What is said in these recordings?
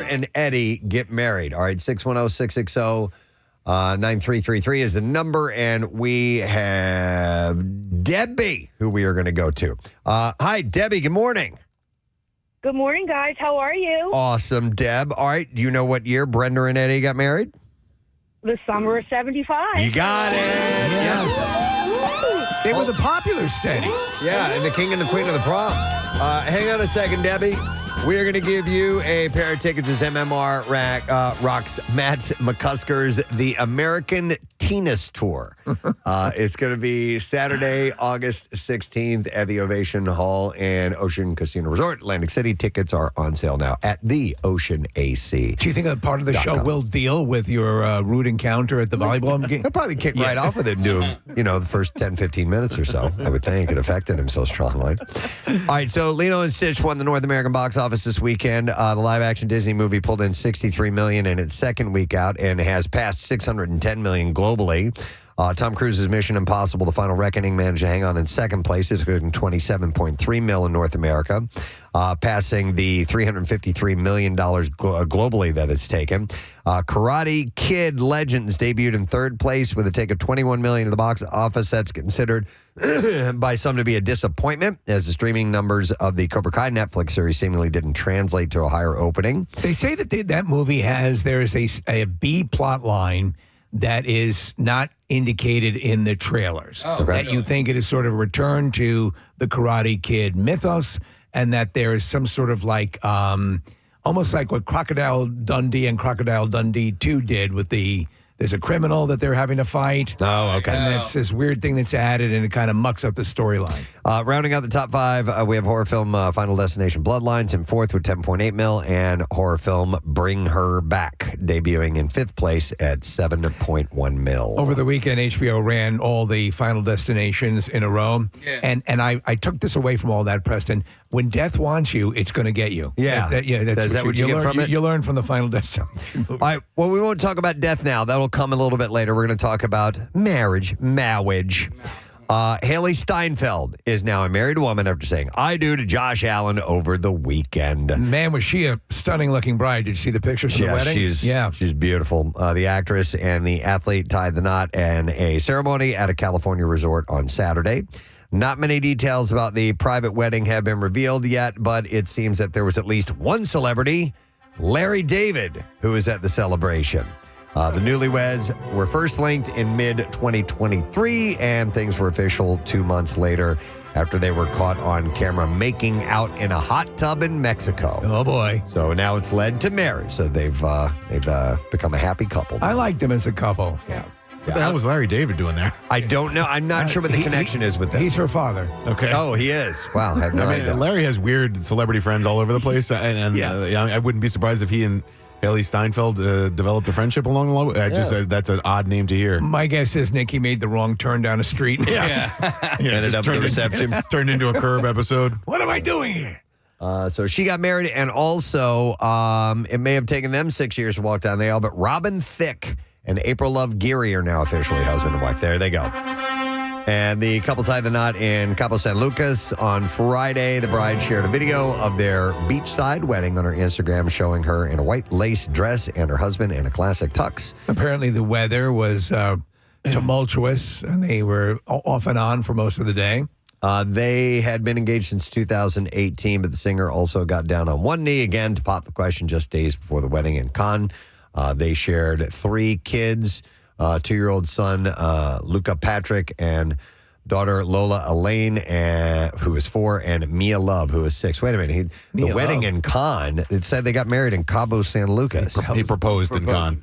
and Eddie get married. All right, 610-660-9333 is the number, and we have Debbie, who we are going to go to. Hi, Debbie. Good morning. Good morning, guys. How are you? Awesome, Deb. All right, do you know what year Brenda and Eddie got married? The summer of 75. You got it. Yes. They were the popular steadies. Yeah, and the king and the queen of the prom. Hang on a second, Debbie. We are going to give you a pair of tickets as MMR rocks Matt McCusker's The American Tennis Tour. It's going to be Saturday, August 16th at the Ovation Hall and Ocean Casino Resort, Atlantic City. Tickets are on sale now at the Ocean AC. Do you think a part of the show will deal with your rude encounter at the volleyball game? He'll probably kick right off with it and do, the first 10, 15 minutes or so. I would think it affected him so strongly. All right, so Lilo and Stitch won the North American box office this weekend. The live-action Disney movie pulled in $63 million in its second week out and has passed $610 million globally. Tom Cruise's Mission Impossible: The Final Reckoning managed to hang on in second place. It's getting $27.3 million in North America, passing the $353 million globally that it's taken. Karate Kid Legends debuted in third place with a take of $21 million in the box office. That's considered by some to be a disappointment, as the streaming numbers of the Cobra Kai Netflix series seemingly didn't translate to a higher opening. They say that that movie there's a B plot line that is not indicated in the trailers. Okay. That you think it is sort of a return to the Karate Kid mythos, and that there is some sort of almost like what Crocodile Dundee and Crocodile Dundee 2 did with there's a criminal that they're having to fight. Oh, okay. And that's this weird thing that's added, and it kind of mucks up the storyline. Rounding out the top five, we have horror film Final Destination Bloodlines in fourth with $10.8 million, and horror film Bring Her Back debuting in fifth place at $7.1 million. Over the weekend, HBO ran all the Final Destinations in a row. Yeah. And I took this away from all that, Preston. When death wants you, it's going to get you. Yeah. That's what you get from it? You learn from the Final Destination movie. All right, well, we won't talk about death now. That'll come a little bit later. We're going to talk about marriage. Haley Steinfeld is now a married woman after saying "I do" to Josh Allen over the weekend. Man, was she a stunning-looking bride. Did you see the pictures from the wedding? She's beautiful. The actress and the athlete tied the knot in a ceremony at a California resort on Saturday. Not many details about the private wedding have been revealed yet, but it seems that there was at least one celebrity, Larry David, who was at the celebration. The newlyweds were first linked in mid-2023, and things were official 2 months later after they were caught on camera making out in a hot tub in Mexico. Oh, boy. So now it's led to marriage. So they've become a happy couple. I liked them as a couple. Yeah. What the hell was Larry David doing there? I don't know. I'm not sure what the connection is with them. He's her father. Okay. Oh, he is. Wow. I had no idea. Larry has weird celebrity friends all over the place, and I wouldn't be surprised if he and Haley Steinfeld developed a friendship along the way. That's an odd name to hear. My guess is Nicky made the wrong turn down a street. Ended up at the reception. Turned into a Curb episode. What am I doing here? So she got married, and also it may have taken them 6 years to walk down the aisle, but Robin Thicke and April Love Geary are now officially husband and wife. There they go. And the couple tied the knot in Cabo San Lucas on Friday. The bride shared a video of their beachside wedding on her Instagram, showing her in a white lace dress and her husband in a classic tux. Apparently the weather was tumultuous, and they were off and on for most of the day. They had been engaged since 2018, but the singer also got down on one knee again to pop the question just days before the wedding in Cannes. They shared 3 kids, 2-year-old son, Luca Patrick, and daughter Lola Elaine, who is 4, and Mia Love, who is 6. Wait a minute. The wedding in Cannes, it said they got married in Cabo San Lucas. He proposed in Cannes.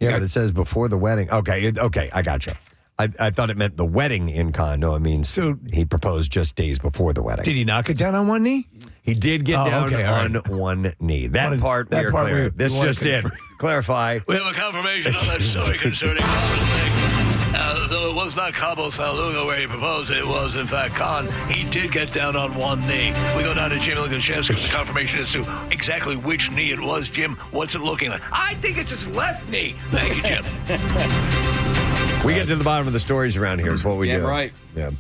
Yeah, but it says before the wedding. Okay, I gotcha. I thought it meant the wedding in Cannes. No, it means he proposed just days before the wedding. Did he not get down on one knee? He did get down on one knee. That part we are clear. This just did. Clarify. We have a confirmation on that story concerning Robin Thicke. Though it was not Cabo San Lucas where he proposed, it was, in fact, Cannes. He did get down on one knee. We go down to Jim Lukaszewski for the confirmation as to exactly which knee it was. Jim, what's it looking like? I think it's his left knee. Thank you, Jim. We get to the bottom of the stories around here is what we do. Right. Yeah.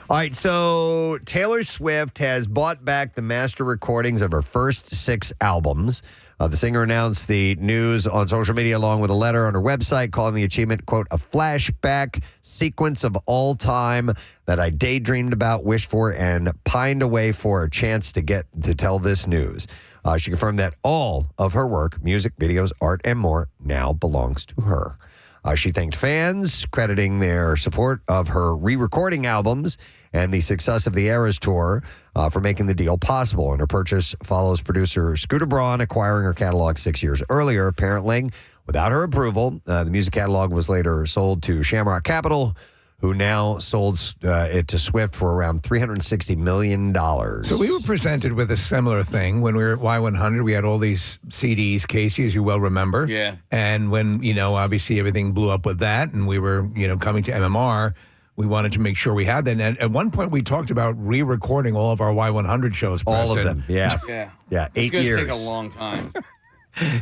All right, so Taylor Swift has bought back the master recordings of her first 6 albums. The singer announced the news on social media along with a letter on her website calling the achievement, quote, a flashback sequence of all time that I daydreamed about, wished for, and pined away for a chance to get to tell this news. She confirmed that all of her work, music, videos, art, and more, now belongs to her. She thanked fans, crediting their support of her re-recording albums and the success of the Eras Tour for making the deal possible. And her purchase follows producer Scooter Braun acquiring her catalog 6 years earlier. Apparently, without her approval, the music catalog was later sold to Shamrock Capital, who now sold it to Swift for around $360 million. So we were presented with a similar thing when we were at Y100. We had all these CDs, Casey, as you well remember. Yeah. And when, obviously everything blew up with that and we were, coming to MMR, we wanted to make sure we had that. And at one point we talked about re-recording all of our Y100 shows, Preston. All of them, yeah. Yeah. Yeah, 8 It's years. going to take a long time.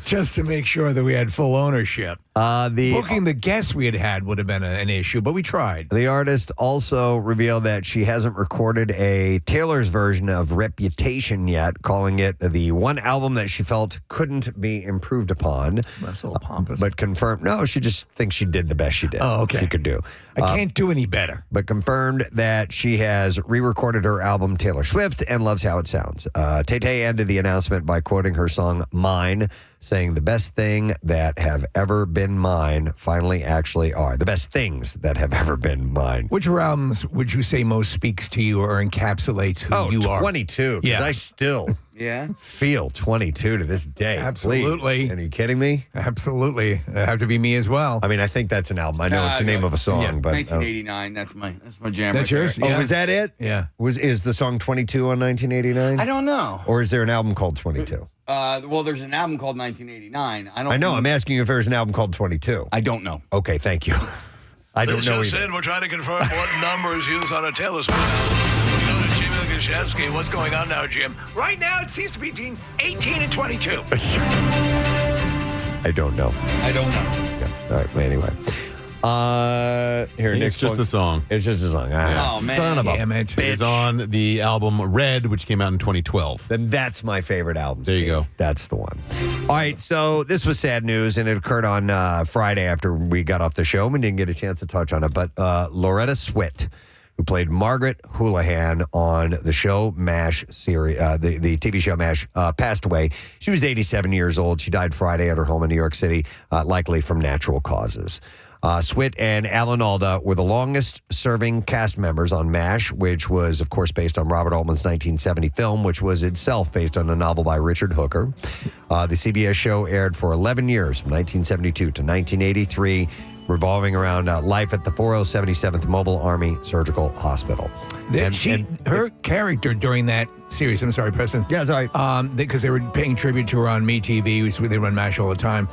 Just to make sure that we had full ownership. Booking the guests we had would have been an issue, but we tried. The artist also revealed that she hasn't recorded a Taylor's version of Reputation yet, calling it the one album that she felt couldn't be improved upon. That's a little pompous. But confirmed, no, she just thinks she did the best she did. Oh, okay. She could do. I can't do any better. But confirmed that she has re-recorded her album Taylor Swift and loves how it sounds. Tay-Tay ended the announcement by quoting her song Mine, saying the best thing that have ever been mine finally actually are. The best things that have ever been mine. Which of her albums would you say most speaks to you or encapsulates who you are? 22. Because Yeah. I still Yeah. feel 22 to this day. Absolutely. Please. Are you kidding me? Absolutely. It'd have to be me as well. I mean, I think that's an album. I know Nah, it's the name of a song, Yeah. but 1989. That's my jam. That's right yours? there. oh, Yeah. was that it? Yeah. Is the song 22 on 1989? I don't know. Or is there an album called 22? Well, there's an album called 1989. I know. I'm asking you if there's an album called 22. I don't know. Okay, thank you. I don't This know just either. in, we're trying to confirm what number is used on a Taylor Swift album. We go to Jim Gashevsky. What's going on now, Jim? Right now, it seems to be between 18 and 22. I don't know. I don't know. Yeah. All right. Well, anyway. Here, Nick's It's just a song. It's just a song. Ah, Oh, man. son of a Damn it. It is on the album Red, which came out in 2012. Then that's my favorite album. There you Steve. go. That's the one. All right. So this was sad news, and it occurred on Friday after we got off the show. We didn't get a chance to touch on it, but Loretta Swit, who played Margaret Houlihan on the show MASH series, the TV show MASH, passed away. She was 87 years old. She died Friday at her home in New York City, likely from natural causes. Swit and Alan Alda were the longest-serving cast members on MASH, which was, of course, based on Robert Altman's 1970 film, which was itself based on a novel by Richard Hooker. The CBS show aired for 11 years, from 1972 to 1983, revolving around life at the 4077th Mobile Army Surgical Hospital. Her character during that series, I'm sorry, Preston. Yeah, it's all right. Because they were paying tribute to her on MeTV, which they run MASH all the time,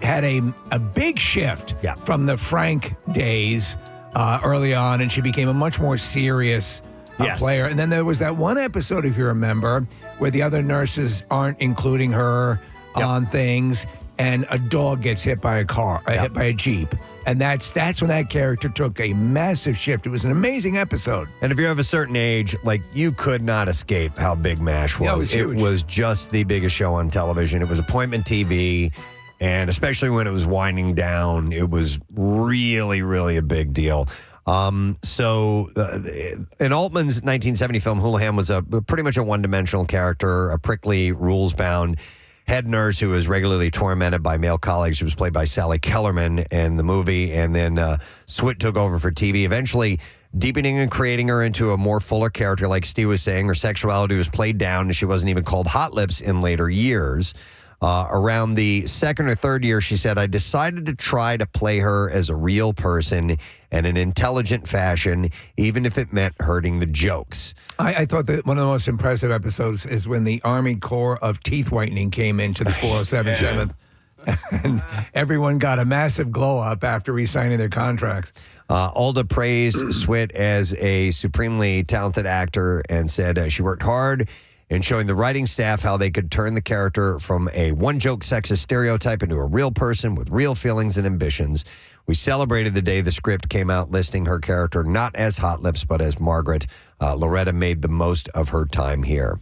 had a big shift Yeah. from the Frank days early on, and she became a much more serious Yes. player. And then there was that one episode, if you remember, where the other nurses aren't including her Yep. on things, and a dog gets hit by a car, hit by a Jeep. And that's when that character took a massive shift. It was an amazing episode. And if you're of a certain age, like, you could not escape how big MASH was. Yeah, it was huge. It was just the biggest show on television. It was appointment TV, and especially when it was winding down, it was really, really a big deal. In Altman's 1970 film, Houlihan was pretty much a one-dimensional character, a prickly, rules-bound head nurse who was regularly tormented by male colleagues. She was played by Sally Kellerman in the movie, and then Swit took over for TV, eventually deepening and creating her into a more fuller character. Like Steve was saying, her sexuality was played down, and she wasn't even called Hot Lips in later years. Around the second or third year, she said, I decided to try to play her as a real person in an intelligent fashion, even if it meant hurting the jokes. I thought that one of the most impressive episodes is when the Army Corps of Teeth Whitening came into the 4077th. And everyone got a massive glow up after re-signing their contracts. Alda praised Swit as a supremely talented actor and said she worked hard and showing the writing staff how they could turn the character from a one-joke sexist stereotype into a real person with real feelings and ambitions. We celebrated the day the script came out listing her character not as Hot Lips, but as Margaret. Loretta made the most of her time here.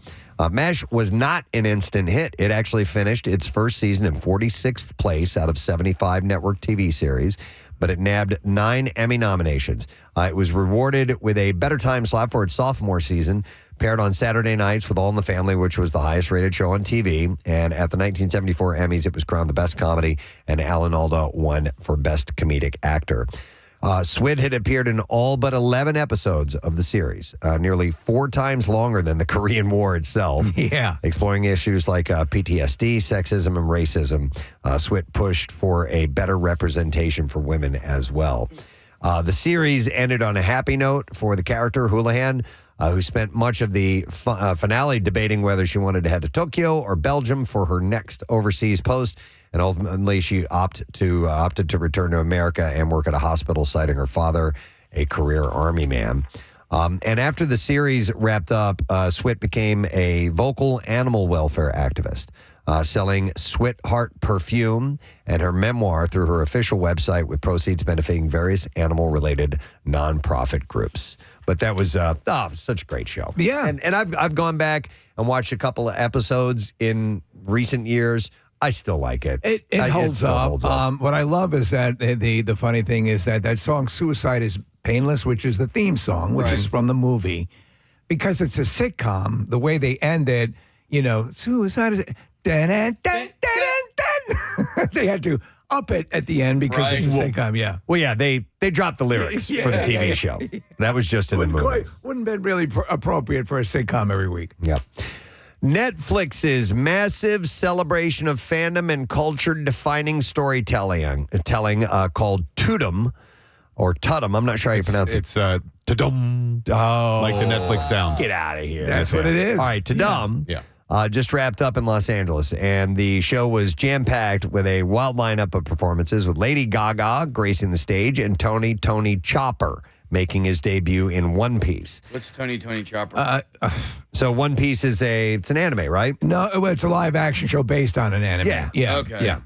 MASH was not an instant hit. It actually finished its first season in 46th place out of 75 network TV series, but it nabbed 9 Emmy nominations. It was rewarded with a better time slot for its sophomore season, paired on Saturday nights with All in the Family, which was the highest-rated show on TV. And at the 1974 Emmys, it was crowned the best comedy, and Alan Alda won for Best Comedic Actor. Swit had appeared in all but 11 episodes of the series, nearly 4 times longer than the Korean War itself. Yeah. Exploring issues like PTSD, sexism, and racism. Swit pushed for a better representation for women as well. The series ended on a happy note for the character Houlihan, who spent much of the finale debating whether she wanted to head to Tokyo or Belgium for her next overseas post. And ultimately, she opted to return to America and work at a hospital, citing her father, a career Army man. And after the series wrapped up, Swit became a vocal animal welfare activist, selling Swit Heart perfume and her memoir through her official website, with proceeds benefiting various animal-related nonprofit groups. But that was such a great show. Yeah. And I've gone back and watched a couple of episodes in recent years. I still like it. It holds up. What I love is that the funny thing is that song "Suicide is Painless," which is the theme song, which is from the movie, because it's a sitcom. The way they end it, suicide is dun, dun, dun, dun, dun. They had to up it at the end because it's a sitcom. Yeah. Well, yeah, they dropped the lyrics for the TV show. That was just in the movie. Wouldn't have been really appropriate for a sitcom every week. Yeah. Netflix's massive celebration of fandom and culture-defining storytelling called Tudum, or Tudum. I'm not sure how you pronounce it. It's Tudum. Oh, like the Netflix sound. Get out of here. That's what it is. All right, Tudum. Yeah. Just wrapped up in Los Angeles, and the show was jam-packed with a wild lineup of performances, with Lady Gaga gracing the stage and Tony Chopper making his debut in One Piece. What's Tony Chopper? So One Piece is it's an anime, right? No, it's a live action show based on an anime. Yeah. Okay. Yeah.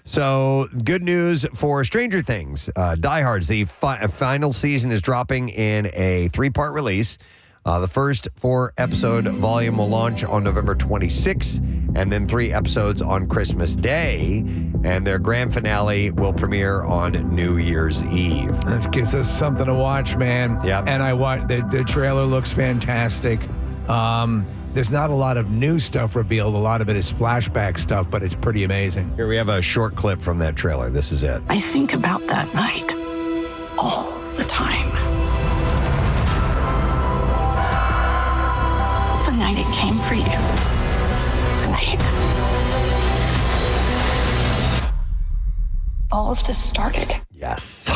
So good news for Stranger Things. Die Hard's the final season is dropping in a 3-part release. The first 4-episode volume will launch on November 26th, and then 3 episodes on Christmas Day, and their grand finale will premiere on New Year's Eve. That gives us something to watch, man. Yep. And I watch the trailer looks fantastic. There's not a lot of new stuff revealed. A lot of it is flashback stuff, but it's pretty amazing. Here we have a short clip from that trailer. This is it. I think about that night all the time. The night it came for you. The night all of this started. Yes.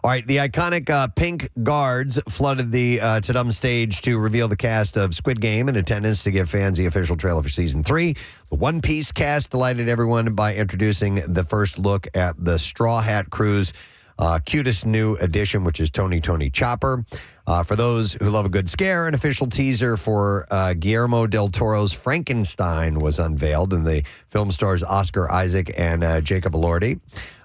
All right, the iconic pink guards flooded the Tudum stage to reveal the cast of Squid Game in attendance to give fans the official trailer for Season 3. The One Piece cast delighted everyone by introducing the first look at the Straw Hat Crew's cutest new addition, which is Tony Chopper. For those who love a good scare, an official teaser for Guillermo del Toro's Frankenstein was unveiled, and the film stars Oscar Isaac and Jacob Elordi.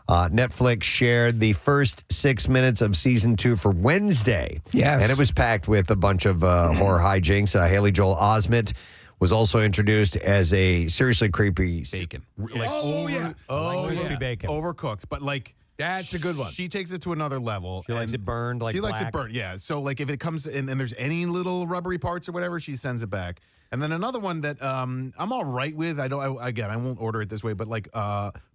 Netflix shared the first 6 minutes of Season 2 for Wednesday. Yes. And it was packed with a bunch of horror hijinks. Haley Joel Osment was also introduced as a seriously creepy... Bacon. Crispy bacon. Overcooked, but like... That's a good one. She takes it to another level. She likes it burned like She likes black. it burnt, yeah. So like if it comes in and there's any little rubbery parts or whatever, she sends it back. And then another one that I'm all right with. I won't order it this way, but like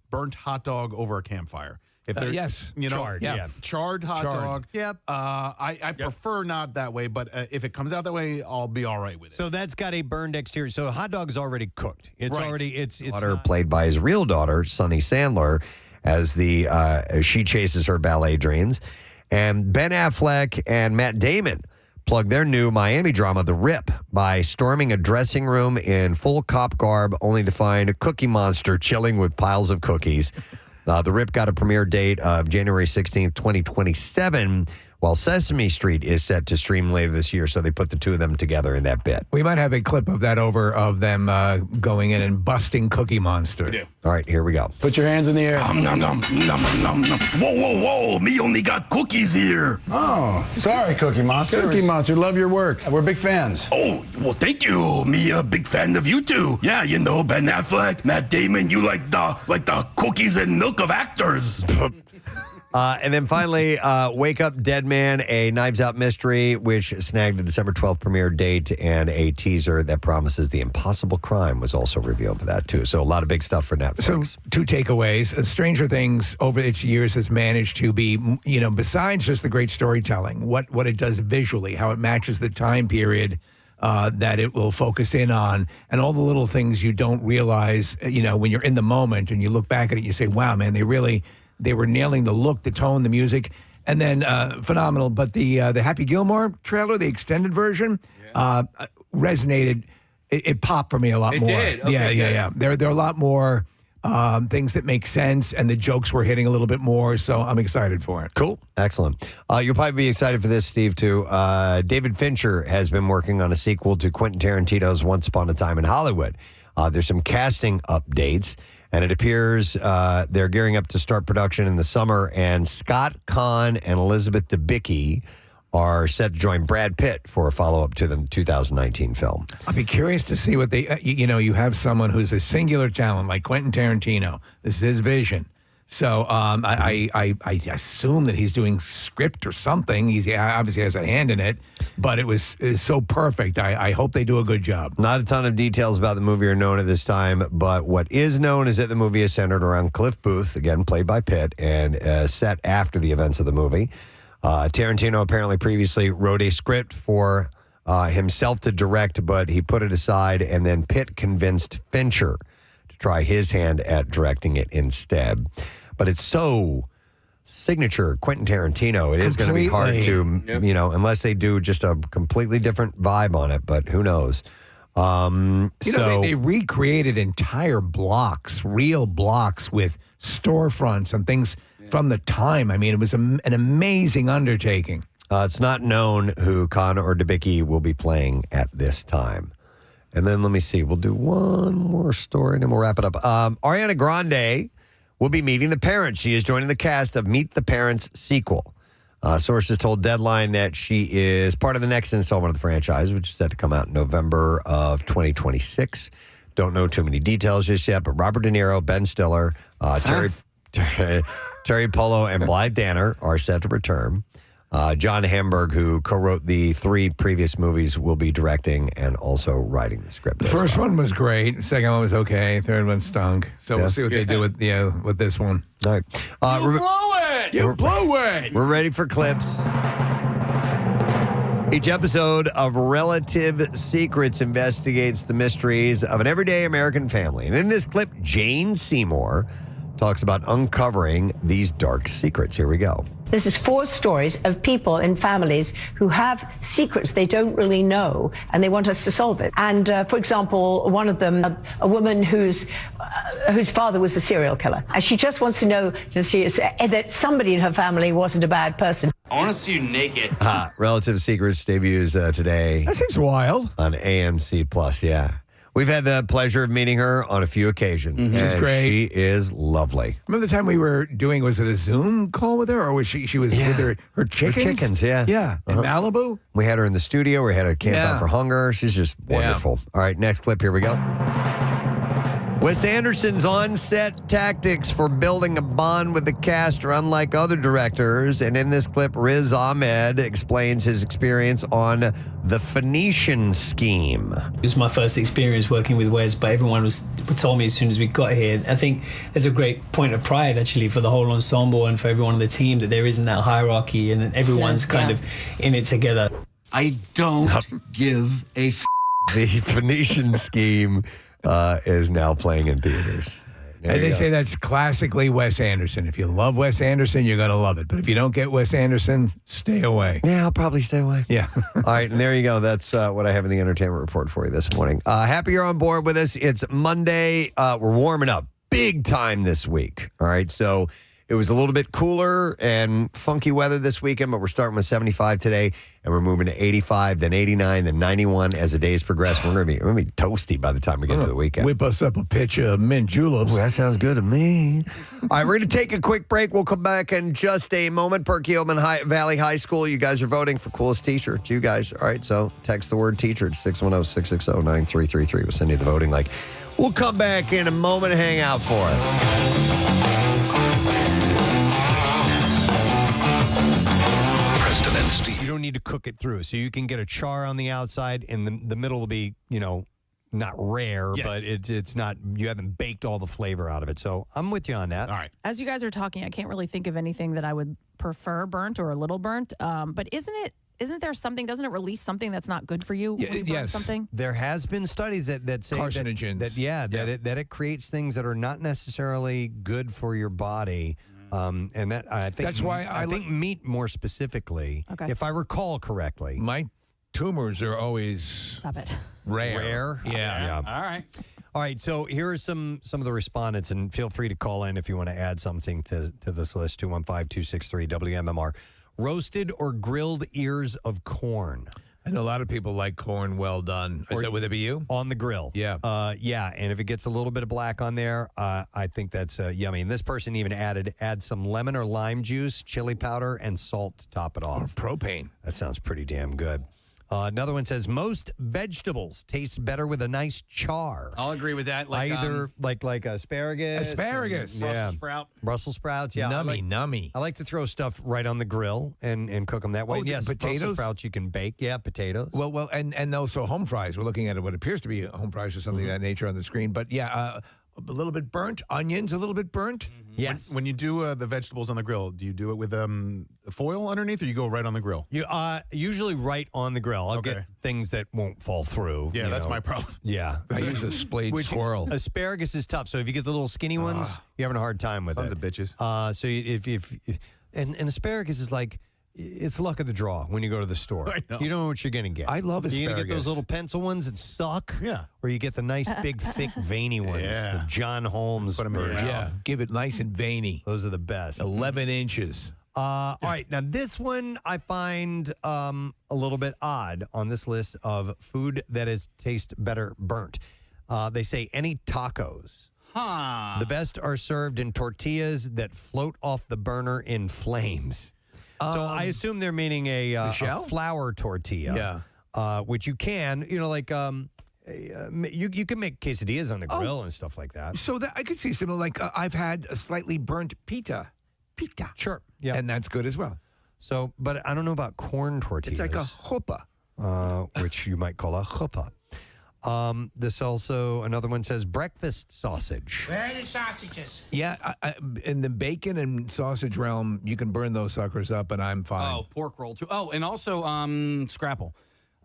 burnt hot dog over a campfire. If they're yes. Charred, yeah. Charred hot dog. Yep. I prefer not that way, but if it comes out that way, I'll be all right with it. So that's got a burned exterior. So hot dog is already cooked. It's Right. already it's daughter played by his real daughter, Sunny Sandler, as as she chases her ballet dreams. And Ben Affleck and Matt Damon plugged their new Miami drama, The Rip, by storming a dressing room in full cop garb, only to find a Cookie Monster chilling with piles of cookies. The Rip got a premiere date of January 16th, 2027, while Sesame Street is set to stream later this year. So they put the two of them together in that bit. We might have a clip of that of them going in and busting Cookie Monster. We do. All right, here we go. Put your hands in the air. Nom, nom, nom, nom, nom. Whoa, whoa, whoa. Me only got cookies here. Oh, sorry, Cookie Monster. Cookie Monster, love your work. We're big fans. Oh, well, thank you. Me a big fan of you two. Yeah, you know, Ben Affleck, Matt Damon, you like the cookies and milk of actors. And then finally, Wake Up Dead Man, a Knives Out mystery, which snagged a December 12th premiere date, and a teaser that promises the impossible crime was also revealed for that, too. So a lot of big stuff for Netflix. So, two takeaways. Stranger Things, over its years, has managed to be, besides just the great storytelling, what it does visually, how it matches the time period that it will focus in on, and all the little things you don't realize, when you're in the moment and you look back at it, you say, wow, man, they were nailing the look, the tone, the music, and then phenomenal. But the Happy Gilmore trailer, the extended version, resonated. It popped for me a lot more. It did? Okay, Yeah. There are a lot more things that make sense, and the jokes were hitting a little bit more, so I'm excited for it. Cool. Excellent. You'll probably be excited for this, Steve, too. David Fincher has been working on a sequel to Quentin Tarantino's Once Upon a Time in Hollywood. There's some casting updates. And it appears they're gearing up to start production in the summer. And Scott Conn and Elizabeth Debicki are set to join Brad Pitt for a follow-up to the 2019 film. I'll be curious to see what they, you have someone who's a singular talent like Quentin Tarantino. This is his vision. So I assume that he's doing script or something. He obviously has a hand in it, but it was so perfect. I hope they do a good job. Not a ton of details about the movie are known at this time, but what is known is that the movie is centered around Cliff Booth, again played by Pitt, and set after the events of the movie. Tarantino apparently previously wrote a script for himself to direct, but he put it aside, and then Pitt convinced Fincher to try his hand at directing it instead. But it's so signature Quentin Tarantino. It is going to be hard to, unless they do just a completely different vibe on it, but who knows? They recreated entire blocks, real blocks with storefronts and things from the time. I mean, it was an amazing undertaking. It's not known who Conn or Debicki will be playing at this time. And then let me see. We'll do one more story and then we'll wrap it up. Ariana Grande will be meeting the parents. She is joining the cast of Meet the Parents sequel. Sources told Deadline that she is part of the next installment of the franchise, which is set to come out in November of 2026. Don't know too many details just yet, but Robert De Niro, Ben Stiller, Terry Polo, and Blythe Danner are set to return. John Hamburg, who co-wrote the 3 previous movies, will be directing and also writing the script. The first one was great. The second one was okay. Third one stunk. So we'll see what they do with this one. All right. You blew it! We're ready for clips. Each episode of Relative Secrets investigates the mysteries of an everyday American family. And in this clip, Jane Seymour talks about uncovering these dark secrets. Here we go. This is 4 stories of people in families who have secrets they don't really know, and they want us to solve it. And for example, one of them, a woman whose father was a serial killer, and she just wants to know that somebody in her family wasn't a bad person. I want to see you naked. Relative Secrets debuts today. That seems wild. On AMC Plus, yeah. We've had the pleasure of meeting her on a few occasions. Mm-hmm. She's great. She is lovely. Remember the time we were doing, was it a Zoom call with her? Or was she was with her chickens? Her chickens, yeah. Yeah, in Malibu? We had her in the studio. We had her at Camp Out for Hunger. She's just wonderful. All right, next clip. Here we go. Wes Anderson's on-set tactics for building a bond with the cast are unlike other directors. And in this clip, Riz Ahmed explains his experience on The Phoenician Scheme. It was my first experience working with Wes, but everyone told me as soon as we got here. I think there's a great point of pride, actually, for the whole ensemble and for everyone on the team, that there isn't that hierarchy and that everyone's kind of in it together. I don't give a The Phoenician Scheme is now playing in theaters. And they say that's classically Wes Anderson. If you love Wes Anderson, you're going to love it. But if you don't get Wes Anderson, stay away. Yeah, I'll probably stay away. Yeah. All right, and there you go. That's what I have in the entertainment report for you this morning. Happy you're on board with us. It's Monday. We're warming up big time this week. All right, so It was a little bit cooler and funky weather this weekend, but we're starting with 75 today, and we're moving to 85, then 89, then 91 as the days progress. We're going to be toasty by the time we get to the weekend. Whip us up a pitch of mint juleps. Ooh, that sounds good to me. All right, we're going to take a quick break. We'll come back in just a moment. Perkiomen Valley High School, you guys are voting for coolest teacher. It's you guys. All right, so text the word teacher at 610-660-9333. We'll send you the voting link. We'll come back in a moment and hang out for us. Preston and Steve. You don't need to cook it through, so you can get a char on the outside, and the middle will be, not rare, but it's not. You haven't baked all the flavor out of it. So I'm with you on that. All right. As you guys are talking, I can't really think of anything that I would prefer burnt or a little burnt. But isn't there something? Doesn't it release something that's not good for you? Yeah, when you burn yes. something. There has been studies that say Carcinogens. that it creates things that are not necessarily good for your body. And that I think That's why I think meat more specifically, if I recall correctly. My tumors are always Stop it. rare. Yeah. All right. So here are some of the respondents, and feel free to call in if you want to add something to this list. 215-263 WMMR. Roasted or grilled ears of corn. I know a lot of people like corn well done. Would it be you? On the grill. Yeah. Yeah, and if it gets a little bit of black on there, I think that's yummy. And this person even add some lemon or lime juice, chili powder, and salt to top it off. Or propane. That sounds pretty damn good. Another one says, most vegetables taste better with a nice char. I'll agree with that. Like Either like asparagus. Brussels sprout. Brussels sprouts, yeah. Nummy. I like to throw stuff right on the grill and cook them that way. Oh, Yes, potatoes? Brussels sprouts you can bake. Yeah, potatoes. Well, and also home fries. We're looking at what appears to be home fries or something of that nature on the screen. But yeah, a little bit burnt. Onions, a little bit burnt. Yes. When you do the vegetables on the grill, do you do it with foil underneath, or you go right on the grill? You usually right on the grill. I'll get things that won't fall through. Yeah, that's my problem. Yeah. I use a splayed squirrel. Asparagus is tough. So if you get the little skinny ones, you're having a hard time with Sons it. of bitches. So if and asparagus is like, it's luck of the draw when you go to the store. I know. You don't know what you're going to get. I love You're going to get those asparagus. little pencil ones that suck. Yeah. Or you get the nice, big, thick, veiny ones. Yeah. The John Holmes Put 'em in your version. Yeah, give it nice and veiny. Those are the best. 11 inches. All right. Now, this one I find a little bit odd on this list of food that tastes better burnt. They say any tacos. The best are served in tortillas that float off the burner in flames. So I assume they're meaning a flour tortilla. Yeah. Which you can, you can make quesadillas on the grill and stuff like that. So that I could see something like I've had a slightly burnt pita. Sure. Yeah. And that's good as well. So, but I don't know about corn tortillas. It's like a chuppah. Which you might call a chuppah. This also, another one says breakfast sausage. Where are the sausages? Yeah, in the bacon and sausage realm, you can burn those suckers up, and I'm fine. Oh, pork roll too. Oh, and also scrapple.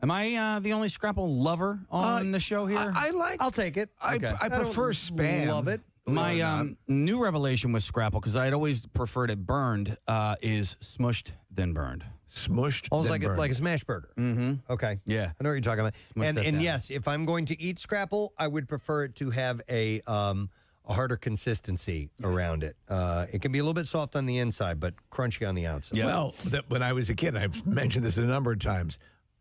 Am I the only scrapple lover on the show here? I'll take it. I prefer Spam. Love it. My new revelation with scrapple, because I'd always preferred it burned, is smushed then burned. Smushed. Almost then burned. like a smash burger. Mm-hmm. Okay. Yeah. I know what you're talking about. Smush that And down. yes, if I'm going to eat scrapple, I would prefer it to have a harder consistency around it. It can be a little bit soft on the inside, but crunchy on the outside. Well, when I was a kid, I've mentioned this a number of times,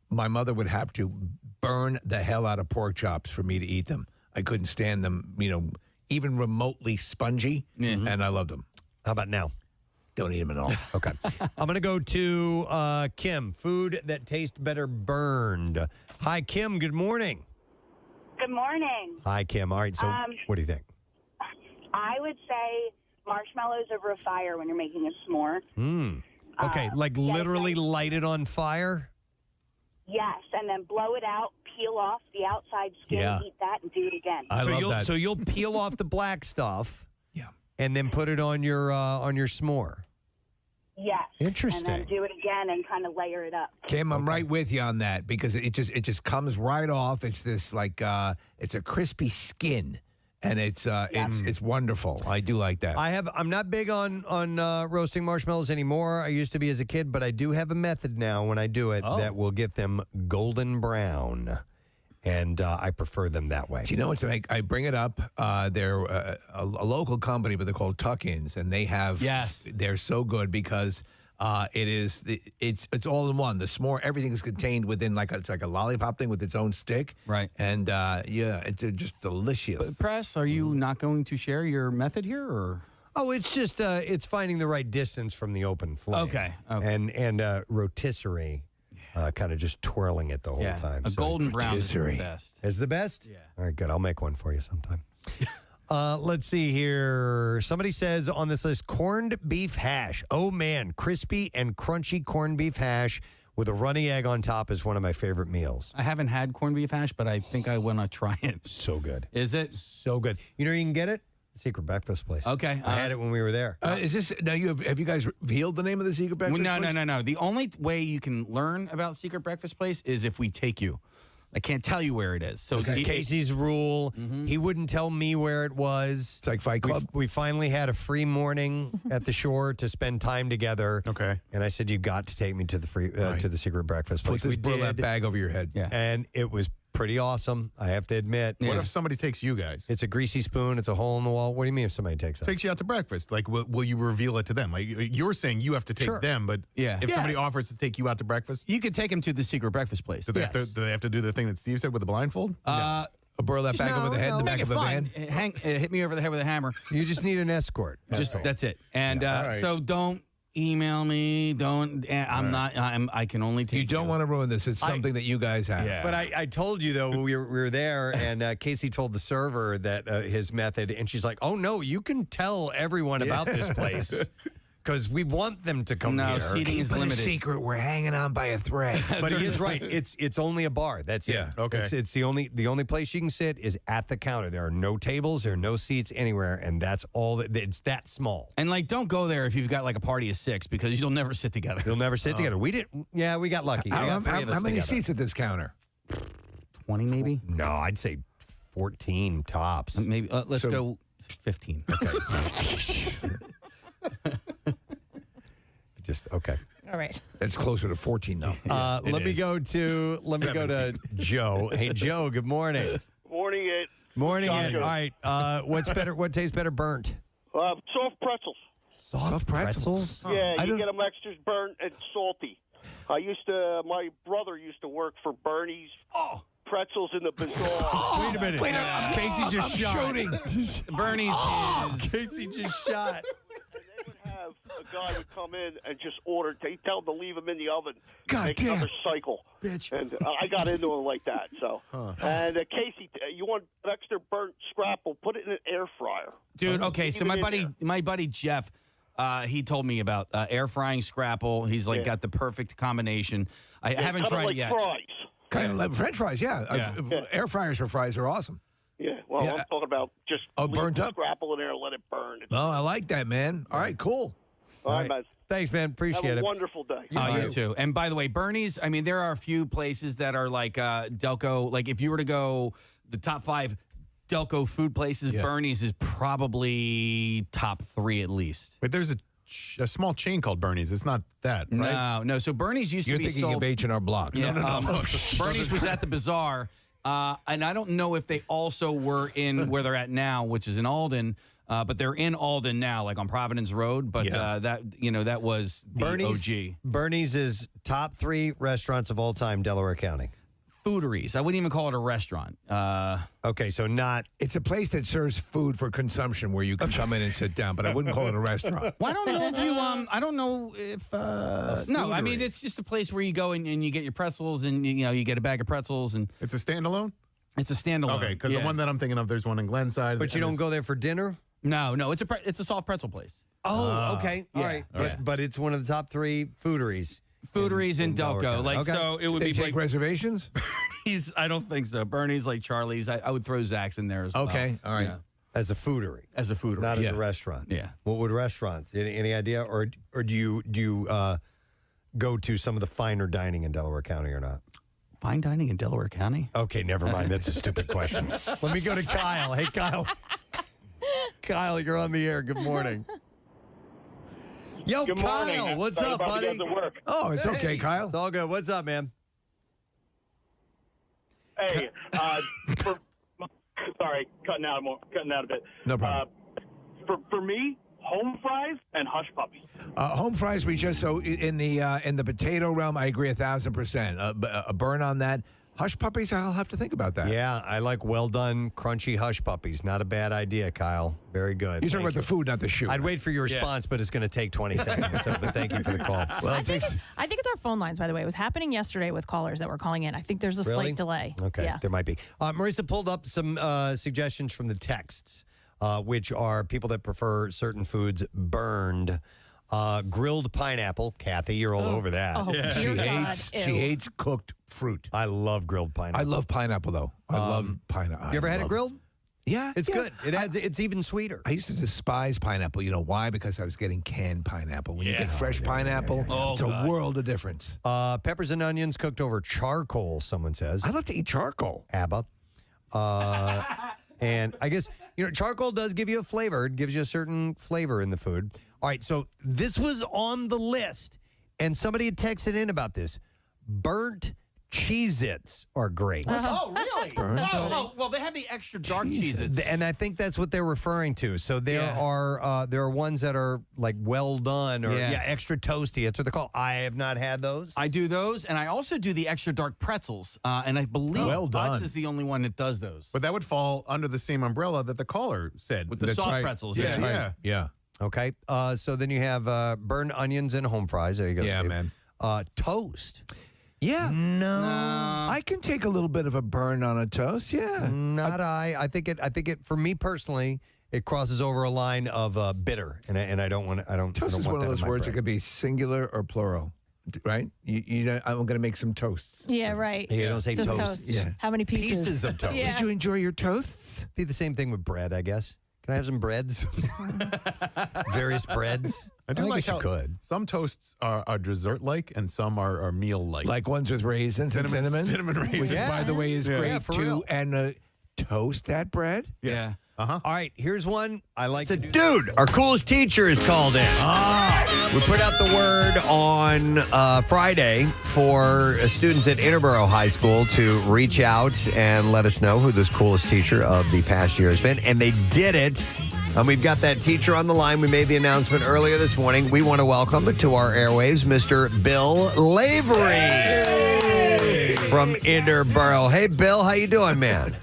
my mother would have to burn the hell out of pork chops for me to eat them. I couldn't stand them, even remotely spongy, and I loved them. How about now? Don't eat them at all. Okay. I'm going to go to Kim. Food that tastes better burned. Hi, Kim. Good morning. Good morning. Hi, Kim. All right. So what do you think? I would say marshmallows over a fire when you're making a s'more. Okay. Literally light it on fire? Yes, and then blow it out, peel off the outside skin, eat that, and do it again. So you'll peel off the black stuff. Yeah. And then put it on your s'more. Yes. Interesting. And then do it again and kind of layer it up. Kim, I'm right with you on that because it just comes right off. It's this it's a crispy skin, and it's wonderful. I do like that. I'm not big on roasting marshmallows anymore. I used to be as a kid, but I do have a method now when I do it that will get them golden brown. And I prefer them that way. Do you know what's like? I bring it up. They're a local company, but they're called Tuck-ins, and they have. Yes. They're so good because it's all in one. The s'more, everything is contained within it's like a lollipop thing with its own stick. Right. And it's just delicious. But Press, are you not going to share your method here, or? Oh, it's just it's finding the right distance from the open flame. Okay. And rotisserie. Kind of just twirling it the whole time. A golden brown is the best. Is the best? Yeah. All right, good. I'll make one for you sometime. Let's see here. Somebody says on this list, corned beef hash. Oh, man. Crispy and crunchy corned beef hash with a runny egg on top is one of my favorite meals. I haven't had corned beef hash, but I think I want to try it. So good. Is it? So good. You know where you can get it? Secret breakfast place. Okay. I had it when we were there. Is this now? Have you guys revealed the name of the secret breakfast place? No. The only way you can learn about secret breakfast place is if we take you. I can't tell you where it is. So this is Casey's rule. He wouldn't tell me where it was. It's like Fight Club. We finally had a free morning at the shore to spend time together. Okay. And I said, "You got to take me to the to the secret breakfast place." Put this burlap bag over your head. Yeah. And it was pretty awesome, I have to admit. What if somebody takes you guys? It's a greasy spoon. It's a hole in the wall. What do you mean if somebody takes us? Takes you out to breakfast. Like, will you reveal it to them? Like, you're saying you have to take them, but if somebody offers to take you out to breakfast, you could take them to the secret breakfast place. Do they have to do the thing that Steve said with the blindfold? A burlap bag over the head in the back of a van. Hit me over the head with a hammer. You just need an escort. That's it. And so don't email me. Don't. I can only take. You don't want to ruin this. It's something that you guys have. Yeah. But I told you though we were there, and Casey told the server that his method, and she's like, "Oh no, you can tell everyone about this place because we want them to come here. Seating is limited. A secret. We're hanging on by a thread." But he is right. It's only a bar. That's it. Okay. It's the only place you can sit is at the counter. There are no tables. There are no seats anywhere, and that's all. It's that small. And don't go there if you've got a party of 6 because you'll never sit together. You'll never sit together. We didn't. Yeah, we got lucky. How many seats at this counter? 20 maybe. No, I'd say 14 tops. Maybe let's go 15. Okay. Just okay. All right. That's closer to 14 now. Let me go to Joe. Hey, Joe. Good morning. Morning, Ed. Morning, Ed. All right. What's better? What tastes better, burnt? Soft pretzels. Soft pretzels? Yeah, you get them extra burnt and salty. My brother used to work for Bernie's Pretzels in the Bazaar. Wait a minute. Casey just shot. Shooting. Bernie's is. Casey just shot. Have a guy would come in and just order. He'd tell him to leave him in the oven. God make damn. another cycle. Bitch. And I got into it like that. So, and Casey, you want extra burnt scrapple? Put it in an air fryer. Dude, okay. So my buddy Jeff, he told me about air frying scrapple. He's got the perfect combination. I haven't tried it yet. Fries. Kind of like French fries, Air fryers for fries are awesome. Yeah, well, I'm talking about just burnt up scrapple in there and let it burn. Oh, I like that, man. All right, cool. All right, man. Thanks, man. Appreciate it. Have a wonderful day. You too. And by the way, Bernie's, there are a few places that are like Delco. Like if you were to go the top 5 Delco food places, Bernie's is probably top 3 at least. But there's a small chain called Bernie's. It's not that, right? No. So Bernie's used to be sold. You're thinking of H&R Block. Yeah, no. Bernie's was at the Bazaar. And I don't know if they also were in where they're at now, which is in Alden, but they're in Alden now, like on Providence Road. But that was the OG. Bernie's is top 3 restaurants of all time, Delaware County. Fooderies. I wouldn't even call it a restaurant. Okay, so not. It's a place that serves food for consumption where you can come in and sit down, but I wouldn't call it a restaurant. Well, I don't know if you. I don't know if. No, I mean it's just a place where you go and you get your pretzels and you get a bag of pretzels and. It's a standalone. It's a standalone. Okay, because the one that I'm thinking of, there's one in Glenside. But you don't go there for dinner? No, it's a soft pretzel place. Oh, okay, all right. But it's one of the top 3 fooderies. Fooderies in Delco. So it would they be take reservations? Bernie's, I don't think so. Bernie's, like Charlie's. I would throw Zach's in there as well. Okay, all right. Yeah. As a foodery. As a foodery. Not as a restaurant. Yeah. What would restaurants? Any idea? Or do you go to some of the finer dining in Delaware County or not? Fine dining in Delaware County? Okay, never mind. That's a stupid question. Let me go to Kyle. Hey, Kyle. Kyle, you're on the air. Good morning. Yo, Good Kyle, morning. what's up, buddy? Doesn't work. Oh, it's okay, Kyle. It's all good. What's up, man? Hey, sorry, cutting out a bit. No problem. For me, home fries and hush puppies. Home fries, we just so in the potato realm, I agree 1,000%. A burn on that. Hush puppies, I'll have to think about that. Yeah, I like well done, crunchy hush puppies. Not a bad idea, Kyle. Very good. You're talking about the food, not the shoe. I'd wait for your response, but it's going to take 20 seconds. But thank you for the call. Well, I think it's our phone lines, by the way. It was happening yesterday with callers that were calling in. I think there's a Really? slight delay. Okay, Yeah. there might be. Marissa pulled up some suggestions from the texts, which are people that prefer certain foods burned. Grilled pineapple. Kathy, you're all over that. Oh, She dear God. hates Ew. cooked fruit. I love grilled pineapple. I love pineapple though. I love pineapple. You ever had it grilled? Yeah, It's yeah. good. It's even sweeter. I used to despise pineapple. You know why? Because I was getting canned pineapple. When you get fresh pineapple, it's a world of difference. Peppers and onions cooked over charcoal, someone says. I love to eat charcoal. ABBA. And I guess, charcoal does give you a flavor. It gives you a certain flavor in the food. All right, so this was on the list, and somebody had texted in about this. Burnt Cheez-Its are great. Oh, really? Well, they have the extra dark Cheez-Its. And I think that's what they're referring to. So there are ones that are like well done or extra toasty. That's what they're called. I have not had those. I do those, and I also do the extra dark pretzels. And I believe Butts is the only one that does those. But that would fall under the same umbrella that the caller said. With the soft pretzels. Yeah. Okay. So then you have burned onions and home fries. There you go, Yeah, Steve. man. Toast. Yeah. No. I can take a little bit of a burn on a toast. Yeah. Not I think it for me personally, it crosses over a line of bitter, and I don't want I don't. Toast I don't is want one of that in those my words that bread. could be singular or plural, right? I'm going to make some toasts. Yeah, right. You don't say Just toast. Yeah. How many pieces? Pieces of toast. Yeah. Did you enjoy your toasts? Be the same thing with bread, I guess. Can I have some breads? Various breads. I do like guess you how could. some toasts are dessert-like and some are meal-like. Like ones with raisins and cinnamon? Cinnamon raisins. Which, by the way, is Yeah, great for too. real. And toast that bread? Yeah. All right, here's one I like to do. Dude, our coolest teacher is called in. We put out the word on Friday for students at Interboro High School to reach out and let us know who this coolest teacher of the past year has been. And they did it. And we've got that teacher on the line. We made the announcement earlier this morning. We want to welcome to our airwaves Mr. Bill Lavery from Interboro. Hey, Bill, how you doing, man?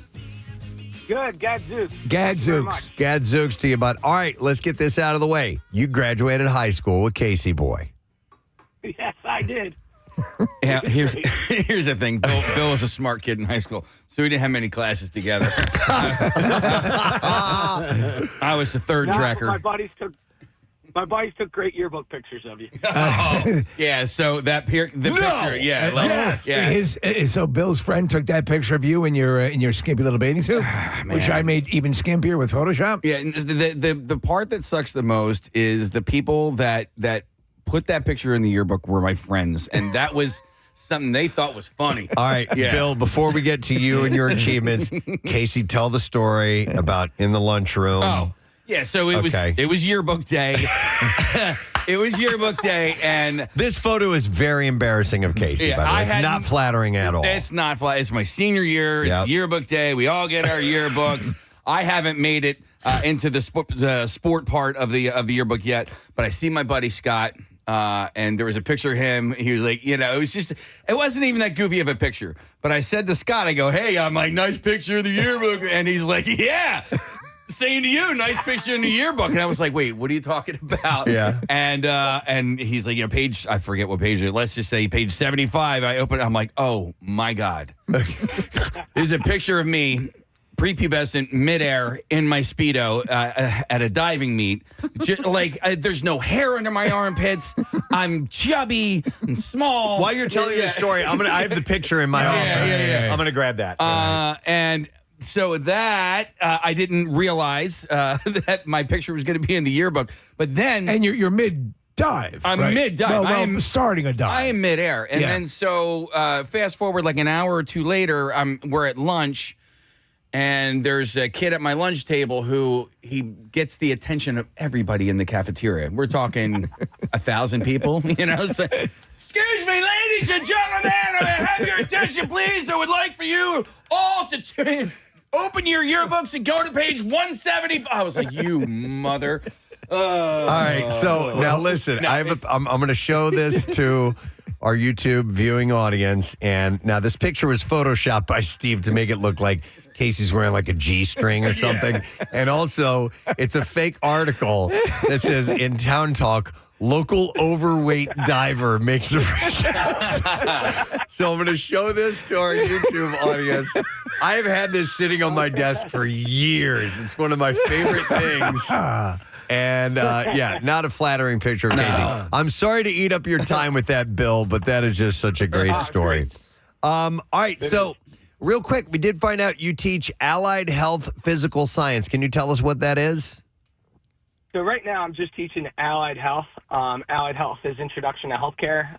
Good, gadzooks. Gadzooks. Gadzooks to you, bud. All right, let's get this out of the way. You graduated high school with Casey Boy. Yes, I did. Yeah, here's the thing. Bill was a smart kid in high school, so we didn't have many classes together. I was the third tracker. My buddies took great yearbook pictures of you. Yeah, so that picture, So Bill's friend took that picture of you in your skimpy little bathing suit, which I made even skimpier with Photoshop. Yeah, and the part that sucks the most is the people that put that picture in the yearbook were my friends, and that was something they thought was funny. All right, Bill, before we get to you and your achievements, Casey, tell the story about in the lunchroom. Oh, yeah, so it was yearbook day. It was yearbook day, and this photo is very embarrassing of Casey, by the way. It's not flattering at all. It's not flat. It's my senior year. It's yearbook day. We all get our yearbooks. I haven't made it into the sport part of the yearbook yet, but I see my buddy Scott, and there was a picture of him. He was like, it wasn't even that goofy of a picture. But I said to Scott, I go, hey, I'm like, nice picture of the yearbook. And he's like, yeah. Same to you, nice picture in the yearbook. And I was like, wait, what are you talking about? Yeah. And he's like, page, I forget what page it is. Let's just say page 75. I open it, I'm like, oh my God. There's a picture of me, prepubescent, midair, in my Speedo at a diving meet. There's no hair under my armpits. I'm chubby, I'm small. While you're telling your story, I have the picture in my office. I'm going to grab that. And so that I didn't realize that my picture was going to be in the yearbook. But then, and you're mid-dive. I'm right? mid-dive. Well, I'm starting a dive. I am midair. And then so fast forward like an hour or two later, we're at lunch, and there's a kid at my lunch table who he gets the attention of everybody in the cafeteria. We're talking 1,000 people, So, excuse me, ladies Ladies and gentlemen, I have your attention, please. I would like for you all to open your yearbooks and go to page 175. I was like, you mother. All right, so now listen, I'm going to show this to our YouTube viewing audience, and now this picture was photoshopped by Steve to make it look like Casey's wearing like a G-string or something. Yeah. And also, it's a fake article that says, in Town Talk, local overweight diver makes a So I'm going to show this to our YouTube audience. I've had this sitting on my desk for years. It's one of my favorite things. And not a flattering picture of Casey. I'm sorry to eat up your time with that, Bill, but that is just such a great story. All right, so real quick, we did find out you teach Allied Health Physical Science. Can you tell us what that is? So right now I'm just teaching Allied Health. Allied Health is Introduction to Healthcare.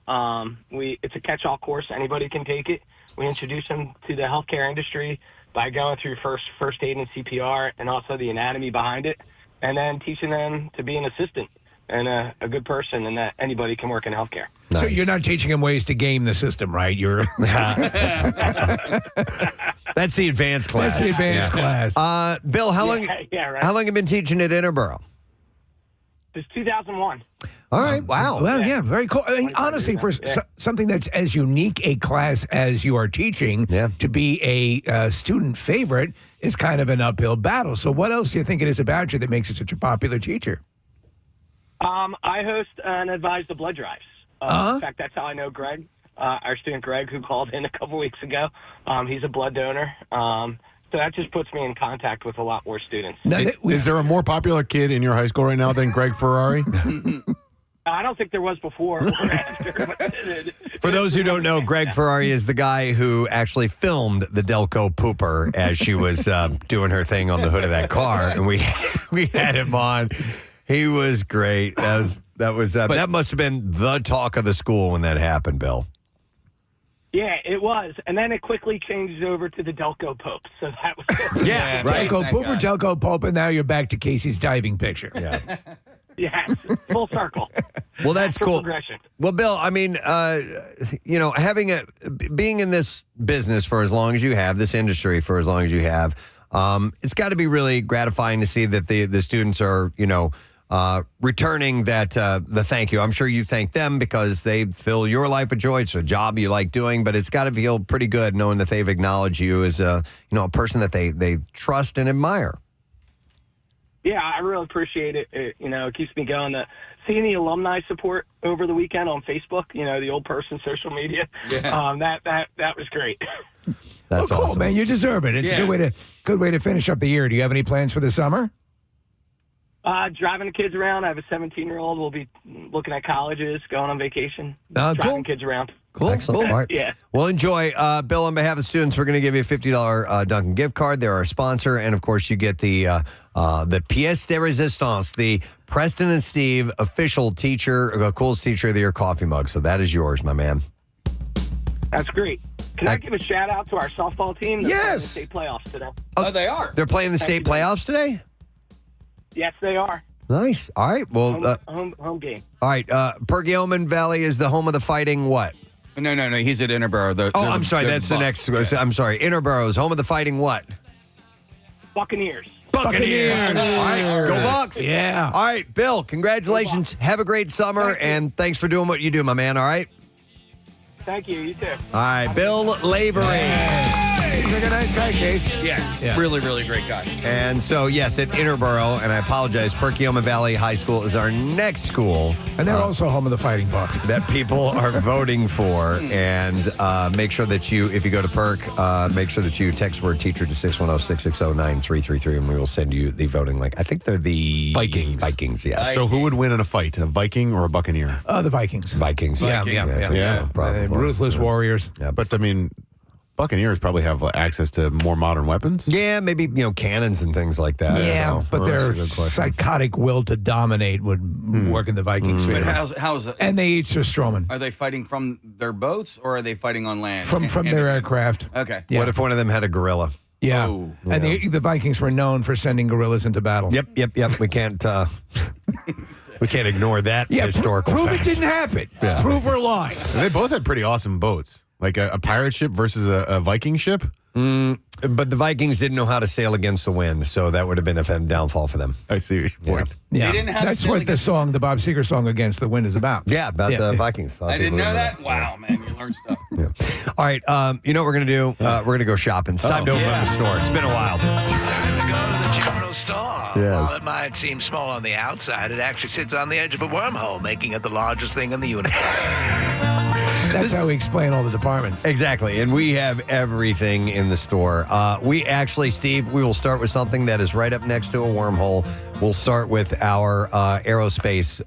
It's a catch-all course. Anybody can take it. We introduce them to the healthcare industry by going through first aid and CPR and also the anatomy behind it, and then teaching them to be an assistant and a good person, and that anybody can work in healthcare. Nice. So you're not teaching them ways to game the system, right? You're That's the advanced class. That's the advanced class. Bill, how long right. how long have you been teaching at Interboro? Since 2001. All right, wow. Well, yeah, very cool. I mean, honestly, for something that's as unique a class as you are teaching, to be a student favorite is kind of an uphill battle. So what else do you think it is about you that makes you such a popular teacher? I host and advise the blood drives. In fact, that's how I know Greg, our student Greg, who called in a couple weeks ago. He's a blood donor. So that just puts me in contact with a lot more students. Is there a more popular kid in your high school right now than Greg Ferrari? I don't think there was before or after. For those who don't know, Greg Ferrari is the guy who actually filmed the Delco pooper as she was doing her thing on the hood of that car, and we had him on. He was great. That must have been the talk of the school when that happened, Bill. Yeah, it was. And then it quickly changed over to the Delco Pope. So that was right. Delco Pope or Delco Pope, and now you're back to Casey's diving picture. Yeah. Yeah, full circle. Well, that's cool. Progression. Well, Bill, I mean, being in this business for as long as you have, this industry for as long as you have, it's got to be really gratifying to see that the students are, returning the thank you. I'm sure you thank them because they fill your life with joy. It's a job you like doing, but it's got to feel pretty good knowing that they've acknowledged you as a person that they trust and admire. Yeah, I really appreciate it. It keeps me going. Seeing the alumni support over the weekend on Facebook, the old person social media, that was great. That's cool, awesome. man. You deserve it. It's a good way to finish up the year. Do you have any plans for the summer? Driving the kids around. I have a 17-year-old. We'll be looking at colleges, going on vacation, driving kids around. Cool. Excellent. All right. Yeah. Well, enjoy. Bill, on behalf of the students, we're going to give you a $50 Dunkin' gift card. They're our sponsor. And, of course, you get the pièce de résistance, the Preston and Steve official coolest teacher of the year coffee mug. So that is yours, my man. That's great. Can I give a shout-out to our softball team? They're playing the state playoffs today. Oh, they are? They're playing the state playoffs today? Yes, they are. Nice. All right. Well, home game. All right. Perkiomen Valley is the home of the Fighting what? No. He's at Interboro. I'm sorry. That's the next. Yeah. I'm sorry. Interboro is home of the Fighting what? Buccaneers. Buccaneers. All right. Go Bucs. Yeah. All right, Bill, congratulations. Have a great summer, and thanks for doing what you do, my man. All right? Thank you. You too. All right. Bill Lavery. Seems like a nice guy, Case. Yeah. Really, really great guy. And so, yes, at Interboro, and I apologize, Perkiomen Valley High School is our next school. And they're also home of the Fighting Bucs. That people are voting for. And make sure that if you go to Perk, make sure that you text word teacher to 610-660-9333, and we will send you the voting link. I think they're the Vikings. Vikings, yes. So who would win in a fight, a Viking or a Buccaneer? The Vikings. Vikings. Yeah. Ruthless warriors. Yeah, but I mean, Buccaneers probably have access to more modern weapons. Yeah, maybe cannons and things like that. Yeah, so, but their psychotic will to dominate would work in the Vikings' favor. But how's it? And they each are Strowman. Are they fighting from their boats or are they fighting on land? From their aircraft. Okay. Yeah. What if one of them had a gorilla? Yeah. Oh. And the Vikings were known for sending gorillas into battle. Yep. We can't. We can't ignore that historical prove fact. it didn't happen. Yeah. Prove we're lying. They both had pretty awesome boats, like a pirate ship versus a Viking ship. But the Vikings didn't know how to sail against the wind, so that would have been a downfall for them. I see your point. Yeah, They didn't have that's to what the song, the Bob Seger song "Against the Wind" is about. Yeah, about the Vikings. I didn't know that. Wow, man, you learned stuff. All right, you know what we're going to do? We're going to go shopping. It's time to open up the store. It's been a while. Time to go to the general store. Yes. While it might seem small on the outside, it actually sits on the edge of a wormhole, making it the largest thing in the universe. That's how we explain all the departments. Exactly, and we have everything in the store. We actually, Steve, we will start with something that is right up next to a wormhole. We'll start with our aerospace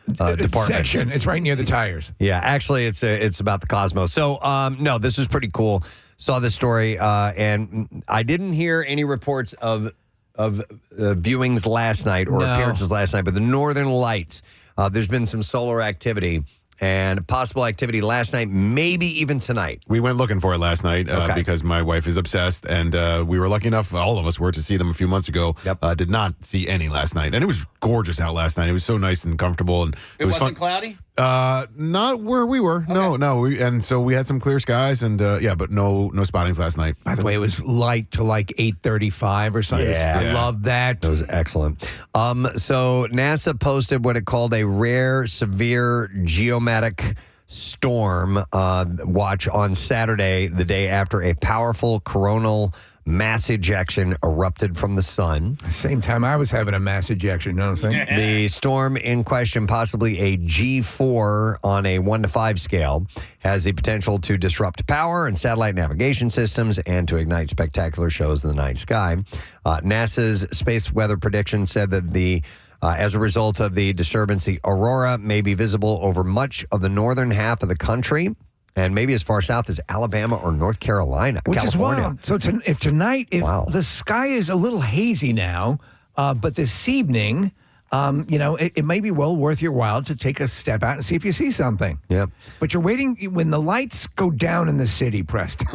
department section. It's right near the tires. Yeah, actually, it's about the cosmos. So, no, this was pretty cool. Saw this story, and I didn't hear any reports of viewings last night or appearances last night, but the Northern Lights, there's been some solar activity and possible activity last night, maybe even tonight. We went looking for it last night because my wife is obsessed, and we were lucky enough, all of us were, to see them a few months ago. Did not see any last night, and it was gorgeous out last night. It was so nice and comfortable, and It was wasn't fun. cloudy? Not where we were. No. And so we had some clear skies, and but no spottings last night. By the way, it was light to like 8:35 or something. I love that. That was excellent. So NASA posted what it called a rare, severe geomatic storm watch on Saturday, the day after a powerful coronal mass ejection erupted from the sun. Same time I was having a mass ejection, you know what I'm saying? The storm in question, possibly a G4 on a 1 to 5 scale, has the potential to disrupt power and satellite navigation systems and to ignite spectacular shows in the night sky. NASA's space weather prediction said that as a result of the disturbance, the aurora may be visible over much of the northern half of the country and maybe as far south as Alabama or North Carolina, Which California. is wild. So if the sky is a little hazy now, but this evening, it may be well worth your while to take a step out and see if you see something. Yep. But you're waiting when the lights go down in the city, Preston.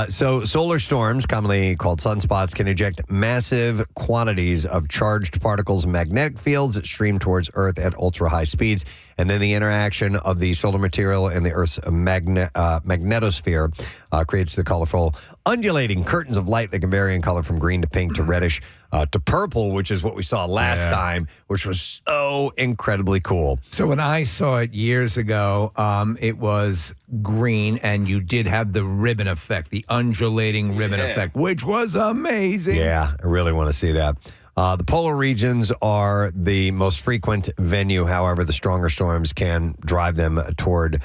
So solar storms, commonly called sunspots, can eject massive quantities of charged particles and magnetic fields that stream towards Earth at ultra-high speeds. And then the interaction of the solar material and the Earth's magnetosphere creates the colorful, undulating curtains of light that can vary in color from green to pink to reddish to purple, which is what we saw last time, which was so incredibly cool. So when I saw it years ago, it was green, and you did have the ribbon effect, the undulating ribbon effect, which was amazing. Yeah, I really want to see that. The polar regions are the most frequent venue. However, the stronger storms can drive them toward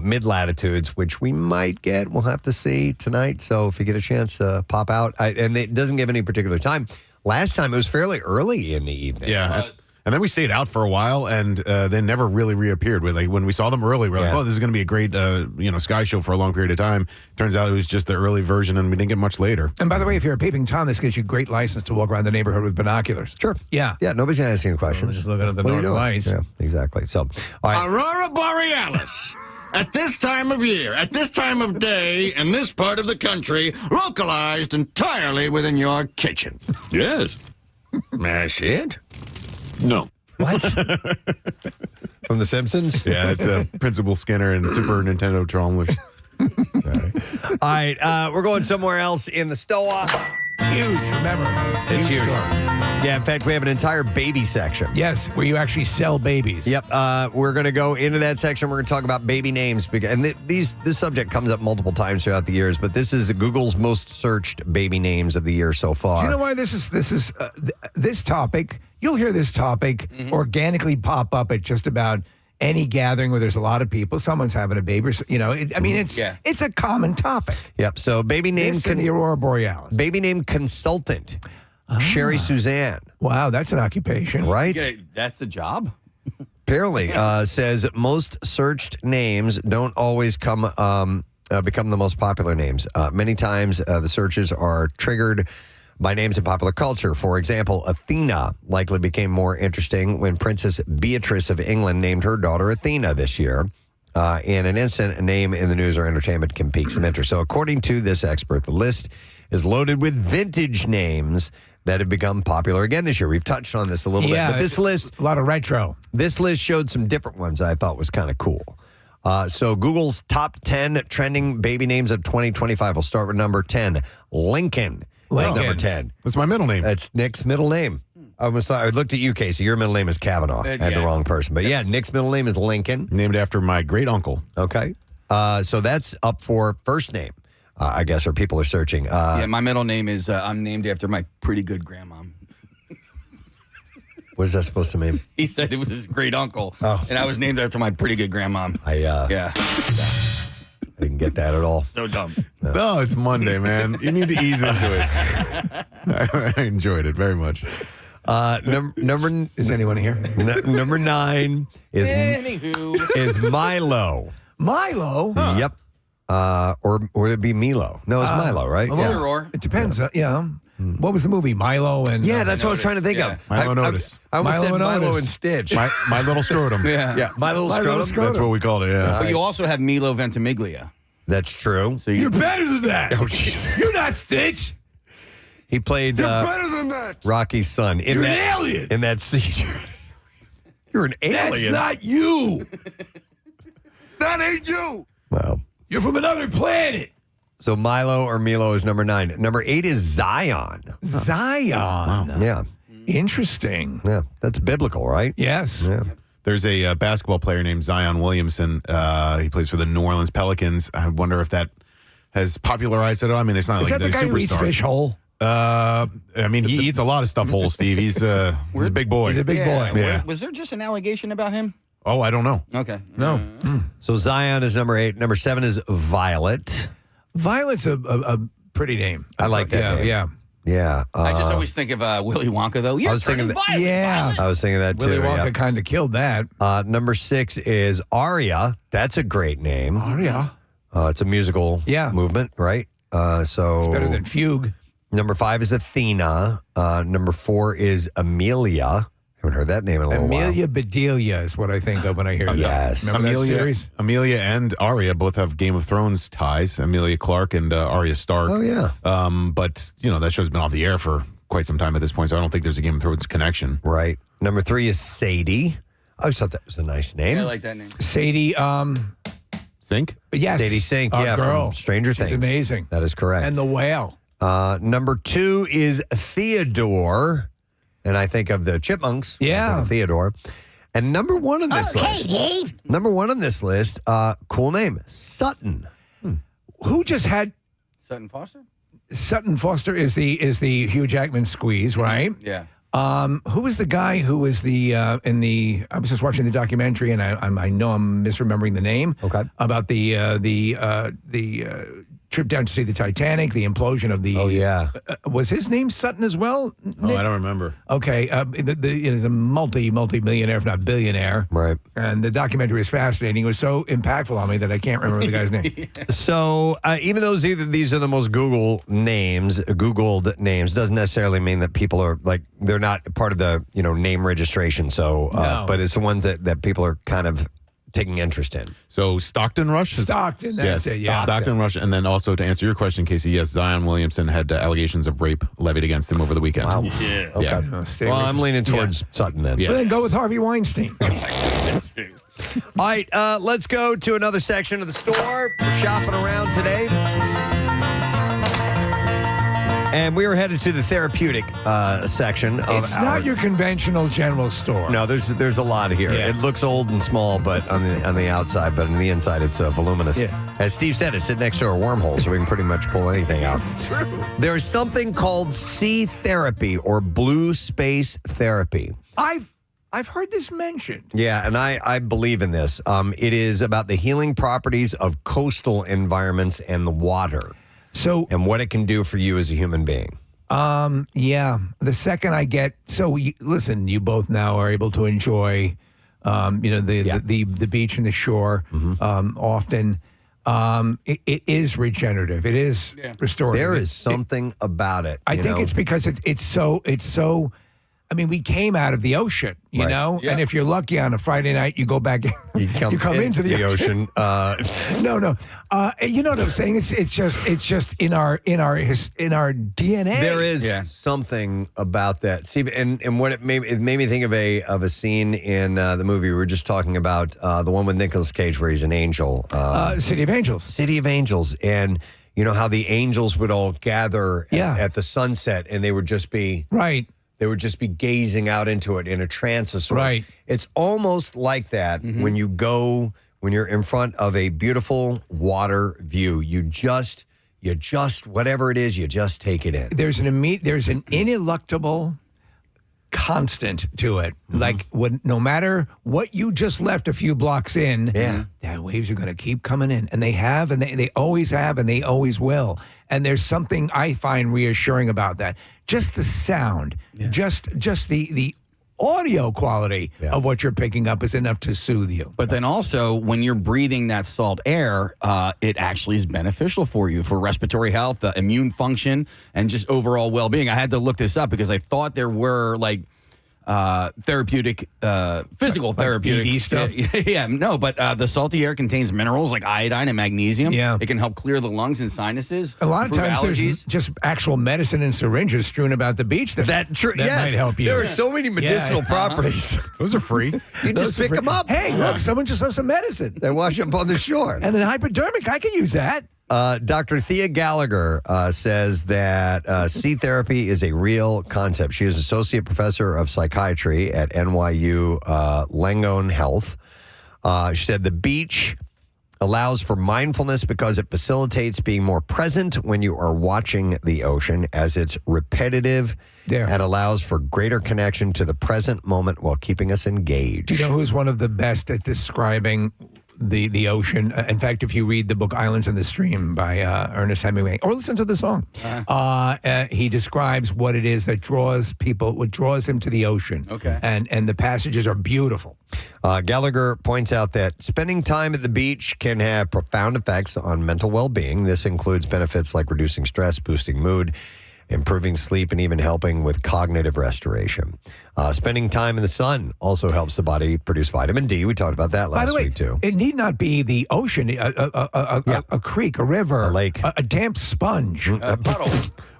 mid-latitudes, which we might get. We'll have to see tonight. So if you get a chance, pop out. And it doesn't give any particular time. Last time, it was fairly early in the evening. Yeah. And then we stayed out for a while, and they never really reappeared. When we saw them early, we were like, "Oh, this is going to be a great, sky show for a long period of time." Turns out it was just the early version, and we didn't get much later. And by the way, if you're a peeping Tom, this gives you great license to walk around the neighborhood with binoculars. Sure. Yeah. Yeah, nobody's going to ask you any questions. Just looking at the What are you northern doing? lights. Yeah, exactly. So, all right. Aurora Borealis. At this time of year, at this time of day, in this part of the country, localized entirely within your kitchen. Yes. Mash it? No. What? From The Simpsons? Yeah, it's Principal Skinner and Super Nintendo Trollers. All right, we're going somewhere else in the store. Huge, remember. It's huge. Yeah, in fact, we have an entire baby section. Yes, where you actually sell babies. Yep, we're going to go into that section. We're going to talk about baby names. And this subject comes up multiple times throughout the years, but this is Google's most searched baby names of the year so far. Do you know why this is this topic? You'll hear this topic organically pop up at just about any gathering where there's a lot of people. Someone's having a baby. It's a common topic. Yep. So baby name the Aurora Borealis. Baby name consultant. Sherry Suzanne. Wow, that's an occupation. Right? Yeah, that's a job? Apparently, says most searched names don't always become the most popular names. Many times the searches are triggered by names in popular culture. For example, Athena likely became more interesting when Princess Beatrice of England named her daughter Athena this year. In an instant, a name in the news or entertainment can pique some interest. So according to this expert, the list is loaded with vintage names that have become popular again this year. We've touched on this a little bit, but this list, a lot of retro. This list showed some different ones I thought was kind of cool. So Google's top 10 trending baby names of 2025. We'll start with number 10, Lincoln. That's number 10. That's my middle name. That's Nick's middle name. I looked at you, Casey. Your middle name is Kavanaugh. I had the wrong person. But yeah, Nick's middle name is Lincoln. Named after my great uncle. Okay. So that's up for first name, I guess, or people are searching. Yeah, my middle name is, I'm named after my pretty good grandma. What is that supposed to mean? He said it was his great uncle. And I was named after my pretty good grandma. Yeah. I didn't get that at all. So dumb. No, it's Monday, man. You need to ease into it. I enjoyed it very much. Number is anyone here? Number 9 is Milo. Milo? Huh. Yep. Or would it be Milo? No, it's Milo, right? Yeah. It depends. Yeah. What was the movie? Milo and... Yeah, that's what I was trying to think of. Milo and Otis. I almost said Milo Otis. and Stitch. My little scrotum. Yeah, my little scrotum. That's what we called it, yeah. But you also have Milo Ventimiglia. That's true. So You're better than that. Oh, jeez. You're not Stitch. He played better than that. Rocky's son. You're an alien. In that scene. You're an alien. That's not you. That ain't you. Wow. You're from another planet. So Milo or Milo is number 9. Number 8 is Zion. Zion. Yeah. Interesting. Yeah. That's biblical, right? Yes. Yeah. There's a basketball player named Zion Williamson. He plays for the New Orleans Pelicans. I wonder if that has popularized it at all. I mean, it's not Is like that the guy who eats fish whole? I mean, he eats a lot of stuff whole, Steve. He's a big boy. He's a big boy. Yeah. Was there just an allegation about him? Oh, I don't know. Okay. No. So Zion is number 8. Number 7 is Violet. Violet's a pretty name. I like that name. Yeah. Yeah. I just always think of Willy Wonka, though. I was thinking that. Violet, Yeah. Violet. I was thinking that too. Willy Wonka yeah. kind of killed that. Number 6 is Aria. That's a great name. Aria. It's a musical movement, right? So It's better than Fugue. Number 5 is Athena. Number 4 is Amelia. Haven't heard that name in a little Amelia Bedelia is what I think of when I hear that. Yes. Remember that series? Amelia and Arya both have Game of Thrones ties. Amelia Clarke and Arya Stark. Oh, yeah. But, that show's been off the air for quite some time at this point, so I don't think there's a Game of Thrones connection. Right. Number 3 is Sadie. I always thought that was a nice name. Yeah, I like that name. Sadie, Sink? yes. Sadie Sink, Our yeah, girl. from Stranger She's Things. amazing. That is correct. And the whale. Number 2 is Theodore. And I think of the Chipmunks. Yeah. I think of Theodore. And number 1 on this list. Number 1 on this list, cool name, Sutton. Who just had Sutton Foster? Sutton Foster is the Hugh Jackman squeeze, right? Yeah. Who was the guy who was the in the? I was just watching the documentary, and I know I'm misremembering the name. Okay. About the trip down to see the Titanic, the implosion of the. Oh yeah. Was his name Sutton as well? Nick? Oh, I don't remember. Okay, it is a multi-millionaire, if not billionaire. Right. And the documentary is fascinating. It was so impactful on me that I can't remember the guy's name. So even though these are the most Googled names, doesn't necessarily mean that people are like they're not part of the name registration. So, No. but it's the ones that people are kind of taking interest in. So Stockton Rush? Stockton, that's it, yeah. Stockton Rush. And then also to answer your question, Casey, yes, Zion Williamson had allegations of rape levied against him over the weekend. Wow. Yeah. Okay. Yeah. Well, I'm leaning towards Sutton then. Yeah. Well, then go with Harvey Weinstein. All right, let's go to another section of the store. We're shopping around today. And we were headed to the therapeutic section. It's not your conventional general store. No, there's a lot here. Yeah. It looks old and small, but on the outside, but on the inside, it's voluminous. Yeah. As Steve said, it's sitting next to a wormhole, so we can pretty much pull anything out. It's true. There's something called sea therapy or blue space therapy. I've heard this mentioned. Yeah, and I believe in this. It is about the healing properties of coastal environments and the water. So and what it can do for you as a human being. Yeah. The second I get listen, you both now are able to enjoy, the beach and the shore often. It is regenerative. It is restorative. There is something about it. I think it's because it's so. I mean, we came out of the ocean, you know? Yeah. And if you're lucky on a Friday night, you go back in. You come into the ocean. No. You know what I'm saying? It's just in our DNA. There is something about that. See, and what it made me think of a scene in the movie we were just talking about, the one with Nicolas Cage where he's an angel. City of Angels. City of Angels. And you know how the angels would all gather at the sunset and they would just be They would just be gazing out into it in a trance of sorts. Right. It's almost like that when you're in front of a beautiful water view. You just whatever it is, you just take it in. There's an ineluctable constant to it. Like no matter what you just left a few blocks in, that waves are going to keep coming in, and they have, and they always have, and they always will. And there's something I find reassuring about that. Just the sound, just the audio quality of what you're picking up is enough to soothe you. But then also, when you're breathing that salt air, it actually is beneficial for you for respiratory health, immune function, and just overall well-being. I had to look this up because I thought there were therapeutic, physical therapeutic ED stuff. But the salty air contains minerals like iodine and magnesium. Yeah. It can help clear the lungs and sinuses. A lot of times allergies. there's just actual medicine and syringes strewn about the beach that might help you. There are so many medicinal properties. Those are free. You just pick them up. Hey, look, someone just left some medicine. They wash up on the shore. And an hypodermic, I could use that. Dr. Thea Gallagher says that sea therapy is a real concept. She is associate professor of psychiatry at NYU Langone Health. She said the beach allows for mindfulness because it facilitates being more present when you are watching the ocean, as it's repetitive and allows for greater connection to the present moment while keeping us engaged. Do you know who's one of the best at describing the ocean? In fact, if you read the book Islands in the Stream by Ernest Hemingway, or listen to the song, he describes what it is that draws people, what draws him to the ocean. Okay. And the passages are beautiful. Gallagher points out that spending time at the beach can have profound effects on mental well-being. This includes benefits like reducing stress, boosting mood, improving sleep, and even helping with cognitive restoration. Spending time in the sun also helps the body produce vitamin D. We talked about that last week, too. It need not be the ocean, a creek, a river, a lake, a damp sponge. A puddle.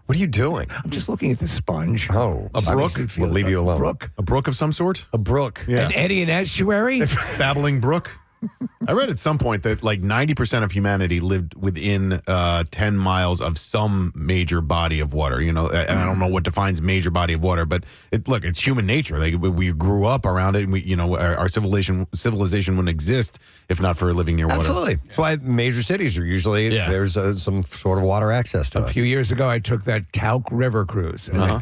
What are you doing? I'm just looking at the sponge. Oh, a brook? We'll leave you alone. A brook of some sort? A brook. Yeah. An eddy, an estuary? Babbling brook? I read at some point that like 90% of humanity lived within 10 miles of some major body of water. You know, and I don't know what defines major body of water, but it's human nature. Like we grew up around it, and our civilization wouldn't exist if not for living near water. Absolutely. That's why major cities are usually there's some sort of water access to it. A few years ago, I took that Tauk River cruise, and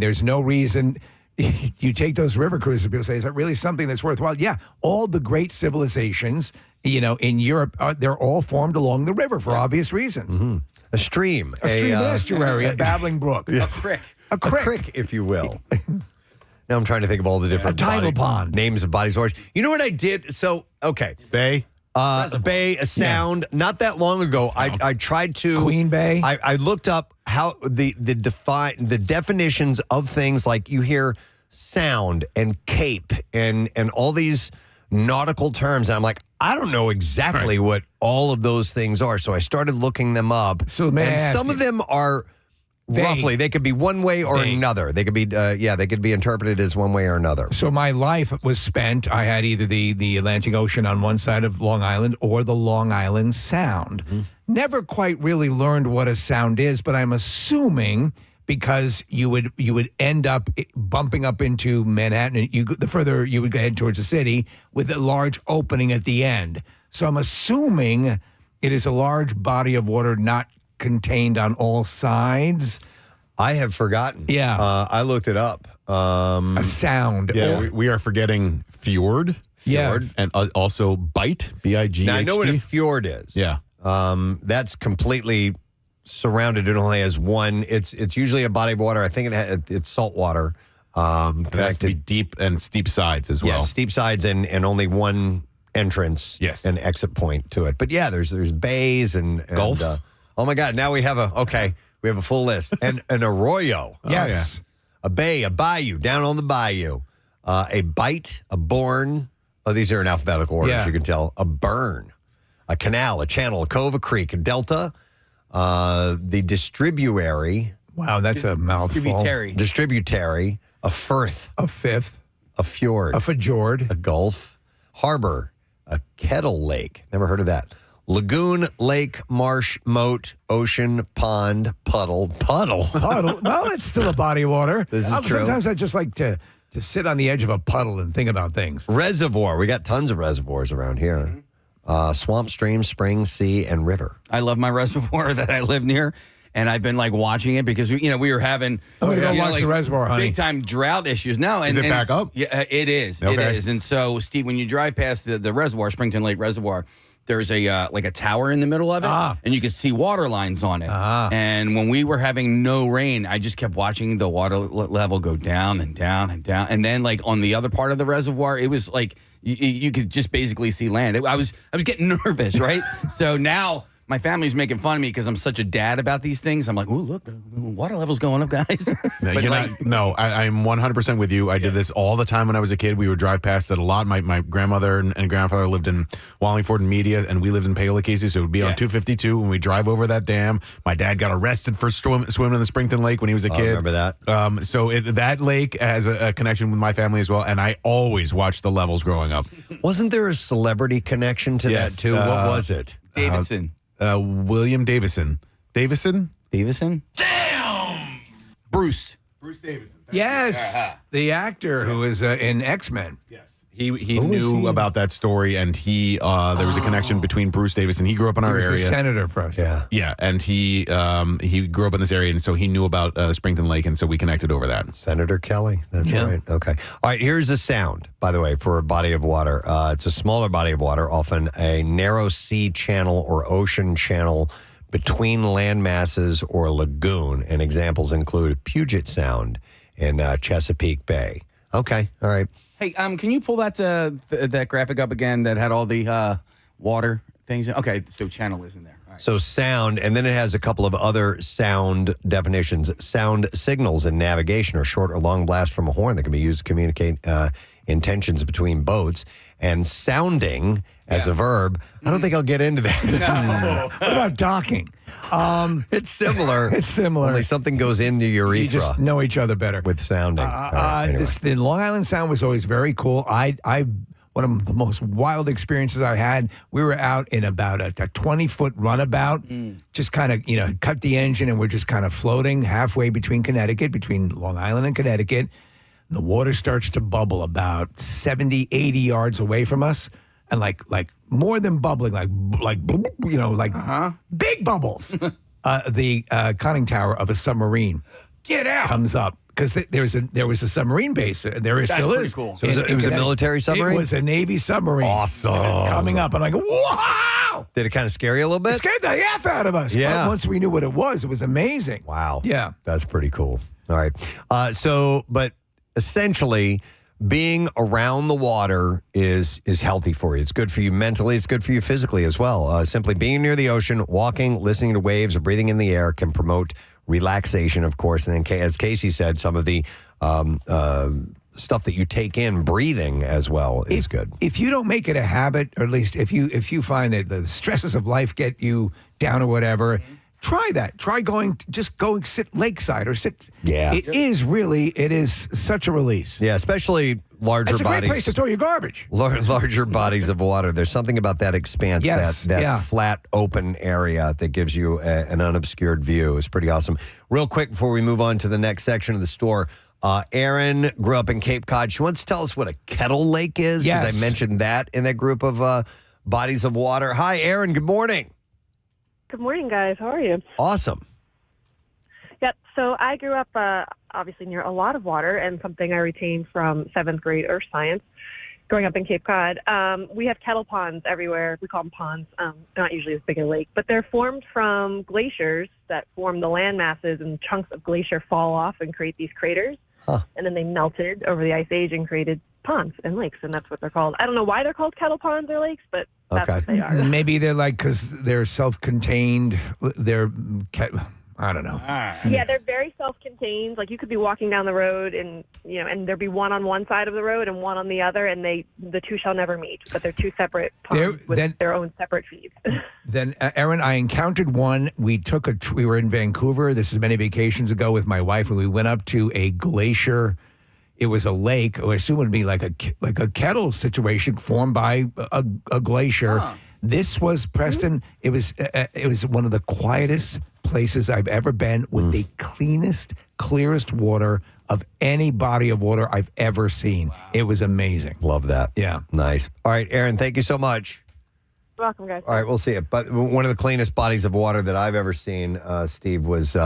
there's no reason. You take those river cruises, people say, is that really something that's worthwhile? Yeah, all the great civilizations, in Europe, they're all formed along the river for obvious reasons. Mm-hmm. A stream. A stream estuary, a babbling brook. Yes. A crick. A crick. A crick, if you will. Now I'm trying to think of all the different tidal pond. Names of bodies of water. You know what I did? So, okay. Bay? Bay, a sound. Yeah. Not that long ago, I tried to... Queen Bay? I looked up how the definitions of things, like you hear sound and cape and all these nautical terms. And I'm like, I don't know exactly what all of those things are. So I started looking them up. So some of them are roughly, they could be one way or another. They could be, they could be interpreted as one way or another. So my life was spent, I had either the Atlantic Ocean on one side of Long Island or the Long Island Sound. Mm-hmm. Never quite really learned what a sound is, but I'm assuming because you would end up bumping up into Manhattan. The further you would head towards the city with a large opening at the end. So I'm assuming it is a large body of water not contained on all sides. I have forgotten. Yeah. I looked it up. A sound. Yeah, we are forgetting fjord. Yeah. And also bight, B-I-G-H-T. Now, I know what a fjord is. Yeah. That's completely surrounded. It only has one. It's usually a body of water. I think it's salt water. It has to be deep and steep sides as well. Yeah, steep sides and only one entrance and exit point to it. But yeah, there's bays and gulfs. Oh my God! Now we have a full list and an arroyo. Yes. a bay, a bayou, down on the bayou. A bite, a bourne. Oh, these are in alphabetical order, as you can tell. A burn, a canal, a channel, a cove, a creek, a delta, the distribuary. Wow, that's a mouthful. Distributary, a firth. A fifth. A fjord. A fjord. A gulf. Harbor, a kettle lake. Never heard of that. Lagoon, lake, marsh, moat, ocean, pond, puddle. Puddle? Puddle? Well, it's still a body of water. This is true. Sometimes I just like to sit on the edge of a puddle and think about things. Reservoir. We got tons of reservoirs around here. Swamp, stream, spring, sea, and river. I love my reservoir that I live near. And I've been like watching it because we were having watch the reservoir, honey. big time drought issues. No, Is it back up? Yeah, it is. Okay. It is. And so, Steve, when you drive past the reservoir, Springton Lake Reservoir, there's a like a tower in the middle of it, and you can see water lines on it. And when we were having no rain, I just kept watching the water level go down and down and down. And then, like on the other part of the reservoir, it was like you could just basically see land. I was getting nervous, right? So now my family's making fun of me because I'm such a dad about these things. I'm like, oh, look, the water level's going up, guys. I'm 100% with you. I did this all the time when I was a kid. We would drive past it a lot. My grandmother and grandfather lived in Wallingford and Media, and we lived in Paola, Casey, so it would be on 252 when we drive over that dam. My dad got arrested for swimming in the Springton Lake when he was a kid. I remember that. That lake has a connection with my family as well, and I always watched the levels growing up. Wasn't there a celebrity connection to that, too? What was it? Davidson. William Davison. Davison? Damn! Bruce Davison. Yes, the actor who is in X-Men. Yes. He knew about that story, and there was a connection between Bruce Davis, and he grew up in our area. He was the senator, Preston. Yeah, and he grew up in this area, and so he knew about Springton Lake, and so we connected over that. Senator Kelly. That's right. Okay. All right, here's a sound, by the way, for a body of water. It's a smaller body of water, often a narrow sea channel or ocean channel between land masses or lagoon, and examples include Puget Sound in Chesapeake Bay. Okay, all right. Hey, can you pull that graphic up again that had all the water things? Okay, so channel is in there. All right. So sound, and then it has a couple of other sound definitions. Sound signals in navigation are short or long blasts from a horn that can be used to communicate intentions between boats. And sounding as a verb, I don't think I'll get into that. No. What about docking? It's similar. It's similar. Only something goes into your urethra. You just know each other better. With sounding. Anyway. The Long Island Sound was always very cool. One of the most wild experiences I had, we were out in about a 20-foot runabout, just kind of, cut the engine, and we're just kind of floating halfway between Long Island and Connecticut. The water starts to bubble about 70, 80 yards away from us. And like more than bubbling, big bubbles. The conning tower of a submarine Get out comes up because there was a submarine base. There still is. Cool. So it was a military submarine? It was a Navy submarine. Awesome. Coming up. I'm like, wow. Did it kind of scare you a little bit? It scared the F out of us. Yeah. But once we knew what it was amazing. Wow. Yeah. That's pretty cool. All right. But essentially, being around the water is healthy for you. It's good for you mentally. It's good for you physically as well. Simply being near the ocean, walking, listening to waves, or breathing in the air can promote relaxation, of course. And then, as Casey said, some of the stuff that you take in, breathing as well, is good. If you don't make it a habit, or at least if you find that the stresses of life get you down or whatever, try that. Try going sit lakeside or sit. Yeah. It is such a release. Yeah, especially larger bodies. It's a great place to throw your garbage. Larger bodies of water. There's something about that expanse, that flat, open area that gives you an unobscured view. It's pretty awesome. Real quick before we move on to the next section of the store, Erin grew up in Cape Cod. She wants to tell us what a kettle lake is, because Yes. I mentioned that in that group of bodies of water. Hi, Erin. Good morning. Good morning, guys. How are you? Awesome. Yep. So I grew up obviously near a lot of water, and something I retained from 7th grade earth science. Growing up in Cape Cod, we have kettle ponds everywhere. We call them ponds. Not usually as big a lake, but they're formed from glaciers that form the land masses, and chunks of glacier fall off and create these craters. And then they melted over the ice age and created ponds and lakes, and that's what they're called. I don't know why they're called kettle ponds or lakes, but that's what they are. Maybe they're because they're self-contained. I I don't know. Yeah, they're very self-contained. Like you could be walking down the road, and and there'd be one on one side of the road and one on the other, and the two shall never meet. But they're two separate ponds with their own separate feeds. Then, Erin, I encountered one. We were in Vancouver. This is many vacations ago with my wife, and we went up to a glacier. It was a lake. I assume it would be like a kettle situation formed by a glacier. Huh. This was Preston. It was one of the quietest places I've ever been, with the cleanest, clearest water of any body of water I've ever seen. Wow. It was amazing. Love that. Yeah. Nice. All right, Erin, thank you so much. You're welcome, guys. All right, we'll see it. But one of the cleanest bodies of water that I've ever seen, Steve, was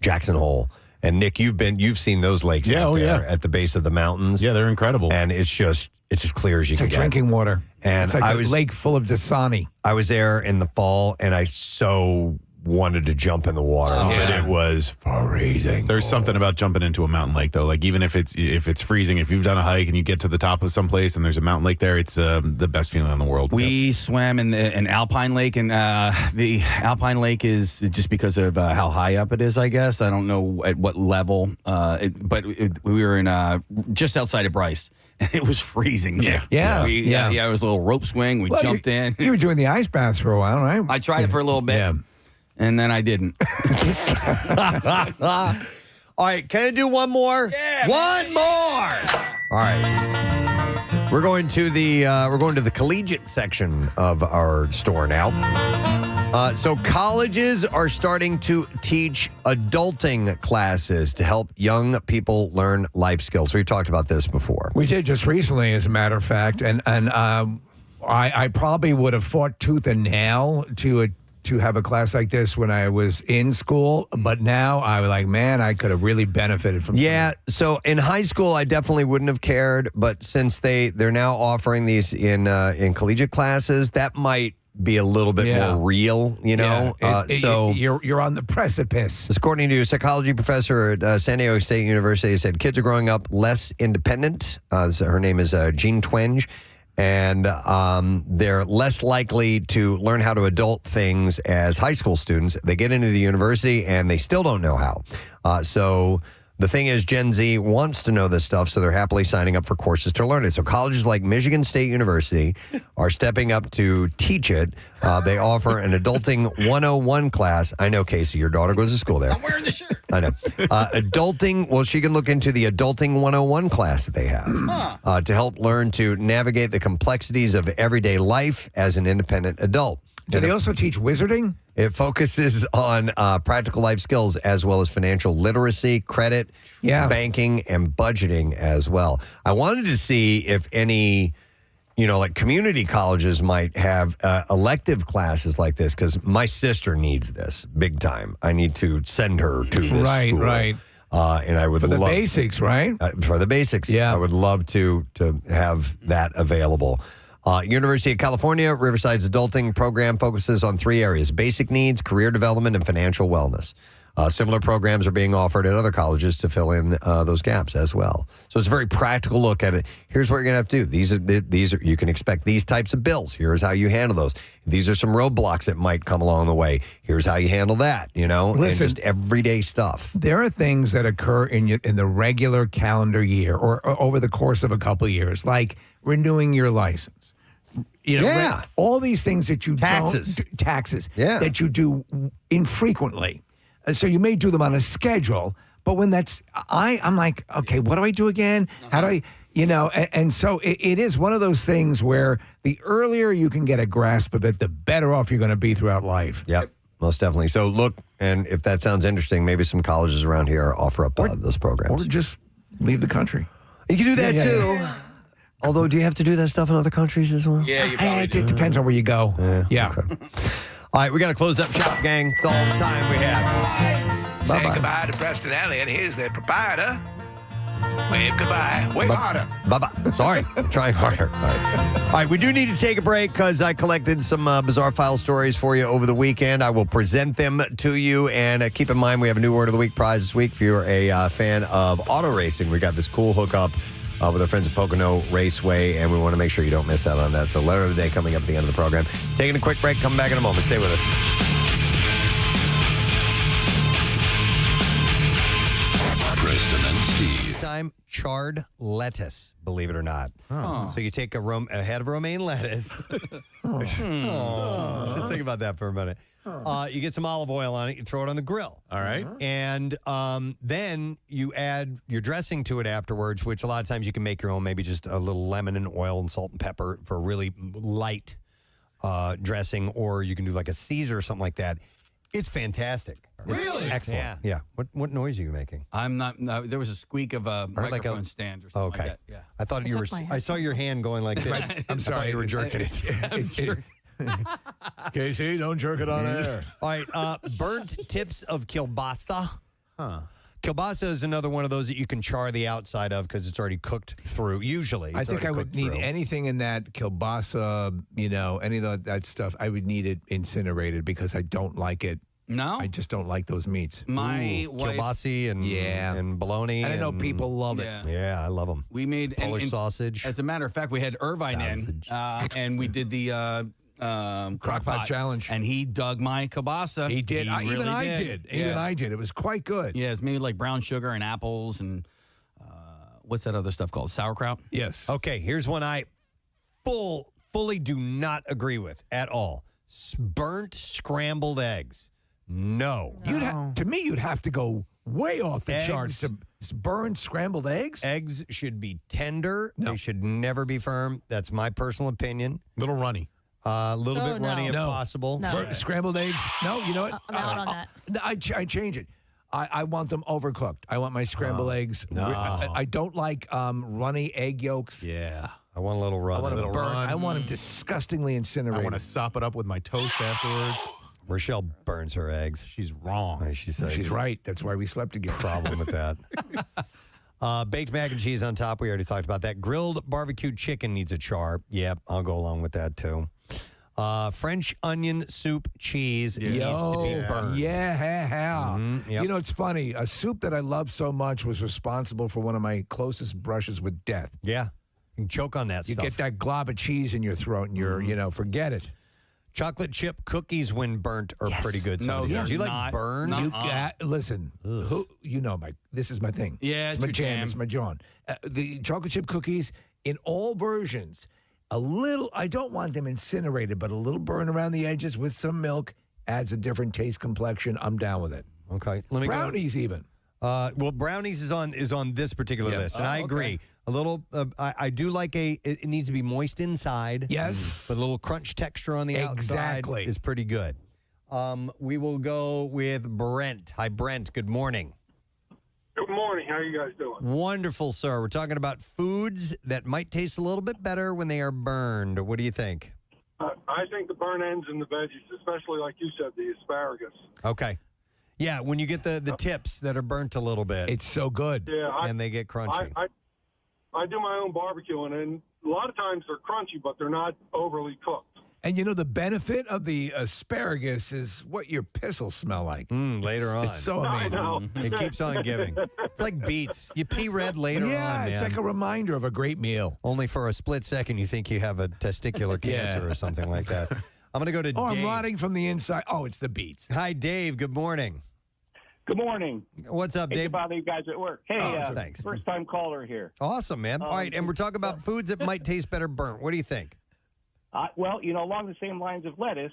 Jackson Hole. And Nick, you've seen those lakes out there at the base of the mountains. Yeah, they're incredible. And it's just as clear as you can get. It's like drinking water. And it's like a lake full of Dasani. I was there in the fall, and I so wanted to jump in the water, but it was freezing. There's something about jumping into a mountain lake, though. Like, even if it's freezing, if you've done a hike and you get to the top of some place and there's a mountain lake there, it's the best feeling in the world. We swam in an alpine lake, and the alpine lake is just because of how high up it is, I guess. I don't know at what level, but we were in just outside of Bryce. It was freezing. Yeah. It was a little rope swing. We jumped in. You were doing the ice baths for a while, right? I tried it for a little bit, and then I didn't. All right, can I do one more? Yeah, one more. All right. We're going to the collegiate section of our store now. So colleges are starting to teach adulting classes to help young people learn life skills. We've talked about this before. We did just recently, as a matter of fact, and I probably would have fought tooth and nail to have a class like this when I was in school, but now I was like, man, I could have really benefited from. Yeah, so in high school, I definitely wouldn't have cared, but since they're now offering these in collegiate classes, that might be a little bit more real, you know. So you're on the precipice. According to a psychology professor at San Diego State University, said kids are growing up less independent. Her name is Jean Twenge. And they're less likely to learn how to adult things as high school students. They get into the university and they still don't know how. So the thing is, Gen Z wants to know this stuff, so they're happily signing up for courses to learn it. So colleges like Michigan State University are stepping up to teach it. They offer an Adulting 101 class. I know, Casey, your daughter goes to school there. I'm wearing the shirt. I know. Adulting, well, she can look into the Adulting 101 class that they have to help learn to navigate the complexities of everyday life as an independent adult. Do they also teach wizarding? It focuses on practical life skills as well as financial literacy, credit, banking, and budgeting as well. I wanted to see if any, like community colleges might have elective classes like this, because my sister needs this big time. I need to send her to this school. Right. And I would for the love, basics, right? For the basics, I would love to have that available. University of California, Riverside's adulting program focuses on 3 areas: basic needs, career development, and financial wellness. Similar programs are being offered at other colleges to fill in those gaps as well. So it's a very practical look at it. Here's what you're going to have to do. These are you can expect these types of bills. Here's how you handle those. These are some roadblocks that might come along the way. Here's how you handle that, Listen, and just everyday stuff. There are things that occur in the regular calendar year or over the course of a couple of years, like renewing your license. All these things that you taxes that you do infrequently. So you may do them on a schedule, but when I'm like, okay, what do I do again? How do I, and so it is one of those things where the earlier you can get a grasp of it, the better off you're going to be throughout life. Yep, most definitely. So look, and if that sounds interesting, maybe some colleges around here offer up those programs. Or just leave the country. You can do that too. Yeah. Although, do you have to do that stuff in other countries as well? Yeah, you probably do. It depends on where you go. Yeah. Okay. All right, we got to close up shop, gang. It's all the time we have. Bye-bye. Say goodbye to Preston Elliott. Here's the proprietor. Wave goodbye. Wave harder. Bye-bye. Sorry. I'm trying harder. All right, we do need to take a break because I collected some bizarre file stories for you over the weekend. I will present them to you. And keep in mind, we have a new Word of the Week prize this week. If you're a fan of auto racing, we got this cool hookup with our friends at Pocono Raceway, and we want to make sure you don't miss out on that. So letter of the day coming up at the end of the program. Taking a quick break. Come back in a moment. Stay with us. Preston and Steve. Time charred lettuce, believe it or not. So you take a head of romaine lettuce. Let's just think about that for a minute. You get some olive oil on it. You throw it on the grill. All right. And then you add your dressing to it afterwards, which a lot of times you can make your own, maybe just a little lemon and oil and salt and pepper for a really light dressing, or you can do like a Caesar or something like that. It's fantastic. Really? It's excellent. Yeah. What noise are you making? I'm not. No, there was a squeak of a microphone stand or something like that. Yeah. I thought you were. I saw your hand going like this. I'm sorry. I thought you were jerking it. Casey, don't jerk it on air. All right. Burnt tips of kielbasa. Kielbasa is another one of those that you can char the outside of because it's already cooked through. Usually, I think I would need anything in that kielbasa, any of that stuff. I would need it incinerated because I don't like it. No? I just don't like those meats. My wife... Kielbasi and bologna. And I know people love it. Yeah, I love them. We made... Polish sausage. As a matter of fact, we had Irvine in, and we did the... Crockpot challenge, and he dug my kielbasa. He did. Even I did. Even I did. It was quite good. Yeah, it's made like brown sugar and apples and what's that other stuff called? Sauerkraut. Yes. Okay, here's one I fully do not agree with at all. Burnt scrambled eggs. No. To me, you'd have to go way off the charts to burn scrambled eggs. Eggs should be tender. No. They should never be firm. That's my personal opinion. Little runny. A little bit runny if possible. No. Scrambled eggs? No, you know what? I'm out on that. I change it. I want them overcooked. I want my scrambled eggs. No. I don't like runny egg yolks. Yeah. I want a little run. I want them burnt. I want them disgustingly incinerated. I want to sop it up with my toast afterwards. Rochelle burns her eggs. She's wrong. She says she's right. That's why we slept together. Problem with that. Baked mac and cheese on top. We already talked about that. Grilled barbecue chicken needs a char. Yep, I'll go along with that too. French onion soup cheese needs to be burned. Yeah. You know, it's funny. A soup that I love so much was responsible for one of my closest brushes with death. Yeah. You can choke on that you stuff. You get that glob of cheese in your throat and you're, forget it. Chocolate chip cookies, when burnt, are pretty good. No, do you not. like burn? Listen, this is my thing. Yeah, it's my jam. It's my John. The chocolate chip cookies in all versions. A little, I don't want them incinerated, but a little burn around the edges with some milk adds a different taste complexion. I'm down with it. Okay, let me brownies even. Well, brownies is on this particular list, and I agree. A little, I do like it needs to be moist inside. Yes, but a little crunch texture on the outside is pretty good. We will go with Brent. Hi, Brent. Good morning. Good morning. How are you guys doing? Wonderful, sir. We're talking about foods that might taste a little bit better when they are burned. What do you think? I think the burn ends in the veggies, especially like you said, the asparagus. Okay. Yeah, when you get the tips that are burnt a little bit. It's so good. Yeah, and they get crunchy. I do my own barbecuing, and a lot of times they're crunchy, but they're not overly cooked. And the benefit of the asparagus is what your piss will smell like. Later on. It's so amazing. It keeps on giving. It's like beets. You pee red later on, Yeah, it's like a reminder of a great meal. Only for a split second you think you have a testicular cancer or something like that. I'm going to go to Dave. I'm rotting from the inside. Oh, it's the beets. Hi, Dave. Good morning. Good morning. What's up, Dave? To bother you guys at work. Hey, thanks. First-time caller here. Awesome, man. All right, and we're talking about foods that might taste better burnt. What do you think? Well, along the same lines of lettuce,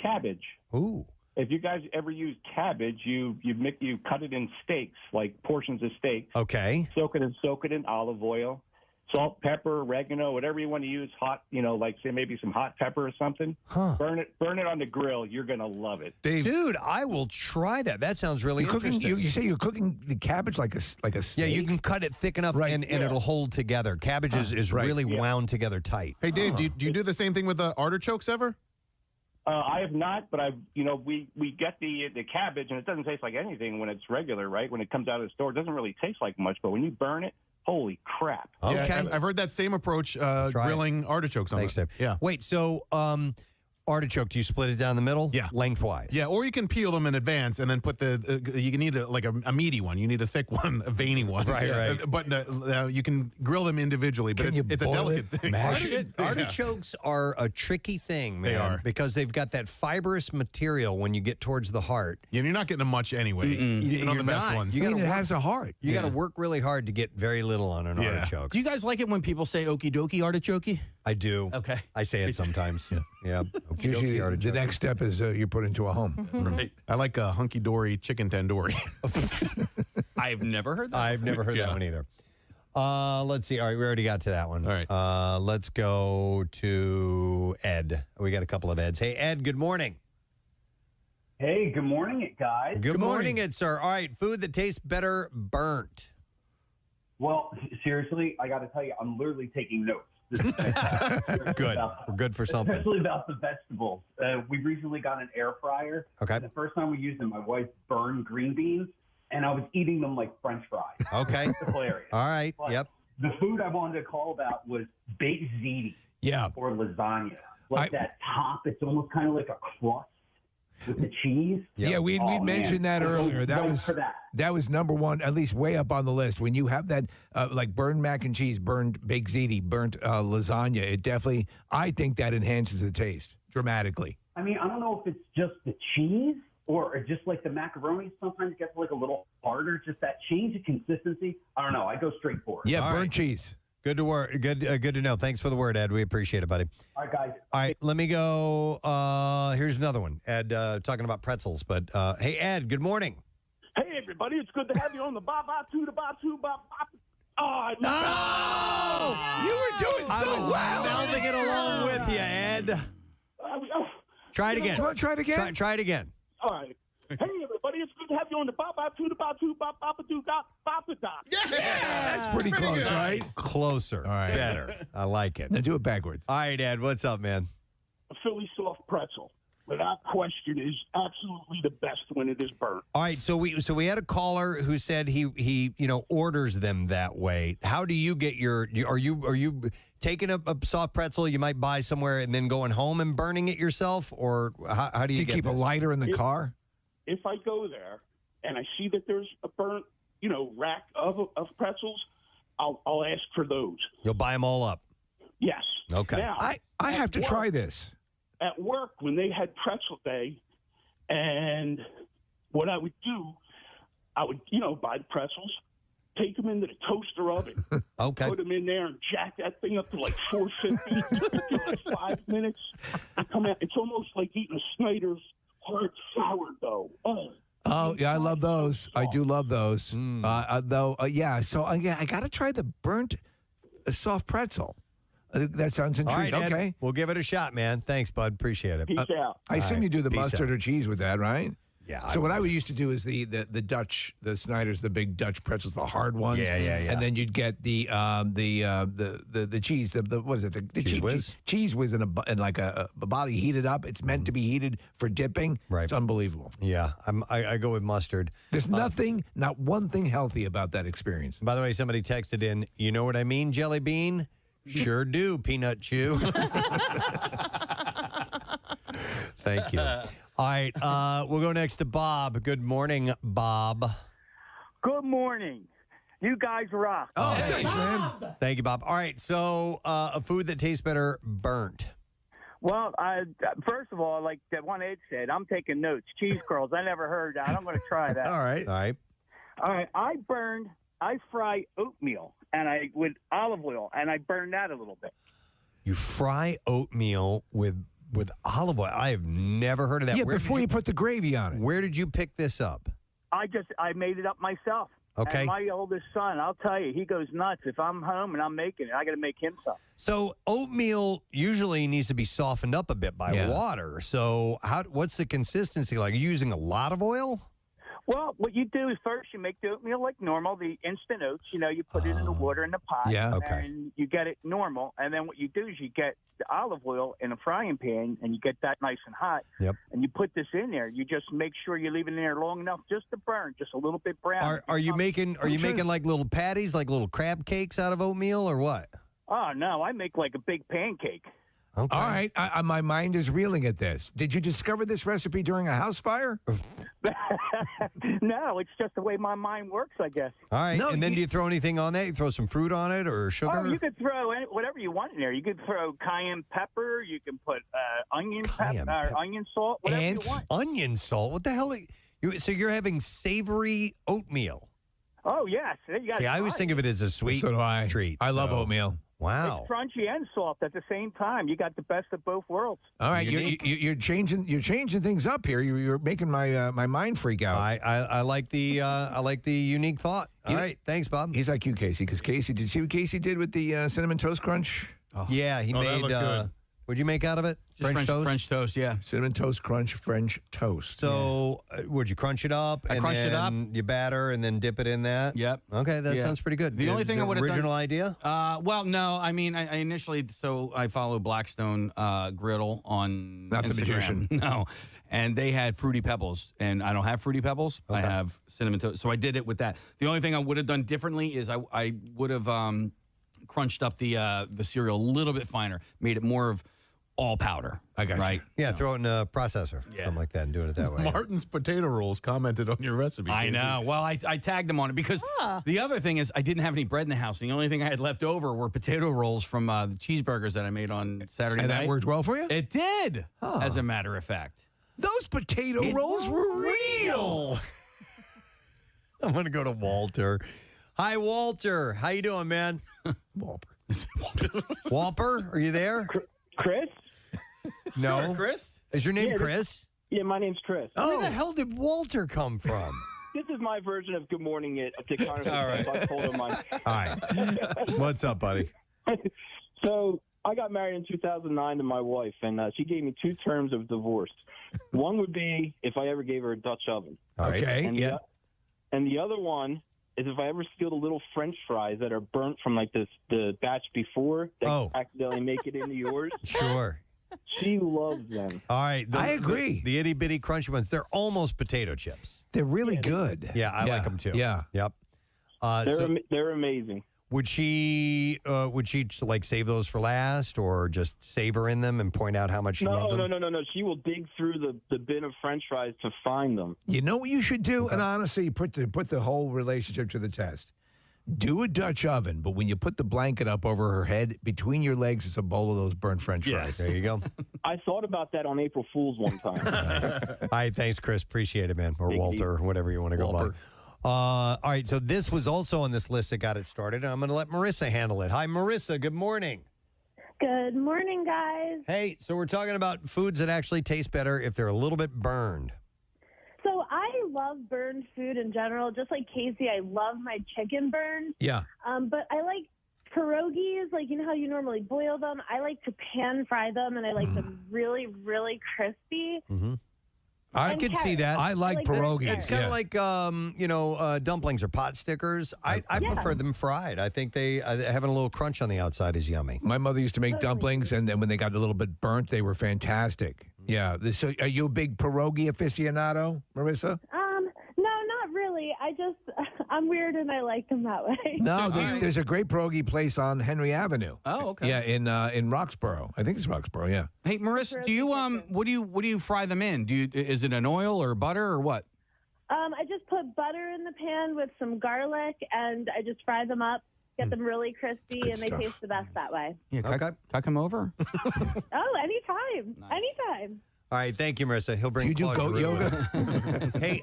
cabbage. Ooh. If you guys ever use cabbage, you cut it in steaks, like portions of steaks. Okay. Soak it in olive oil, salt, pepper, oregano, whatever you want to use. Hot, like say maybe some hot pepper or something. Huh. Burn it on the grill. You're gonna love it, Dave. Dude, I will try that. That sounds really interesting. You say you're cooking the cabbage like a steak? Yeah, you can cut it thick enough and it'll hold together. Cabbage is really wound together tight. Hey, Dave, do you do the same thing with the artichokes ever? I have not, but we get the cabbage, and it doesn't taste like anything when it's regular, right? When it comes out of the store, it doesn't really taste like much, but when you burn it, holy crap. Okay. Yeah, I've heard that same approach grilling artichokes on Thanks, Dave. Yeah. Wait, so Artichoke, do you split it down the middle? Yeah. Lengthwise? Yeah, or you can peel them in advance and then put you need a meaty one. You need a thick one, a veiny one. Right. But you can grill them individually, but it's a delicate thing. Artichokes are a tricky thing, man. They are. Because they've got that fibrous material when you get towards the heart. Yeah, you're not getting them much anyway. Even on the best ones. It has a heart. You got to work really hard to get very little on an artichoke. Do you guys like it when people say okie dokie artichoke? I do. Okay. I say it sometimes. Yeah. Usually the next step is you put into a home. Right. I like a hunky-dory chicken tandoori. I've never heard that. I've never heard that one either. Let's see. All right, we already got to that one. All right. Let's go to Ed. We got a couple of Eds. Hey, Ed, good morning. Hey, good morning, guys. Good morning, Ed, sir. All right, food that tastes better burnt. Well, seriously, I got to tell you, I'm literally taking notes. This is fantastic. Good. We're good for something. Especially about the vegetables. We recently got an air fryer. Okay. The first time we used them, my wife burned green beans, and I was eating them like French fries. Okay. It's hilarious. All right. But Yep. The food I wanted to call about was baked ziti. Yeah. Or lasagna. Like that top, it's almost kind of like a crust with the cheese. Yeah, we mentioned that earlier. That was number one, at least way up on the list. When you have that, like burnt mac and cheese, burnt baked ziti, burnt lasagna, it definitely, I think that enhances the taste dramatically. I mean, I don't know if it's just the cheese or just like the macaroni sometimes gets like a little harder. Just that change of consistency. I don't know. I go straight for it. Yeah, All burnt right. cheese. Good to know. Thanks for the word, Ed. We appreciate it, buddy. All right, guys. All right, let me go. Here's another one. Ed, talking about pretzels. But hey, Ed, good morning. Hey, everybody. It's good to have you on the ba-ba-two, the ba-two, ba-ba. Oh, You were doing so well. Melding it along with you, Ed. Try it again. Try it again. Try it again. All right. Hey, everybody. It's good to have you on the ba-ba-two, the ba-two, ba-ba-ba-doo, ba-ba-da. That's pretty close, right? Closer. All right. Better. I like it. Now do it backwards. All right, Ed, what's up, man? A Philly soft pretzel, without question, is absolutely the best when it is burnt. All right, so we had a caller who said he orders them that way. How do you get your? Are you taking a soft pretzel you might buy somewhere and then going home and burning it yourself, or how do you Do you get keep a this? lighter in the car? If I go there and I see that there's a burnt, rack of pretzels, I'll ask for those. You'll buy them all up. Yes. Okay. Now, I have to try this. At work, when they had pretzel day, and what I would do, I would, buy the pretzels, take them into the toaster oven, okay, put them in there and jack that thing up to like 450 for like 5 minutes, and come out. It's almost like eating a Snyder's hard sourdough. Oh, yeah, I love those. I do love those. So I got to try the burnt soft pretzel. That sounds intriguing. All right, Ed, okay. we'll give it a shot, man. Thanks, bud. Appreciate it. Peace out. I assume you do the Peace mustard out. or cheese with that, right? Yeah. So what I would used to do is the Dutch, the Snyder's, the big Dutch pretzels, the hard ones. Yeah. And then you'd get the cheese, the what is it? The Cheese whiz? Cheese whiz in a bottle. You heat it up. It's meant to be heated for dipping. Right. It's unbelievable. Yeah, I go with mustard. There's not one thing healthy about that experience. By the way, somebody texted in, you know what I mean, Jelly Bean? Sure do, Peanut Chew. Thank you. All right, we'll go next to Bob. Good morning, Bob. Good morning. You guys rock. Oh, thanks, man. Thank you, Bob. All right, so a food that tastes better burnt. Well, first of all, like that one Ed said, I'm taking notes. Cheese curls. I never heard that. I'm going to try that. All right. All right. I fry oatmeal with olive oil, and I burn that a little bit. You fry oatmeal with olive oil. I have never heard of that. Yeah, before you put the gravy on it. Where did you pick this up? I made it up myself. Okay. And my oldest son, I'll tell you, he goes nuts. If I'm home and I'm making it, I got to make him some. So oatmeal usually needs to be softened up a bit by water. So what's the consistency like? Are you using a lot of oil? Well, what you do is first you make the oatmeal like normal, the instant oats. You put it in the water in the pot, and you get it normal. And then what you do is you get the olive oil in a frying pan, and you get that nice and hot. Yep. And you put this in there. You just make sure you leave it in there long enough just to burn, just a little bit brown. Are you making like little patties, like little crab cakes out of oatmeal, or what? Oh no, I make like a big pancake. Okay. All right. My mind is reeling at this. Did you discover this recipe during a house fire? No, it's just the way my mind works, I guess. All right. And then do you throw anything on that? You throw some fruit on it or sugar? Oh, you could throw whatever you want in there. You could throw cayenne pepper. You can put onion salt, whatever you want. Onion salt? What the hell? So you're having savory oatmeal? Oh, yes. You got. See, I always think of it as a sweet treat. I love oatmeal. Wow. It's crunchy and soft at the same time. You got the best of both worlds. All right, you're changing things up here. You're making my mind freak out. I like the unique thought. All right, thanks, Bob. He's like you, Casey, because Casey, did you see what Casey did with the cinnamon toast crunch? Oh. Yeah, he made. What'd you make out of it? Just French toast, yeah. Cinnamon toast crunch French toast. So, would you crunch it up? I crunched it up. You batter and then dip it in that? Yep. Okay, that sounds pretty good. The only thing I would have original idea? Well, no. I mean, I initially, I follow Blackstone Griddle on Not Instagram. the magician. No. And they had Fruity Pebbles, and I don't have Fruity Pebbles. Okay. I have cinnamon toast. So I did it with that. The only thing I would have done differently is I would have crunched up the cereal a little bit finer, made it more of all powder. I got right? you. Yeah, throw it in a processor, something like that, and doing it that way. Martin's Potato Rolls commented on your recipe. I know. Well, I tagged them on it because the other thing is I didn't have any bread in the house. The only thing I had left over were potato rolls from the cheeseburgers that I made on Saturday And night. that worked well for you? It did, as a matter of fact. Those potato rolls were real. I'm going to go to Walter. Hi, Walter. How you doing, man? Walter. Walper, are you there? Chris? No. Chris? Is your name Chris? Yeah, my name's Chris. Where the hell did Walter come from? This is my version of good morning it to Connor. All right. I told him mine. All right. What's up, buddy? So I got married in 2009 to my wife, and she gave me 2 terms of divorce. One would be if I ever gave her a Dutch oven. All right. Okay, And and the other one is if I ever steal the little French fries that are burnt from like the batch before that accidentally make it into yours. Sure. She loves them. All right. I agree. The itty bitty crunchy ones, they're almost potato chips. They're really good. Yeah, I like them too. Yeah. Yep. They're amazing. Would she like save those for last, or just savor in them and point out how much she loved them? No. She will dig through the bin of French fries to find them. You know what you should do? And honestly, put the whole relationship to the test. Do a Dutch oven, but when you put the blanket up over her head, between your legs is a bowl of those burnt French fries. There you go. I thought about that on April Fool's one time. All right, thanks, Chris. Appreciate it, man. Or Walter, or whatever you want to go by. All right, so this was also on this list that got it started, and I'm going to let Marissa handle it. Hi, Marissa. Good morning. Good morning, guys. Hey, so we're talking about foods that actually taste better if they're a little bit burned. So I love burned food in general. Just like Casey, I love my chicken burned. Yeah. But I like pierogies, like you know how you normally boil them. I like to pan fry them, and I like them really, really crispy. Mm-hmm. I And could see carrots. that. I like pierogies. It's kind of like, dumplings or pot stickers. I prefer them fried. I think having a little crunch on the outside is yummy. My mother used to make dumplings, and then when they got a little bit burnt, they were fantastic. Yeah. So are you a big pierogi aficionado, Marissa? No, not really. I'm weird, and I like them that way. No, there's a great pierogi place on Henry Avenue. Oh, okay. Yeah, in Roxborough. I think it's Roxborough. Yeah. Hey, Marissa, do you what do you fry them in? Is it an oil or butter or what? I just put butter in the pan with some garlic, and I just fry them up, get them really crispy, and they stuff. taste the best that way. Yeah, can I come over? Oh, anytime. Anytime. All right, thank you, Marissa. He'll bring. Do you do goat yoga? Hey,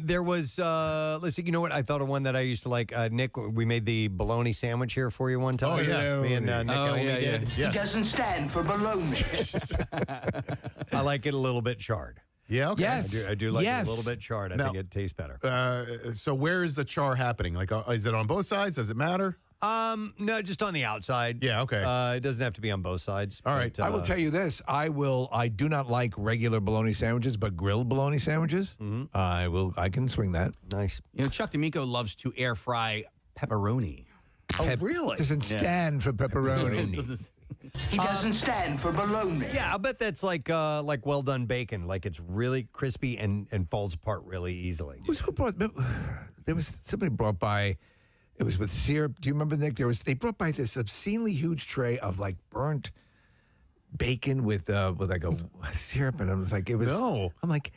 there was. Let's see. You know what? I thought of one that I used to like. Nick, we made the bologna sandwich here for you one time. Oh, yeah. Me and Nick Elmy did. He doesn't stand for bologna. I like it a little bit charred. Yeah, okay. Yes. I do like Yes. it a little bit charred. I Now- think it tastes better. So where is the char happening? Like, is it on both sides? Does it matter? No, just on the outside. Yeah, okay. It doesn't have to be on both sides. All right. I will tell you this. I do not like regular bologna sandwiches, but grilled bologna sandwiches, I can swing that. Nice. You know, Chuck D'Amico loves to air fry pepperoni. Oh, really? Doesn't stand for pepperoni. He doesn't stand for bologna. Yeah, I bet that's like well done bacon. Like it's really crispy and falls apart really easily. Who brought? There was somebody brought by. It was with syrup. Do you remember, Nick? They brought by this obscenely huge tray of like burnt bacon with like a syrup, and I was like, I'm like,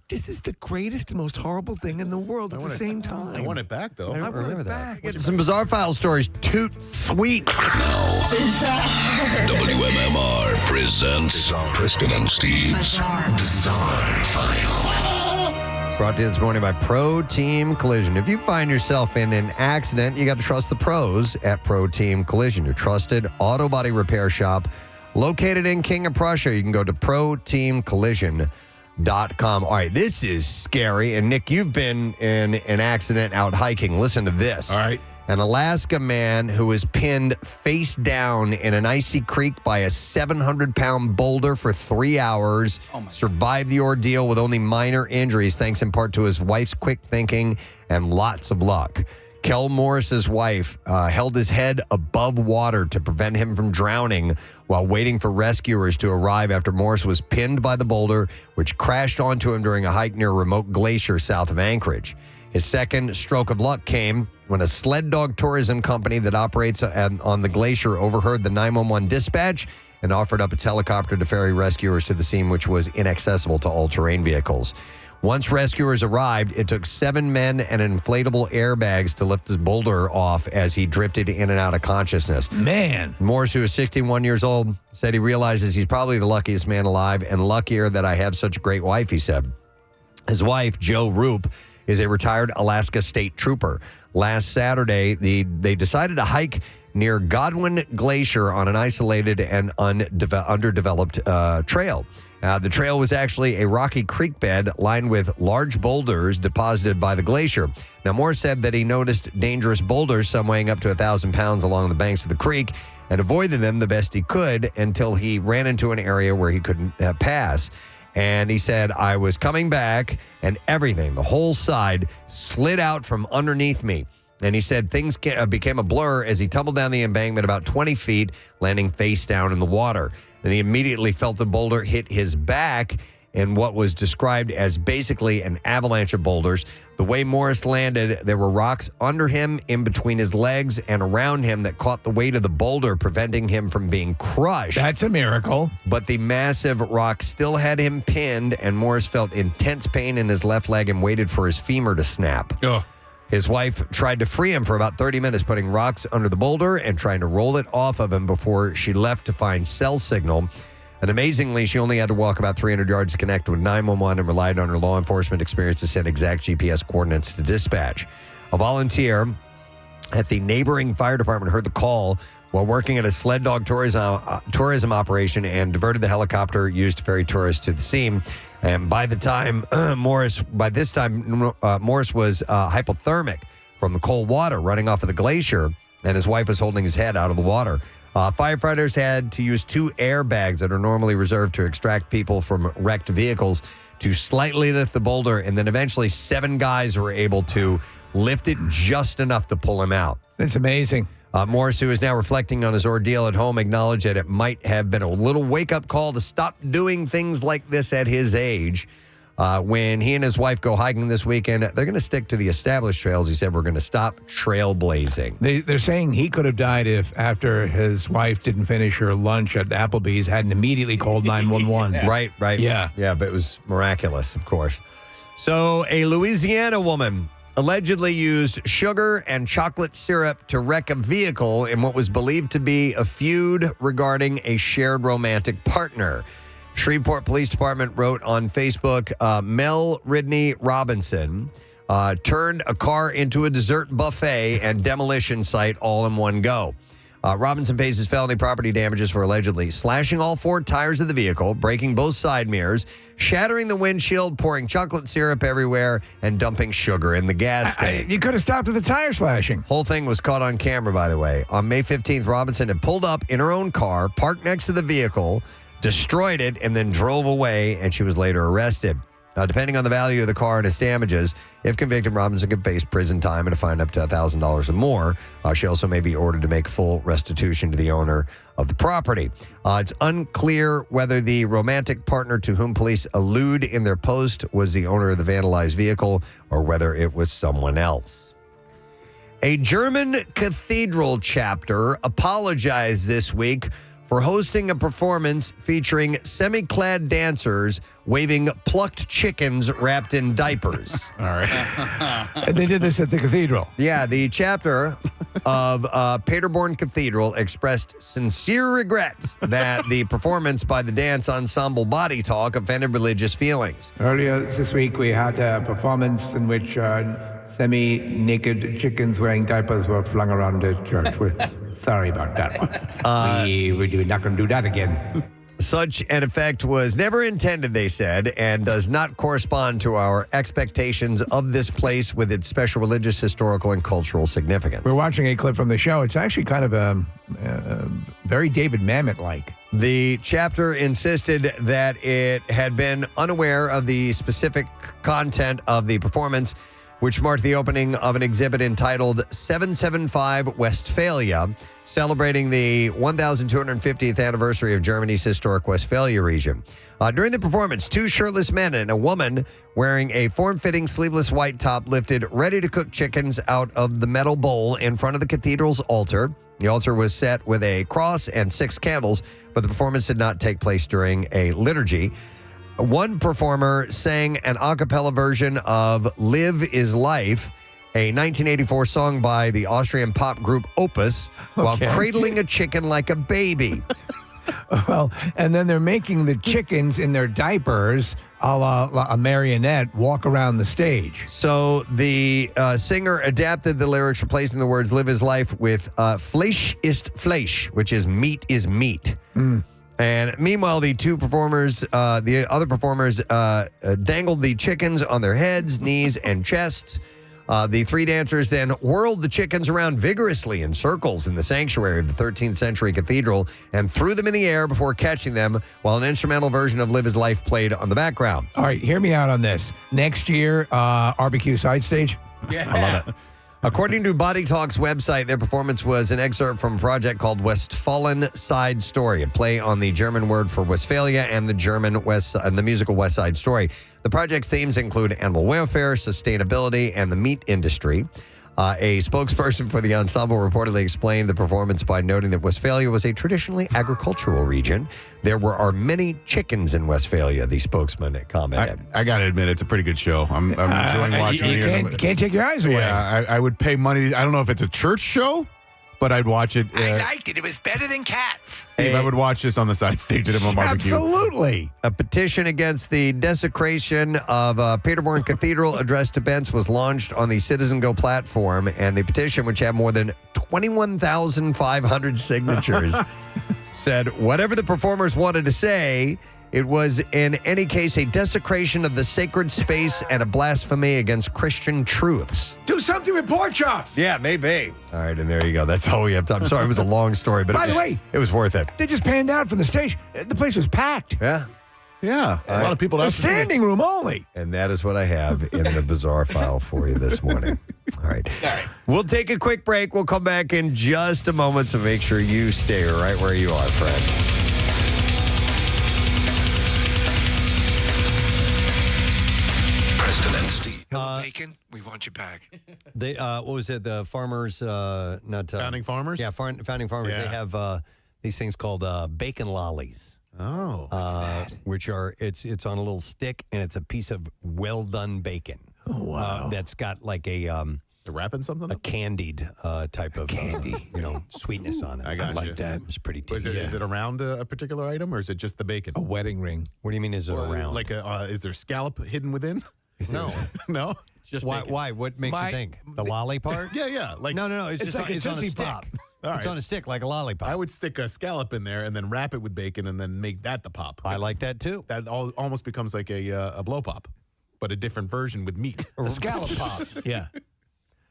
this is the greatest and most horrible thing in the world at the same time. I want it back, though. I want it back. Get some Bizarre File stories. Toot sweet. WMMR presents Preston and Steve's Bizarre File. Brought to you this morning by Pro Team Collision. If you find yourself in an accident, you got to trust the pros at Pro Team Collision, your trusted auto body repair shop located in King of Prussia. You can go to proteamcollision.com. All right, this is scary. And Nick, you've been in an accident out hiking. Listen to this. All right. An Alaska man who was pinned face down in an icy creek by a 700-pound boulder for 3 hours, survived the ordeal with only minor injuries, thanks in part to his wife's quick thinking and lots of luck. Kel Morris's wife held his head above water to prevent him from drowning while waiting for rescuers to arrive after Morris was pinned by the boulder, which crashed onto him during a hike near a remote glacier south of Anchorage. His second stroke of luck came when a sled dog tourism company that operates on the glacier overheard the 911 dispatch and offered up its helicopter to ferry rescuers to the scene, which was inaccessible to all-terrain vehicles. Once rescuers arrived, it took 7 men and inflatable airbags to lift his boulder off as he drifted in and out of consciousness. Man. Morris, who is 61 years old, said he realizes he's probably the luckiest man alive and luckier that I have such a great wife, he said. His wife, Jo Roop, is a retired Alaska state trooper. Last Saturday, they decided to hike near Godwin Glacier on an isolated and underdeveloped trail. The trail was actually a rocky creek bed lined with large boulders deposited by the glacier. Now, Morris said that he noticed dangerous boulders, some weighing up to 1,000 pounds, along the banks of the creek and avoided them the best he could until he ran into an area where he couldn't pass. And he said, I was coming back and everything, the whole side, slid out from underneath me. And he said things became a blur as he tumbled down the embankment about 20 feet, landing face down in the water. Then he immediately felt the boulder hit his back in what was described as basically an avalanche of boulders. The way Morris landed, there were rocks under him, in between his legs, and around him that caught the weight of the boulder, preventing him from being crushed. That's a miracle. But the massive rock still had him pinned, and Morris felt intense pain in his left leg and waited for his femur to snap. Ugh. His wife tried to free him for about 30 minutes, putting rocks under the boulder and trying to roll it off of him before she left to find cell signal. And amazingly, she only had to walk about 300 yards to connect with 911 and relied on her law enforcement experience to send exact GPS coordinates to dispatch. A volunteer at the neighboring fire department heard the call while working at a sled dog tourism operation and diverted the helicopter used to ferry tourists to the scene. And by this time, Morris was hypothermic from the cold water running off of the glacier, and his wife was holding his head out of the water. Firefighters had to use 2 airbags that are normally reserved to extract people from wrecked vehicles to slightly lift the boulder, and then eventually 7 guys were able to lift it just enough to pull him out. That's amazing. Morris, who is now reflecting on his ordeal at home, acknowledged that it might have been a little wake-up call to stop doing things like this at his age. When he and his wife go hiking this weekend, they're going to stick to the established trails. He said, we're going to stop trailblazing. They're saying he could have died if, after his wife didn't finish her lunch at Applebee's, hadn't immediately called 911. Right. Yeah. Yeah, but it was miraculous, of course. So a Louisiana woman allegedly used sugar and chocolate syrup to wreck a vehicle in what was believed to be a feud regarding a shared romantic partner. Shreveport Police Department wrote on Facebook, Mel Ridney Robinson turned a car into a dessert buffet and demolition site all in one go. Robinson faces felony property damages for allegedly slashing all 4 tires of the vehicle, breaking both side mirrors, shattering the windshield, pouring chocolate syrup everywhere, and dumping sugar in the gas tank. You could have stopped at the tire slashing. Whole thing was caught on camera, by the way. On May 15th, Robinson had pulled up in her own car, parked next to the vehicle, destroyed it, and then drove away, and she was later arrested. Depending on the value of the car and its damages, if convicted, Robinson could face prison time and a fine up to $1,000 or more. She also may be ordered to make full restitution to the owner of the property. It's unclear whether the romantic partner to whom police allude in their post was the owner of the vandalized vehicle or whether it was someone else. A German cathedral chapter apologized this week for hosting a performance featuring semi-clad dancers waving plucked chickens wrapped in diapers. All right. And they did this at the cathedral. Yeah, the chapter of Paderborn Cathedral expressed sincere regret that the performance by the dance ensemble Body Talk offended religious feelings. Earlier this week, we had a performance in which semi-naked chickens wearing diapers were flung around the church. We're sorry about that one. We're not going to do that again. Such an effect was never intended, they said, and does not correspond to our expectations of this place with its special religious, historical, and cultural significance. We're watching a clip from the show. It's actually kind of very David Mamet-like. The chapter insisted that it had been unaware of the specific content of the performance, which marked the opening of an exhibit entitled 775 Westphalia, celebrating the 1,250th anniversary of Germany's historic Westphalia region. During the performance, two shirtless men and a woman wearing a form-fitting sleeveless white top lifted ready-to-cook chickens out of the metal bowl in front of the cathedral's altar. The altar was set with a cross and 6 candles, but the performance did not take place during a liturgy. One performer sang an a cappella version of Live is Life, a 1984 song by the Austrian pop group Opus, while cradling a chicken like a baby. Well, and then they're making the chickens in their diapers, a la a marionette, walk around the stage. So the singer adapted the lyrics, replacing the words Live is Life with Fleisch ist Fleisch, which is meat is meat. And meanwhile, the other performers dangled the chickens on their heads, knees, and chests. The 3 dancers then whirled the chickens around vigorously in circles in the sanctuary of the 13th century cathedral and threw them in the air before catching them while an instrumental version of Live is Life played on the background. All right, hear me out on this. Next year, RBQ side stage. Yeah. I love it. According to Body Talk's website, their performance was an excerpt from a project called Westfalen Side Story, a play on the German word for Westphalia and the musical West Side Story. The project's themes include animal welfare, sustainability, and the meat industry. A spokesperson for the ensemble reportedly explained the performance by noting that Westphalia was a traditionally agricultural region. There are many chickens in Westphalia, the spokesman commented. I got to admit, it's a pretty good show. I'm enjoying watching it. You can't take your eyes away. Yeah, I would pay money. I don't know if it's a church show, but I'd watch it. I liked it. It was better than Cats. Steve, I would watch this on the side stage at him on barbecue. Absolutely. A petition against the desecration of Paderborn Cathedral addressed to Bents was launched on the Citizen Go platform, and the petition, which had more than 21,500 signatures, said whatever the performers wanted to say, it was in any case a desecration of the sacred space and a blasphemy against Christian truths. Do something with pork chops. Yeah, maybe. All right, and there you go. That's all we have time. Sorry, it was a long story, but By the way, it was worth it. They just panned out from the stage. The place was packed. Yeah. Yeah, a lot of people. A standing room only. And that is what I have in the bizarre file for you this morning. All right. We'll take a quick break. We'll come back in just a moment, so make sure you stay right where you are, friend. Preston and Steve. Bacon, we want you back. They, what was it? The farmers, Founding Farmers? Yeah, Founding Farmers. Yeah. They have these things called bacon lollies. Oh, which are it's on a little stick and it's a piece of well done bacon. Oh wow! That's got like a they're wrapping something, a candied type of candy, sweetness on it. I like that. It's pretty tasty. Is it around a particular item or is it just the bacon? A wedding ring. What do you mean? Is it around? Like is there scallop hidden within? No, no. Just why? bacon. Why? What makes you think the lolly part? Yeah. Like no. It's just like it's a on a Tootsie stick. Pop. It's on a stick like a lollipop. I would stick a scallop in there and then wrap it with bacon and then make that the pop. I like that too. That almost becomes like a blow pop, but a different version with meat. A scallop pop. Yeah.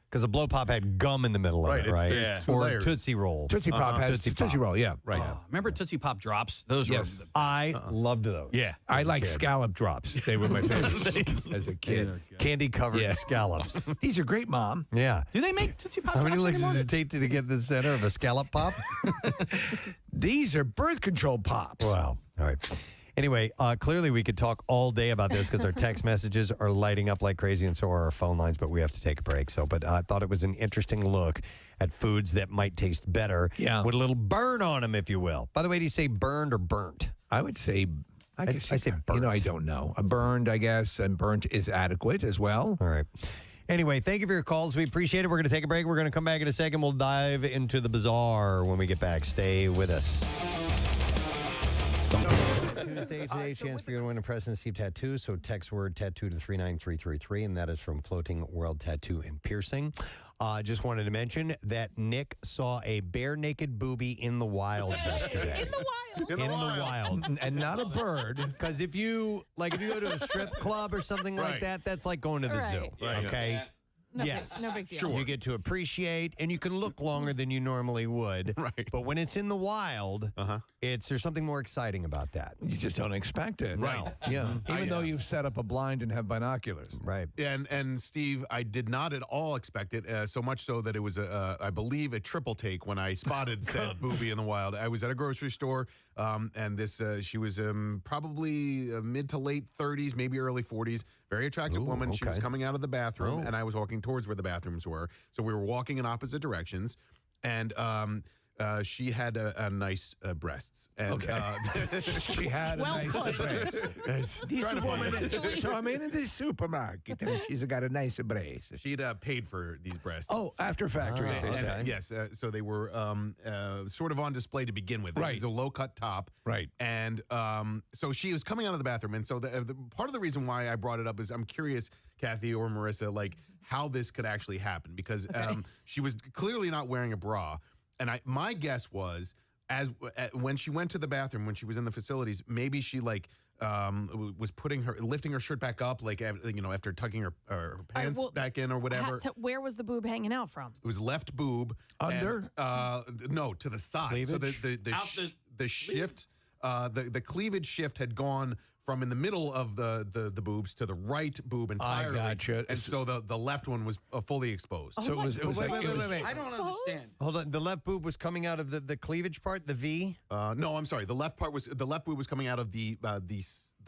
Because a blow pop had gum in the middle of it, right? Yeah. Or layers. Tootsie Roll. Tootsie Pop has Tootsie Roll, yeah. Right. Remember Tootsie Pop drops? Those were. I loved those. Yeah, I like scallop drops. They were my favorite as a kid. Candy covered scallops. These are great, Mom. Yeah. Do they make Tootsie Pop How drops many licks anymore? does it take to get to the center of a scallop pop? These are birth control pops. Wow. All right. Anyway, clearly we could talk all day about this because our text messages are lighting up like crazy and so are our phone lines, but we have to take a break. But I thought it was an interesting look at foods that might taste better with a little burn on them, if you will. By the way, do you say burned or burnt? I would say, I say burnt. You know, I don't know. A burned, I guess, and burnt is adequate as well. All right. Anyway, thank you for your calls. We appreciate it. We're going to take a break. We're going to come back in a second. We'll dive into the bazaar when we get back. Stay with us. Tuesday, today's chance for you to win a Preston Steve tattoo. So text word tattoo to 39333, and that is from Floating World Tattoo and Piercing. Just wanted to mention that Nick saw a bare naked booby in the wild yesterday. In the wild. In the wild. And not a bird. Because if you go to a strip club or something like that, that's like going to the zoo. Okay? Yeah. No big deal. You get to appreciate, and you can look longer than you normally would. Right. But when it's in the wild, there's something more exciting about that. You just don't expect it. Right. Yeah. Even though you've set up a blind and have binoculars. Right. And Steve, I did not at all expect it, so much so that it was, I believe, a triple take when I spotted said booby in the wild. I was at a grocery store, and this she was probably mid to late 30s, maybe early 40s. Very attractive woman. She was coming out of the bathroom, and I was walking towards where the bathrooms were. So we were walking in opposite directions, and she had a nice breasts. And, she had a nice breast. This woman, so I'm in the supermarket, and she's got a nice breast. She'd paid for these breasts. Oh, after factory, as they say. Yes, so they were sort of on display to begin with. Right. It was a low-cut top. Right. And so she was coming out of the bathroom, and so the part of the reason why I brought it up is I'm curious, Kathy or Marissa, like how this could actually happen, because she was clearly not wearing a bra. And my guess was, when she went to the bathroom, when she was in the facilities, maybe she was lifting her shirt back up, after tucking her pants back in or whatever. Where was the boob hanging out from? It was left boob under. No, to the side. Cleavage? So the shift, the cleavage shift had gone from in the middle of the boobs to the right boob entirely. I gotcha. And so the left one was fully exposed. So it was Wait. I don't understand. Hold on. The left boob was coming out of the cleavage part, the V? No, I'm sorry. The left boob was coming out of the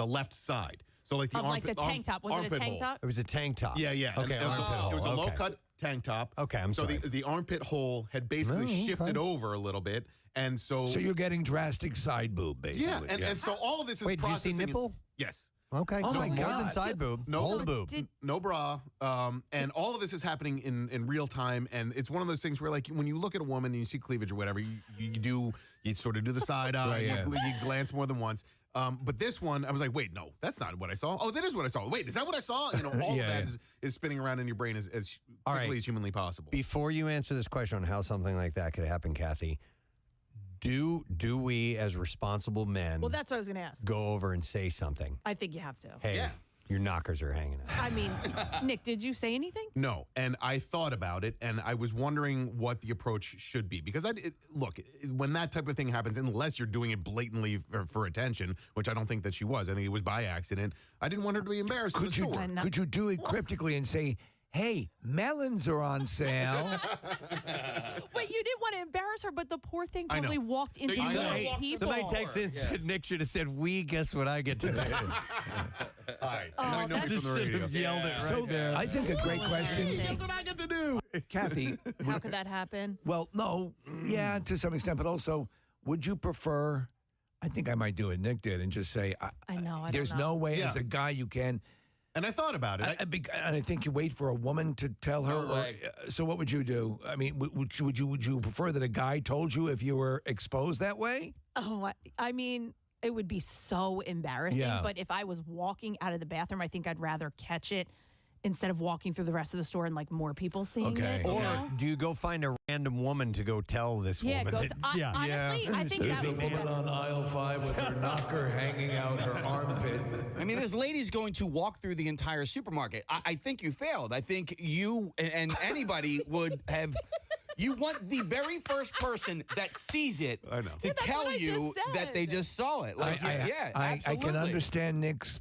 left side. So like the like the tank top. Was it a tank top? It was a tank top. Yeah. Okay, It was a low-cut tank top. Okay, I'm sorry. So the armpit hole had basically shifted over a little bit. And so you're getting drastic side boob, basically. Yeah, and so all of this is Wait, did you see nipple? Yes. Okay. Oh, my more God. than side boob. Whole boob. No bra. And all of this is happening in real time. And it's one of those things where, like, when you look at a woman and you see cleavage or whatever, you sort of do the side eye. You glance more than once. But this one, I was like, wait, no, that's not what I saw. Oh, that is what I saw. Wait, is that what I saw? All of that is spinning around in your brain as quickly as humanly possible. Before you answer this question on how something like that could happen, Kathy, do we as responsible men Well, that's what I was going to ask. go over and say something? I think you have to. Hey, your knockers are hanging out. I mean, Nick, did you say anything? No, and I thought about it, and I was wondering what the approach should be. Because, look, when that type of thing happens, unless you're doing it blatantly for attention, which I don't think that she was. I think it was by accident. I didn't want her to be embarrassed in the store. Could you do it cryptically and say, hey, melons are on sale? Wait, you didn't want to embarrass her, but the poor thing probably walked into so many people. Somebody texted in and said Nick should have said, guess what I get to do. All right. I just should have yelled it right there. I think a great question. That's what I get to do. Kathy. How could that happen? Well, no. Yeah, to some extent. But also, would you prefer, I think I might do what Nick did and just say, I know. There's no way as a guy you can. And I thought about it. And I think you wait for a woman to tell her. So what would you do? I mean, would you prefer that a guy told you if you were exposed that way? Oh, I mean, it would be so embarrassing. Yeah. But if I was walking out of the bathroom, I think I'd rather catch it instead of walking through the rest of the store and like more people seeing it. Or do you go find a random woman to go tell this woman? Honestly, I think There's that a would be woman better. on aisle 5 with her knocker hanging out her armpit. I mean, this lady's going to walk through the entire supermarket. I think you failed. I think you and anybody would have. You want the very first person that sees it to tell you that they just saw it. Like, I can understand Nick's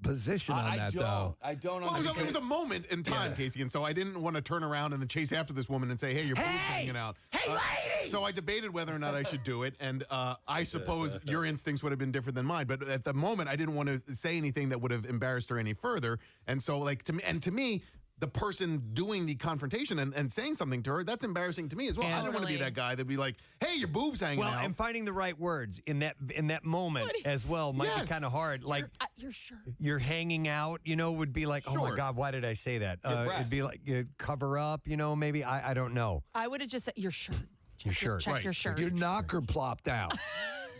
position on that, though. I don't Well, understand. it was a moment in time, Casey, and so I didn't want to turn around and then chase after this woman and say, hey, your boob's hanging out. Hey, lady! So I debated whether or not I should do it, and I suppose your instincts would have been different than mine, but at the moment, I didn't want to say anything that would have embarrassed her any further, and so, like, to me, the person doing the confrontation and saying something to her, that's embarrassing to me as well. I don't want to be that guy that'd be like, hey, your boob's hanging out. Well, and finding the right words in that moment as well might be kind of hard. Like, your shirt. You're hanging out, would be like, oh my God, why did I say that? It'd be like, cover up, maybe. I don't know. I would have just said your shirt. Your shirt. Check your shirt. Your knocker plopped out.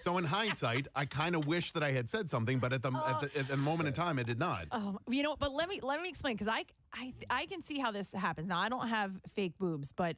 So in hindsight, I kind of wish that I had said something, but at the moment in time, I did not. Oh, but let me explain, because I can see how this happens. Now, I don't have fake boobs, but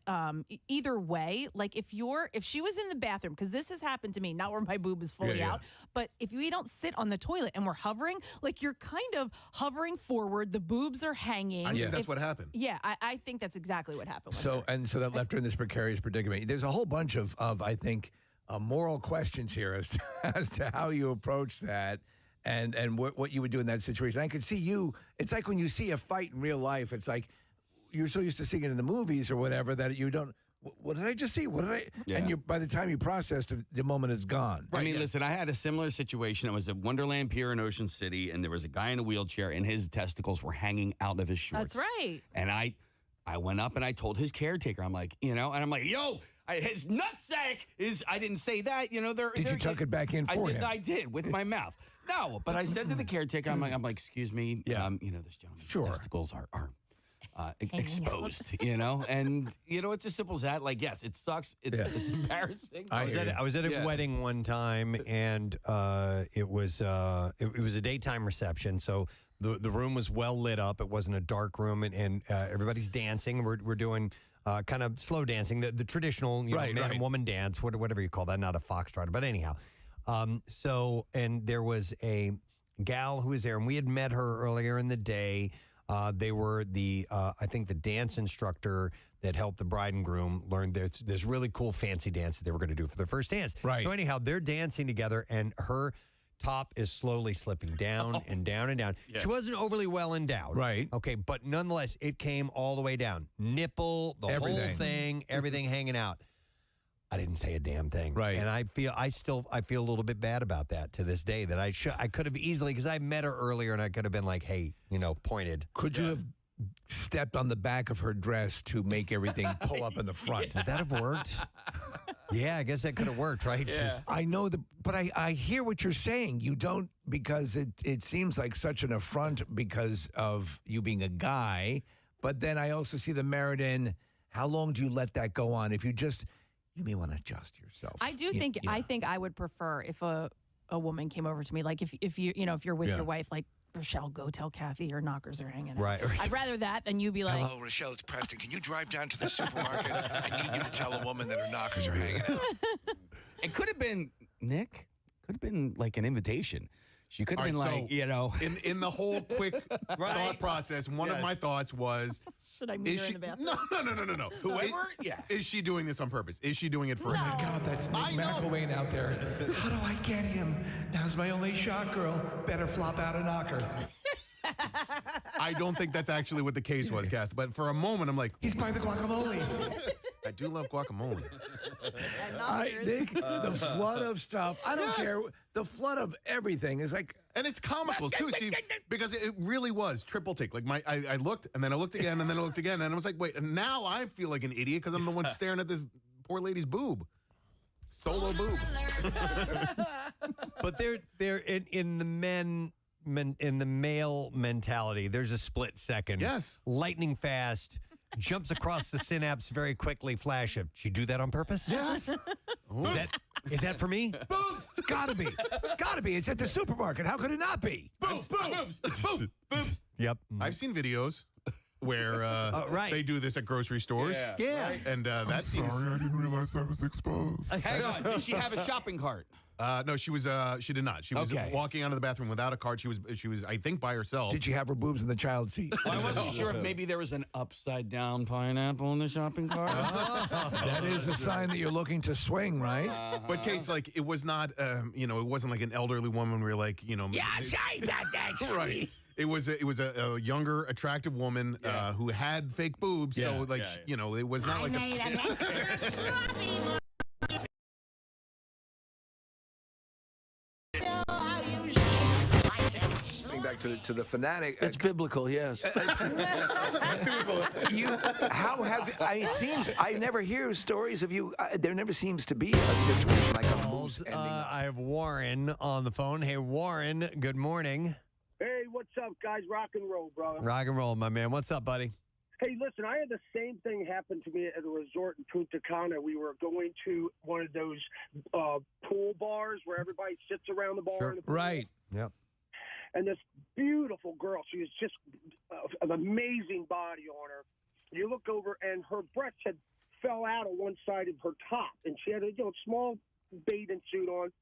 either way, like if she was in the bathroom, because this has happened to me, not where my boob is fully out, but if we don't sit on the toilet and we're hovering, like you're kind of hovering forward, the boobs are hanging. I think that's what happened. Yeah, I think that's exactly what happened. So that left her in this precarious predicament. There's a whole bunch of I think, moral questions here as to how you approach that and what you would do in that situation. I could see you. It's like when you see a fight in real life, it's like you're so used to seeing it in the movies or whatever that you don't. What did I just see? What did I? Yeah. And by the time you process it, the moment is gone. Right, I mean, listen, I had a similar situation. I was at Wonderland Pier in Ocean City, and there was a guy in a wheelchair, and his testicles were hanging out of his shorts. That's right. And I went up and I told his caretaker, I'm like, and I'm like, yo, his nutsack is, I didn't say that, Did you tuck it back in for him? I did, with my mouth. No, but I said to the caretaker, I'm like, excuse me, this gentleman's testicles are exposed, and it's as simple as that. Like, yes, it sucks. It's embarrassing. I was at a wedding one time, and it was a daytime reception, so the room was well lit up. It wasn't a dark room, and everybody's dancing. We're doing kind of slow dancing, the traditional man and woman dance, whatever you call that, not a foxtrot, but anyhow. And there was a gal who was there, and we had met her earlier in the day. They were I think the dance instructor that helped the bride and groom learn this really cool fancy dance that they were going to do for their first dance. Right. So anyhow, they're dancing together, and her top is slowly slipping down and down and down. Yeah. She wasn't overly well endowed. Right. Okay, but nonetheless, it came all the way down. Nipple, the whole thing, everything hanging out. I didn't say a damn thing. Right. And I feel a little bit bad about that to this day, that I could have easily, because I met her earlier and I could have been like, hey, pointed. Could you have stepped on the back of her dress to make everything pull up in the front? Would that have worked? Yeah, I guess that could have worked, right? Yeah. I know but I hear what you're saying. You don't, because it seems like such an affront because of you being a guy. But then I also see the merit in how long do you let that go on? If you may want to adjust yourself. I do think I think I would prefer if a woman came over to me, like if you're with your wife, like, Rochelle, go tell Kathy your knockers are hanging out. Right. I'd rather that than you be like, hello, Rochelle, it's Preston. Can you drive down to the supermarket? I need you to tell a woman that her knockers are hanging out. It could have been, Nick, could have been like an invitation. She could have been like, In the whole quick thought process, one of my thoughts was, should I meet her in the bathroom? No. Whoever? Is she doing this on purpose? Is she doing it for Oh, my God, that's Nick McElwain out there. How do I get him? Now's my only shot, girl. Better flop out a knocker. I don't think that's actually what the case was, Kath. But for a moment, I'm like, he's by the guacamole. I do love guacamole. Nick, the flood of stuff. I don't care. The flood of everything is like, and it's comical too, Steve, because it really was triple take. Like I looked, and then I looked again, and then I looked again, and I was like, wait. And now I feel like an idiot because I'm the one staring at this poor lady's boob, solo boob. But they're in the male mentality. There's a split second. Yes. Lightning fast. Jumps across the synapse very quickly. Flash of, did you do that on purpose? Yes. Is that for me? Boom! It's gotta be. Gotta be. It's at the supermarket. How could it not be? Boom. Yep. I've seen videos where they do this at grocery stores. Yeah. Right? And that seems. Sorry, I didn't realize I was exposed. Hang on. Did she have a shopping cart? No, she was. She did not. She was walking out of the bathroom without a cart. She was. I think by herself. Did she have her boobs in the child seat? Well, I wasn't sure if maybe there was an upside down pineapple in the shopping cart. That is a sign that you're looking to swing, right? But Case, like, it was not. It wasn't like an elderly woman where you're like, Yeah, I'm sorry about that. Right. It was a younger, attractive woman who had fake boobs. So like, it was not like. to the fanatic. It's biblical, yes. It seems I never hear stories of you. There never seems to be a situation like a moose ending. I have Warren on the phone. Hey, Warren, good morning. Hey, what's up, guys? Rock and roll, brother. Rock and roll, my man. What's up, buddy? Hey, listen, I had the same thing happen to me at a resort in Punta Cana. We were going to one of those pool bars where everybody sits around the bar. Sure. In the pool. Right. Yep. And this beautiful girl, she was just an amazing body on her. You look over, and her breasts had fell out on one side of her top, and she had a small bathing suit on.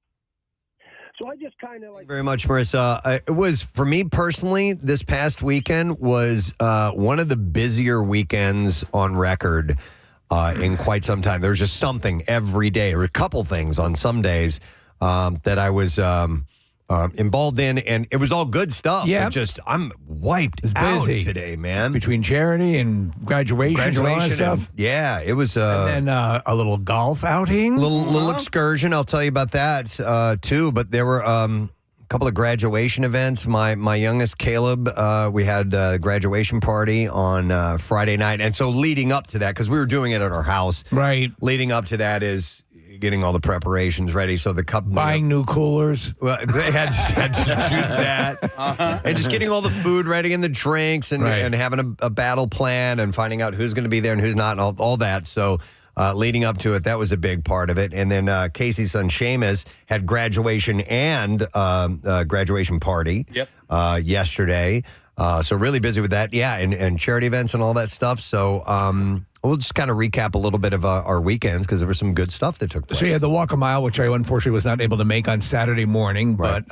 So I just kind of like... Very much, Marissa. It was, for me personally, this past weekend was one of the busier weekends on record in quite some time. There was just something every day, or a couple things on some days that I was involved in, and it was all good stuff. Yeah. But just, I'm wiped out today, man. Between charity and graduation and all that stuff. Yeah, it was... and then a little golf outing. Little excursion. I'll tell you about that, too. But there were a couple of graduation events. My youngest, Caleb, we had a graduation party on Friday night. And so leading up to that, because we were doing it at our house. Right. Leading up to that is getting all the preparations ready. So the couple... Buying new coolers. Well, they had to do that. And just getting all the food ready and the drinks and having a battle plan and finding out who's going to be there and who's not and all that. So leading up to it, that was a big part of it. And then Casey's son, Seamus, had graduation and graduation party yesterday. So really busy with that. Yeah, and charity events and all that stuff. So... we'll just kind of recap a little bit of our weekends because there was some good stuff that took place. So you had the walk a mile, which I unfortunately was not able to make on Saturday morning, but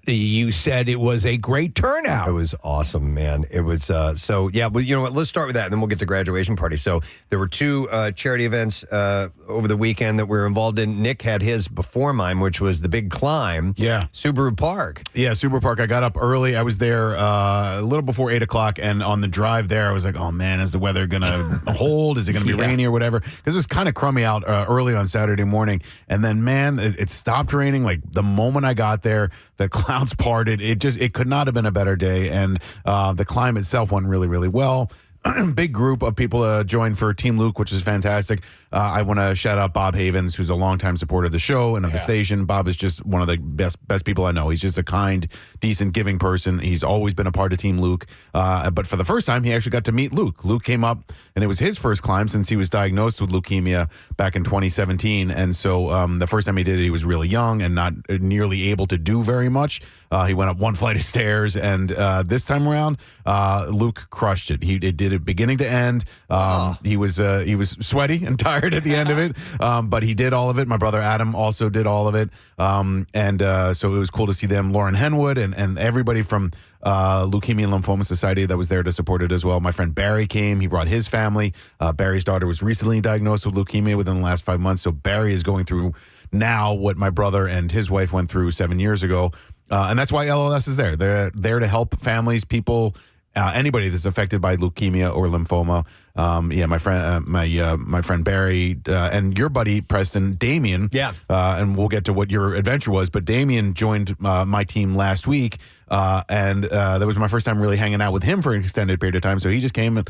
you said it was a great turnout. It was awesome, man. It was so yeah. Well, you know what? Let's start with that, and then we'll get to graduation party. So there were two charity events over the weekend that we were involved in. Nick had his before mine, which was the big climb. Yeah, Subaru Park. Yeah, Subaru Park. I got up early. I was there a little before 8:00, and on the drive there, I was like, "Oh man, is the weather gonna hold? Is it going to be rainy or whatever?" Because it was kind of crummy out early on Saturday morning. And then, man, it stopped raining. Like the moment I got there, the clouds parted. It could not have been a better day. And the climb itself went really, really well. Big group of people joined for Team Luke, which is fantastic. I want to shout out Bob Havens, who's a longtime supporter of the show and of the station. Bob is just one of the best people I know. He's just a kind, decent, giving person. He's always been a part of Team Luke. But for the first time, he actually got to meet Luke. Luke came up, and it was his first climb since he was diagnosed with leukemia back in 2017. And so the first time he did it, he was really young and not nearly able to do very much. He went up one flight of stairs, and this time around, Luke crushed it. He did it beginning to end. He was sweaty and tired at the end of it, but he did all of it. My brother Adam also did all of it, and so it was cool to see them. Lauren Henwood and everybody from Leukemia and Lymphoma Society that was there to support it as well. My friend Barry came. He brought his family. Barry's daughter was recently diagnosed with leukemia within the last 5 months, so Barry is going through now what my brother and his wife went through 7 years ago. And that's why LLS is there. They're there to help families, people, anybody that's affected by leukemia or lymphoma. My friend Barry and your buddy Preston, Damien. Yeah. And we'll get to what your adventure was. But Damien joined my team last week, and that was my first time really hanging out with him for an extended period of time. So he just came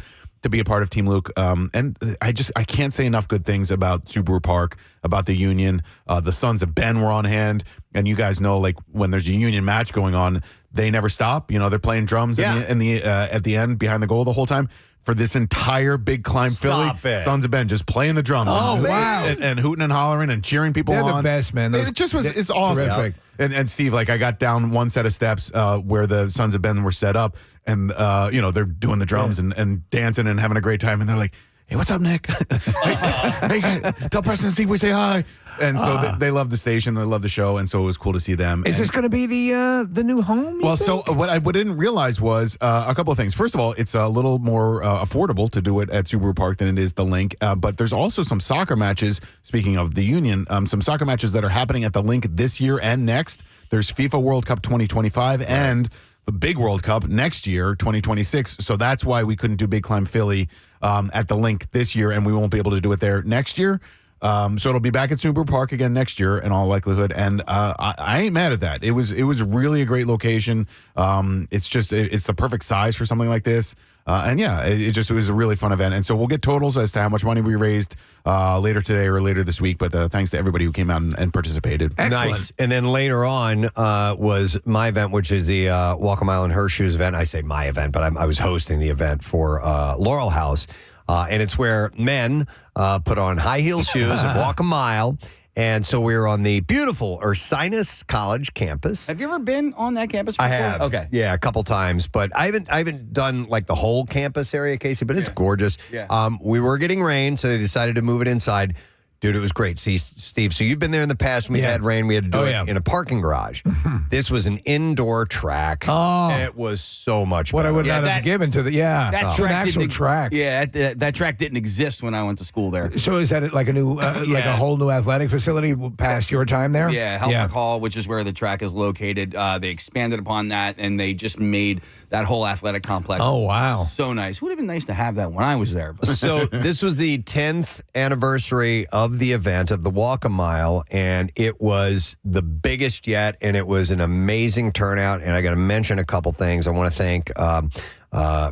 to be a part of Team Luke. And I can't say enough good things about Subaru Park, about the Union. The Sons of Ben were on hand. And you guys know, like, when there's a Union match going on, they never stop. You know, they're playing drums at the end behind the goal the whole time. For this entire big climb Philly, Sons of Ben just playing the drums. Oh, wow. And hooting and hollering and cheering people on. They're the best, man. It's awesome. Terrific. And Steve, like, I got down one set of steps where the Sons of Ben were set up, and they're doing the drums and dancing and having a great time, and they're like, "Hey, what's up, Nick? hey, tell Preston and Steve we say hi." And so they love the station, they love the show, and so it was cool to see them. Is this going to be the new home? Well, so what I didn't realize was a couple of things. First of all, it's a little more affordable to do it at Subaru Park than it is the Link. But there's also some soccer matches, speaking of the Union, some soccer matches that are happening at the Link this year and next. There's FIFA World Cup 2025 and the big World Cup next year, 2026. So that's why we couldn't do Big Climb Philly at the Link this year, and we won't be able to do it there next year. So it'll be back at Super Park again next year in all likelihood, and I ain't mad at that. It was really a great location. It's the perfect size for something like this. And yeah, it was a really fun event. And so we'll get totals as to how much money we raised later today or later this week. But thanks to everybody who came out and participated. Excellent. Nice. And then later on was my event, which is the Walk a Mile in Her Shoes event. I say my event, but I was hosting the event for Laurel House. And it's where men put on high heel shoes and walk a mile. And so we were on the beautiful Ursinus College campus. Have you ever been on that campus before? I have. Okay. Yeah, a couple times, but I haven't done like the whole campus area, Casey, but it's gorgeous. Yeah. We were getting rain, so they decided to move it inside. Dude, it was great. See, Steve, so you've been there in the past when we had rain. We had to do it in a parking garage. This was an indoor track. Oh. It was so much What better. I would not have given to the, That an actual track. Yeah, that track didn't exist when I went to school there. So is that like a new, like a whole new athletic facility past your time there? Yeah, Helfrich Hall, which is where the track is located. They expanded upon that, and they just made that whole athletic complex. Oh, wow. So nice. It would have been nice to have that when I was there. But. So this was the 10th anniversary of the event, of the Walk a Mile, and it was the biggest yet, and it was an amazing turnout. And I got to mention a couple things. I want to thank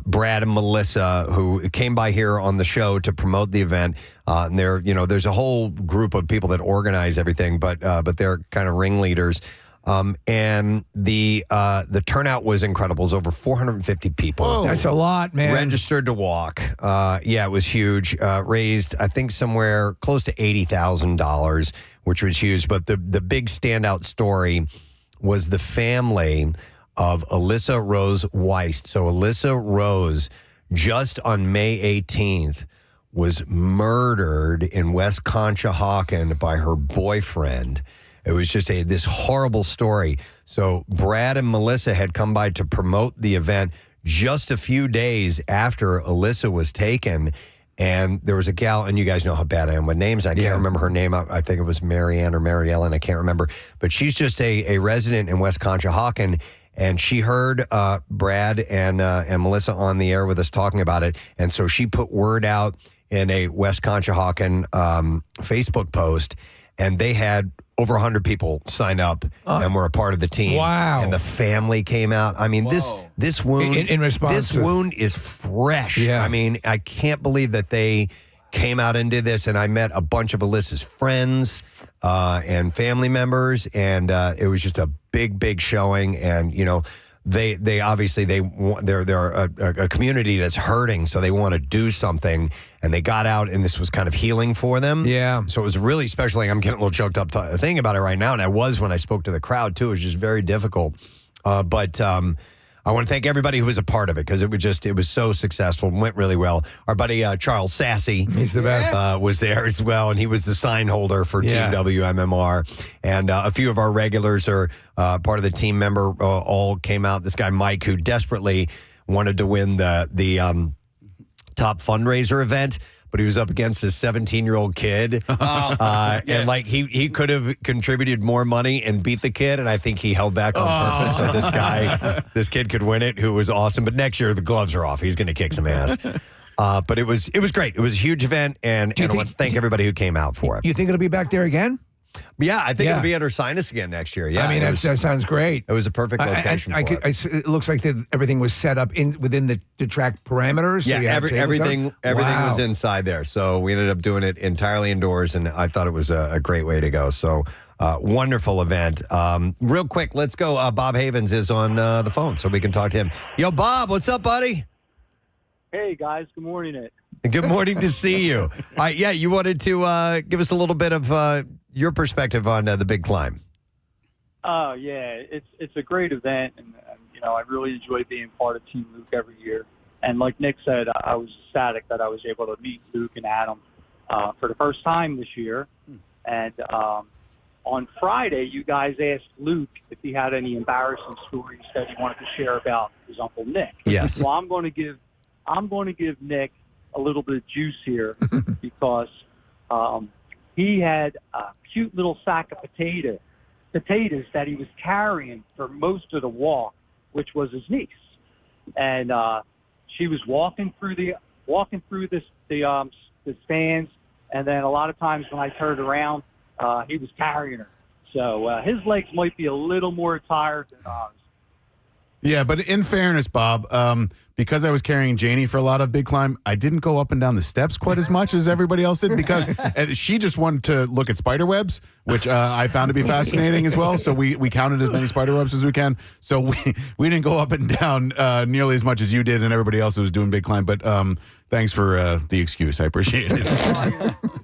Brad and Melissa, who came by here on the show to promote the event. And there's a whole group of people that organize everything, but they're kind of ringleaders. And the turnout was incredible. It was over 450 people. Whoa. That's a lot, man. Registered to walk. It was huge. Raised, I think, somewhere close to $80,000, which was huge. But the big standout story was the family of Alyssa Rose Weist. So Alyssa Rose, just on May 18th, was murdered in West Conshohocken by her boyfriend. It was just this horrible story. So Brad and Melissa had come by to promote the event just a few days after Alyssa was taken. And there was a gal, and you guys know how bad I am with names. I can't remember her name. I think it was Marianne or Mary Ellen. I can't remember. But she's just a resident in West Conshohocken. And she heard Brad and Melissa on the air with us talking about it. And so she put word out in a West Conshohocken Facebook post. And they had over 100 people sign up and were a part of the team. Wow. And the family came out. I mean, this wound in response this wound is fresh. Yeah. I mean, I can't believe that they came out and did this. And I met a bunch of Alyssa's friends and family members, and it was just a big showing. And they obviously they're a community that's hurting, so they want to do something, and they got out, and this was kind of healing for them. Yeah. So it was really special. Like, I'm getting a little choked up thinking about it right now, and I was when I spoke to the crowd too. It was just very difficult, but I want to thank everybody who was a part of it, because it was so successful and went really well. Our buddy Charles Sassy, he's the best, was there as well, and he was the sign holder for Team WMMR. And a few of our regulars are part of the team member. All came out. This guy Mike, who desperately wanted to win the top fundraiser event, but he was up against this 17-year-old kid. And like he could have contributed more money and beat the kid, and I think he held back on purpose so this kid could win it, who was awesome. But next year the gloves are off. He's going to kick some ass. But it was great. It was a huge event, and I want to thank everybody who came out for it. You think it'll be back there again? Yeah, I think it'll be at Ursinus again next year. Yeah, I mean, that sounds great. It was a perfect location for it. It looks like everything was set up within the track parameters. So yeah, everything was inside there. So we ended up doing it entirely indoors, and I thought it was a great way to go. So wonderful event. Real quick, let's go. Bob Havens is on the phone, so we can talk to him. Yo, Bob, what's up, buddy? Hey, guys. Good morning. Good morning to see you. All right, yeah, you wanted to give us a little bit of your perspective on the big climb. Oh, yeah. It's a great event, and I really enjoy being part of Team Luke every year. And like Nick said, I was ecstatic that I was able to meet Luke and Adam for the first time this year. And on Friday, you guys asked Luke if he had any embarrassing stories that he wanted to share about his Uncle Nick. Yes. So I'm going to give Nick a little bit of juice here because he had a cute little sack of potatoes that he was carrying for most of the walk, which was his niece. And she was walking through the stands, And then a lot of times when I turned around, he was carrying her. So his legs might be a little more tired than ours. Yeah, but in fairness, Bob, because I was carrying Janie for a lot of big climb, I didn't go up and down the steps quite as much as everybody else did because she just wanted to look at spider webs, which I found to be fascinating as well. So we counted as many spider webs as we can. So we didn't go up and down nearly as much as you did and everybody else who was doing big climb. But thanks for the excuse. I appreciate it.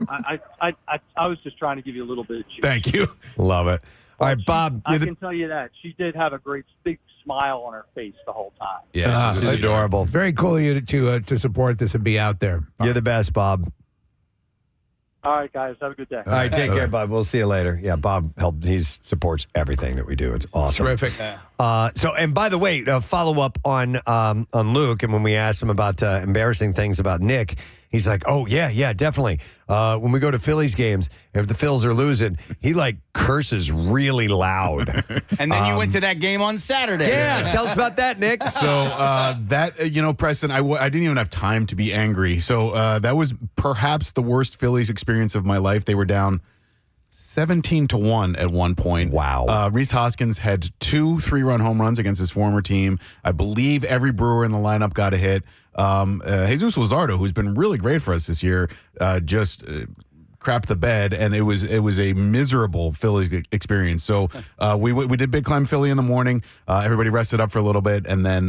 I was just trying to give you a little bit of cheer. Thank you. Love it. All right, Bob. I can tell you that. She did have a great big smile on her face the whole time. Yeah, she's adorable. Very cool of you to support this and be out there. You're the best, Bob. All right, guys. Have a good day. All right, take care, Bob. We'll see you later. Yeah, Bob supports everything that we do. It's awesome. Terrific. And by the way, follow up on Luke, and when we asked him about embarrassing things about Nick, he's like, "Oh yeah, definitely. When we go to Phillies games, if the Phils are losing, he like curses really loud." And then you went to that game on Saturday. Yeah, tell us about that, Nick. So Preston, I didn't even have time to be angry. So that was perhaps the worst Phillies experience of my life. They were down 17-1 at one point. Wow. Rhys Hoskins had 2 3-run home runs against his former team. I believe every Brewer in the lineup got a hit. Jesus Luzardo, who's been really great for us this year, just crapped the bed, and it was a miserable Phillies experience. So we did Big Climb Philly in the morning. Everybody rested up for a little bit, and then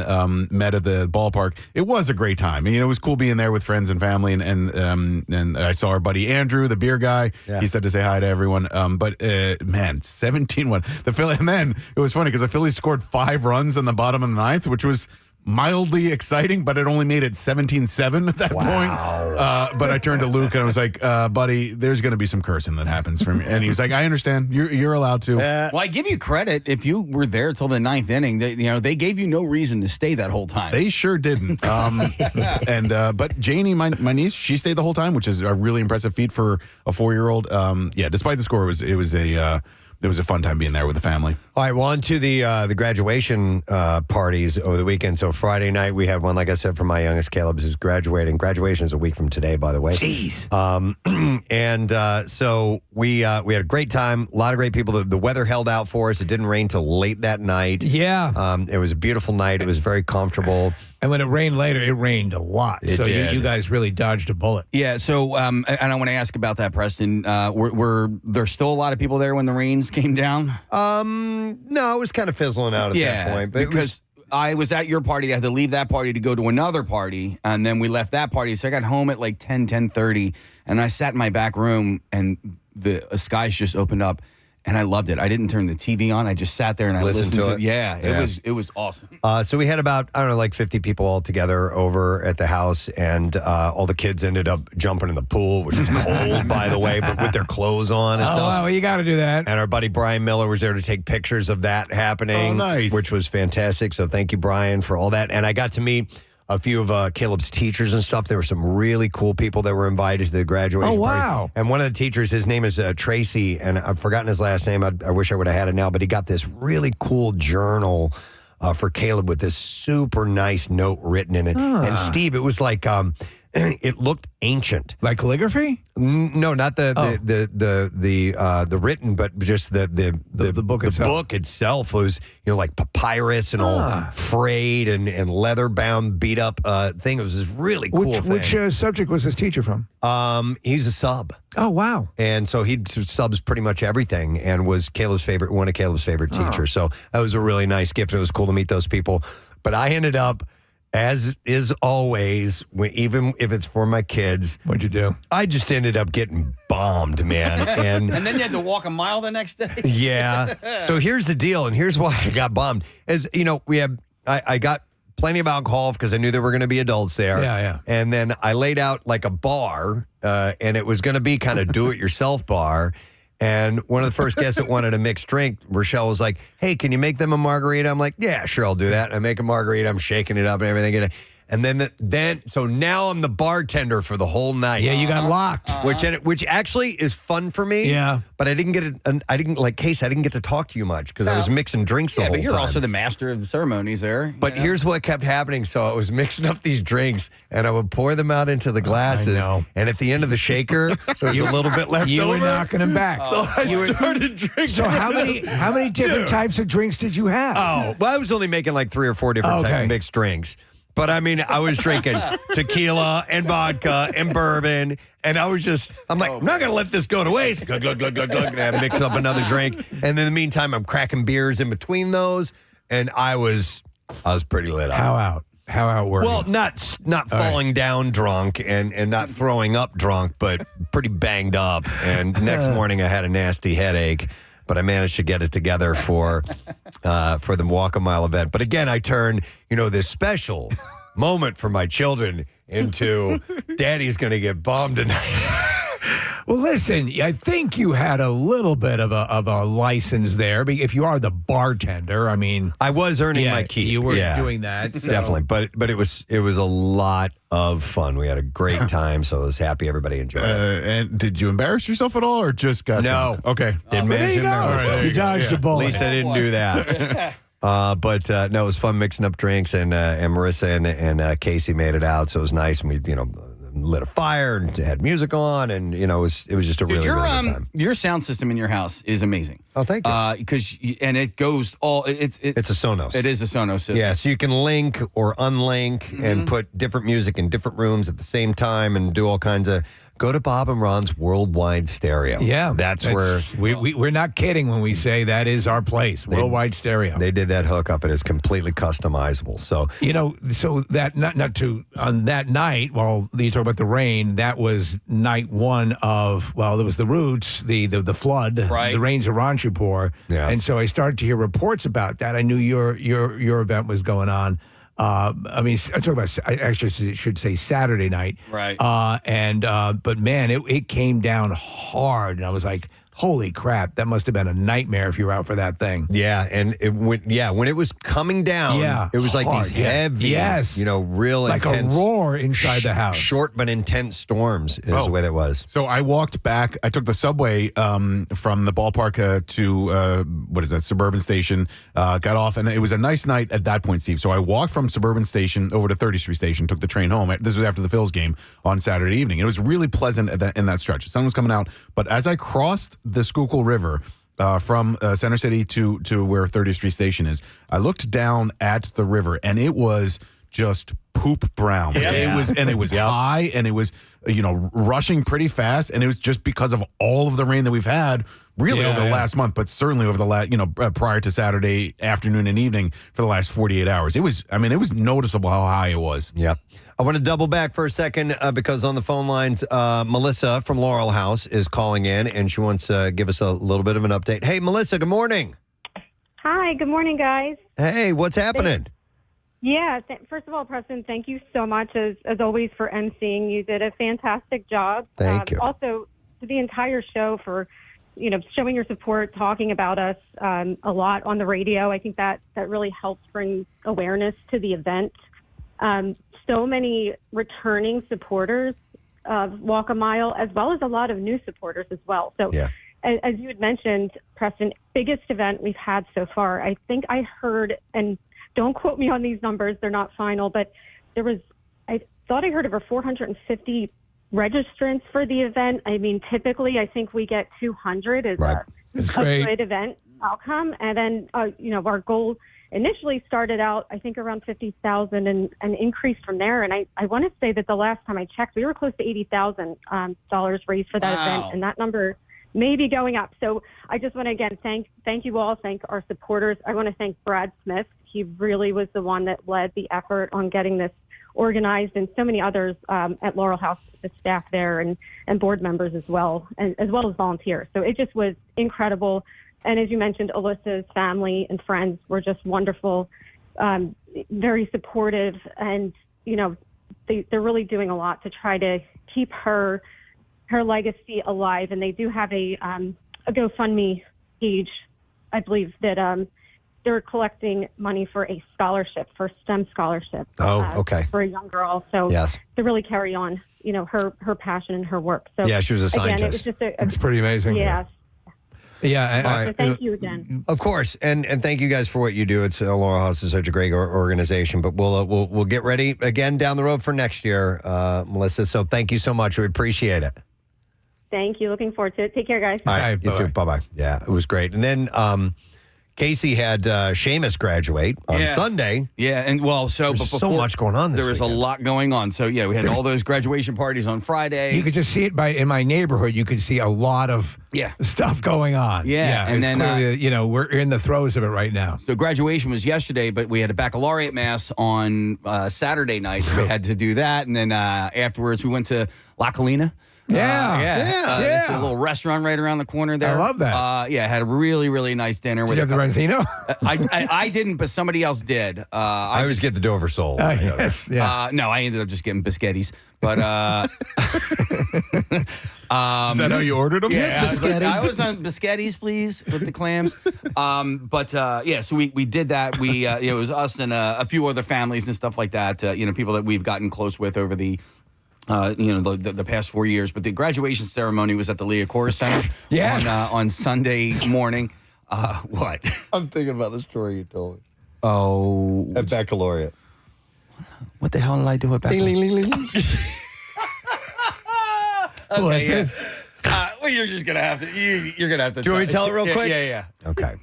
met at the ballpark. It was a great time. It was cool being there with friends and family, and I saw our buddy Andrew, the beer guy. Yeah. He said to say hi to everyone. But man, 17-1. The Philly, and then it was funny because the Phillies scored 5 runs in the bottom of the 9th, which was mildly exciting, but it only made it 17-7 at that point. But I turned to Luke and I was like, buddy, there's going to be some cursing that happens from you. And he was like, I understand. You're allowed to. Well, I give you credit. If you were there till the 9th inning, they gave you no reason to stay that whole time. They sure didn't. But Janie, my niece, she stayed the whole time, which is a really impressive feat for a 4-year-old. Despite the score, it was a fun time being there with the family. All right, well, on to the graduation parties over the weekend. So Friday night, we had one, like I said, for my youngest, Caleb, who's graduating. Graduation is a week from today, by the way. Jeez. So we had a great time. A lot of great people. The weather held out for us. It didn't rain till late that night. Yeah. It was a beautiful night. It was very comfortable. And when it rained later, it rained a lot. It so did. You guys really dodged a bullet. Yeah, so, and I want to ask about that, Preston. Were there still a lot of people there when the rains came down? No, it was kind of fizzling out at that point. But because I was at your party. I had to leave that party to go to another party, and then we left that party. So I got home at like 10:30, and I sat in my back room, and the skies just opened up. And I loved it. I didn't turn the TV on. I just sat there and I listened to it. Yeah, it was awesome. So we had about, 50 people all together over at the house, and all the kids ended up jumping in the pool, which was cold, by the way, but with their clothes on and stuff. Well, you got to do that. And our buddy Brian Miller was there to take pictures of that happening, Oh, nice. which was fantastic. So thank you, Brian, for all that. And I got to meet a few of Caleb's teachers and stuff. There were some really cool people that were invited to the graduation party. Wow. And one of the teachers, his name is Tracy, and I've forgotten his last name. I wish I would have had it now, but he got this really cool journal for Caleb with this super nice note written in it. And Steve, it was like, it looked ancient. Like calligraphy? No, not the written, but just the book itself. The book itself was, like papyrus and all frayed and leather bound, beat up thing. It was this really cool thing. Which subject was this teacher from? He's a sub. Oh, wow. And so he subs pretty much everything, and was one of Caleb's favorite teachers. So that was a really nice gift. It was cool to meet those people. But I ended up, as is always, even if it's for my kids. What'd you do? I just ended up getting bombed, man. And then you had to walk a mile the next day? Yeah. So here's the deal, and here's why I got bombed. As I got plenty of alcohol because I knew there were going to be adults there. Yeah. And then I laid out like a bar, and it was going to be kind of do-it-yourself bar. And one of the first guests that wanted a mixed drink, Rochelle was like, hey, can you make them a margarita? I'm like, yeah, sure, I'll do that. I make a margarita. I'm shaking it up and everything. And so now I'm the bartender for the whole night. Yeah, you got locked. Which actually is fun for me. Yeah. But I didn't get to talk to you much because I was mixing drinks the whole but time. you're also the master of the ceremonies there. But here's what kept happening. So I was mixing up these drinks, and I would pour them out into the glasses. And at the end of the shaker, there was a little bit left over. You were knocking them back. So I started drinking. So how many different types of drinks did you have? Oh, well, I was only making like 3 or 4 different types of mixed drinks. But I mean, I was drinking tequila and vodka and bourbon, and I'm like, I'm not going to let this go to waste. Glug, glug, glug, glug, glug, and I mix up another drink. And in the meantime, I'm cracking beers in between those, and I was pretty lit up. How out were you? Well, not falling down drunk and not throwing up drunk, but pretty banged up. And next morning, I had a nasty headache. But I managed to get it together for the Walk a Mile event. But again, I turned, this special moment for my children into Daddy's going to get bombed tonight. Well, listen, I think you had a little bit of a license there. If you are the bartender, I mean, I was earning my keep. You were doing that, so. Definitely. But it was a lot of fun. We had a great time, so I was happy everybody enjoyed it. And did you embarrass yourself at all, or just got no? Drunk? Okay, Didn't manage to embarrass myself. You dodged a bullet. At least I didn't do that. But no, it was fun mixing up drinks, and Marissa and Casey made it out, so it was nice. And we, lit a fire and had music on, and it was just a really good time. Your sound system in your house is amazing. Oh, thank you. Because and it goes all it's a Sonos. It is a Sonos system. Yeah, so you can link or unlink and put different music in different rooms at the same time and do all kinds of. Go to Bob and Ron's Worldwide Stereo. Yeah, that's where we're not kidding when we say that is our place. Worldwide Stereo. They did that hookup. It is completely customizable. So so that not to on that night. While you talk about the rain, that was night one of there was the Roots, the flood, right. The Rains of Ranchipur. Yeah. And so I started to hear reports about that. I knew your event was going on. I mean, I'm talking about. I actually should say Saturday night, right? But man, it came down hard, and I was like, "Holy crap! That must have been a nightmare if you were out for that thing." Yeah, and when it was coming down, it was like hard, these heavy, real like intense, a roar inside the house. Short but intense storms is the way that was. So I walked back. I took the subway from the ballpark to Suburban Station. Got off, and it was a nice night at that point, Steve. So I walked from Suburban Station over to 30th Street Station. Took the train home. This was after the Phils game on Saturday evening. It was really pleasant in that stretch. The sun was coming out, but as I crossed the Schuylkill River from Center City to where 30th Street Station is, I looked down at the river, and it was just poop brown. Yeah. It was high, and it was rushing pretty fast, and it was just because of all of the rain that we've had really over the last month, but certainly over the last prior to Saturday afternoon and evening for the last 48 hours. It was noticeable how high it was. Yeah. I want to double back for a second because on the phone lines, Melissa from Laurel House is calling in, and she wants to give us a little bit of an update. Hey, Melissa, good morning. Hi, good morning, guys. Hey, what's happening? First of all, Preston, thank you so much, as always, for emceeing. You did a fantastic job. Thank you. Also, to the entire show for, showing your support, talking about us a lot on the radio. I think that really helps bring awareness to the event. So many returning supporters of Walk a Mile, as well as a lot of new supporters as well. So as you had mentioned, Preston, biggest event we've had so far. I think I heard, and don't quote me on these numbers, they're not final, but I thought I heard over 450 registrants for the event. I mean, typically I think we get 200 as a good event outcome. And then, our goal initially started out, I think, around 50,000 and increased from there. And I want to say that the last time I checked, we were close to $80,000 raised for that event. And that number may be going up. So I just want to, again, thank you all, thank our supporters. I want to thank Brad Smith. He really was the one that led the effort on getting this organized, and so many others at Laurel House, the staff there and board members as well, and as well as volunteers. So it just was incredible. And as you mentioned, Alyssa's family and friends were just wonderful, very supportive, and they're really doing a lot to try to keep her legacy alive. And they do have a GoFundMe page, I believe, that they're collecting money for a scholarship, for STEM scholarship. Oh, okay. For a young girl. So Yes. to really carry on, her passion and her work. So Yeah, she was a again, scientist. it was just It's pretty amazing. Yeah. Yeah. All right. So thank you again. Of course, and thank you guys for what you do. It's Laura House is such a great organization, but we'll get ready again down the road for next year, Melissa. So thank you so much. We appreciate it. Thank you. Looking forward to it. Take care, guys. All right, you too. Bye bye. Yeah, it was great. And then Casey had Seamus graduate on Sunday. Yeah, and so There's so much going on this There was a lot going on. So yeah, we had all those graduation parties on Friday. You could just see it in my neighborhood. You could see a lot of stuff going on. Yeah, and and then, clearly, we're in the throes of it right now. So graduation was yesterday, but we had a baccalaureate mass on Saturday night. So we had to do that, and then afterwards we went to La Colina. It's a little restaurant right around the corner there. I love that. Had a really, really nice dinner. Did you have the Renzino? I didn't, but somebody else did. I always get the Dover sole. Yes, yeah. No, I ended up just getting biscottis. But Is that how you ordered them? Yeah, I was on biscottis, please, with the clams. So we did that. We it was us and a few other families and stuff like that. People that we've gotten close with over the the past 4 years. But the graduation ceremony was at the Leah Corus Center on Sunday morning. What? I'm thinking about the story you told me. Oh. At baccalaureate. What the hell did I do at baccalaureate? Okay, well, you're just going to have to, you're going to have to. Do you want me to tell it real quick? Yeah. Okay.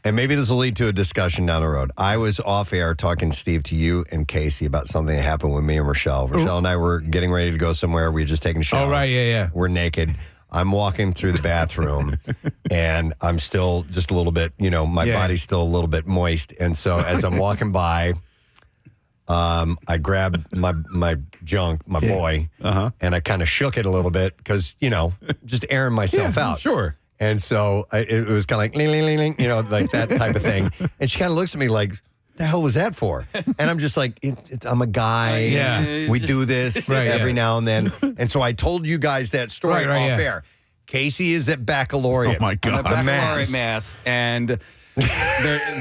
And maybe this will lead to a discussion down the road. I was off air talking, Steve, to you and Casey about something that happened with me and Rochelle. Rochelle and I were getting ready to go somewhere. We had just taken a shower. Oh, right, yeah. We're naked. I'm walking through the bathroom, and I'm still just a little bit, my body's still a little bit moist. And so as I'm walking by, I grabbed my junk, my boy, and I kind of shook it a little bit because, just airing myself out. Sure. And so it was kind of like, ling, ling, ling, ling, like that type of thing. And she kind of looks at me like, the hell was that for? And I'm just like, I'm a guy. We do this every now and then. And so I told you guys that story off air. Casey is at baccalaureate. Oh, my God. A baccalaureate mass. And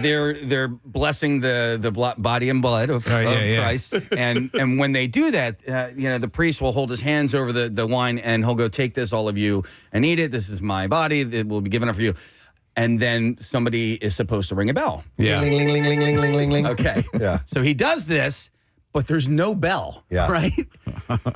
they're blessing the body and blood of Christ. And when they do that, the priest will hold his hands over the wine and he'll go, take this, all of you, and eat it. This is my body. It will be given up for you. And then somebody is supposed to ring a bell. Yeah. Ling, ling, ling, ling, ling, ling, ling, ling. Okay. Yeah. So he does this, but there's no bell. Yeah. Right?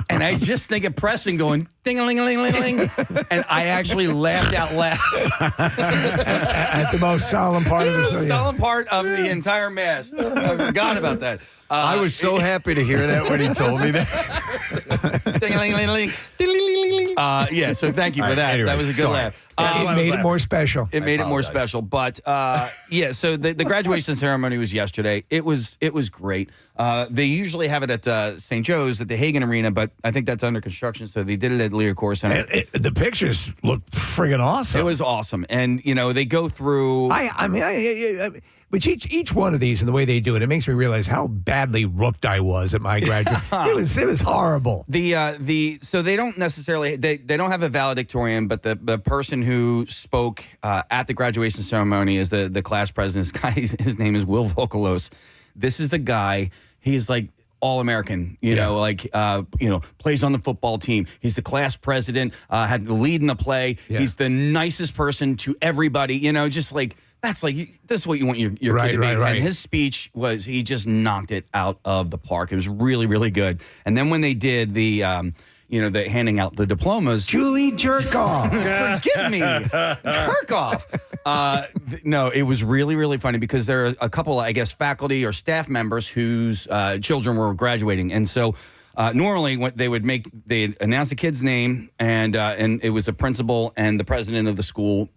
And I just think of Preston going, ding-a-ling-a-ling-a-ling. And I actually laughed out loud. At the most solemn part of the solemn part of the entire mass. I forgot about that. I was so happy to hear that when he told me that. Ding-a-ling-a-ling-a-ling. So thank you for that. Anyway, that was a good laugh. It made it more special. It made it more special. But so the graduation ceremony was yesterday. It was great. They usually have it at St. Joe's at the Hagen Arena, but I think that's under construction, so they did it at Lear Corps Center. The pictures look friggin' awesome. It was awesome. And, they go through... But each one of these and the way they do it, it makes me realize how badly rooked I was at my graduation. it was horrible. So they don't necessarily they don't have a valedictorian, but the person who spoke at the graduation ceremony is the class president. This guy, his name is Will Vokalos. This is the guy. He's like All-American, plays on the football team. He's the class president, had the lead in the play. Yeah. He's the nicest person to everybody, just like. That's this is what you want your kid to be. Right. And his speech he just knocked it out of the park. It was really, really good. And then when they did the handing out the diplomas. Julie Jerkoff. Forgive me. Jerkoff. No, it was really, really funny because there are a couple, I guess, faculty or staff members whose children were graduating. And so normally what they'd announce the kid's name and it was the principal and the president of the school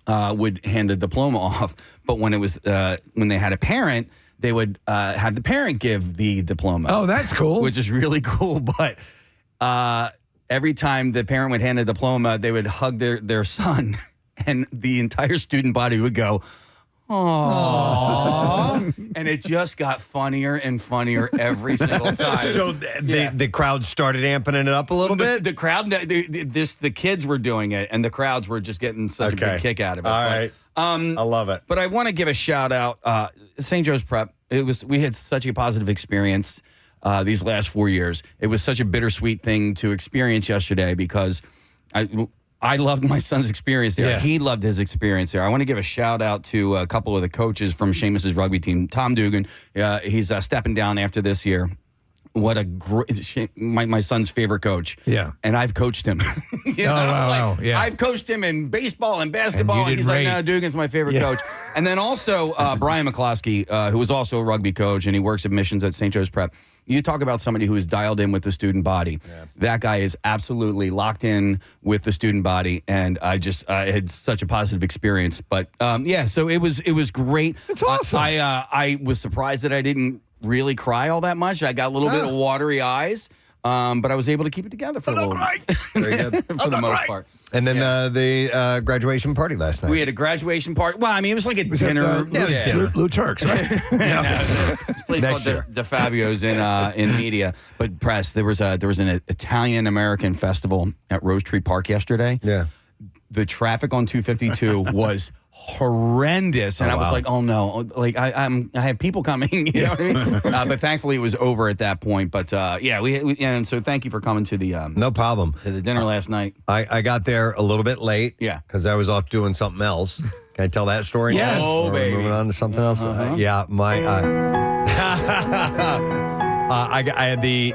would hand a diploma off, but when it was when they had a parent, they would have the parent give the diploma. Oh, that's cool. Which is really cool. But every time the parent would hand a diploma, they would hug their son, and the entire student body would go, "Aww," and it just got funnier and funnier every single time. So the crowd started amping it up a little bit? The crowd, the kids were doing it, and the crowds were just getting such a big kick out of it. All right. I love it. But I want to give a shout out. St. Joe's Prep. We had such a positive experience these last 4 years. It was such a bittersweet thing to experience yesterday because I loved my son's experience there. Yeah. He loved his experience there. I want to give a shout out to a couple of the coaches from Seamus's rugby team. Tom Dugan, he's stepping down after this year. What a great, my son's favorite coach. Yeah. And I've coached him. Wow. Yeah. I've coached him in baseball and basketball. And you And he's did like, no, great. Dugan's my favorite coach. And then also Brian McCloskey, who is also a rugby coach, and he works admissions at St. Joe's Prep. You talk about somebody who is dialed in with the student body. Yeah. That guy is absolutely locked in with the student body, and I had such a positive experience. But so it was great. It's awesome. I was surprised that I didn't really cry all that much. I got a little bit of watery eyes. But I was able to keep it together for a little Very good. for the most part. And then the graduation party last night. We had a graduation party. Well, I mean, it was like a dinner. it was dinner. Lou Turks, right? This place Next called year. De Fabio's in media. But press, there was an Italian American festival at Rose Tree Park yesterday. Yeah. The traffic on 252 was horrendous, and I was like, "Oh no!" Like I have people coming, you know what I mean? But thankfully, it was over at that point. But we and so thank you for coming to the No problem. to the dinner last night. I got there a little bit late. Yeah. Because I was off doing something else. Can I tell that story Yes. now? Oh, Or baby. Moving on to something else. I had the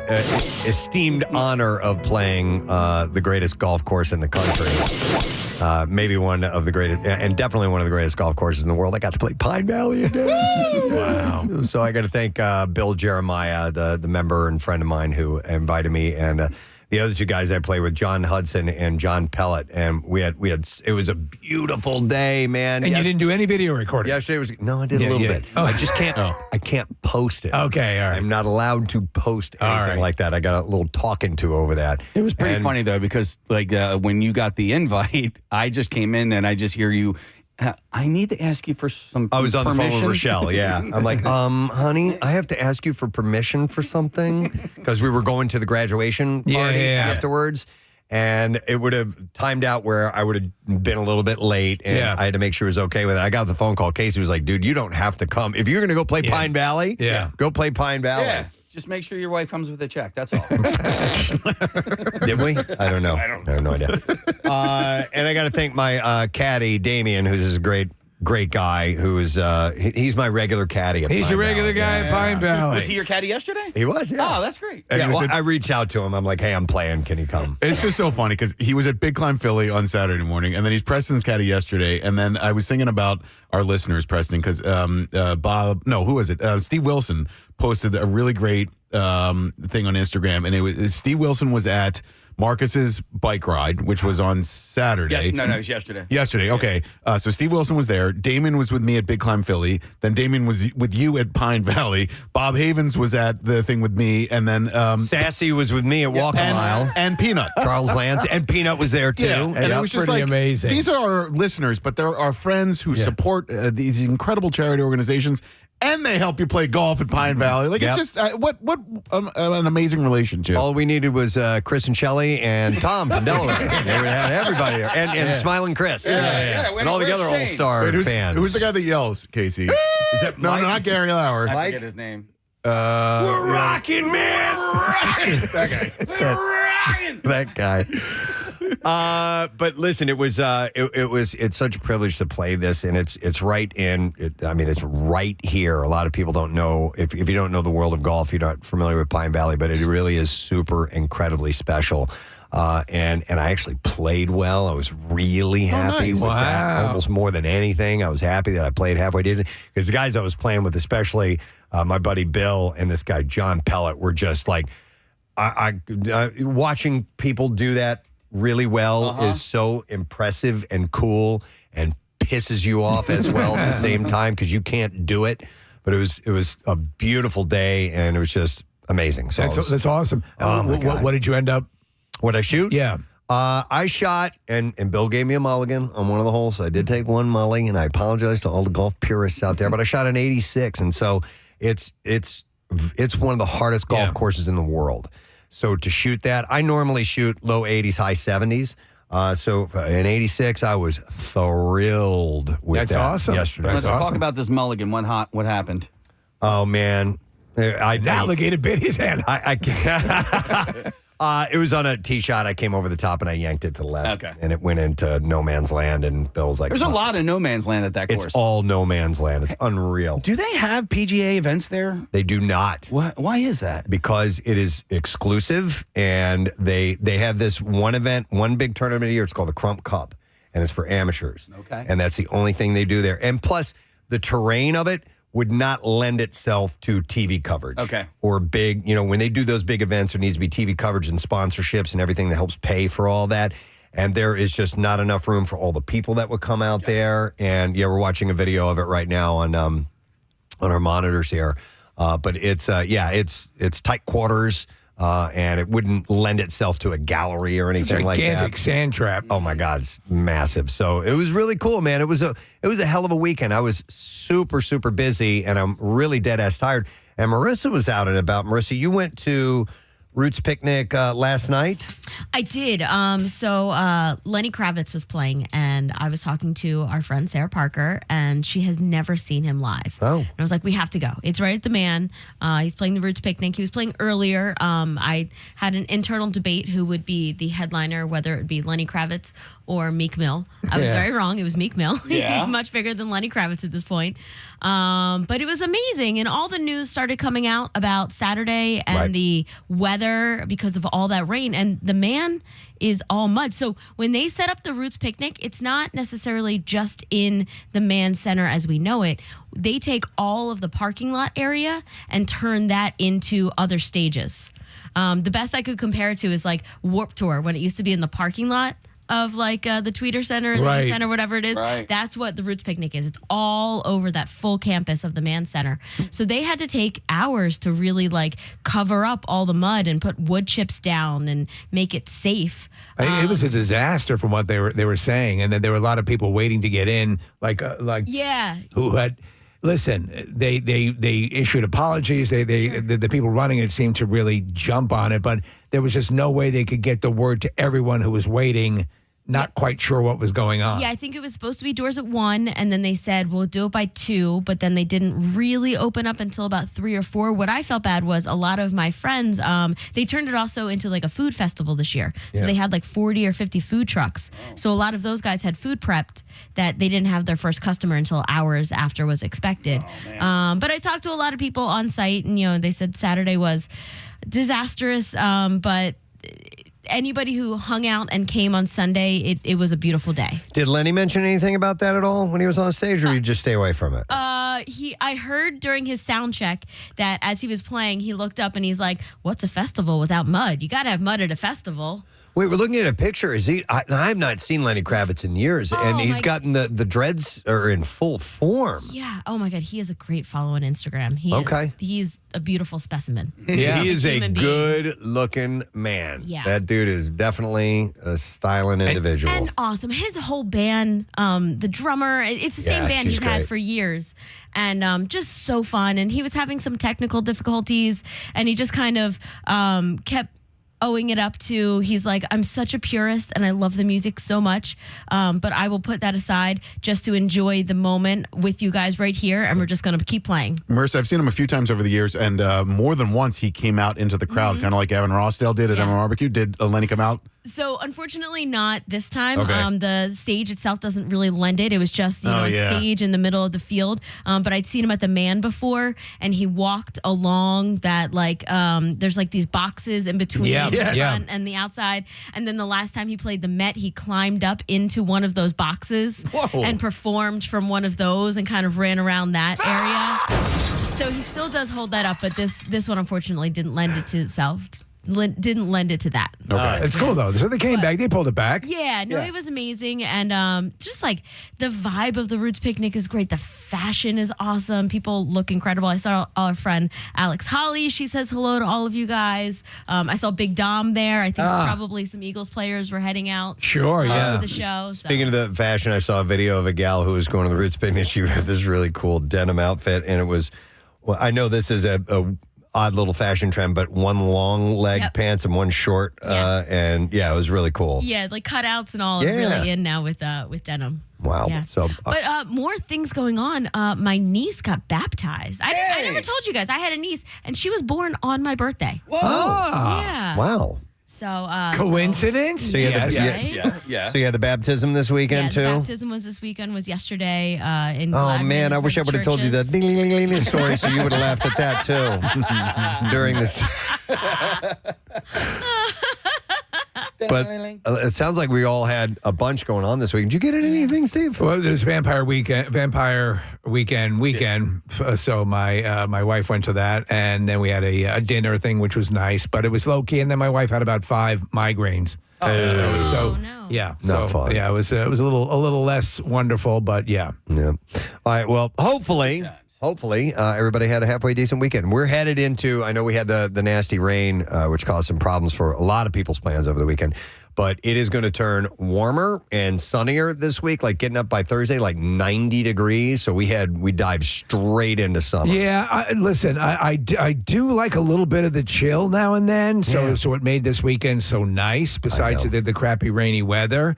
esteemed honor of playing the greatest golf course in the country. Maybe one of the greatest, and definitely one of the greatest golf courses in the world. I got to play Pine Valley again. Wow. So I got to thank Bill Jeremiah, the member and friend of mine who invited me, and the other two guys I played with, John Hudson and John Pellet. And we had it was a beautiful day, man. And you didn't do any video recording? Yesterday was, no, I did a little bit. Oh. I just can't, I can't post it. Okay, all right. I'm not allowed to post anything like that. I got a little talking to over that. It was pretty funny though, because like when you got the invite, I just came in and I just hear you. I need to ask you for some I was on permission. the phone with Rochelle, yeah. I'm like, honey, I have to ask you for permission for something because we were going to the graduation party afterwards. And it would have timed out where I would have been a little bit late, and I had to make sure it was okay with it. I got the phone call. Casey was like, dude, you don't have to come. If you're going to go play Pine Valley, go play Pine Valley. Yeah. Just make sure your wife comes with a check. That's all. Did we? I don't know. I have no idea. And I got to thank my caddy, Damien, who's this great guy who is he's my regular caddy. At He's Pine your regular Valley. guy at Pine Valley. Was he your caddy yesterday? He was, yeah. Oh, that's great. And Yeah, he was well, I reached out to him. I'm like, hey, I'm playing. Can he come? It's just so funny because he was at Big Climb Philly on Saturday morning, and then he's Preston's caddy yesterday. And then I was thinking about our listeners, Preston, because Steve Wilson posted a really great thing on Instagram, and it was Steve Wilson was at Marcus's bike ride, which was on Saturday. Yes, no, it was yesterday. Yesterday, okay. So Steve Wilson was there. Damon was with me at Big Climb Philly. Then Damon was with you at Pine Valley. Bob Havens was at the thing with me. And then Sassy was with me at Walk a Mile. And Peanut. Charles Lance. And Peanut was there, too. Yeah, and it was just pretty like, amazing. These are our listeners, but they're our friends who support these incredible charity organizations. And they help you play golf at Pine Valley. Like, it's just, what an amazing relationship. All we needed was Chris and Shelley and Tom from Delaware. They had everybody there. And Smiling Chris. And all the other all-star Wait, fans. Who's the guy that yells, Casey? Is that no, not Gary Lauer. I forget his name. We're rocking, man. That guy. But listen, it's such a privilege to play this, and it's right it's right here. A lot of people don't know, if you don't know the world of golf, you're not familiar with Pine Valley, but it really is super incredibly special. And I actually played well. I was really happy with that, almost more than anything. I was happy that I played halfway decent, because the guys I was playing with, especially my buddy Bill and this guy John Pellet, were just like, watching people do that really well is so impressive and cool, and pisses you off as well at the same time, because you can't do it. But it was a beautiful day, and it was just amazing. So That's awesome. Oh my God. What did you end up? What I shoot? Yeah. I shot, and Bill gave me a mulligan on one of the holes, so I did take one mulligan, and I apologize to all the golf purists out there, but I shot an 86, and so it's one of the hardest golf courses in the world. So to shoot that, I normally shoot low 80s, high 70s. So in 86, I was thrilled with That's that awesome. yesterday. Let's talk about this mulligan. What happened? Oh, man. An alligator bit his hand. I can't. It was on a tee shot. I came over the top and I yanked it to the left. Okay. And it went into no man's land. And Bill was like, There's a lot of no man's land at that course. It's all no man's land. It's unreal. Do they have PGA events there? They do not. Why is that? Because it is exclusive, and they have this one event, one big tournament a year. It's called the Crump Cup, and it's for amateurs. Okay. And that's the only thing they do there. And plus, the terrain of it would not lend itself to TV coverage. Okay. Or big, when they do those big events, there needs to be TV coverage and sponsorships and everything that helps pay for all that. And there is just not enough room for all the people that would come out there. And yeah, we're watching a video of it right now on our monitors here. But it's tight quarters. And it wouldn't lend itself to a gallery or anything like that. Gigantic sand trap. Oh my God, it's massive. So it was really cool, man. It was a hell of a weekend. I was super, super busy, and I'm really dead ass tired. And Marissa was out and about. Marissa, you went to Roots Picnic last night. I did. So Lenny Kravitz was playing, and I was talking to our friend Sarah Parker, and she has never seen him live. Oh. And I was like, we have to go. It's right at the Man. He's playing the Roots Picnic. He was playing earlier. I had an internal debate who would be the headliner, whether it would be Lenny Kravitz or Meek Mill. I was very wrong. It was Meek Mill. Yeah. He's much bigger than Lenny Kravitz at this point. But it was amazing. And all the news started coming out about Saturday and the weather because of all that rain. And the Man is all mud. So when they set up the Roots Picnic, it's not necessarily just in the Man Center as we know it. They take all of the parking lot area and turn that into other stages. The best I could compare it to is like Warped Tour when it used to be in the parking lot of like the Tweeter Center, the Center, whatever it is. Right. That's what the Roots Picnic is. It's all over that full campus of the Man Center. So they had to take hours to really like cover up all the mud and put wood chips down and make it safe. It was a disaster from what they were saying, and then there were a lot of people waiting to get in, Yeah. who had. Listen, they issued apologies. The people running it seemed to really jump on it, but there was just no way they could get the word to everyone who was waiting, not quite sure what was going on. Yeah, I think it was supposed to be doors at 1, and then they said, we'll do it by 2, but then they didn't really open up until about 3 or 4. What I felt bad was a lot of my friends, they turned it also into like a food festival this year. So they had like 40 or 50 food trucks. So a lot of those guys had food prepped that they didn't have their first customer until hours after was expected. But I talked to a lot of people on site, and they said Saturday was disastrous, but anybody who hung out and came on Sunday, it was a beautiful day. Did Lenny mention anything about that at all when he was on stage, or you just stay away from it? I heard during his sound check that as he was playing, he looked up and he's like, "What's a festival without mud? You got to have mud at a festival." Wait, we're looking at a picture. Is he? I've not seen Lenny Kravitz in years, and he's gotten the dreads are in full form. Yeah. Oh my God, he has a great follow on Instagram. He's a beautiful specimen. Yeah. He is a Human being. good-looking man. Yeah. That dude is definitely a styling individual. And awesome. His whole band, the drummer, it's the same band he's had for years. And just so fun. And he was having some technical difficulties, and he just kind of kept owing it up to, he's like, I'm such a purist and I love the music so much, but I will put that aside just to enjoy the moment with you guys right here, and we're just going to keep playing. Marissa, I've seen him a few times over the years, and more than once he came out into the crowd, kind of like Evan Rossdale did at Emma Barbecue. Did Lenny come out? So unfortunately not this time. Okay. The stage itself doesn't really lend it. It was just, a stage in the middle of the field. But I'd seen him at the Man before, and he walked along that, there's like these boxes in between the front and the outside. And then the last time he played the Met, he climbed up into one of those boxes and performed from one of those and kind of ran around that area. So he still does hold that up, but this one unfortunately didn't lend it to itself. Didn't lend it to that. Okay. It's cool though. So they came back. They pulled it back. Yeah, no, it was amazing. And just like the vibe of the Roots Picnic is great. The fashion is awesome. People look incredible. I saw our friend Alex Holly. She says hello to all of you guys. I saw Big Dom there. I think probably some Eagles players were heading out. Sure, to the show. Speaking of the fashion, I saw a video of a gal who was going to the Roots Picnic. She had this really cool denim outfit, and it was, well, I know this is odd little fashion trend, but one long leg pants and one short. And it was really cool. Yeah, like cutouts and all are really in now with denim. Wow. Yeah. So, but more things going on. My niece got baptized. I never told you guys. I had a niece, and she was born on my birthday. Whoa. Yeah. Wow. So coincidence? So you had Yes. So you had the baptism this weekend the too. baptism was this weekend. Was yesterday. In Oh man, I wish I would have told you that ding, ding, ding, ding, story, so you would have laughed at that too during this. But it sounds like we all had a bunch going on this week. Did you get anything, Steve? Well, there's Vampire Weekend. So my wife went to that, and then we had a dinner thing, which was nice, but it was low key. And then my wife had about 5 migraines. Not fun. Yeah, it was a little less wonderful, but yeah. Yeah. All right. Well, hopefully, everybody had a halfway decent weekend. We're headed into, I know we had the nasty rain, which caused some problems for a lot of people's plans over the weekend, but it is going to turn warmer and sunnier this week, like getting up by Thursday, like 90 degrees. So we dived straight into summer. Yeah, listen, I do like a little bit of the chill now and then. So it made this weekend so nice. Besides the crappy rainy weather.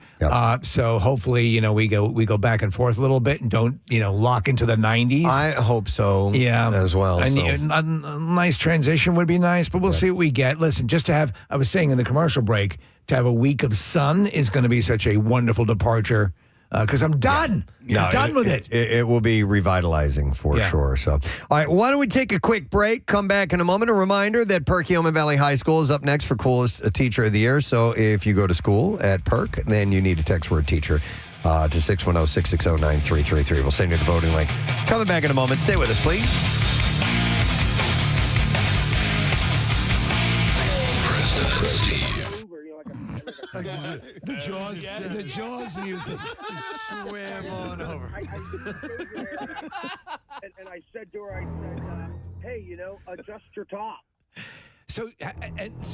So hopefully, we go back and forth a little bit and don't lock into the 90s. I hope so. Yeah, as well. And a nice transition would be nice, but we'll see what we get. Listen, just to have, I was saying in the commercial break, to have a week of sun is going to be such a wonderful departure because I'm done. I'm done with it. It will be revitalizing for sure. So, all right, why don't we take a quick break, come back in a moment. A reminder that Perkiomen Valley High School is up next for Coolest Teacher of the Year. So if you go to school at Perk, then you need to text word teacher to 610-660-9333. We'll send you the voting link. Coming back in a moment. Stay with us, please. Preston and Steve. The Jaws music. Swim on over. And I said to her, hey, adjust your top. So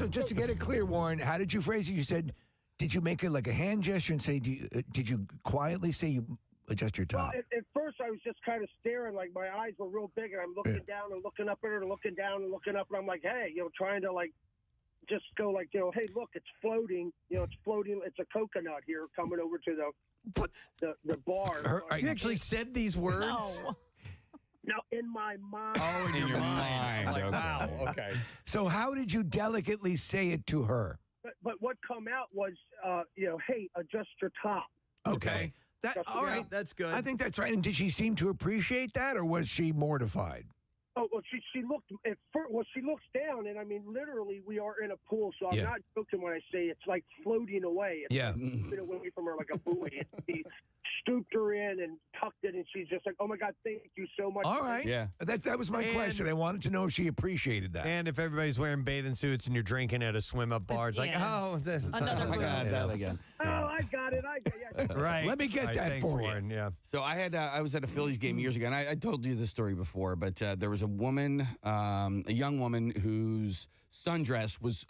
just to get it clear, Warren, how did you phrase it? You said, did you make it like a hand gesture and say, did you quietly say you adjust your top? Well, at first, I was just kind of staring, like my eyes were real big, and I'm looking down and looking up at her, and looking down and looking up, and I'm like, hey, trying to just go hey, look, it's floating. It's floating. It's a coconut here coming over to the bar. You actually said these words? No, in my mind. Oh, in your mind. Okay. Wow. Okay. So how did you delicately say it to her? But what come out was, hey, adjust your top. Okay. All right. That's good. I think that's right. And did she seem to appreciate that, or was she mortified? Oh, well, she looked at first. Well, she looks down, and I mean, literally, we are in a pool, so I'm not joking when I say it's like floating away. It's floating away from her like a buoy. He stooped her in and tucked it, and she's just like, "Oh my God, thank you so much." All right, that was my question. I wanted to know if she appreciated that. And if everybody's wearing bathing suits and you're drinking at a swim up bar, it's like, this is Another I got that again. Oh, I got it. Right. Let me get that for you. Yeah. So I was at a Phillies game years ago, and I told you this story before, but there was a woman, a young woman whose sundress was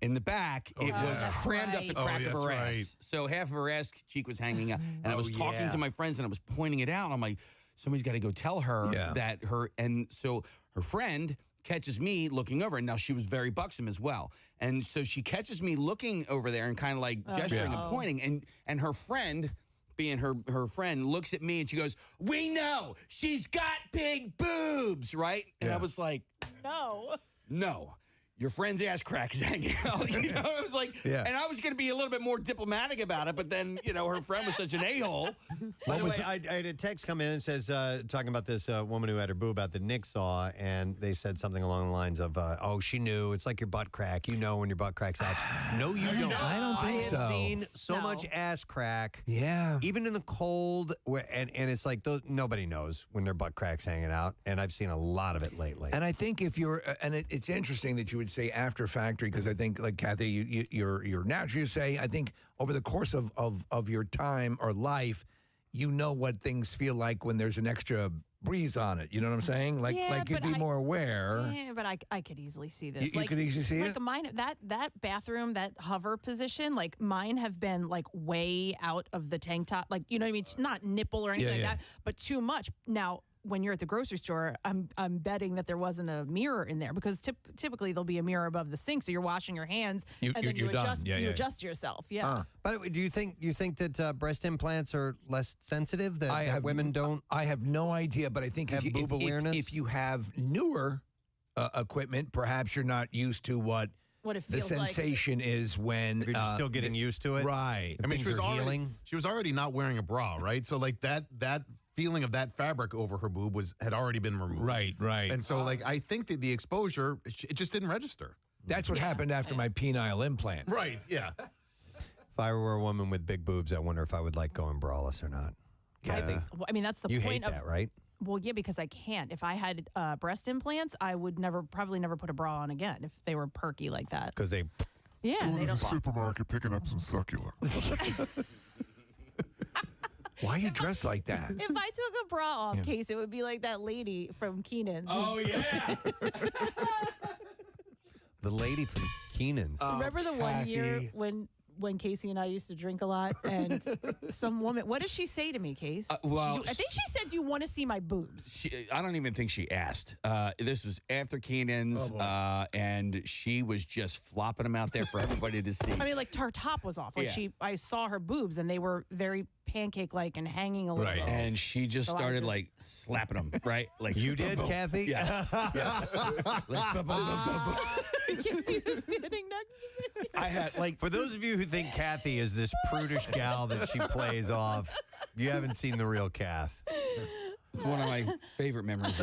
in the back. It was crammed up the crack of her ass. So half of her ass cheek was hanging out. And I was talking to my friends, and I was pointing it out. I'm like, somebody's got to go tell her that her, and so her friend catches me looking over, and now she was very buxom as well. And so she catches me looking over there and kind of like gesturing and pointing, and her friend, being her friend, looks at me and she goes, "We know she's got big boobs, right?" And I was like, no. Your friend's ass crack is hanging out. It was like, and I was going to be a little bit more diplomatic about it, but then, her friend was such an a-hole. By the way, I had a text come in and says, talking about this woman who had her boob out that Nick saw, and they said something along the lines of, oh, she knew. It's like your butt crack. You know when your butt crack's out. No, you don't. I don't think so. I have seen so much ass crack. Yeah. Even in the cold, and it's like nobody knows when their butt crack's hanging out, and I've seen a lot of it lately. And I think if you're, and it's interesting that you would say after factory, because I think, like Kathy, you're naturally say, I think over the course of your time or life, you know what things feel like when there's an extra breeze on it. You know what I'm saying? Like you'd be more aware. Yeah, but I could easily see this. You could easily see it? Like mine, that bathroom, that hover position, like mine have been like way out of the tank top. Like, you know what I mean? Not nipple or anything like that, but too much. Now, when you're at the grocery store, I'm betting that there wasn't a mirror in there because typically there'll be a mirror above the sink, so you're washing your hands and then you adjust. Adjust yourself. Yeah. By the way, do you think that breast implants are less sensitive? That women don't. I have no idea, but I think have boob awareness. If you have newer equipment, perhaps you're not used to what it the feels sensation is when you're just still getting used to it. Right. I mean, she was already not wearing a bra, right? So like that feeling of that fabric over her boob had already been removed. Right. And so like I think that the exposure, it just didn't register. That's what happened after my penile implant. Right. Yeah. If I were a woman with big boobs, I wonder if I would like going braless or not. Kathy, I mean, that's the you point hate that, right? Well, yeah, because I can't. If I had breast implants, I would probably never put a bra on again if they were perky like that. Because they Yeah. Going They to the don't. supermarket picking up some succulents. Why are you dressed like that? If I took a bra off, Case, it would be like that lady from Keenan. Oh, yeah. The lady from Keenan's. Remember the one year when Casey and I used to drink a lot, and some woman, what did she say to me, Case? Well, I think she said, "Do you want to see my boobs?" I don't even think she asked. This was after Keenan's, and she was just flopping them out there for everybody to see. I mean, like her top was off. Like I saw her boobs, and they were very pancake-like and hanging a little. Right, and she just started like slapping them. Right, like you did, Kathy. Yes. Yes. Casey was standing next to me. I had for those of you who think Kathy is this prudish gal that she plays off, you haven't seen the real Kath. It's one of my favorite memories.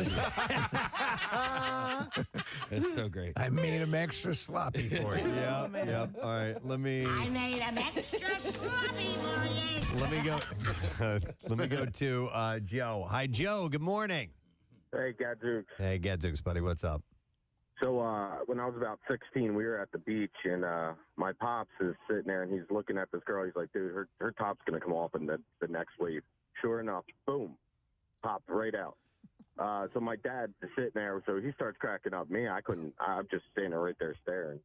It's so great. I made him extra sloppy for you. Yep. All right, let me. I made them extra sloppy for you. Let me go. Let me go to Joe. Hi, Joe. Good morning. Hey, Gadzooks. Hey, Gadzooks, buddy. What's up? So when I was about 16, we were at the beach, and my pops is sitting there, and he's looking at this girl. He's like, dude, her top's going to come off in the next wave. Sure enough, boom, popped right out. So my dad is sitting there, so he starts cracking up. Me, I'm just standing right there staring.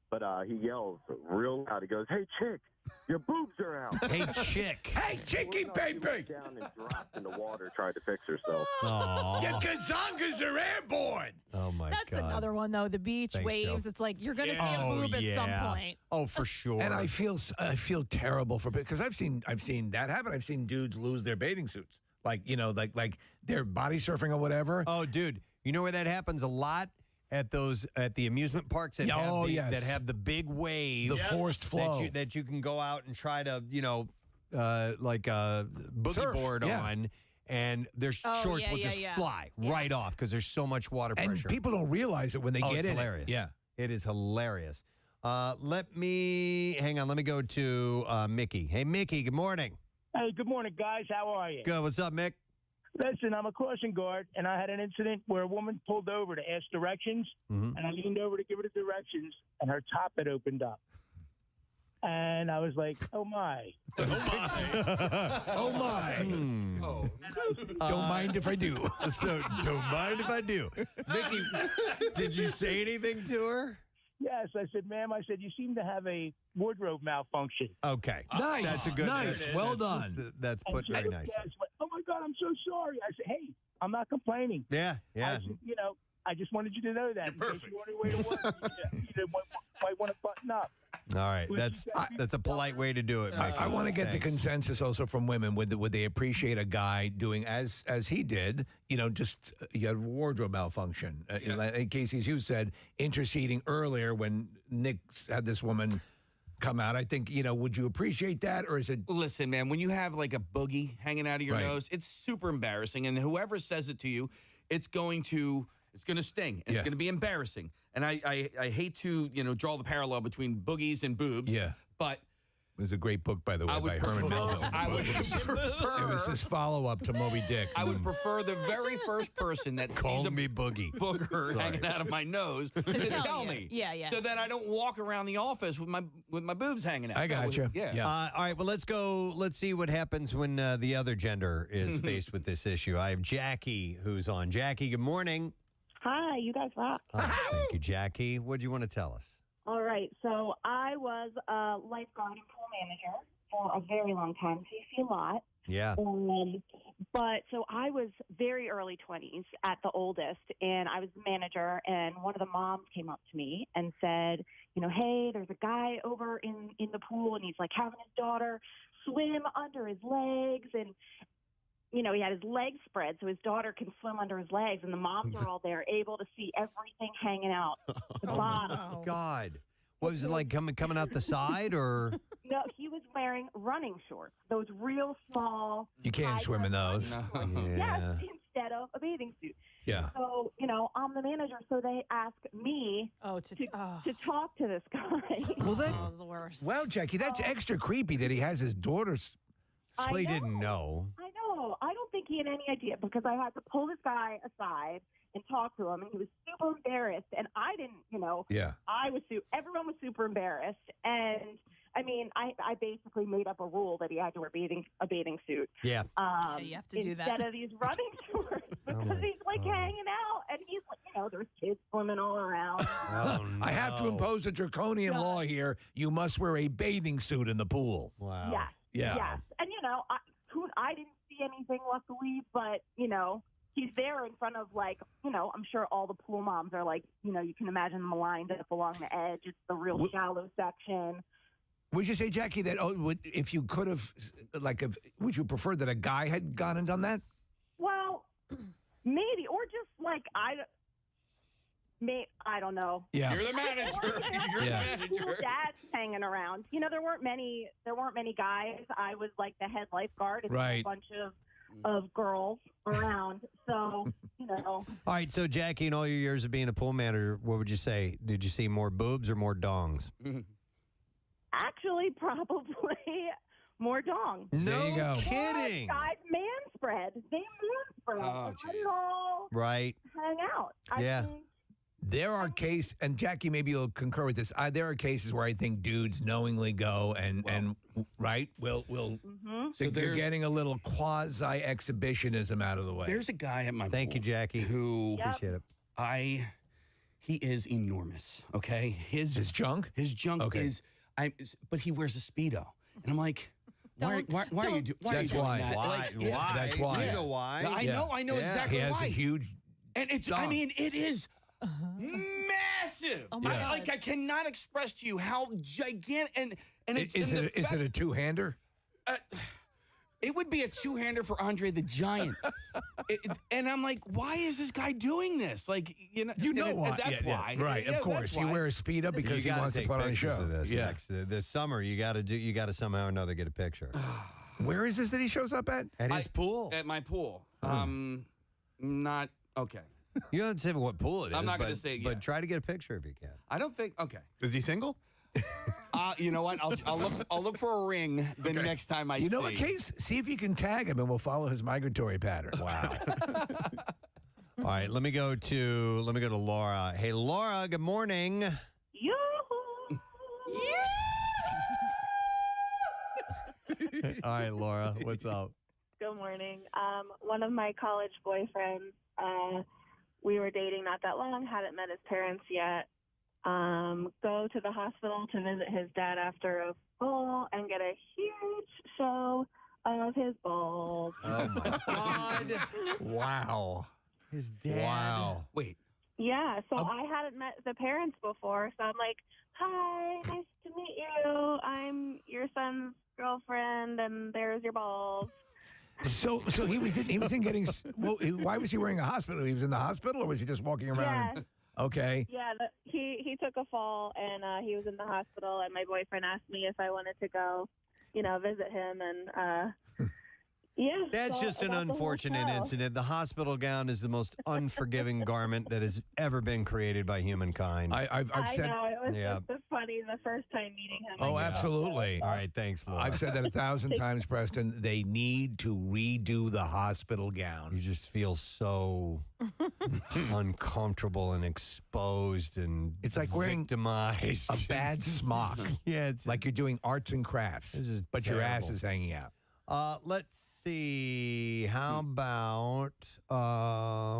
But he yells real loud. He goes, hey, chick, your boobs are out. Hey, chick. Hey, chicky baby. She went down and dropped in the water, tried to fix herself. Aww. Your gazongas are airborne. Oh, my That's God. another one, though. The beach Thanks, waves. Joe. It's like you're going to see a boob at some point. Oh, for sure. And I feel terrible because I've seen that happen. I've seen dudes lose their bathing suits, like they're body surfing or whatever. Oh, dude, you know where that happens a lot? At the amusement parks that have the big wave, the forced flow that you can go out and try to like a boogie surf, board on, and their shorts will just fly right off because there's so much water pressure. And people don't realize it when they get it's in. Hilarious. Yeah, it is hilarious. Let me go to Mickey. Hey, Mickey. Good morning. Hey, good morning, guys. How are you? Good. What's up, Mick? Listen, I'm a crossing guard, and I had an incident where a woman pulled over to ask directions, and I leaned over to give her the directions, and her top had opened up. And I was like, oh, my. Oh, my. Don't mind if I do. So, don't mind if I do. Mickey, did you say anything to her? Yes, I said, ma'am, you seem to have a wardrobe malfunction. Okay. Nice. That's a good. Nice. Well done. That's put very nice. Oh, my God, I'm so sorry. I said, hey, I'm not complaining. Yeah. I said, I just wanted you to know that. You're perfect. In case you were on your way to work, you might want to button up. All right, that's a polite way to do it, Mickey. I want to get the consensus also from women. Would they appreciate a guy doing as he did? Just you had wardrobe malfunction. In case, as you said, interceding earlier when Nick had this woman come out. I think would you appreciate that, or is it? Listen, man, when you have like a boogie hanging out of your nose, it's super embarrassing, and whoever says it to you, it's going to sting. And it's going to be embarrassing. And I hate to, draw the parallel between boogies and boobs. Yeah. But it was a great book, by the way, by Herman Melville. I would prefer. It was his follow-up to Moby Dick. I would prefer the very first person that sees a booger hanging out of my nose to tell me. Yeah. So that I don't walk around the office with my boobs hanging out. I got you. Yeah. All right, well, let's go. Let's see what happens when the other gender is faced with this issue. I have Jackie who's on. Jackie, good morning. Hi, you guys rock. Thank you, Jackie. What do you want to tell us? All right, so I was a lifeguard and pool manager for a very long time, so you see a lot. Yeah. But so I was very early 20s at the oldest, and I was the manager, and one of the moms came up to me and said, hey, there's a guy over in the pool, and he's like having his daughter swim under his legs, and he had his legs spread so his daughter can swim under his legs, and the moms are all there able to see everything hanging out the bottom. Oh, God. What was it like coming out the side or? No, he was wearing running shorts, those real small. You can't swim in those. Yes, instead of a bathing suit. Yeah. So, I'm the manager, so they asked me to talk to this guy. Well, Oh, the worst. Well, Jackie, that's extra creepy that he has his daughter's. So he didn't know. I know. I don't think he had any idea because I had to pull this guy aside and talk to him, and he was super embarrassed, and I didn't, Yeah. everyone was super embarrassed, and I mean, I basically made up a rule that he had to wear a bathing suit. Yeah. You have to do that. Instead of these running shorts because he's like hanging out, and he's like, there's kids swimming all around. I have to impose a draconian law here. You must wear a bathing suit in the pool. Wow. Yes. Yeah. Yes. And, I didn't see anything, luckily, but, he's there in front of, I'm sure all the pool moms are like, you can imagine them lined up along the edge. It's the real shallow section. Would you say, Jackie, that if you could have, would you prefer that a guy had gone and done that? Well, maybe. Or just, I don't know. Yeah. You're the manager. You're the manager. Dads hanging around. There weren't many guys. I was like the head lifeguard and Right. a bunch of girls around. So, All right, so Jackie, in all your years of being a pool manager, what would you say? Did you see more boobs or more dongs? actually probably more dong. No kidding. Guys man spread. They man spread. Oh, Let it all Right. hang out. Yeah. I think There are cases, and Jackie, maybe you'll concur with this. There are cases where I think dudes knowingly go and right will So they're there's- getting a little quasi exhibitionism out of the way. There's a guy at my Thank you, Jackie. Who Appreciate it. He is enormous. Okay, his junk. His junk is. But he wears a Speedo, and I'm like. Why are you doing That's why. that? Why? Like, That's why. You know why? I know exactly He has why. a huge. And it's, dog. I mean, it is massive. Oh my God. I cannot express to you how gigantic. And Is it a two-hander? It would be a two-hander for Andre the Giant. And I'm like, why is this guy doing this? Like, why. That's why. Right, Yeah, of course. that's You why. wear a Speedo because You he gotta wants to take put on a pictures show. of this this summer. You got to somehow or another get a picture Where is this that he shows up at? at his pool. At my pool. Not okay. You don't say what pool it is. I'm not gonna but- say it but yet. try to get a picture if you can. I don't think. Okay. Is he single? You know what? I'll look for a ring the next time I see. You know what, Case? See if you can tag him, and we'll follow his migratory pattern. Wow. All right, let me go to Laura. Hey, Laura. Good morning. All right, Laura. What's up? Good morning. One of my college boyfriends, we were dating not that long, hadn't met his parents yet. Go to the hospital to visit his dad after a fall and get a huge show of his balls. Oh, my God. Wow. His dad. Wow. Wait. Yeah, so I hadn't met the parents before, so I'm like, hi, nice to meet you. I'm your son's girlfriend, and there's your balls. So he was in getting. Well, why was he wearing a hospital? He was in the hospital, or was he just walking around? Yeah. Okay. Yeah, he took a fall, and he was in the hospital, and my boyfriend asked me if I wanted to go, visit him, and yeah. That's so just an about the unfortunate hotel. incident. The hospital gown is the most unforgiving garment that has ever been created by humankind. I've said. I know, it was Yeah. just funny the first time meeting him. Oh, absolutely. All right, thanks, Laura. I've said that 1,000 times, Preston. They need to redo the hospital gown. You just feel so uncomfortable and exposed, and It's like wearing victimized. a bad smock. Yeah, it's like you're doing arts and crafts, This is but your ass terrible. is hanging out. Let's see. How about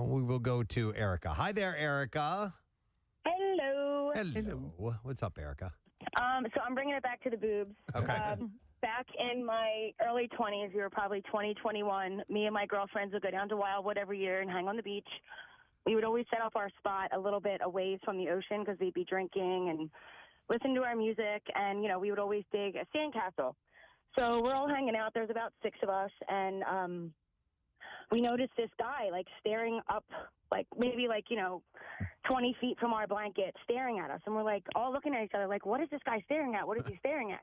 we will go to Erica. Hi there, Erica. Hello. Hello. What's up, Erica? So I'm bringing it back to the boobs. Okay. back in my early 20s, we were probably 20, 21. Me and my girlfriends would go down to Wildwood every year and hang on the beach. We would always set up our spot a little bit away from the ocean because we'd be drinking and listen to our music. And, we would always dig a sandcastle. So we're all hanging out. There's about 6 of us. And we noticed this guy, staring up, maybe 20 feet from our blanket, staring at us. And we're, all looking at each other, what is this guy staring at? What is he staring at?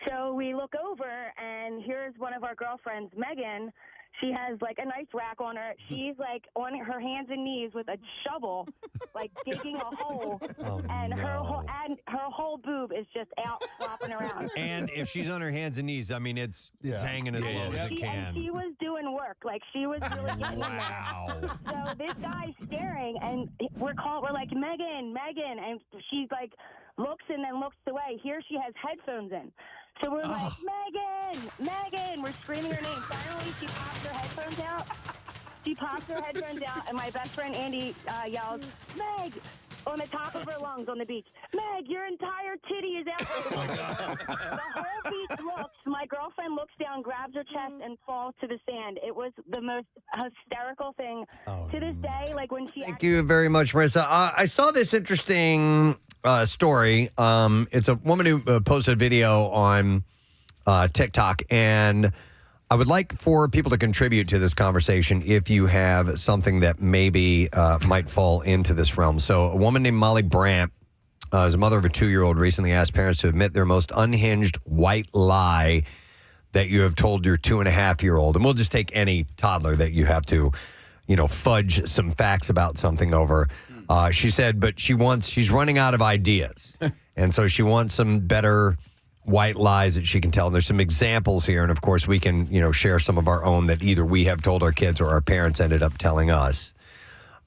So we look over, and here's one of our girlfriends, Megan. She has, a nice rack on her. She's, on her hands and knees with a shovel, digging a hole. And her whole boob is just out flopping around. And if she's on her hands and knees, I mean, it's hanging as low as it can. And she was doing work. She was really getting in there. So this guy's staring, and we're like, Megan. And she's looks and then looks away. Here she has headphones in. So we're like, Megan. We're screaming her name. Finally, she pops her headphones out. And my best friend Andy yells, Meg, on the top of her lungs on the beach. Meg, your entire titty is out. The whole beach looks. My girlfriend looks down, grabs her chest, and falls to the sand. It was the most hysterical thing. To this day, when she... Thank you very much, Marissa. I saw this interesting story. It's a woman who posted a video on TikTok, and I would like for people to contribute to this conversation if you have something that maybe might fall into this realm. So a woman named Molly Brandt is a mother of a 2-year-old, recently asked parents to admit their most unhinged white lie that you have told your 2.5-year-old. And we'll just take any toddler that you have to, fudge some facts about something over. She said, but she's running out of ideas. And so she wants some better white lies that she can tell. And there's some examples here. And of course, we can, share some of our own that either we have told our kids or our parents ended up telling us.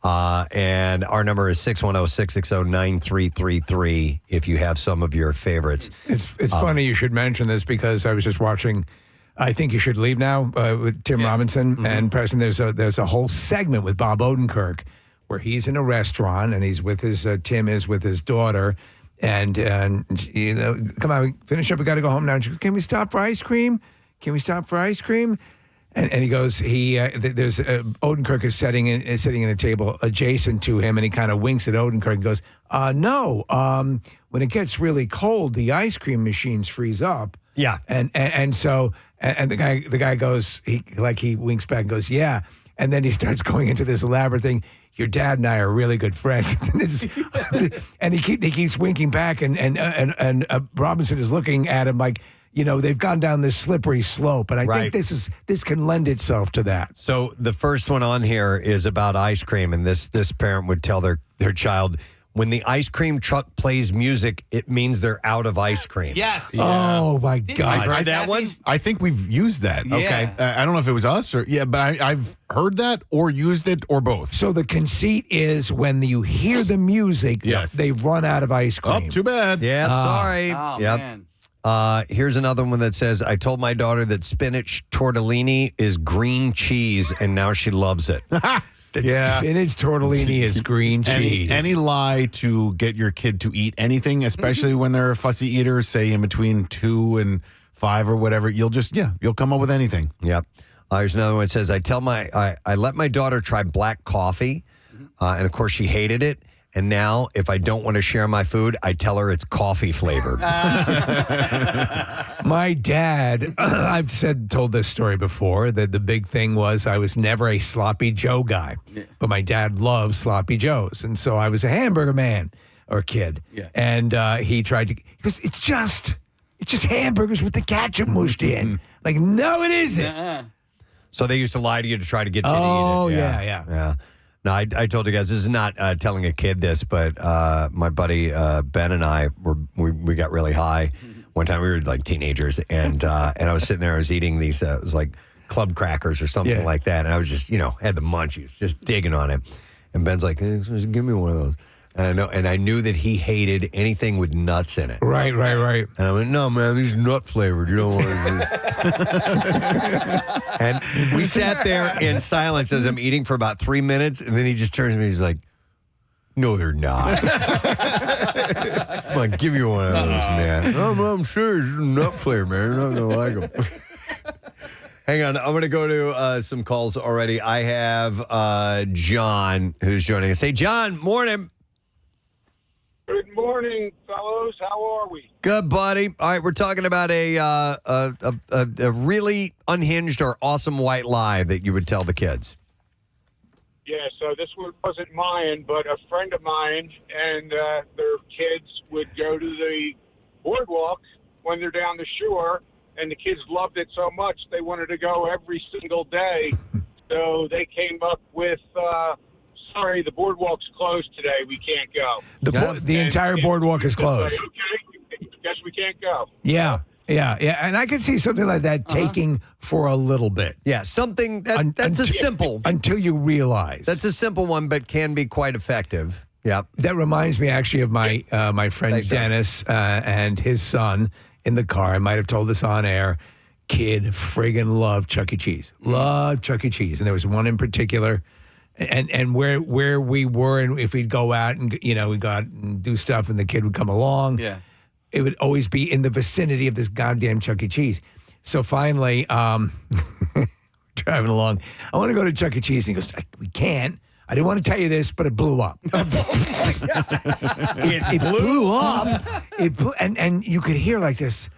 And our number is 610-660-9333 if you have some of your favorites. It's funny you should mention this because I was just watching I Think You Should Leave Now with Tim Robinson and Preston. There's a whole segment with Bob Odenkirk where he's in a restaurant and he's with his Tim is with his daughter. And come on, finish up. We got to go home now. She goes, can we stop for ice cream? And he goes, there's Odenkirk is sitting in a table adjacent to him, and he kind of winks at Odenkirk and goes, no, when it gets really cold, the ice cream machines freeze up. Yeah. And so the guy goes, he winks back and goes, yeah. And then he starts going into this elaborate thing. Your dad and I are really good friends. And he keeps winking back, and Robinson is looking at him like, they've gone down this slippery slope, and I think this can lend itself to that. So the first one on here is about ice cream, and this parent would tell their child, when the ice cream truck plays music, it means they're out of ice cream. Yes. Yeah. Oh, my God. I heard that one? I think we've used that. Yeah. Okay. I don't know if it was us or, but I've heard that or used it or both. So the conceit is when you hear the music, they've run out of ice cream. Oh, too bad. Yeah, sorry. Oh, yep. man. Here's another one that says, I told my daughter that spinach tortellini is green cheese, and now she loves it. Spinach tortellini is green cheese. Any lie to get your kid to eat anything, especially when they're a fussy eater, say in between 2 and 5 or whatever, you'll come up with anything. Yep. Here's another one that says, I let my daughter try black coffee, and of course she hated it. And now, if I don't want to share my food, I tell her it's coffee flavored. My dad, I've told this story before, that the big thing was I was never a Sloppy Joe guy. Yeah. But my dad loved Sloppy Joes. And so I was a hamburger man or kid. Yeah. And he goes, it's just hamburgers with the ketchup mushed in. Like, no, it isn't. So they used to lie to you to try to get you to eat it. Oh, yeah. No, I told you guys, this is not telling a kid this, but my buddy Ben and I, we got really high. One time we were like teenagers, and I was sitting there, I was eating these, it was like club crackers or something like that, and I was just, had the munchies, just digging on it. And Ben's like, hey, give me one of those. And I knew that he hated anything with nuts in it. Right. And I went, no, man, these are nut flavored. You don't want to. And we sat there in silence as I'm eating for about 3 minutes, and then he just turns to me. He's like, No, they're not. Come on, give me one of those, man. I'm sure it's nut flavor, man. You're not going to like them. Hang on. I'm going to go to some calls already. I have John who's joining us. Hey, John, morning. Good morning, fellows. How are we? Good, buddy. All right, we're talking about a really unhinged or awesome white lie that you would tell the kids. Yeah, so this one wasn't mine, but a friend of mine and their kids would go to the boardwalk when they're down the shore, and the kids loved it so much they wanted to go every single day. So they came up with, sorry, the boardwalk's closed today. We can't go. The entire boardwalk is closed. Like, okay, guess we can't go. Yeah. And I can see something like that taking for a little bit. Yeah, something that's a simple. Until you realize. That's a simple one, but can be quite effective. Yeah. That reminds me actually of my my friend Thanks, Dennis and his son in the car. I might have told this on air. Kid friggin' loved Chuck E. Cheese. Loved Chuck E. Cheese. And there was one in particular. And where we were, and if we'd go out and, we'd go out and do stuff and the kid would come along. Yeah. It would always be in the vicinity of this goddamn Chuck E. Cheese. So finally, driving along, I want to go to Chuck E. Cheese. And he goes, we can't. I didn't want to tell you this, but it blew up. It blew up. And you could hear like this,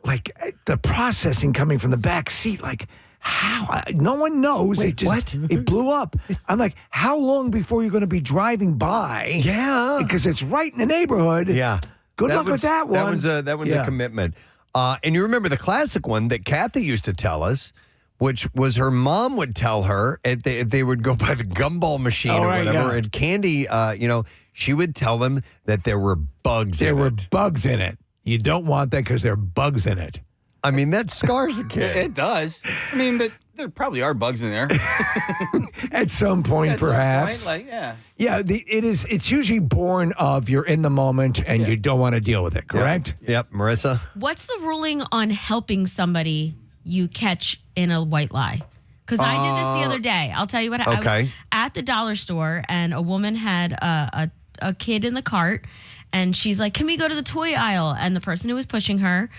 like the processing coming from the back seat, like, how? No one knows. Wait, what? It blew up. I'm like, how long before you're going to be driving by? Yeah. Because it's right in the neighborhood. Yeah. Good luck with that one. That one's a commitment. And you remember the classic one that Kathy used to tell us, which was her mom would tell her if they would go by the gumball machine or whatever, yeah. and Candy, she would tell them that there were bugs in it. There were bugs in it. You don't want that because there are bugs in it. I mean, that scars a kid. It does. I mean, but there probably are bugs in there. At some point, perhaps. Yeah. Yeah, it's usually born of you're in the moment and you don't want to deal with it, correct? Yep. Marissa? What's the ruling on helping somebody you catch in a white lie? Because I did this the other day. I'll tell you what happened. I was at the dollar store, and a woman had a kid in the cart, and she's like, can we go to the toy aisle? And the person who was pushing her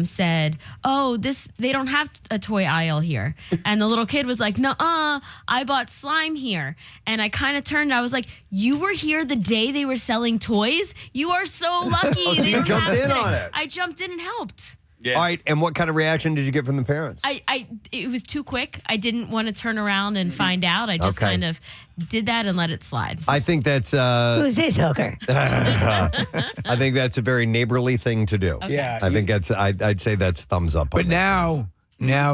said, oh, they don't have a toy aisle here. And the little kid was like, nuh-uh, I bought slime here. And I kind of turned, I was like, you were here the day they were selling toys? You are so lucky. So you jumped in on it. I jumped in and helped. Yeah. All right, and what kind of reaction did you get from the parents? It was too quick. I didn't want to turn around and find out. I just kind of did that and let it slide. I think that's Who's this hooker? I think that's a very neighborly thing to do. Okay. Yeah. I think that's I'd say that's thumbs up. But now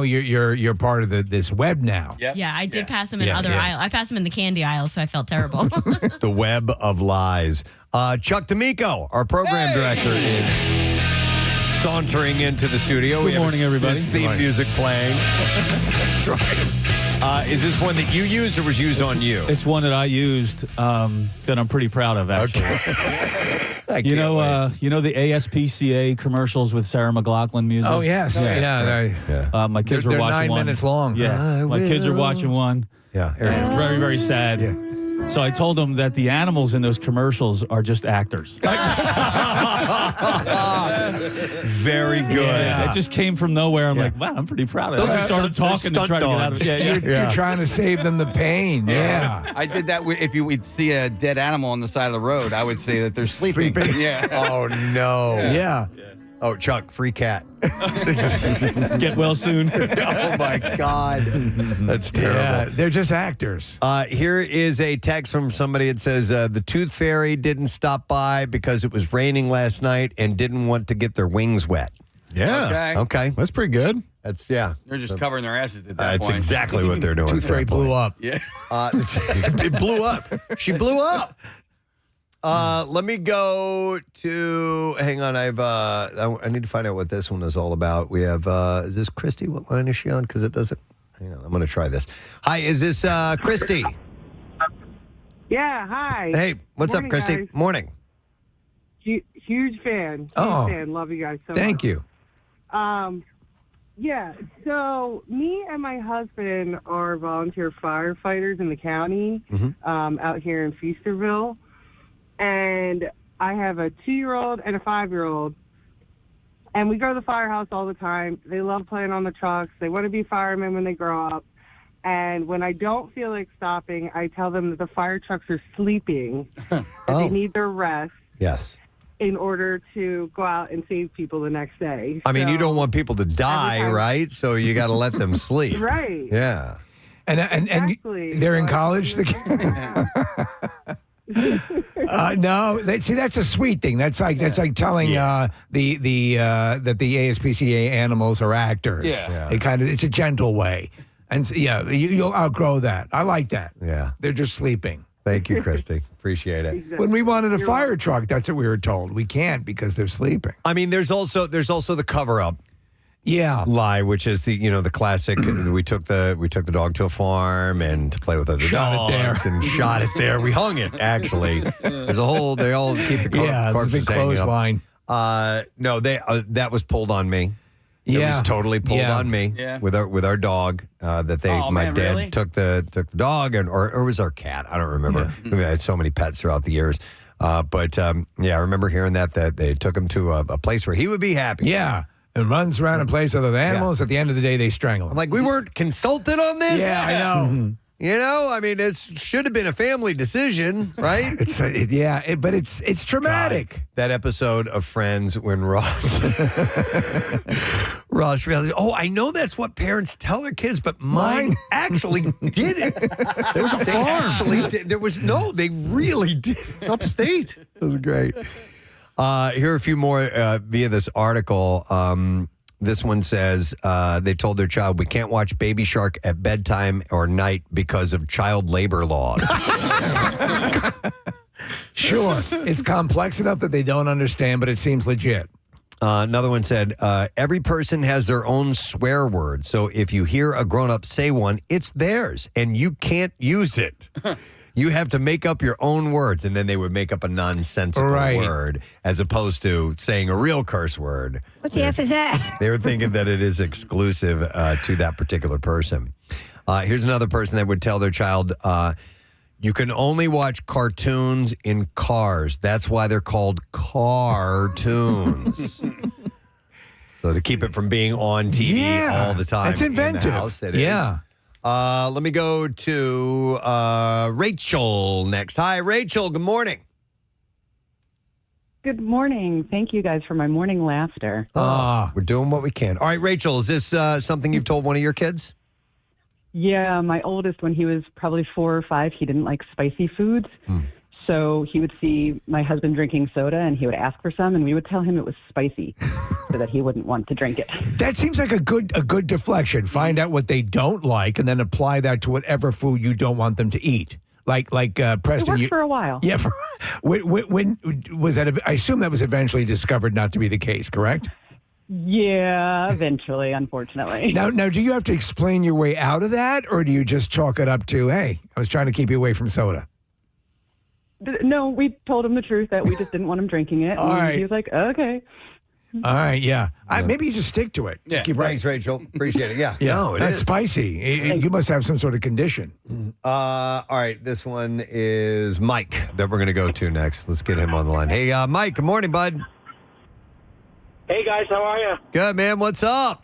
you're part of this web now. Yep. Yeah, I did pass him in other aisle. I passed him in the candy aisle, so I felt terrible. The web of lies. Chuck D'Amico, our program director, is sauntering into the studio. Good morning, everybody. This theme music playing. Is this one that you used or was used on you? It's one that I used that I'm pretty proud of, actually. Okay. You know the ASPCA commercials with Sarah McLachlan music? Oh, yes. Yeah. My kids were they're watching 9 one. minutes long. Yeah. My kids are watching one. Yeah. It's very, very sad. Yeah. So I told them that the animals in those commercials are just actors. Very good. Yeah, it just came from nowhere. I'm like, wow, I'm pretty proud of it. I started talking to try to get out of it. You're trying to save them the pain. Yeah. I did that. If you would see a dead animal on the side of the road, I would say that they're sleeping. Yeah. Oh, no. Yeah. Oh, Chuck, free cat. Get well soon. Oh, my God. That's terrible. Yeah, they're just actors. Here is a text from somebody. It says, the Tooth Fairy didn't stop by because it was raining last night and didn't want to get their wings wet. Yeah. Okay. That's pretty good. That's, They're just covering their asses at that That's point. exactly what they're doing. Tooth Fairy blew up. Yeah. It blew up. She blew up. Let me go to. Hang on, I need to find out what this one is all about. We have. Is this Christy? What line is she on? Because it doesn't. Hang on, I'm going to try this. Hi, is this Christy? Yeah. Hi. Hey, what's Morning, up, Christy? guys. Morning. Huge fan. Oh. Huge fan. Love you guys so much. Thank you. Yeah. So me and my husband are volunteer firefighters in the county out here in Feasterville. and I have a 2-year-old and a 5-year-old. And we go to the firehouse all the time. They love playing on the trucks. They want to be firemen when they grow up. And when I don't feel like stopping, I tell them that the fire trucks are sleeping. That they need their rest. Yes. In order to go out and save people the next day. I mean, you don't want people to die, right? So you got to let them sleep. Right. Yeah. And Exactly. they're in college. No, see, that's a sweet thing. That's like telling that the ASPCA animals are actors. Yeah. It's a gentle way, and you'll outgrow that. I like that. Yeah, they're just sleeping. Thank you, Christy. Appreciate it. When we wanted a fire truck, that's what we were told. We can't because they're sleeping. I mean, there's also the cover up. Yeah, lie, which is the classic. we took the dog to a farm and to play with other dogs and shot it there. We hung it actually. There's a whole. They all keep the corpses big clothesline. No, that was pulled on me. Yeah, it was totally pulled on me with our dog. My dad really? took the dog or it was our cat. I don't remember. I mean, I had so many pets throughout the years. But I remember hearing that they took him to a place where he would be happy. Yeah. And runs around and plays with other animals. At the end of the day, they strangle him. I'm like, we weren't consulted on this? Yeah, I know. I mean, it should have been a family decision, right? But it's traumatic. God, that episode of Friends when Ross realized, I know that's what parents tell their kids, but mine actually did it. There was a farm. They really did. Upstate. That was great. Here are a few more via this article. This one says they told their child, we can't watch Baby Shark at bedtime or night because of child labor laws. Sure. It's complex enough that they don't understand, but it seems legit. Another one said, every person has their own swear word. So if you hear a grown-up say one, it's theirs, and you can't use it. You have to make up your own words, and then they would make up a nonsensical word as opposed to saying a real curse word. What the F is that? They were thinking that it is exclusive to that particular person. Here's another person that would tell their child, you can only watch cartoons in cars. That's why they're called cartoons. So to keep it from being on TV all the time. That's inventive. In the house, it is. Let me go to Rachel next. Hi, Rachel. Good morning. Good morning. Thank you guys for my morning laughter. We're doing what we can. All right, Rachel, is this something you've told one of your kids? Yeah, my oldest, when he was probably 4 or 5, he didn't like spicy foods. So he would see my husband drinking soda, and he would ask for some, and we would tell him it was spicy so that he wouldn't want to drink it. That seems like a good deflection. Find out what they don't like, and then apply that to whatever food you don't want them to eat. Like Preston. It worked for a while. Yeah. When was that? I assume that was eventually discovered not to be the case. Correct? Yeah, eventually, unfortunately. Now, do you have to explain your way out of that, or do you just chalk it up to, hey, I was trying to keep you away from soda? No, we told him the truth that we just didn't want him drinking it. All right. He was like, okay. All right, yeah. Maybe you just stick to it. Just keep Thanks, Rachel. Appreciate it. Yeah. Yeah, No, it that's is. spicy. You must have some sort of condition. All right, this one is Mike that we're going to go to next. Let's get him on the line. Hey, Mike, good morning, bud. Hey, guys, how are you? Good, man. What's up?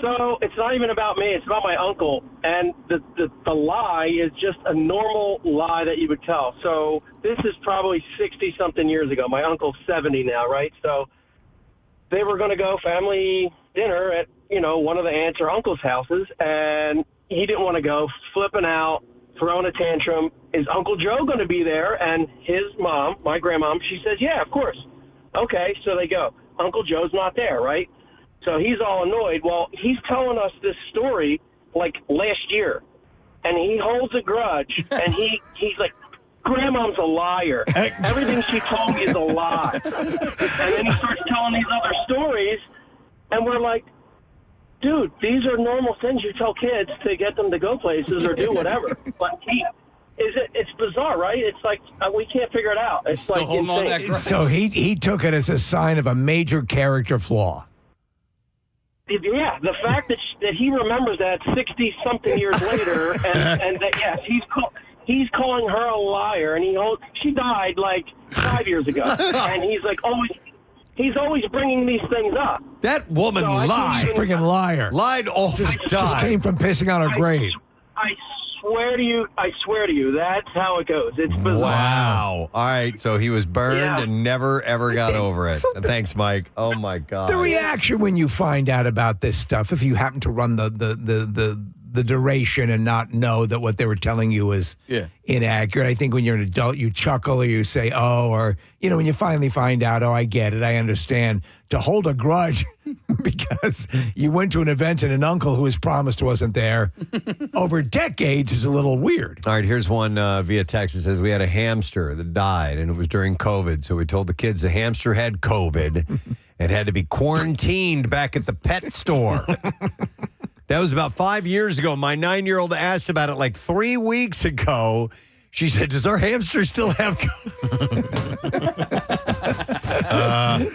So it's not even about me. It's about my uncle. And the lie is just a normal lie that you would tell. So this is probably 60-something years ago. My uncle's 70 now, right? So they were going to go family dinner at, one of the aunts or uncle's houses. And he didn't want to go, flipping out, throwing a tantrum. Is Uncle Joe going to be there? And his mom, my grandmom, she says, yeah, of course. Okay, so they go. Uncle Joe's not there, right? So he's all annoyed. Well, he's telling us this story like last year, and he holds a grudge, and he's like, Grandmom's a liar. Everything she told me is a lie. And then he starts telling these other stories, and we're like, dude, these are normal things you tell kids to get them to go places or do whatever. But it's bizarre, right? It's like we can't figure it out. It's like insane. So he took it as a sign of a major character flaw. Yeah, the fact that he remembers that 60-something years later, and that, yes, he's calling her a liar, and she died like 5 years ago, and he's like always bringing these things up. That woman So I lied. think- Freaking liar. Lied all the time. Just came from pissing on her grave. I swear to you, that's how it goes. It's bizarre. Wow. All right. So he was burned Yeah. and never, ever got over it. Thanks, Mike. Oh, my God. The reaction when you find out about this stuff, if you happen to run the duration and not know that what they were telling you is inaccurate. I think when you're an adult, you chuckle or you say, oh, or, when you finally find out, oh, I get it, I understand. To hold a grudge because you went to an event and an uncle who was promised wasn't there over decades is a little weird. All right, here's one via text. It says, we had a hamster that died, and it was during COVID. So we told the kids the hamster had COVID and had to be quarantined back at the pet store. That was about 5 years ago. My 9-year-old asked about it like 3 weeks ago. She said, does our hamster still have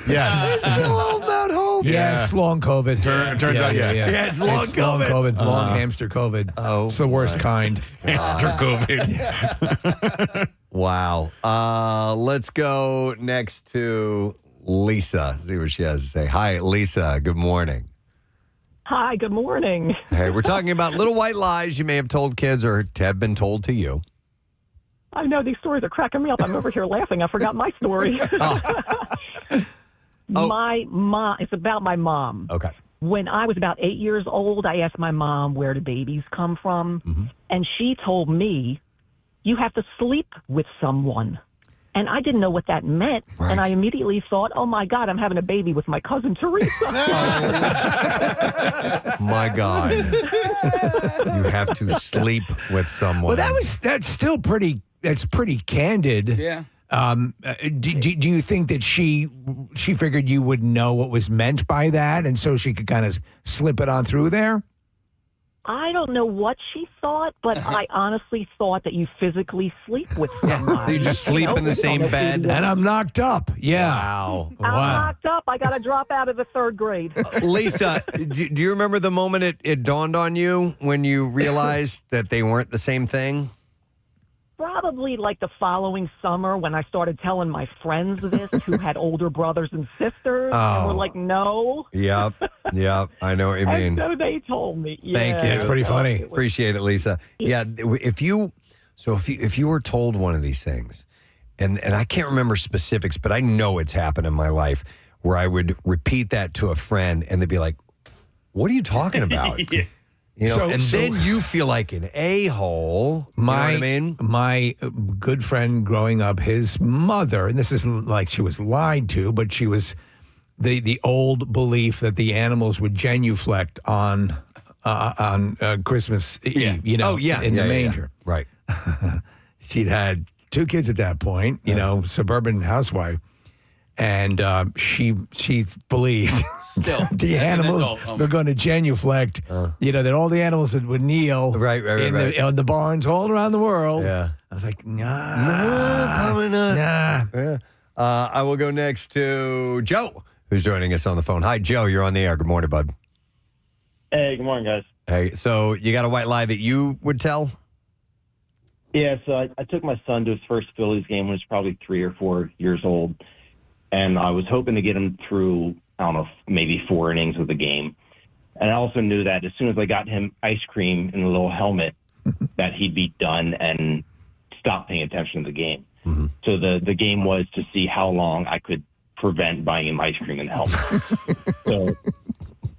Yes. Still holding out hope. Yeah, it's long COVID. Turns out, yes. Yeah, it's long COVID. Long hamster COVID. Oh, it's the worst kind. Hamster COVID. Wow. Let's go next to Lisa. See what she has to say. Hi, Lisa. Good morning. Hi, good morning. Hey, we're talking about little white lies you may have told kids or have been told to you. I know these stories are cracking me up. I'm over here laughing. I forgot my story. My mom, it's about my mom. Okay. When I was about 8 years old, I asked my mom, where do babies come from? And she told me, you have to sleep with someone. And I didn't know what that meant. Right. And I immediately thought, oh, my God, I'm having a baby with my cousin Teresa. My God. You have to sleep with someone. Well, that's pretty candid. Yeah. Do you think that she figured you would know what was meant by that, and so she could kind of slip it on through there? I don't know what she thought, but I honestly thought that you physically sleep with somebody. You just sleep in the same bed. And I'm knocked up. Yeah. Wow. I'm knocked up. I got to drop out of the third grade. Lisa, do you remember the moment it dawned on you when you realized that they weren't the same thing? Probably like the following summer when I started telling my friends this who had older brothers and sisters. And we're like, no. Yep. I know what you mean. And so they told me. Thank you. It's pretty funny. Appreciate it, Lisa. Yeah. If you were told one of these things, and I can't remember specifics, but I know it's happened in my life where I would repeat that to a friend and they'd be like, what are you talking about? Yeah. Then you feel like an a-hole. You know what I mean? My good friend growing up, his mother, and this isn't like she was lied to, but she was the old belief that the animals would genuflect on Christmas Eve, in the manger. Yeah. Right. She'd had 2 kids at that point, suburban housewife, and she believed Still, the as an animals adult, were going to genuflect, that all the animals would kneel right. in the barns all around the world. Yeah. I was like, No, probably not. nah. Yeah. I will go next to Joe, who's joining us on the phone. Hi, Joe. You're on the air. Good morning, bud. Hey, good morning, guys. Hey, so you got a white lie that you would tell? Yeah, so I took my son to his first Phillies game when he was probably 3 or 4 years old, and I was hoping to get him through, I don't know, maybe 4 innings of the game. And I also knew that as soon as I got him ice cream in a little helmet, that he'd be done and stop paying attention to the game. Mm-hmm. So the game was to see how long I could prevent buying him ice cream in the helmet. So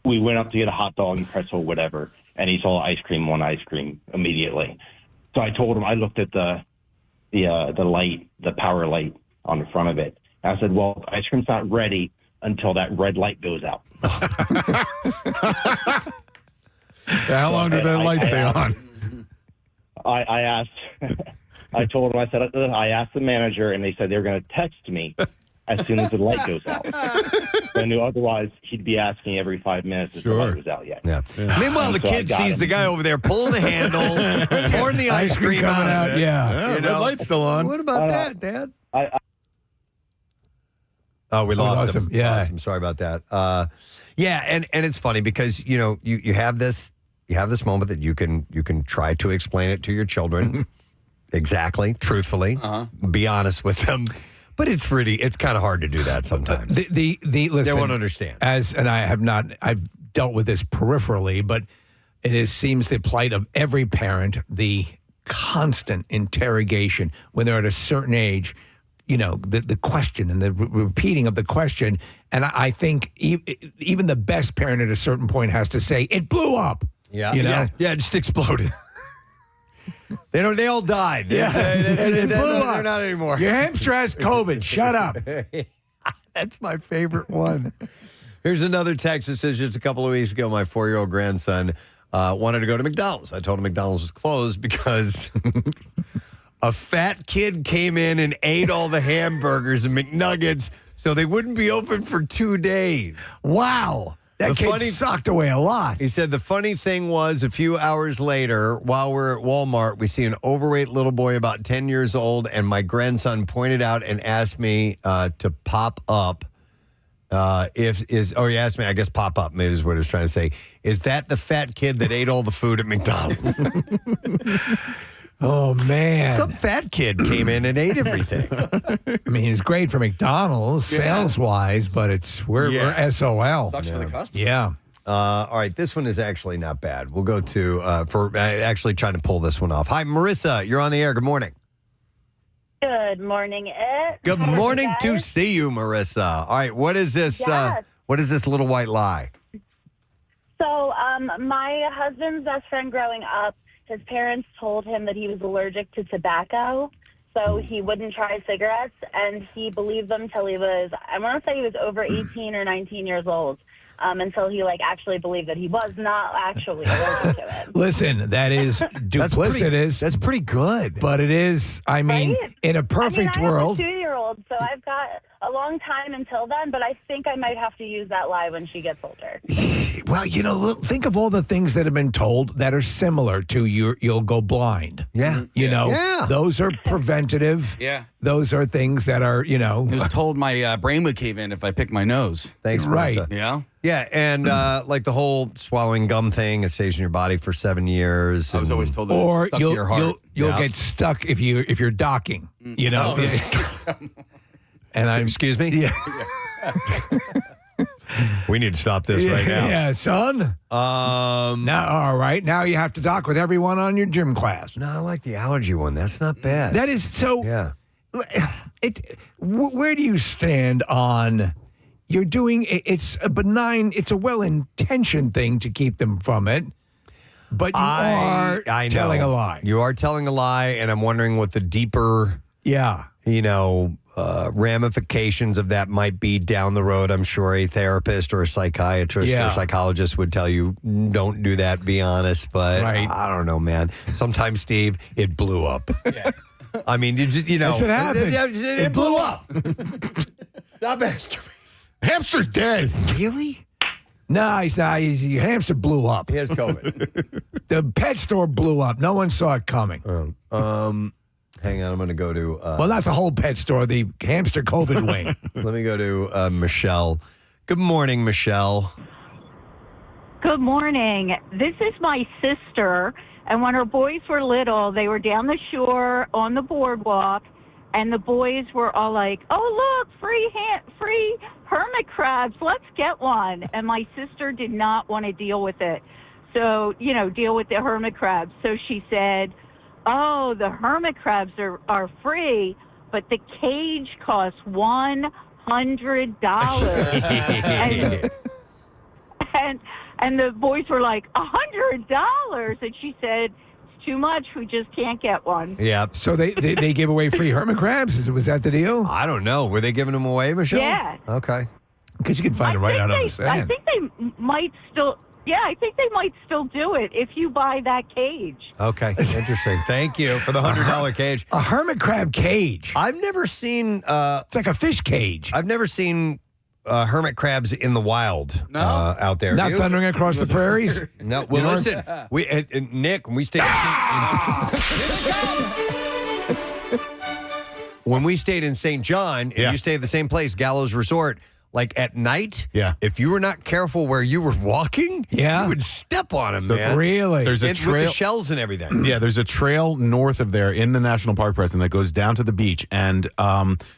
we went up to get a hot dog and pretzel, whatever, and he saw ice cream, one ice cream immediately. So I told him, I looked at the light, the power light on the front of it. I said, well, ice cream's not ready until that red light goes out. How long did that light stay on? I asked, I told him, I asked the manager, and they said they were going to text me as soon as the light goes out. I knew otherwise he'd be asking every 5 minutes if the light was out yet. Yeah. Meanwhile, the kid sees the guy over there pulling the handle, pouring the ice cream out. Yeah. You that light's still on. What about that, Dad? We lost lost him. Yeah. Lost him. Sorry about that. And it's funny because you have this moment that you can try to explain it to your children exactly, truthfully, be honest with them. But it's kind of hard to do that sometimes. Listen, they won't understand. I've dealt with this peripherally, but seems the plight of every parent, the constant interrogation when they're at a certain age, the question and the repeating of the question. And I think even the best parent at a certain point has to say, it blew up. Yeah. Yeah, it just exploded. They all died. Yeah. It blew up. They're not anymore. Your hamster has COVID. Shut up. That's my favorite one. Here's another text that says, just a couple of weeks ago, my 4-year-old grandson wanted to go to McDonald's. I told him McDonald's was closed because a fat kid came in and ate all the hamburgers and McNuggets, so they wouldn't be open for 2 days. Wow. That kid sucked away a lot. He said the funny thing was, a few hours later, while we're at Walmart, we see an overweight little boy about 10 years old, and my grandson pointed out and asked me to pop up. He asked me, I guess pop up, maybe is what he was trying to say. Is that the fat kid that ate all the food at McDonald's? Oh, man. Some fat kid came in and ate everything. I mean, it's great for McDonald's sales-wise, but we're SOL. Sucks for the customer. Yeah. All right, this one is actually not bad. We'll go to, for actually trying to pull this one off. Hi, Marissa, you're on the air. Good morning. Good morning, Ed. Good morning to see you, Marissa. All right, what is this? Yes. What is this little white lie? So, my husband's best friend growing up, his parents told him that he was allergic to tobacco, so he wouldn't try cigarettes, and he believed them till he was, I want to say he was over 18 or 19 years old, until he actually believed that he was not actually allergic to it. Listen, that is duplicitous. That's pretty good. But it is, I mean, in a perfect world. I have a 2-year-old, so I've got a long time until then, but I think I might have to use that lie when she gets older. Well, think of all the things that have been told that are similar to you'll go blind. Yeah. Those are preventative. Yeah. Those are things that are, I was told my brain would cave in if I picked my nose. Thanks, right. Marissa. Yeah. Yeah, and like the whole swallowing gum thing, it stays in your body for 7 years. I was always told that or it's stuck to your heart. You'll get stuck if you're docking, And excuse me? Yeah. We need to stop this right now. Yeah, son. Now, all right. Now you have to dock with everyone on your gym class. No, I like the allergy one. That's not bad. That is so. Yeah. Where do you stand on? You're doing it's a benign. It's a well-intentioned thing to keep them from it. But you are telling a lie. You are telling a lie, and I'm wondering what the deeper, ramifications of that might be down the road. I'm sure a therapist or a psychiatrist or a psychologist would tell you, don't do that, be honest. But I don't know, man. Sometimes, Steve, it blew up. Yeah. I mean, That's what happened. It blew up. Stop asking me. Hamster's dead. Really? No, he's not. Your hamster blew up. He has COVID. The pet store blew up. No one saw it coming. Hang on, I'm going to go to... well, not the whole pet store, the hamster COVID wing. Let me go to Michelle. Good morning, Michelle. Good morning. This is my sister, and when her boys were little, they were down the shore on the boardwalk, and the boys were all like, oh, look, free hermit crabs, let's get one. And my sister did not want to deal with it. So, deal with the hermit crabs. So she said, oh, the hermit crabs are free, but the cage costs $100. and the boys were like, $100? And she said, it's too much. We just can't get one. Yeah. So they give away free hermit crabs? Was that the deal? I don't know. Were they giving them away, Michelle? Yeah. Okay. Because you can find them right out on the sand. I think they might still... Yeah, I think they might still do it if you buy that cage. Okay, interesting. Thank you for the $100 cage. A hermit crab cage. I've never seen... it's like a fish cage. I've never seen hermit crabs in the wild out there. Not thundering across the prairies? No. Well, listen, Nick, when we stayed when we stayed in St. John, and you stayed at the same place, Gallows Resort, like at night, Yeah. if you were not careful where you were walking, Yeah. you would step on them, So man. Really? There's a With trail. the shells and everything. Yeah, there's a trail north of there in the national park, Preston, that goes down to the beach. And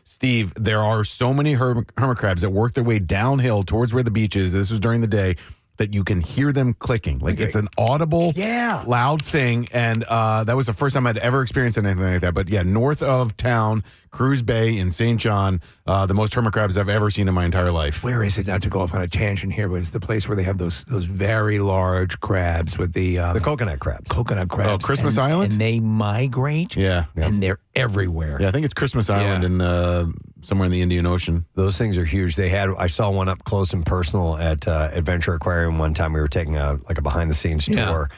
Steve, there are so many hermit crabs that work their way downhill towards where the beach is. This was during the day. That you can hear them clicking. Like it's an audible, loud thing. And that was the first time I'd ever experienced anything like that. But yeah, north of town, Cruz Bay in St. John, the most hermit crabs I've ever seen in my entire life. Where is it? Not to go off on a tangent here, but it's the place where they have those very large crabs with the coconut crabs. Coconut crabs. Oh, Christmas Island? And they migrate. Yeah. And they're everywhere. Yeah, I think it's Christmas Island in somewhere in the Indian Ocean. Those things are huge. I saw one up close and personal at Adventure Aquarium one time. We were taking a behind the scenes tour.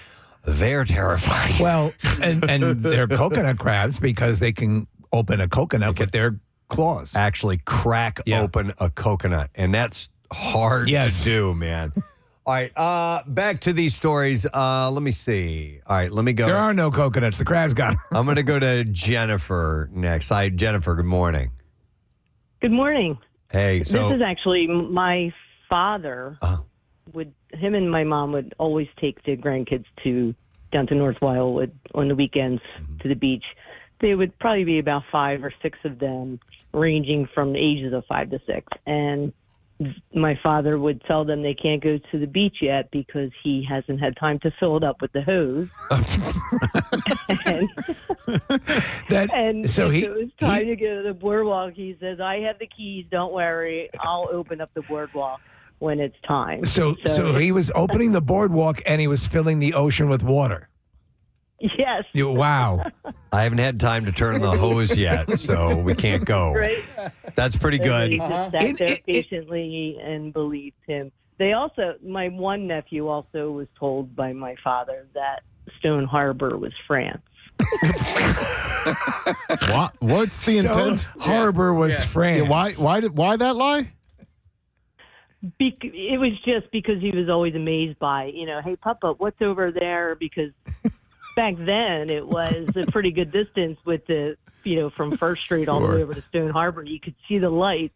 They're terrifying. Well, and they're coconut crabs because they can open a coconut with their claws. Actually crack open a coconut. And that's hard to do, man. All right, back to these stories. Let me see. All right, let me go. There are no coconuts. The crabs got them. I'm going to go to Jennifer next. Hi, Jennifer. Good morning. Good morning. Hey, so this is actually my father. Him and my mom would always take the grandkids down to North Wildwood on the weekends to the beach. They would probably be about 5 or 6 of them, ranging from the ages of 5 to 6. And my father would tell them they can't go to the beach yet because he hasn't had time to fill it up with the hose. So it was time to go to the boardwalk. He says, I have the keys. Don't worry. I'll open up the boardwalk when it's time. So he was opening the boardwalk and he was filling the ocean with water. Yes. Wow. I haven't had time to turn the hose yet, so we can't go. Right. That's pretty good. Everybody just sat there patiently and believed him. My one nephew also was told by my father that Stone Harbor was France. What's the intent? Harbor was France. Yeah, why that lie? It was just because he was always amazed by, hey, Papa, what's over there? Because back then it was a pretty good distance with the, from First Street all the way over to Stone Harbor. You could see the lights.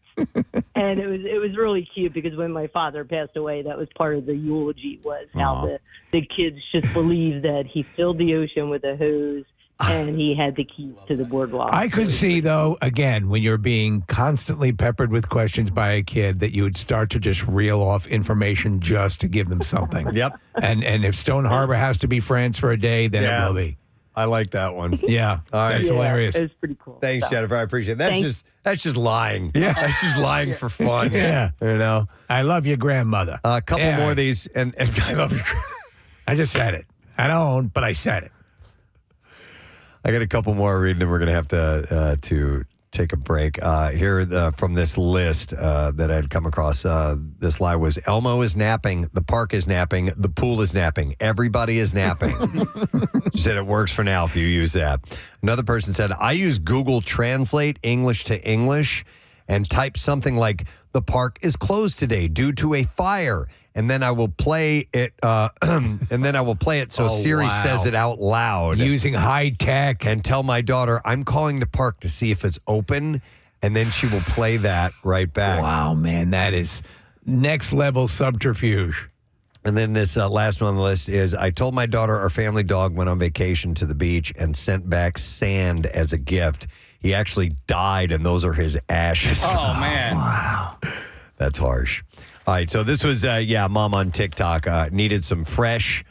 And it was really cute because when my father passed away, that was part of the eulogy was how the kids just believed that he filled the ocean with a hose and he had the keys to the boardwalk. I could see, though, again, when you're being constantly peppered with questions by a kid, that you would start to just reel off information just to give them something. Yep. And if Stone Harbor has to be France for a day, then it will be. I like that one. Yeah. All right. That's hilarious. It was pretty cool. Thanks, Jennifer. I appreciate it. That's just lying. Yeah. That's just lying for fun. Yeah. I love your grandmother. A couple more of these, and I love your I just said it. I don't, but I said it. I got a couple more reading, and we're going to have to take a break. Here from this list that I'd come across, this lie was Elmo is napping, the park is napping, the pool is napping, everybody is napping. She said it works for now if you use that. Another person said, I use Google Translate English to English and type something like, the park is closed today due to a fire. And then I will play it. So Siri says it out loud, using high tech, and tell my daughter I'm calling the park to see if it's open, and then she will play that right back. Wow, man, that is next level subterfuge. And then this last one on the list is I told my daughter our family dog went on vacation to the beach and sent back sand as a gift. He actually died, and those are his ashes. Oh, man. Wow. That's harsh. All right, so this was, Mom on TikTok needed some fresh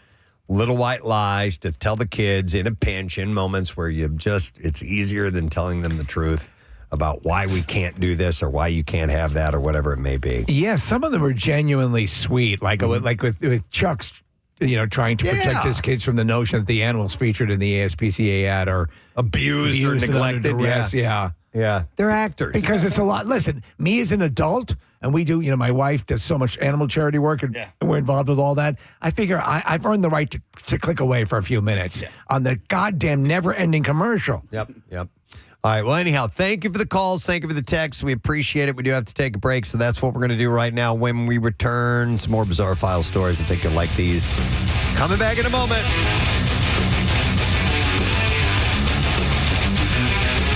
little white lies to tell the kids in a pinch, in moments where it's easier than telling them the truth about why we can't do this or why you can't have that or whatever it may be. Yeah, some of them are genuinely sweet, like with Chuck's, trying to protect his kids from the notion that the animals featured in the ASPCA ad are abused or neglected. Yeah, they're actors. Because it's a lot. Listen, me as an adult, and we do, my wife does so much animal charity work, and we're involved with all that. I figure I've earned the right to click away for a few minutes on the goddamn never-ending commercial. Yep. All right, well, anyhow, thank you for the calls. Thank you for the texts. We appreciate it. We do have to take a break, so that's what we're going to do right now. When we return, some more Bizarre File stories. I think you'll like these. Coming back in a moment.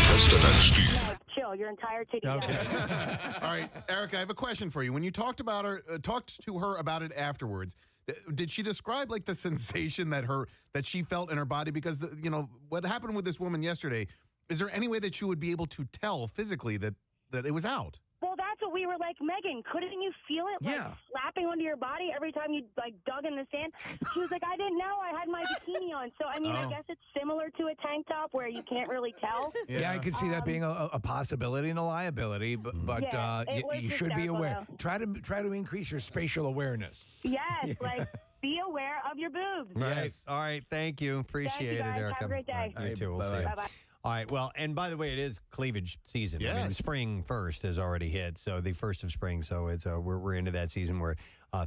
Preston and Steve. Chill. No, your entire ticket. All right, Erica, I have a question for you. When you talked to her about it afterwards, did she describe like the sensation that she felt in her body? Because what happened with this woman yesterday. Is there any way that you would be able to tell physically that it was out? Well, that's what we were like, Megan, couldn't you feel it slapping onto your body every time you like dug in the sand? She was like, I didn't know I had my bikini on. So, I mean, I guess it's similar to a tank top where you can't really tell. Yeah, I could see that being a possibility and a liability, but you should be aware. Try to increase your spatial awareness. Yes, like be aware of your boobs. Right. Yes. All right. Thank you. Appreciate it, Erica. Have a great day. You too. We'll see you. Bye-bye. All right. Well, and by the way, it is cleavage season. Yes. I mean, spring first has already hit, so the first of spring. So it's we're into that season where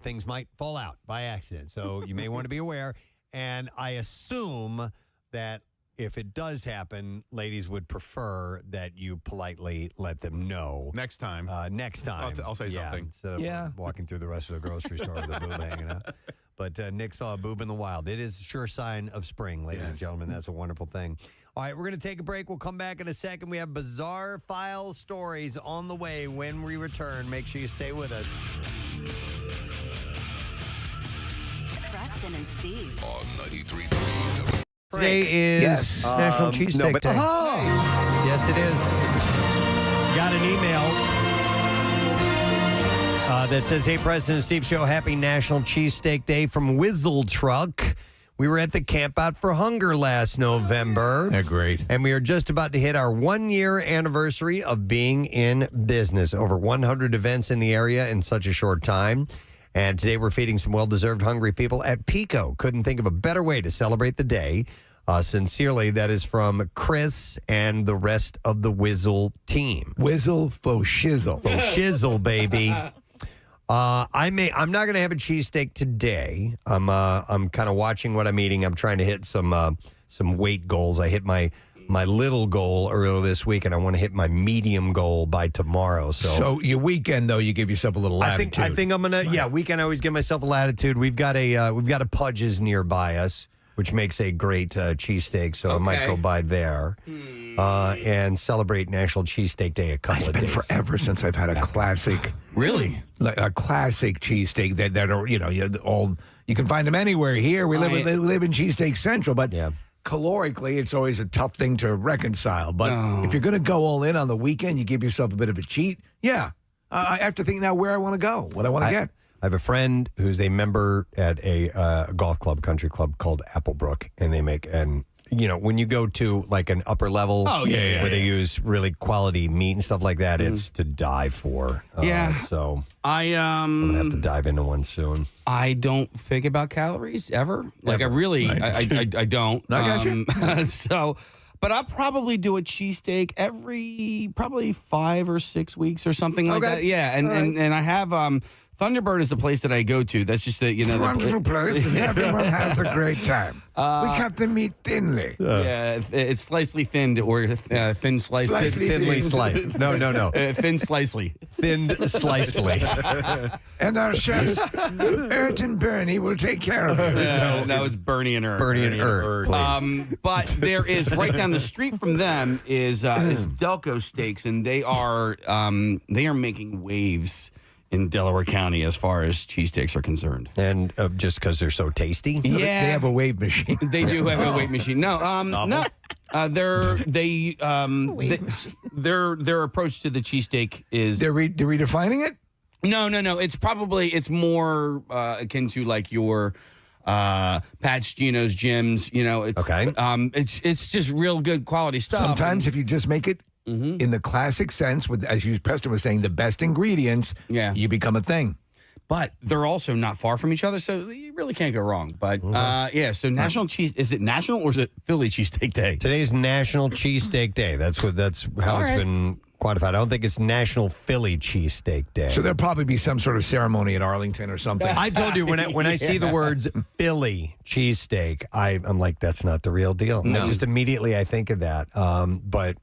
things might fall out by accident. So you may want to be aware. And I assume that if it does happen, ladies would prefer that you politely let them know next time. Next time, I'll say something. Instead of walking through the rest of the grocery store with a boob hanging out. But Nick saw a boob in the wild. It is a sure sign of spring, ladies and gentlemen. That's a wonderful thing. All right, we're going to take a break. We'll come back in a second. We have bizarre file stories on the way when we return. Make sure you stay with us. Preston and Steve. On 93.3. Today is National Cheesesteak Day. Yes, it is. Got an email that says, hey, Preston and Steve Show, happy National Cheesesteak Day from Whizzle Truck. We were at the Camp Out for Hunger last November. They're great. And we are just about to hit our 1-year anniversary of being in business. Over 100 events in the area in such a short time. And today we're feeding some well-deserved hungry people at Pico. Couldn't think of a better way to celebrate the day. Sincerely, that is from Chris and the rest of the Whizzle team. Whizzle faux shizzle. Faux shizzle, baby. I'm not going to have a cheesesteak today. I'm kind of watching what I'm eating. I'm trying to hit some weight goals. I hit my little goal earlier this week, and I want to hit my medium goal by tomorrow. So your weekend, though, you give yourself a little latitude. I think I'm gonna. Weekend I always give myself a latitude. We've got a Pudge's nearby us, which makes a great cheesesteak. So I might go by there and celebrate National Cheesesteak Day a couple of days. It's been forever since I've had a classic. Really? Like a classic cheesesteak that are you can find them anywhere. Here we live in Cheesesteak Central, but calorically it's always a tough thing to reconcile. But if you're going to go all in on the weekend, you give yourself a bit of a cheat. I have to think now where I want to go, what I want to get. I have a friend who's a member at a golf club, country club called Applebrook, and they make when you go to like an upper level where they use really quality meat and stuff like that, it's to die for. So I'm going to have to dive into one soon. I don't think about calories ever. Like I really, I don't. I got you. But I'll probably do a cheesesteak every probably 5 or 6 weeks or something like that. Yeah, and I have Thunderbird is the place that I go to. That's just it's a wonderful place, and everyone has a great time. We cut the meat thinly. It's slightly thinned or thin sliced. Thinly sliced. No. Thin slicely. Thinned slicely. And our chefs, Ert and Bernie, will take care of it. No, it's Bernie and Ert. Bernie and Ert, please. But there is, right down the street from them is Delco Steaks, and they are making waves in Delaware County as far as cheesesteaks are concerned. And just because they're so tasty? Yeah. They have a wave machine. They do have a wave machine. No, no. Their approach to the cheesesteak is... They're redefining it? No. It's more akin to like your... Pat's, Geno's, Jim's, it's just real good quality stuff. Sometimes if you just make it in the classic sense, with, as Preston was saying, the best ingredients, you become a thing. But they're also not far from each other, so you really can't go wrong. But so National Cheese, is it National or is it Philly Cheesesteak Day? Today's National Cheesesteak Day. That's how it's been quantified. I don't think it's National Philly Cheesesteak Day. So there'll probably be some sort of ceremony at Arlington or something. I told you when I see the words Philly cheesesteak, I'm like, that's not the real deal. No. Just immediately I think of that. But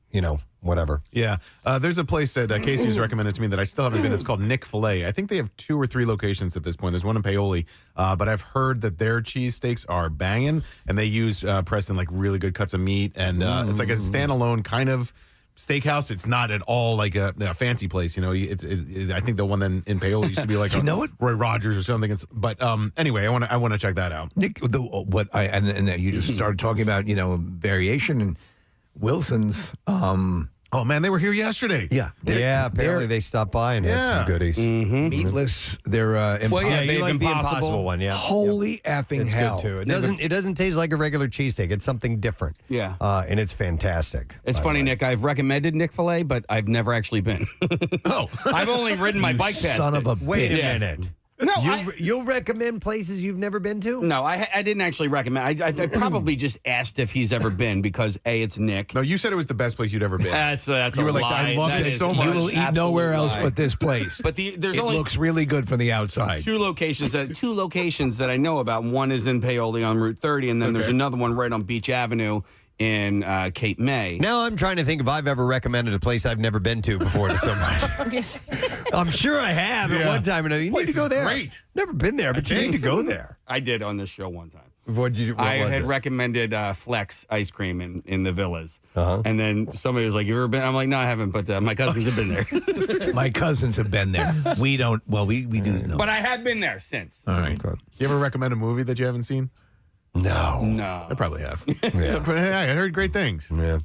whatever. Yeah. There's a place that Casey's recommended to me that I still haven't been. It's called Nick Filet. I think they have 2 or 3 locations at this point. There's one in Paoli, but I've heard that their cheesesteaks are banging, and they use Preston like really good cuts of meat, and it's like a standalone kind of steakhouse. It's not at all like a fancy place. You know, I think the one in Paola used to be like Roy Rogers or something. But anyway, I want to check that out. Nick, and you just started talking about variation and Wilson's. Oh man, they were here yesterday. Yeah, apparently they stopped by and had some goodies. Meatless. They're you like the Impossible one, yeah. Holy effing it's hell! Good too. It doesn't taste like a regular cheesesteak. It's something different. Yeah, and it's fantastic. It's funny, Nick. I've recommended Nick-fil-A, but I've never actually been. I've only ridden my bike past son it. of a Wait bitch. a minute. No, you'll recommend places you've never been to? No, I didn't actually recommend. I probably just asked if he's ever been because it's Nick. No, you said it was the best place you'd ever been. That's you a were like, lie. I love it so much. You will eat nowhere else but this place. But there's it only looks really good from the outside. two locations that I know about. One is in Paoli on Route 30, and then there's another one right on Beach Avenue in Cape May. Now I'm trying to think if I've ever recommended a place I've never been to before to somebody. I'm sure I have at one time. And you need to go there. Great. Never been there, but you need to go there. I did on this show one time. What I had it? recommended Flex ice cream in the villas. And then somebody was like, you ever been? I'm like, no, I haven't, but my cousins have been there. My cousins have been there. We don't, well, we do know. But I have been there since. All right. You ever recommend a movie that you haven't seen? No. I probably have. Yeah. But hey, I heard great things. Yeah.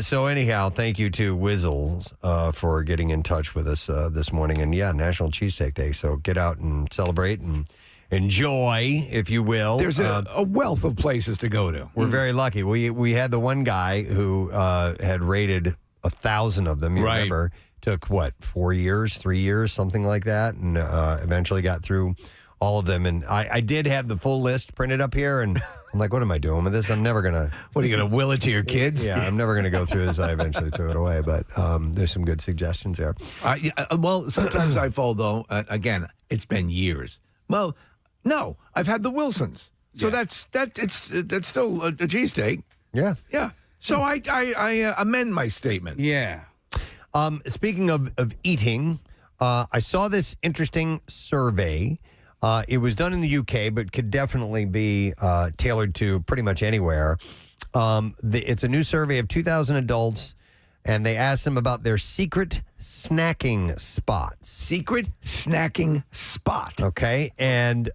So anyhow, thank you to Wizzles for getting in touch with us this morning. And National Cheesesteak Day. So get out and celebrate and enjoy, if you will. There's a wealth of places to go to. We're very lucky. We had the one guy who had rated 1,000 of them. You remember? Took 3 years, something like that, and eventually got through all of them. And I did have the full list printed up here, and I'm like, what am I doing with this? I'm never going to... What, are you going to will it to your kids? Yeah, I'm never going to go through this. I eventually threw it away, but there's some good suggestions there. Well, sometimes I fall, though. Again, it's been years. Well, no, I've had the Wilsons. So that's still a cheesesteak. Yeah. Yeah. So I amend my statement. Yeah. Speaking of eating, I saw this interesting survey. It was done in the UK, but could definitely be tailored to pretty much anywhere. It's a new survey of 2,000 adults, and they asked them about their secret snacking spots. Secret snacking spot. Okay. And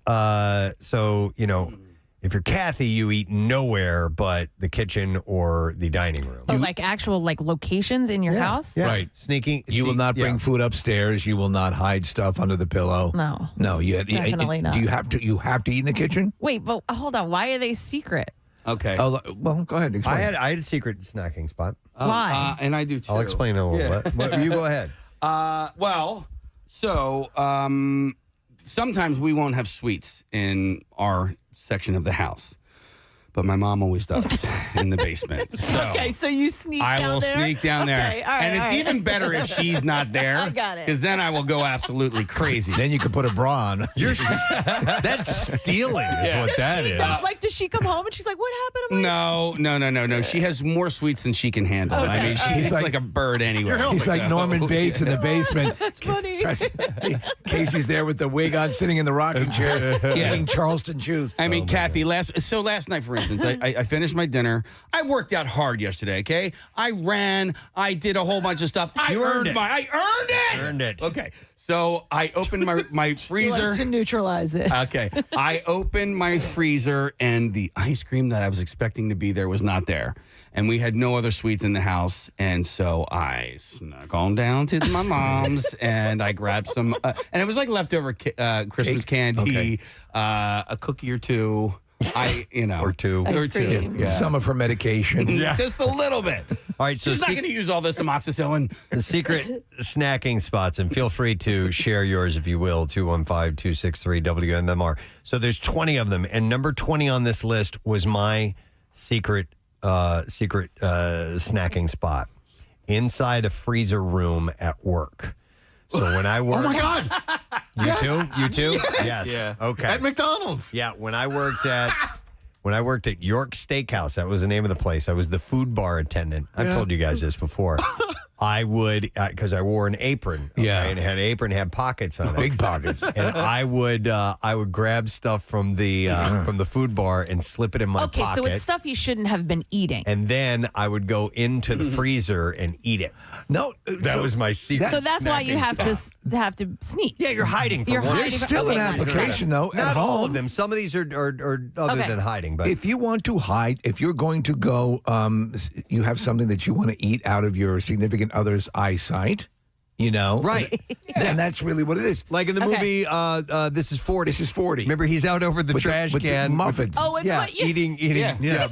so, if you're Kathy, you eat nowhere but the kitchen or the dining room. Oh, like actual locations in your house? Yeah. Right. Sneaking. You will not bring food upstairs. You will not hide stuff under the pillow. No. No. Definitely not. Do you have to? You have to eat in the kitchen? Wait, but hold on. Why are they secret? Okay. Oh, well, go ahead. Explain. I had a secret snacking spot. Why? And I do too. I'll explain in a little bit. But you go ahead. Sometimes we won't have sweets in our section of the house, but my mom always does in the basement. So Okay, so you sneak down there? I will sneak down there. Okay, all right, and it's all right. even better if she's not there. I got it. Because then I will go absolutely crazy. Then you can put a bra on. That's stealing is what that is. Does she come home and she's like, what happened to my... No. She has more sweets than she can handle. Okay, I mean, she's like a bird anyway. He's like Norman Bates in the basement. That's funny. Casey's there with the wig on, sitting in the rocking chair, eating Charleston chews. I mean, Kathy, last night, for instance, I finished my dinner. I worked out hard yesterday, okay? I ran. I did a whole bunch of stuff. I earned it. Okay. So I opened my freezer. He likes to neutralize it. Okay. I opened my freezer, and the ice cream that I was expecting to be there was not there. And we had no other sweets in the house. And so I snuck on down to my mom's, and I grabbed some. And it was like leftover Christmas candy, a cookie or two. Or two. Yeah. Some of her medication. Just a little bit. All right, so she's not going to use all this amoxicillin. The secret snacking spots, and feel free to share yours if you will, 215-263-WMMR. So there's 20 of them, and number 20 on this list was my secret snacking spot inside a freezer room at work. So when I work... Oh, my God. You too? Yes. Yeah. Okay. At McDonald's. Yeah, when I worked at York Steakhouse, that was the name of the place. I was the food bar attendant. I've told you guys this before. I would, because I wore an apron. Okay, and an apron had pockets on it. Big pockets. And I would grab stuff from the food bar and slip it in my pocket. So it's stuff you shouldn't have been eating. And then I would go into the freezer and eat it. No, that was my secret. So that's why you have to sneak. Yeah, you're hiding. There's still an application though. Not all of them. Some of these are other than hiding. But if you want to hide, if you're going to go, you have something that you want to eat out of your significant other's eyesight. Right. And that's really what it is. Like in the movie, This is 40. This is 40. Remember, he's out over the trash with can. the muffins. Eating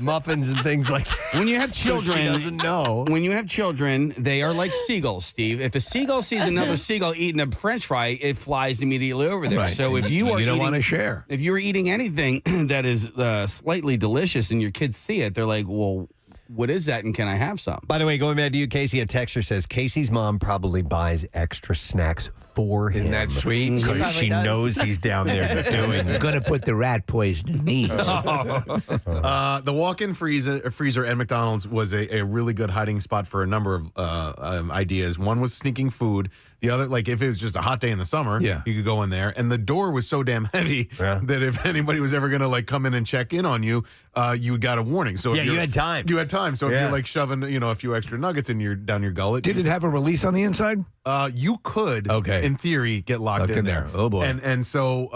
muffins and things like that. When you have children, she doesn't know. When you have children, they are like seagulls, Steve. If a seagull sees another seagull eating a French fry, it flies immediately over there. Right. So if you don't want to share. If you're eating anything that is slightly delicious and your kids see it, they're like, well, what is that, and can I have some? By the way, going back to you, Casey, a texter says Casey's mom probably buys extra snacks for him. Isn't that sweet? Because she knows he's down there doing it. Going to put the rat poison in these. The walk-in freezer at McDonald's was a really good hiding spot for a number of ideas. One was sneaking food. The other, like if it was just a hot day in the summer, you could go in there. And the door was so damn heavy that if anybody was ever going to like come in and check in on you, you got a warning. So you had time. You had time. So if you're like shoving, a few extra nuggets down your gullet. Did it have a release on the inside? You could, in theory, get locked in there. Oh boy. And so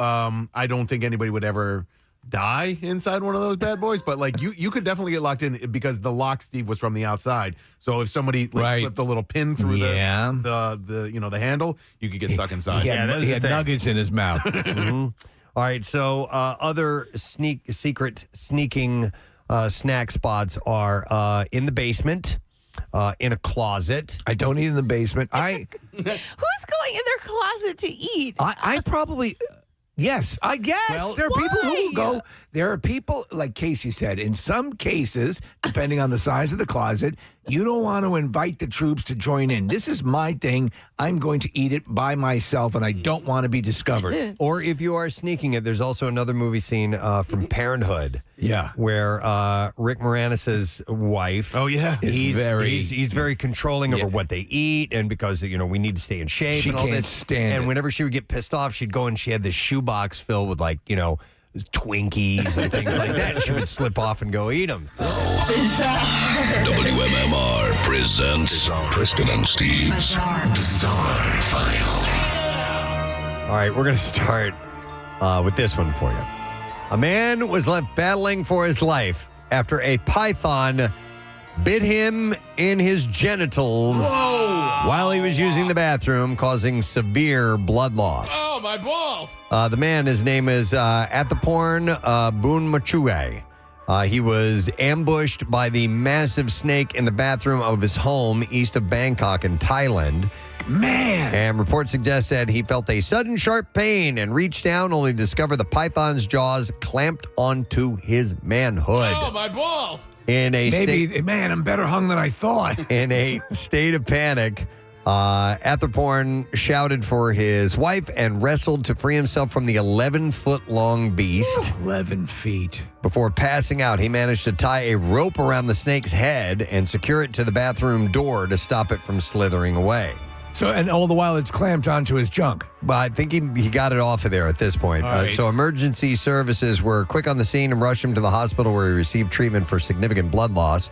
I don't think anybody would ever die inside one of those bad boys, but like you could definitely get locked in because the lock, Steve, was from the outside. So if somebody slipped a little pin through the handle, you could get stuck inside. He had nuggets in his mouth. All right, so other secret sneaking snack spots are in the basement, in a closet. I don't eat in the basement. Who's going in their closet to eat? I probably. Yes, I guess. There are people who will go. There are people, like Casey said, in some cases, depending on the size of the closet, you don't want to invite the troops to join in. This is my thing. I'm going to eat it by myself, and I don't want to be discovered. Or if you are sneaking it, there's also another movie scene from Parenthood. Yeah. Where Rick Moranis' wife. Oh, yeah. He's very controlling over what they eat, and because, we need to stay in shape She and all can't this. stand and it. whenever she would get pissed off, she'd go and she had this shoebox filled with Twinkies and things like that, and she would slip off and go eat them. WMMR presents Preston and Steve's Bizarre File. All right, we're going to start with this one for you. A man was left battling for his life after a python bit him in his genitals while he was using the bathroom, causing severe blood loss. Oh, my balls! The man, his name is Athaporn Boonmachue. He was ambushed by the massive snake in the bathroom of his home east of Bangkok in Thailand. Man! And reports suggest that he felt a sudden sharp pain and reached down only to discover the python's jaws clamped onto his manhood. Oh, my balls! Man, I'm better hung than I thought. In a state of panic, Athaporn shouted for his wife and wrestled to free himself from the 11-foot-long beast. 11 feet. Before passing out, he managed to tie a rope around the snake's head and secure it to the bathroom door to stop it from slithering away. So, and all the while it's clamped onto his junk. Well, I think he got it off of there at this point. Right. So emergency services were quick on the scene and rushed him to the hospital where he received treatment for significant blood loss.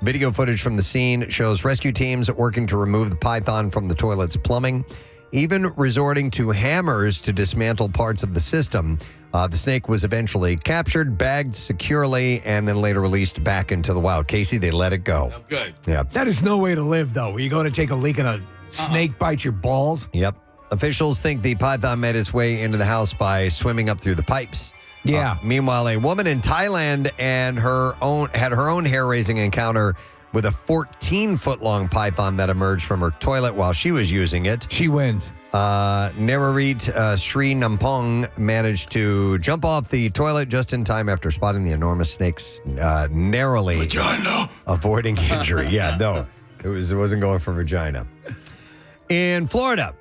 Video footage from the scene shows rescue teams working to remove the python from the toilet's plumbing, even resorting to hammers to dismantle parts of the system. The snake was eventually captured, bagged securely, and then later released back into the wild. Casey, they let it go. Oh, good. Yeah. That is no way to live, though. You're going to take a leak and a snake bite your balls? Yep. Officials think the python made its way into the house by swimming up through the pipes. Yeah. Meanwhile, a woman in Thailand had her own hair-raising encounter with a 14-foot-long python that emerged from her toilet while she was using it. She wins. Nararit Sri Nampong managed to jump off the toilet just in time after spotting the enormous snakes narrowly avoiding injury. Yeah, no, it wasn't going for vagina. In Florida,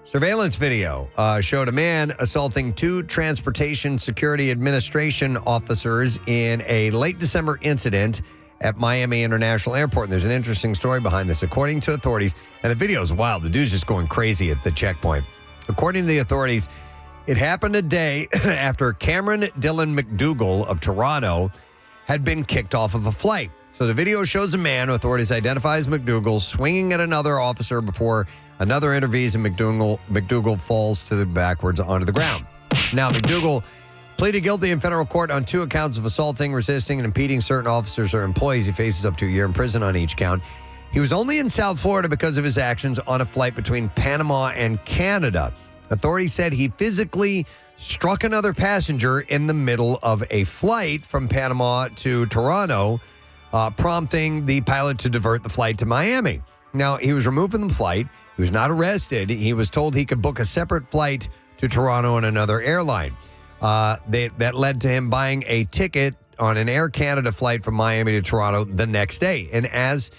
surveillance video showed a man assaulting two Transportation Security Administration officers in a late December incident at Miami International Airport. And there's an interesting story behind this. According to authorities, and the video is wild. The dude's just going crazy at the checkpoint. According to the authorities, it happened a day after Cameron Dylan McDougall of Toronto had been kicked off of a flight. So the video shows a man who authorities identify as McDougall swinging at another officer before another intervenes and McDougall falls to the backwards onto the ground. Now, McDougall pleaded guilty in federal court on 2 accounts of assaulting, resisting, and impeding certain officers or employees. He faces up to a year in prison on each count. He was only in South Florida because of his actions on a flight between Panama and Canada. Authorities said he physically struck another passenger in the middle of a flight from Panama to Toronto, prompting the pilot to divert the flight to Miami. Now, he was removed from the flight. He was not arrested. He was told he could book a separate flight to Toronto on another airline. That led to him buying a ticket on an Air Canada flight from Miami to Toronto the next day. And as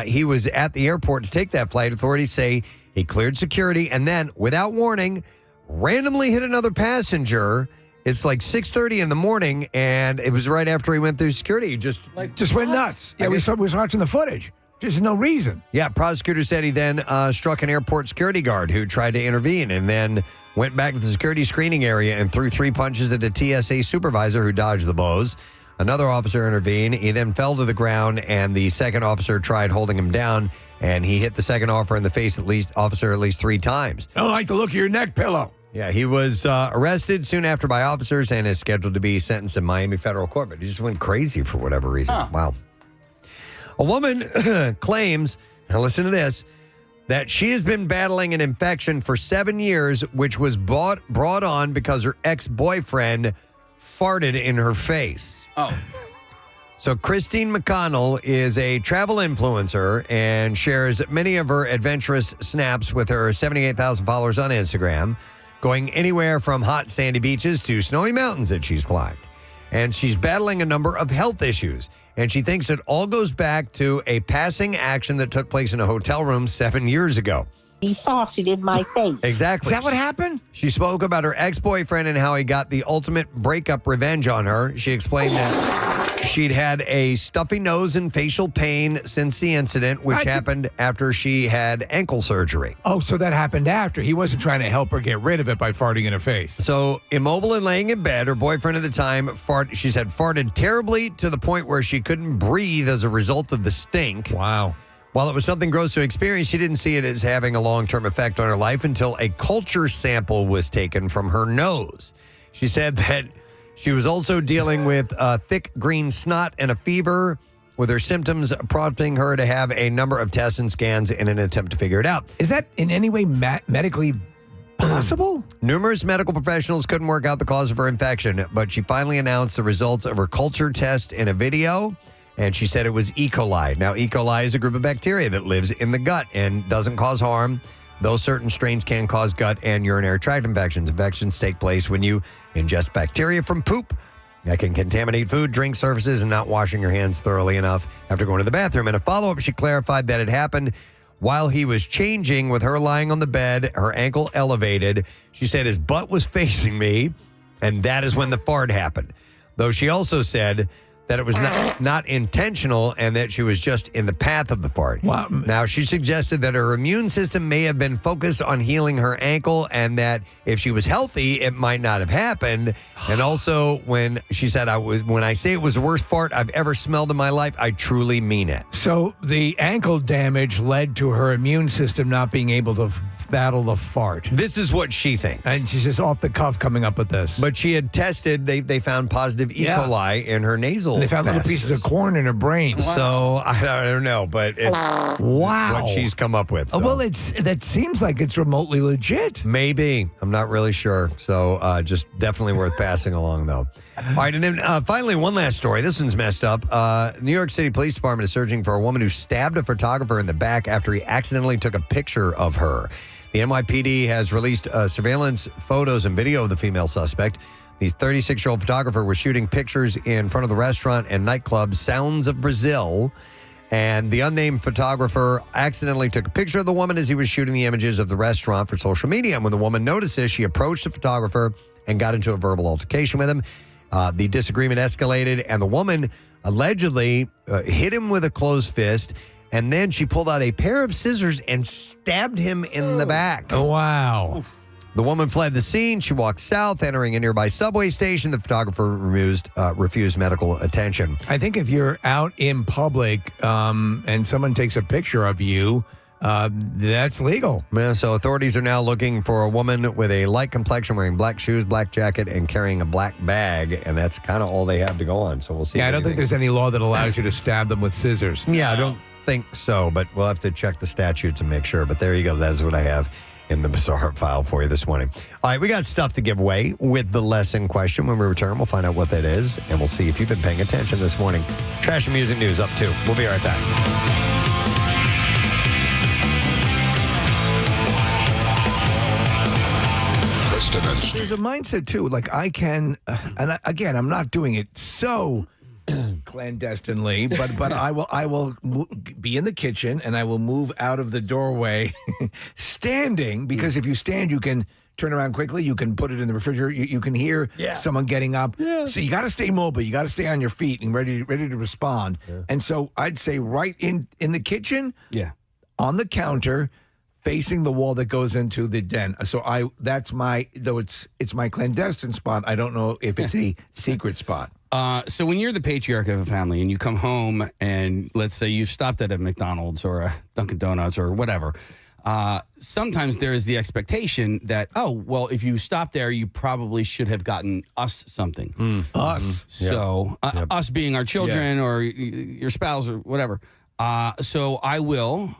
he was at the airport to take that flight, authorities say he cleared security and then, without warning, randomly hit another passenger. It's like 6:30 in the morning, and it was right after he went through security. He just went nuts. Yeah, we was watching the footage. Just no reason. Yeah, prosecutors said he then struck an airport security guard who tried to intervene and then went back to the security screening area and threw 3 punches at a TSA supervisor who dodged the blows. Another officer intervened. He then fell to the ground, and the second officer tried holding him down, and he hit the second officer in the face at least 3 times. I don't like the look of your neck pillow. Yeah, he was arrested soon after by officers and is scheduled to be sentenced in Miami federal court, but he just went crazy for whatever reason. Wow. A woman claims, now listen to this, that she has been battling an infection for 7 years, which was brought on because her ex-boyfriend farted in her face. Oh. So Christine McConnell is a travel influencer and shares many of her adventurous snaps with her 78,000 followers on Instagram, going anywhere from hot sandy beaches to snowy mountains that she's climbed. And she's battling a number of health issues. And she thinks it all goes back to a passing action that took place in a hotel room 7 years ago. He farted in my face. Exactly. Is that what happened? She spoke about her ex-boyfriend and how he got the ultimate breakup revenge on her. She explained that she'd had a stuffy nose and facial pain since the incident, which happened after she had ankle surgery. Oh, so that happened after. He wasn't trying to help her get rid of it by farting in her face. So, immobile and laying in bed, her boyfriend at the time, she said, farted terribly to the point where she couldn't breathe as a result of the stink. Wow. While it was something gross to experience, she didn't see it as having a long-term effect on her life until a culture sample was taken from her nose. She said that she was also dealing with thick green snot and a fever, with her symptoms prompting her to have a number of tests and scans in an attempt to figure it out. Is that in any way medically possible? Numerous medical professionals couldn't work out the cause of her infection, but she finally announced the results of her culture test in a video. And she said it was E. coli. Now, E. coli is a group of bacteria that lives in the gut and doesn't cause harm, though certain strains can cause gut and urinary tract infections. Infections take place when you ingest bacteria from poop that can contaminate food, drink surfaces, and not washing your hands thoroughly enough after going to the bathroom. In a follow-up, she clarified that it happened while he was changing, with her lying on the bed, her ankle elevated. She said his butt was facing me, and that is when the fart happened. Though she also said that it was not intentional and that she was just in the path of the fart. Wow. Now, she suggested that her immune system may have been focused on healing her ankle and that if she was healthy, it might not have happened. And also, when she said, when I say it was the worst fart I've ever smelled in my life, I truly mean it. So the ankle damage led to her immune system not being able to battle the fart. This is what she thinks. And she's just off the cuff coming up with this. But she had tested, they found positive E. coli in her nasal. And they found little pieces of corn in her brain. Wow. So I don't know, but it's what she's come up with. So. Well, that seems like it's remotely legit. Maybe. I'm not really sure. So just definitely worth passing along, though. All right, and then finally, one last story. This one's messed up. New York City Police Department is searching for a woman who stabbed a photographer in the back after he accidentally took a picture of her. The NYPD has released surveillance photos and video of the female suspect. The 36-year-old photographer was shooting pictures in front of the restaurant and nightclub Sounds of Brazil, and the unnamed photographer accidentally took a picture of the woman as he was shooting the images of the restaurant for social media. And when the woman noticed this, she approached the photographer and got into a verbal altercation with him. The disagreement escalated, and the woman allegedly hit him with a closed fist, and then she pulled out a pair of scissors and stabbed him in the back. Oh, wow. The woman fled the scene. She walked south, entering a nearby subway station. The photographer refused medical attention. I think if you're out in public and someone takes a picture of you, that's legal. Yeah, so authorities are now looking for a woman with a light complexion, wearing black shoes, black jacket, and carrying a black bag. And that's kind of all they have to go on. So we'll see. Yeah, I don't think there's any law that allows you to stab them with scissors. Yeah, I don't think so, but we'll have to check the statutes and make sure. But there you go. That's what I have in the bizarre file for you this morning. All right, we got stuff to give away with the lesson question. When we return, we'll find out what that is, and we'll see if you've been paying attention this morning. Trash and music news up 2. We'll be right back. There's a mindset too. Like I can, again, I'm not doing it so clandestinely, but I will be in the kitchen and I will move out of the doorway, standing, because if you stand, you can turn around quickly. You can put it in the refrigerator. You can hear someone getting up. Yeah. So you got to stay mobile. You got to stay on your feet and ready to respond. Yeah. And so I'd say right in the kitchen, on the counter, facing the wall that goes into the den. So it's my clandestine spot. I don't know if it's a secret spot. So when you're the patriarch of a family and you come home and let's say you stopped at a McDonald's or a Dunkin' Donuts or whatever, sometimes there is the expectation that, if you stopped there, you probably should have gotten us something. Us. So us being our children or your spouse or whatever. So I will,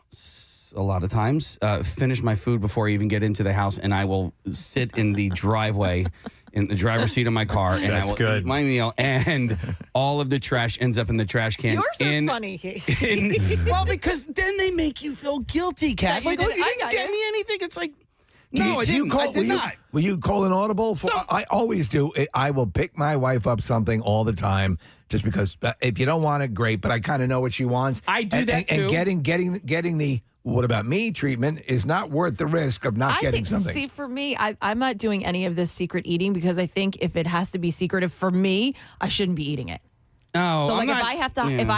a lot of times, finish my food before I even get into the house, and I will sit in the driveway in the driver's seat of my car, and I will eat my meal, and all of the trash ends up in the trash can. Yours are funny, Casey. Well, because then they make you feel guilty, Kat. Like, you didn't get me anything. It's like, no, I did not. Will you call an audible? I always do. I will pick my wife up something all the time, just because if you don't want it, great, but I kind of know what she wants. I do that too. And getting the what about me treatment is not worth the risk of not getting something. See, for me, I'm not doing any of this secret eating because I think if it has to be secretive for me, I shouldn't be eating it. No, so if I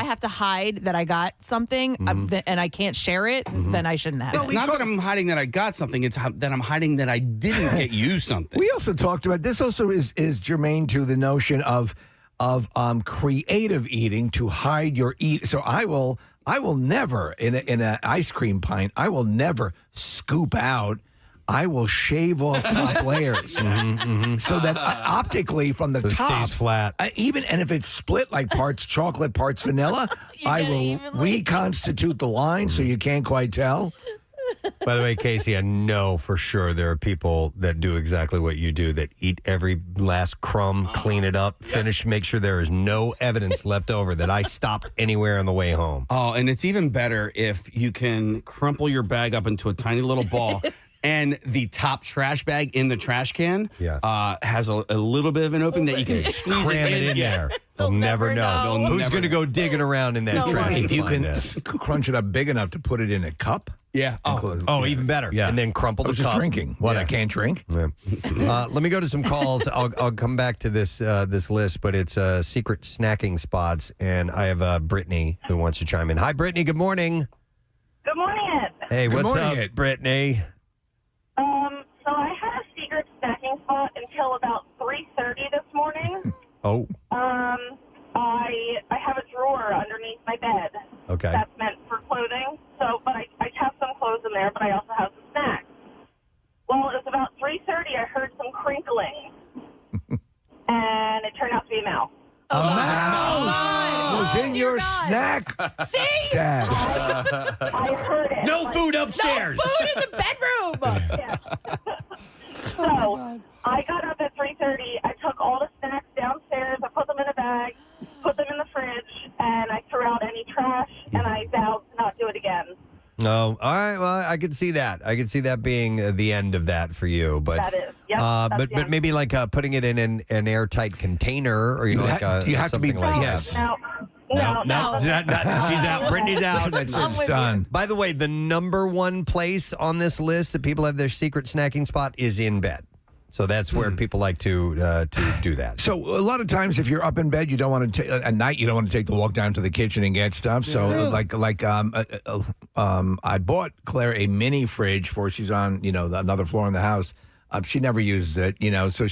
have to hide that I got something and I can't share it, then I shouldn't have. It's not that I'm hiding that I got something; it's that I'm hiding that I didn't get you something. We also talked about this. Also, is germane to the notion of creative eating, to hide your eat. So I will never in an ice cream pint. I will never scoop out. I will shave off top layers so that optically from the top stays flat. Even and if it's split like parts chocolate, parts vanilla, I will reconstitute the line so you can't quite tell. By the way, Casey, I know for sure there are people that do exactly what you do, that eat every last crumb, clean it up, finish, make sure there is no evidence left over that I stopped anywhere on the way home. Oh, and it's even better if you can crumple your bag up into a tiny little ball. And the top trash bag in the trash can has a little bit of an opening that you can squeeze Cram it in there. They'll never know. Who's going to go digging around in that trash? If you can crunch it up big enough to put it in a cup. Yeah. Even better. Yeah. And then crumple the cup. Just drinking. What, I can't drink? Yeah. Let me go to some calls. I'll come back to this list, but it's secret snacking spots. And I have Brittany who wants to chime in. Hi, Brittany. Good morning. Good morning. Hey, what's up, Brittany? So I had a secret snacking spot until about 3:30 this morning. Oh. I have a drawer underneath my bed. Okay. That's meant for clothing. So, but I have some clothes in there, but I also have some snacks. Well, it was about 3:30. I heard some crinkling, and it turned out to be a mouse. A mouse was in your snack stash. I heard it. No food upstairs. No food in the bedroom. Yeah. So I got up at 3:30. I took all the snacks downstairs. I put them in a bag, put them in the fridge, and I threw out any trash. And I vowed to not do it again. No. All right. Well, I could see that. I could see that being the end of that for you. But that is. Yep, but maybe like putting it in an airtight container, or you have to be like yes. No, she's out. Brittany's out. It's done. By the way, the number one place on this list that people have their secret snacking spot is in bed. So that's where people like to do that. So a lot of times, if you're up in bed, you don't want to at night. You don't want to take the walk down to the kitchen and get stuff. So I bought Claire a mini fridge for she's on another floor in the house. She never uses it, So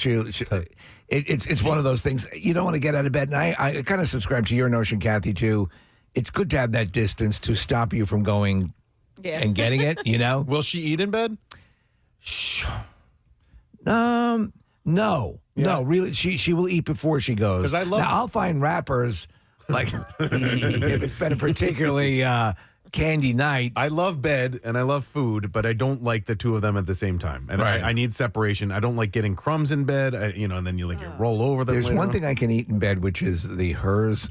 it's one of those things you don't want to get out of bed. And I kind of subscribe to your notion, Kathy, too. It's good to have that distance to stop you from going and getting it. Will she eat in bed? No, really. She will eat before she goes. 'Cause I love- Now, I'll find wrappers like if it's been a particularly candy night. I love bed and I love food, but I don't like the two of them at the same time. And Right. I need separation. I don't like getting crumbs in bed, and then you roll over them. There's later one on. thing I can eat in bed, which is the Hers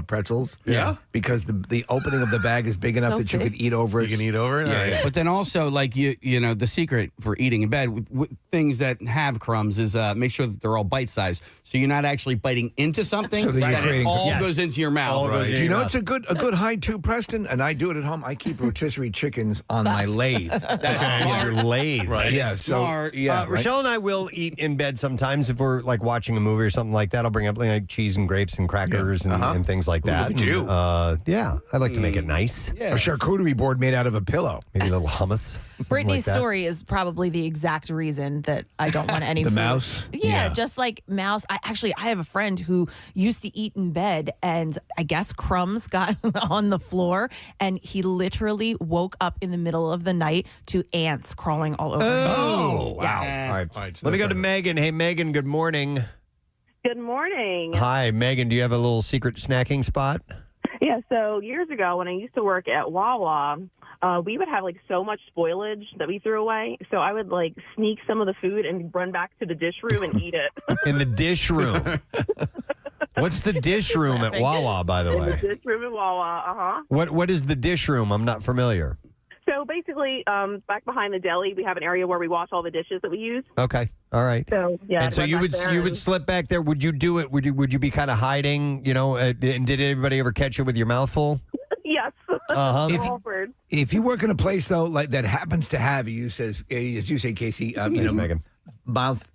pretzels. Yeah? Because the opening of the bag is big enough that you could eat over it. You can eat over it? Yeah, All right. but then also, like, the secret for eating in bed with things that have crumbs is make sure that they're all bite-sized. So you're not actually biting into something, So that you're that it creating- all Yes. goes into your mouth. Do you know it's a good height too, Preston? And I do it at home. I keep rotisserie chickens on my lathe. Your lathe. Right. Yeah. So Smart. yeah. Rochelle and I will eat in bed sometimes if we're like watching a movie or something like that. I'll bring up like cheese and grapes and crackers and things like that. Look at you. Yeah, I like to make it nice. A charcuterie board made out of a pillow. Maybe a little hummus. Brittany's like that. story is probably the exact reason that I don't want any The food. mouse? Yeah, Yeah. just like mouse. I have a friend who used to eat in bed, and I guess crumbs got on the floor, and he literally woke up in the middle of the night to ants crawling all over him. Oh, wow. Yes. All right. Let me go to Megan. Hey, Megan, good morning. Good morning. Hi, Megan. Do you have a little secret snacking spot? Yeah, so years ago when I used to work at Wawa, we would have like so much spoilage that we threw away. So I would like sneak some of the food and run back to the dish room and eat it. In the dish room. What's the dish room at Wawa, by the In the way? dish room at Wawa, What is the dish room? I'm not familiar. So basically, back behind the deli, we have an area where we wash all the dishes that we use. Okay. All right. So yeah, And so I'd you run would back there you would and- slip back there. Would you do it? Would you be kind of hiding? And did everybody ever catch you with your mouth full? Yes. Uh-huh. Crawford. If you work in a place though like that happens to have you says as you say, Casey, Megan. mouth,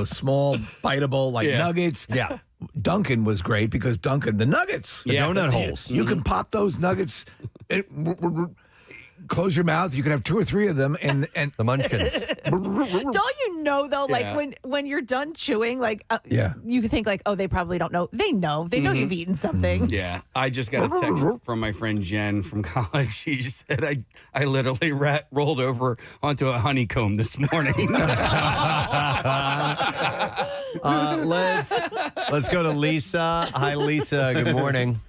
small, biteable like nuggets. Yeah. Duncan was great because Duncan, the nuggets, The donut holes. You can pop those nuggets. Close your mouth. You can have 2 or 3 of them, and the munchkins. Don't you know though? Like Yeah. when you're done chewing, like Yeah. you think like, oh, they probably don't know. They know. They know you've eaten something. Yeah, I just got a text from my friend Jen from college. She just said, I literally rolled over onto a honeycomb this morning. Let's go to Lisa. Hi, Lisa. Good morning.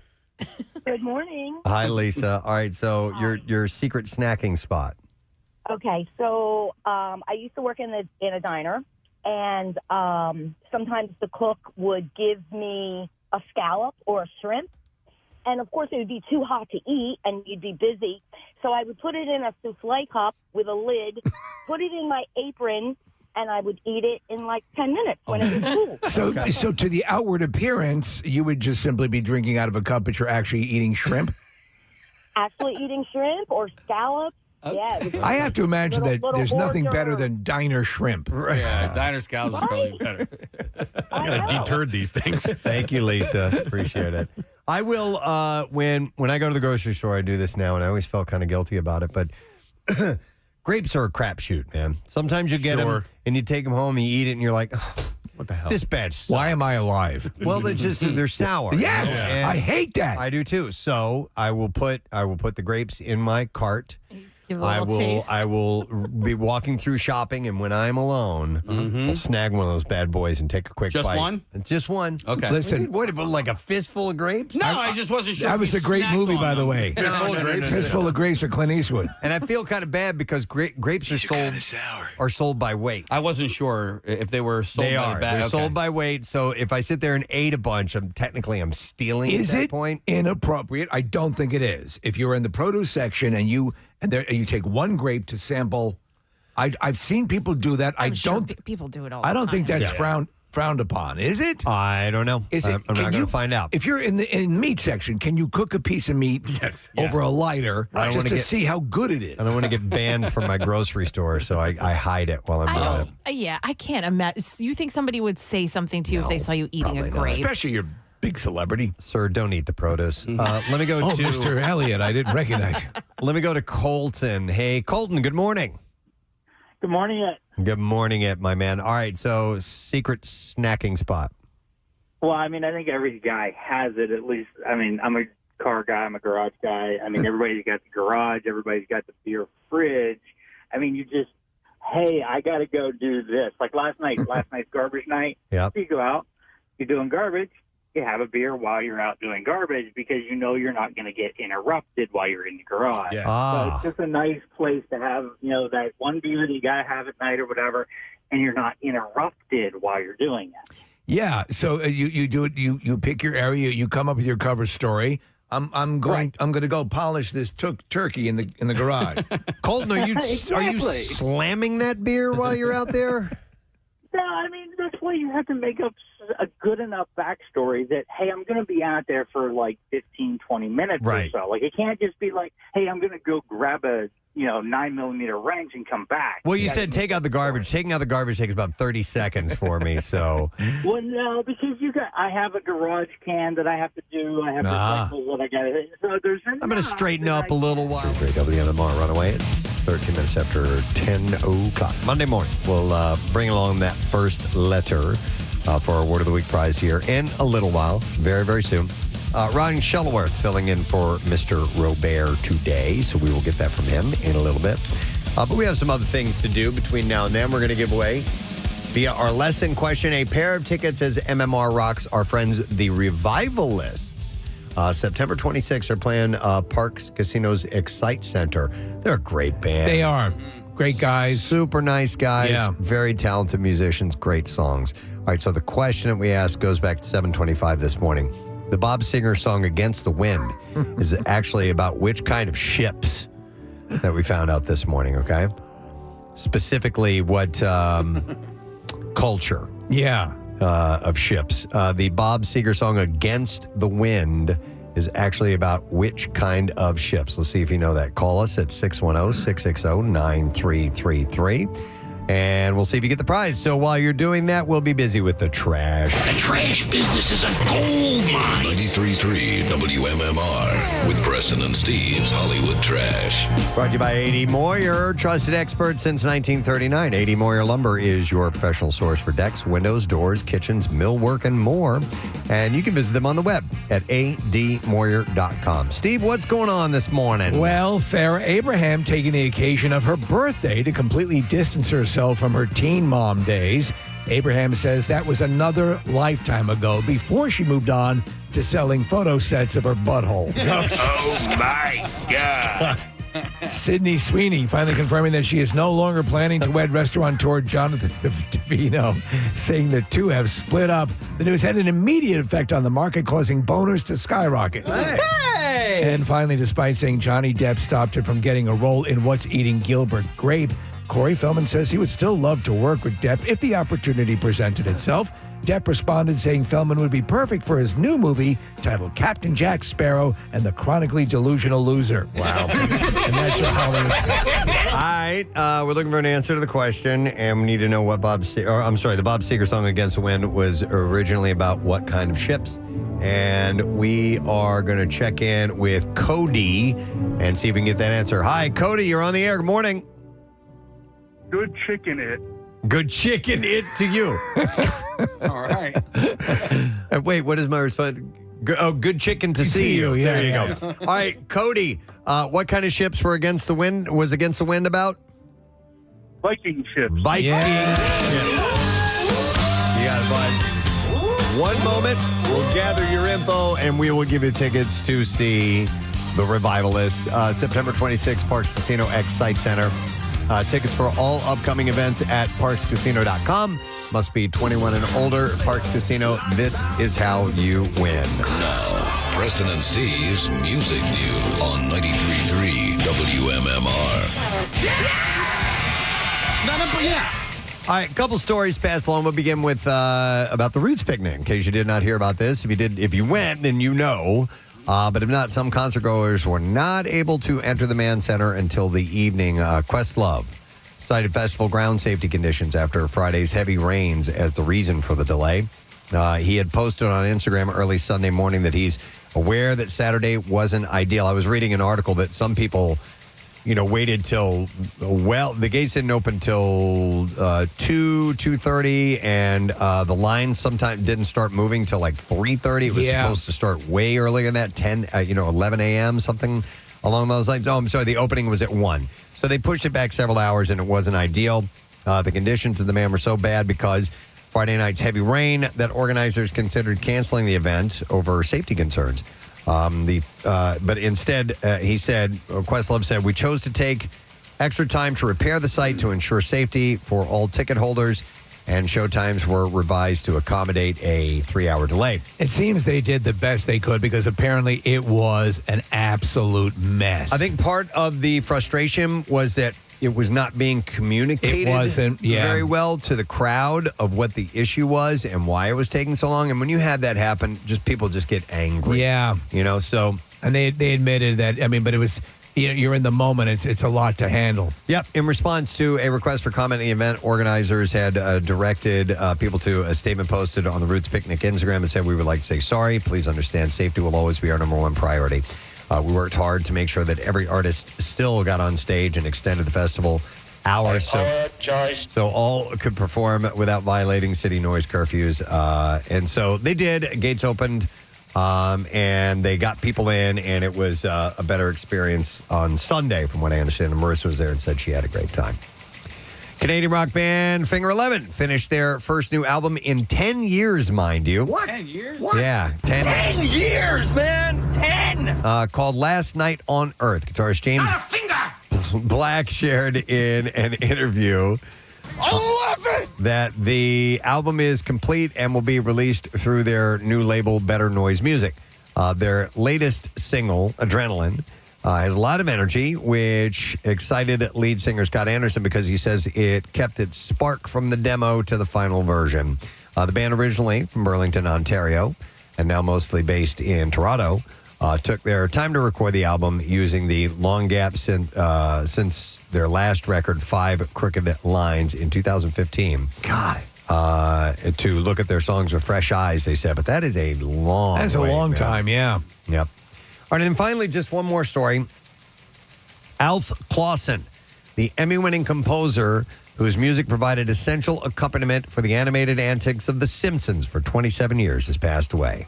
Good morning. Hi, Lisa. All right. So your secret snacking spot. Okay, so I used to work in a diner, and sometimes the cook would give me a scallop or a shrimp, and of course it would be too hot to eat, and you'd be busy. So I would put it in a souffle cup with a lid, put it in my apron, and I would eat it in like 10 minutes when it was cool. so to the outward appearance, you would just simply be drinking out of a cup, but you're actually eating shrimp. Actually eating shrimp or scallops. Yeah, it was I have to imagine little that there's hors nothing better d'oeuvre. than diner shrimp. Yeah, diner scallops is probably better. I gotta deter these things. Thank you, Lisa. Appreciate it. I will when I go to the grocery store. I do this now, and I always felt kind of guilty about it, but. Grapes are a crapshoot, man. Sometimes you get them and you take them home and you eat it and you're like, oh, what the hell? This batch sucks. Why am I alive? Well, they're sour. Yes, And I hate that. I do too. So I will put the grapes in my cart. Give it a little taste. I will be walking through shopping, and when I'm alone, I'll snag one of those bad boys and take a quick Just bite. one? Just one. Okay. Listen, What, like a fistful of grapes? No, I just wasn't sure. that if was you a great snacked movie, on by the them. way. Fistful of Grapes for Clint Eastwood. And I feel kind of bad because grapes are sold by weight. I wasn't sure if they were sold They by are. the bag. They're Okay. sold by weight. So if I sit there and ate a bunch, I'm stealing Is at that it point. inappropriate? I don't think it is. If you're in the produce section and you take one grape to sample, I've seen people do that. I I'm sure don't. people do it all. I the don't think time. that's frowned upon, is it? I don't know. Is it? I'm not going to find out. If you're in the meat section, can you cook a piece of meat over a lighter just to see how good it is? I don't want to get banned from my grocery store, so I hide it while I'm doing it. Yeah, I can't imagine. You think somebody would say something to you if they saw you eating a grape? Especially your big celebrity. Sir, don't eat the produce. Let me go to Mr. Elliott. I didn't recognize you. Let me go to Colton. Hey, Colton, good morning. Good morning, Ed. Good morning, Ed, my man. All right, so secret snacking spot. Well, I mean, I think every guy has it at least. I mean, I'm a car guy. I'm a garage guy. I mean, everybody's got the garage. Everybody's got the beer fridge. I mean, you just, hey, I got to go do this. Like last night's garbage night. Yep. You go out, you're doing garbage. You have a beer while you're out doing garbage because you know you're not going to get interrupted while you're in the garage. Yeah. So it's just a nice place to have, that one beer that you got to have at night or whatever, and you're not interrupted while you're doing it. Yeah, so you do it. You pick your area. You come up with your cover story. I'm going to go polish this turkey in the garage. Colton, are you slamming that beer while you're out there? No, I mean, that's why you have to make up a good enough backstory that, hey, I'm going to be out there for like 15, 20 minutes or so. Like, it can't just be like, hey, I'm going to go grab a, 9mm wrench and come back. Well, you said take out the garbage. Taking out the garbage takes about 30 seconds for me, so. Well, no, because I have a garage can that I have to do. I have recycles that I got to. So there's I'm going to straighten up a little while. WMMR Runaway. It's 13 minutes after 10 o'clock. Monday morning, we'll bring along that first letter for our Word of the Week prize here in a little while, very, very soon. Ryan Shuttleworth filling in for Mr. Robert today, so we will get that from him in a little bit. But we have some other things to do between now and then. We're going to give away, via our lesson question, a pair of tickets as MMR rocks our friends, the Revivalists. September 26th are playing Parks Casino's Excite Center. They're a great band. They are. Great guys. Super nice guys. Yeah. Very talented musicians. Great songs. All right, so the question that we asked goes back to 7:25 this morning. The Bob Seger song Against the Wind is actually about which kind of ships that we found out this morning, okay? Specifically, what culture of ships. The Bob Seger song Against the Wind is actually about which kind of ships. Let's see if you know that. Call us at 610-660-9333. And we'll see if you get the prize. So while you're doing that, we'll be busy with the trash. The trash business is a gold mine. 93.3 WMMR with Preston and Steve's Hollywood Trash. Brought to you by A.D. Moyer, trusted expert since 1939. A.D. Moyer Lumber is your professional source for decks, windows, doors, kitchens, millwork, and more. And you can visit them on the web at admoyer.com. Steve, what's going on this morning? Well, Farrah Abraham taking the occasion of her birthday to completely distance herself from her teen mom days. Abraham says that was another lifetime ago before she moved on to selling photo sets of her butthole. Oh, my God. Sydney Sweeney finally confirming that she is no longer planning to wed restaurateur Jonathan Davino, saying the two have split up. The news had an immediate effect on the market, causing boners to skyrocket. Hey! And finally, despite saying Johnny Depp stopped her from getting a role in What's Eating Gilbert Grape, Corey Feldman says he would still love to work with Depp if the opportunity presented itself. Depp responded saying Feldman would be perfect for his new movie titled Captain Jack Sparrow and the Chronically Delusional Loser. Wow. And that's your Hollywood. All right, we're looking for an answer to the question, and we need to know what the Bob Seger song Against the Wind was originally about what kind of ships. And we are going to check in with Cody and see if we can get that answer. Hi, Cody, you're on the air. Good morning. Good chicken it. Good chicken it to you. All right. Wait, what is my response? Good chicken to see you. Yeah, there you go. All right, Cody, what kind of ships were Against the Wind? Was Against the Wind about? Viking ships. Viking ships. You got it, bud. One moment, we'll gather your info, and we will give you tickets to see the Revivalists. September 26th, Parks Casino Excite Center. Tickets for all upcoming events at parkscasino.com. Must be 21 and older. Parks Casino, this is how you win. Now, Preston and Steve's Music News on 93.3 WMMR. All right, a couple stories passed along. We'll begin with about the Roots picnic. In case you did not hear about this, if you went, then you know. But if not, some concert goers were not able to enter the Mann Center until the evening. Questlove cited festival ground safety conditions after Friday's heavy rains as the reason for the delay. He had posted on Instagram early Sunday morning that he's aware that Saturday wasn't ideal. I was reading an article that some people, waited till, the gates didn't open till 2:30, and the line sometimes didn't start moving till like 3:30. It was supposed to start way earlier than that, 11 a.m., something along those lines. Oh, I'm sorry, the opening was at 1. So they pushed it back several hours, and it wasn't ideal. The conditions of the Mann were so bad because Friday night's heavy rain that organizers considered canceling the event over safety concerns. But instead, Questlove said, we chose to take extra time to repair the site to ensure safety for all ticket holders, and show times were revised to accommodate a 3-hour delay. It seems they did the best they could because apparently it was an absolute mess. I think part of the frustration was that it was not being communicated very well to the crowd of what the issue was and why it was taking so long. And when you had that happen, people just get angry. Yeah. So. And they admitted that, but it was, you're in the moment. It's a lot to handle. Yep. In response to a request for comment, the event organizers had directed people to a statement posted on the Roots Picnic Instagram and said, we would like to say sorry. Please understand safety will always be our number one priority. We worked hard to make sure that every artist still got on stage and extended the festival hours so all could perform without violating city noise curfews. And so they did. Gates opened, and they got people in, and it was a better experience on Sunday, from what I understand. And Marissa was there and said she had a great time. Canadian rock band Finger 11 finished their first new album in 10 years, mind you. What? 10 years? What? Yeah. 10 years, man. 10. Called Last Night on Earth. Guitarist James Black shared in an interview that the album is complete and will be released through their new label, Better Noise Music. Their latest single, Adrenaline, has a lot of energy, which excited lead singer Scott Anderson because he says it kept its spark from the demo to the final version. The band, originally from Burlington, Ontario, and now mostly based in Toronto, took their time to record the album using the long gap since their last record, 5 Crooked Lines, in 2015. God. To look at their songs with fresh eyes, they said. But that is a long That's a long time, yeah. Yep. All right, and then finally, just one more story. Alf Clausen, the Emmy-winning composer whose music provided essential accompaniment for the animated antics of The Simpsons for 27 years, has passed away.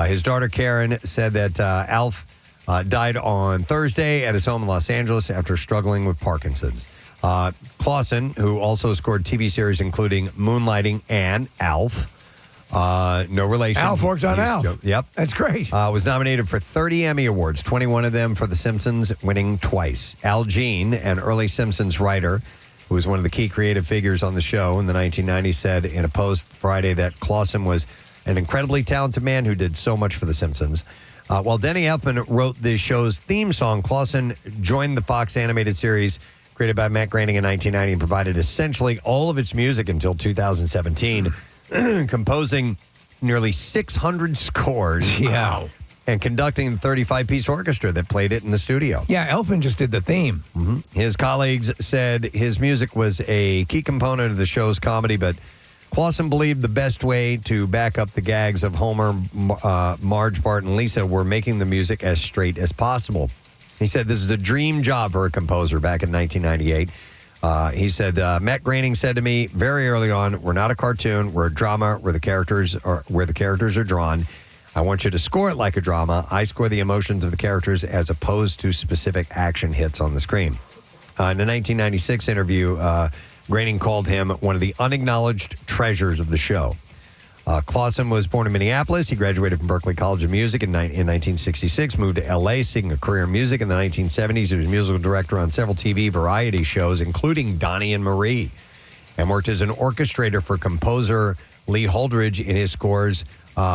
His daughter, Karen, said that Alf died on Thursday at his home in Los Angeles after struggling with Parkinson's. Clausen, who also scored TV series including Moonlighting and Alf, no relation. Alf worked on Alf. Yep. That's great. Was nominated for 30 Emmy Awards, 21 of them for The Simpsons, winning twice. Al Jean, an early Simpsons writer who was one of the key creative figures on the show in the 1990s, said in a post Friday that Clausen was an incredibly talented man who did so much for The Simpsons. While Denny Elfman wrote the show's theme song, Clausen joined the Fox animated series created by Matt Groening in 1990 and provided essentially all of its music until 2017, composing nearly 600 scores. Yeah. And conducting the 35-piece orchestra that played it in the studio. Yeah, Elfman just did the theme. Mm-hmm. His colleagues said his music was a key component of the show's comedy, but Clausen believed the best way to back up the gags of Homer, Marge, Bart, and Lisa were making the music as straight as possible. He said this is a dream job for a composer back in 1998. He said, Matt Groening said to me very early on, we're not a cartoon, we're a drama where the characters are drawn. I want you to score it like a drama. I score the emotions of the characters as opposed to specific action hits on the screen. In a 1996 interview, Groening called him one of the unacknowledged treasures of the show. Clausen was born in Minneapolis. He graduated from Berklee College of Music in 1966, moved to L.A., seeking a career in music. In the 1970s, he was musical director on several TV variety shows, including Donnie and Marie, and worked as an orchestrator for composer Lee Holdridge in his scores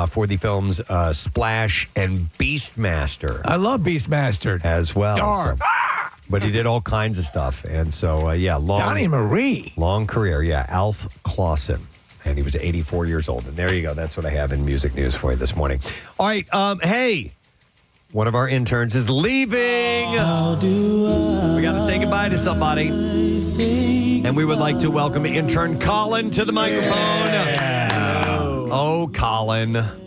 for the films Splash and Beastmaster. I love Beastmaster. As well. Darn. So, but he did all kinds of stuff. And so, Donnie Marie. Long career, Alf Clausen. And he was 84 years old. And there you go. That's what I have in music news for you this morning. All right. Hey, one of our interns is leaving. We got to say goodbye to somebody. And we would like to welcome intern Colin to the microphone. Oh, Colin.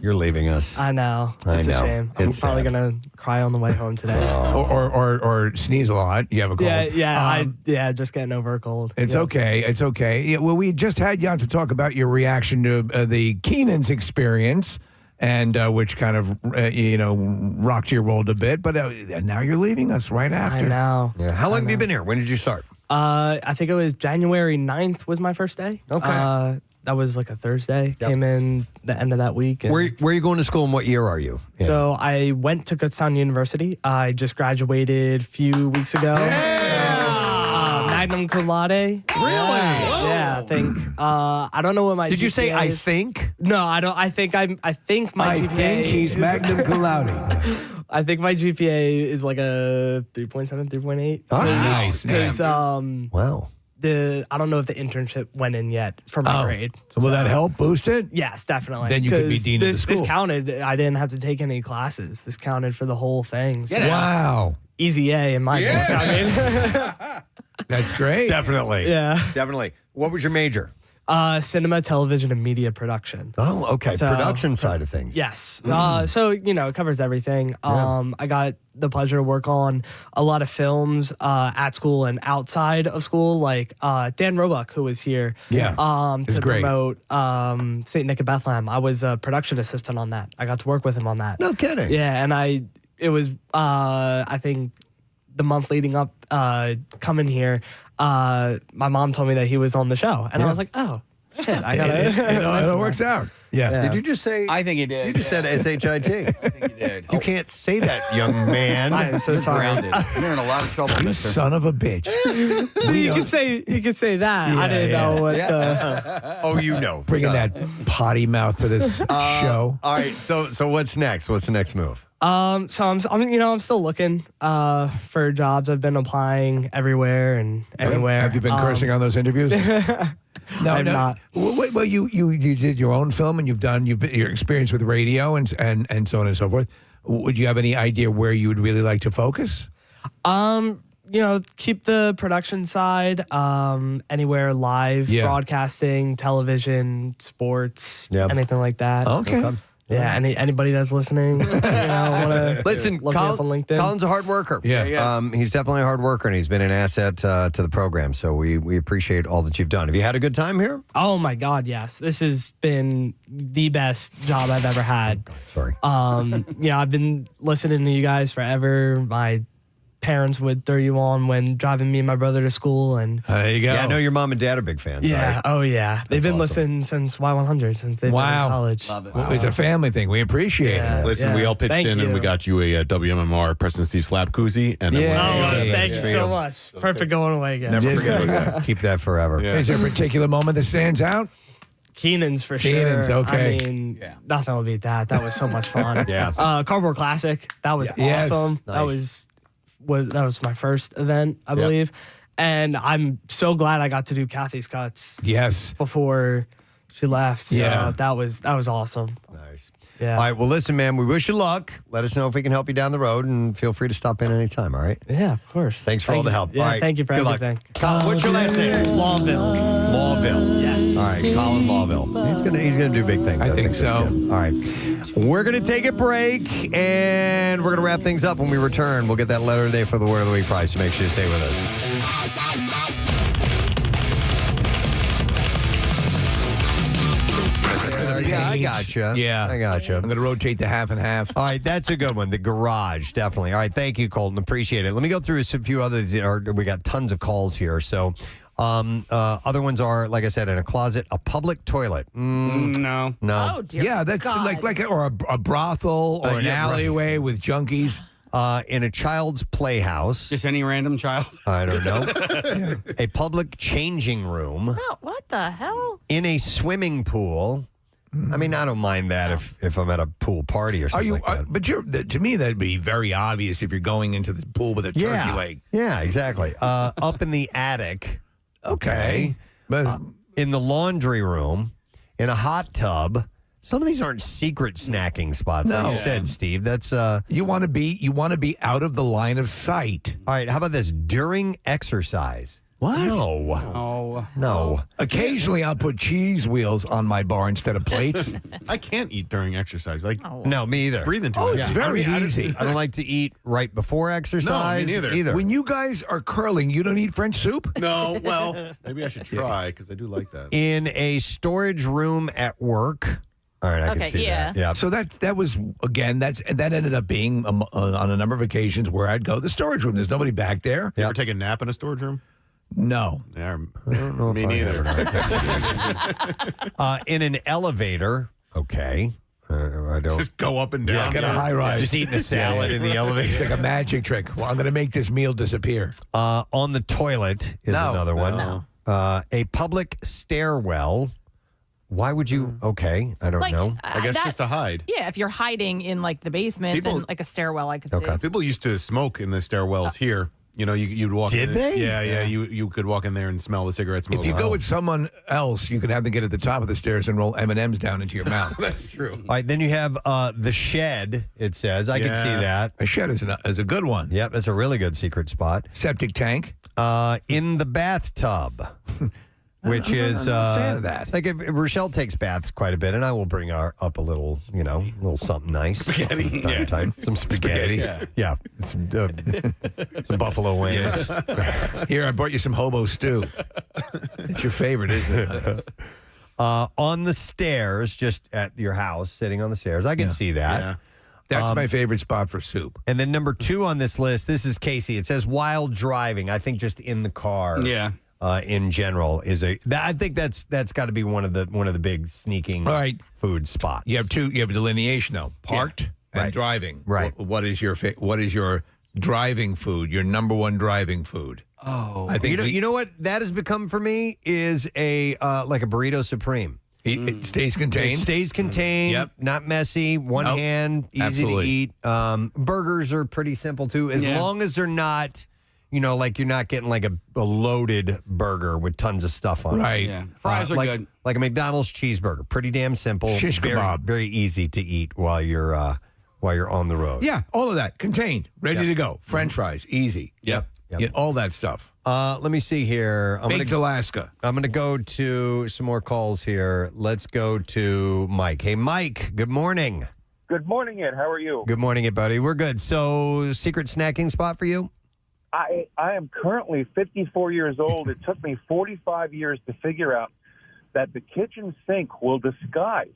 You're leaving us. I know. It's a shame. I'm probably going to cry on the way home today. Or sneeze a lot. You have a cold. Just getting over a cold. It's okay. It's okay. Yeah, well, we just had you on to talk about your reaction to the Keenan's experience, and which kind of, rocked your world a bit. But now you're leaving us right after. I know. Yeah. How long have you been here? When did you start? I think it was January 9th was my first day. Okay. That was like a Thursday. Yep. Came in the end of that week. And where are you going to school and what year are you? Yeah. So I went to Kutztown University. I just graduated a few weeks ago. Magna cum laude. Really? Yeah, I think. I don't know what my Did you say GPA I is. think? No, I don't. I think my GPA. I think he's Magna cum laude. I think my GPA is like a 3.7, 3.8. Oh, nice. Because wow. I don't know if the internship went in yet for my grade. So will that help boost it? Yes, definitely. Then you could be dean of the school. This counted. I didn't have to take any classes. This counted for the whole thing. So Wow. Easy A in my book. I mean, that's great. Definitely. Yeah. Definitely. What was your major? Cinema, television, and media production. Oh, okay. So- Production side of things. Yes. So, it covers everything. I got the pleasure to work on a lot of films at school and outside of school, like Dan Roebuck, who was here to promote St. Nick of Bethlehem. I was a production assistant on that. I got to work with him on that. No kidding. Yeah, and it was, I think, the month leading up coming here, my mom told me that he was on the show. And I was like, oh, shit, I got it works out. Yeah. Did you just say? I think he did. You just said SHIT. I think he did. You can't say that, young man. I am so You're sorry. grounded. You're in a lot of trouble, You mister. son of a bitch. So you could say that. I didn't know what Oh, you know. Bringing Shut that potty mouth to this show. All right. So what's next? What's the next move? So I'm still looking for jobs. I've been applying everywhere and anywhere. Have you been cursing on those interviews? No, I'm not. Well, you did your own film, and your experience with radio and so on and so forth. Would you have any idea where you would really like to focus? Keep the production side. Anywhere live broadcasting, television, sports, anything like that. Okay. Yeah, anybody that's listening, want to Listen, look me up on LinkedIn. Colin's a hard worker. Yeah. He's definitely a hard worker, and he's been an asset to the program. So we appreciate all that you've done. Have you had a good time here? Oh my God, yes. This has been the best job I've ever had. Sorry. I've been listening to you guys forever. My parents would throw you on when driving me and my brother to school, and there you go. Yeah, I know your mom and dad are big fans. yeah, right? oh yeah, they've been listening since Y100 since they've been in college. Love it. Well, it's a family thing. We appreciate it. Listen, we all pitched Thank in and you. we got you a WMMR Preston Steve slap koozie. And then Thank you so much. Perfect going away again. Never forget us. Keep that forever. Yeah. Is there a particular moment that stands out? Keenan's for Keenan's, sure. okay. I mean, nothing will beat that. That was so much fun. Yeah. Cardboard Classic. That was Yes. awesome. Nice. That was my first event, I believe. And I'm so glad I got to do Kathy's cuts Yes. before she left. So Yeah. that was awesome. Nice. Yeah. All right. Well, listen, man, we wish you luck. Let us know if we can help you down the road, and feel free to stop in anytime, all right? Yeah, of course. Thanks for all the help. Yeah, all right. thank you for Good everything. Luck. Colin, what's your last name? Lawville. Lawville. Yes. All right, Colin Lawville. He's gonna do big things. I think that's so. good. All right, we're gonna take a break, and we're gonna wrap things up. When we return, we'll get that letter today for the Word of the Week prize. So make sure you stay with us. Yeah, I gotcha. Yeah. I gotcha. I'm going to rotate the half and half. All right, that's a good one. The garage, definitely. All right, thank you, Colton. Appreciate it. Let me go through a few others. We got tons of calls here. So, other ones are, like I said, in a closet, a public toilet. No. No. Oh, dear Yeah, that's God. or a brothel or an yeah, right. alleyway with junkies. In a child's playhouse. Just any random child. I don't know. A public changing room. Oh, what the hell? In a swimming pool. I mean, I don't mind that if I'm at a pool party or something like that. But to me, that'd be very obvious if you're going into the pool with a turkey leg. Yeah, exactly. Up in the attic. Okay. In the laundry room, in a hot tub. Some of these aren't secret snacking spots. Like you said, Steve. That's you want to be out of the line of sight. All right. How about this? During exercise. What? No. Occasionally, I'll put cheese wheels on my bar instead of plates. I can't eat during exercise. Like, no, me either. Breathing too much. It's very easy. I don't like to eat right before exercise. No, me neither. When you guys are curling, you don't eat French soup? No, well, maybe I should try because I do like that. In a storage room at work. All right, I can see that. Yeah. So that was again. That ended up being on a number of occasions where I'd go to the storage room. There's nobody back there. You ever take a nap in a storage room? No. Yeah, I don't know me if neither. In an elevator. Okay. I don't. Just go up and down. Yeah, get a high rise. Just eating a salad in the elevator. It's like a magic trick. Well, I'm going to make this meal disappear. On the toilet is another one. No. A public stairwell. Why would you? Okay, I don't know. I guess just to hide. Yeah, if you're hiding in like the basement, then like a stairwell, I could see. People used to smoke in the stairwells here. You know, you'd walk in. Did they? Yeah. You could walk in there and smell the cigarette smoke. If you go with someone else, you can have them get at the top of the stairs and roll M&Ms down into your mouth. That's true. All right, then you have the shed, it says. I can see that. A shed is a good one. Yep, that's a really good secret spot. Septic tank. In the bathtub. Which is that. Like if Rochelle takes baths quite a bit, and I will bring her up a little, little something nice. Spaghetti. From time to time. Some spaghetti. Yeah. Some buffalo wings. Here, I brought you some hobo stew. It's your favorite, isn't it? On the stairs, just at your house, sitting on the stairs. I can see that. Yeah. That's my favorite spot for soup. And then number 2 on this list, this is Casey. It says while driving. I think just in the car. Yeah. In general I think that's got to be one of the big sneaking food spots. You have delineation though. Parked and driving. Right. What is your driving food? Your number one driving food? Oh, I think you know what that has become for me is a like a burrito supreme. It stays contained. It stays contained. Yep. Not messy. One hand, easy Absolutely. to eat. Burgers are pretty simple too, as long as they're not. Like you're not getting like a loaded burger with tons of stuff on it. Right. Yeah. Fries are good. Like a McDonald's cheeseburger. Pretty damn simple. Shish very, kebab. very easy to eat while you're on the road. Yeah, all of that contained, ready to go. French fries, easy. Yep. Yeah, all that stuff. Let me see here. Baked Alaska. I'm going to go to some more calls here. Let's go to Mike. Hey, Mike, good morning. Good morning, Ed. How are you? Good morning, Ed, buddy. We're good. So, secret snacking spot for you? I am currently 54 years old. It took me 45 years to figure out that the kitchen sink will disguise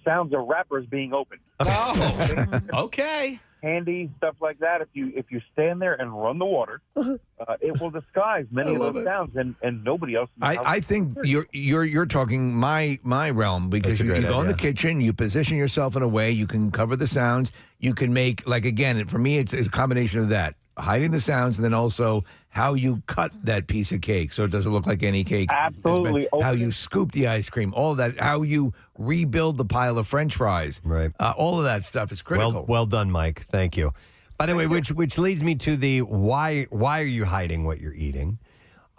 sounds of wrappers being opened. Oh, okay. Handy stuff like that. If you stand there and run the water, it will disguise many of those sounds, and nobody else. I think you're talking my realm because you go in the kitchen, you position yourself in a way you can cover the sounds. You can make again for me it's a combination of that. Hiding the sounds, and then also how you cut that piece of cake so it doesn't look like any cake. Absolutely. How you scoop the ice cream, all that. How you rebuild the pile of French fries. Right. All of that stuff is critical. Well done, Mike. Thank you. By the way, which leads me to the why are you hiding what you're eating?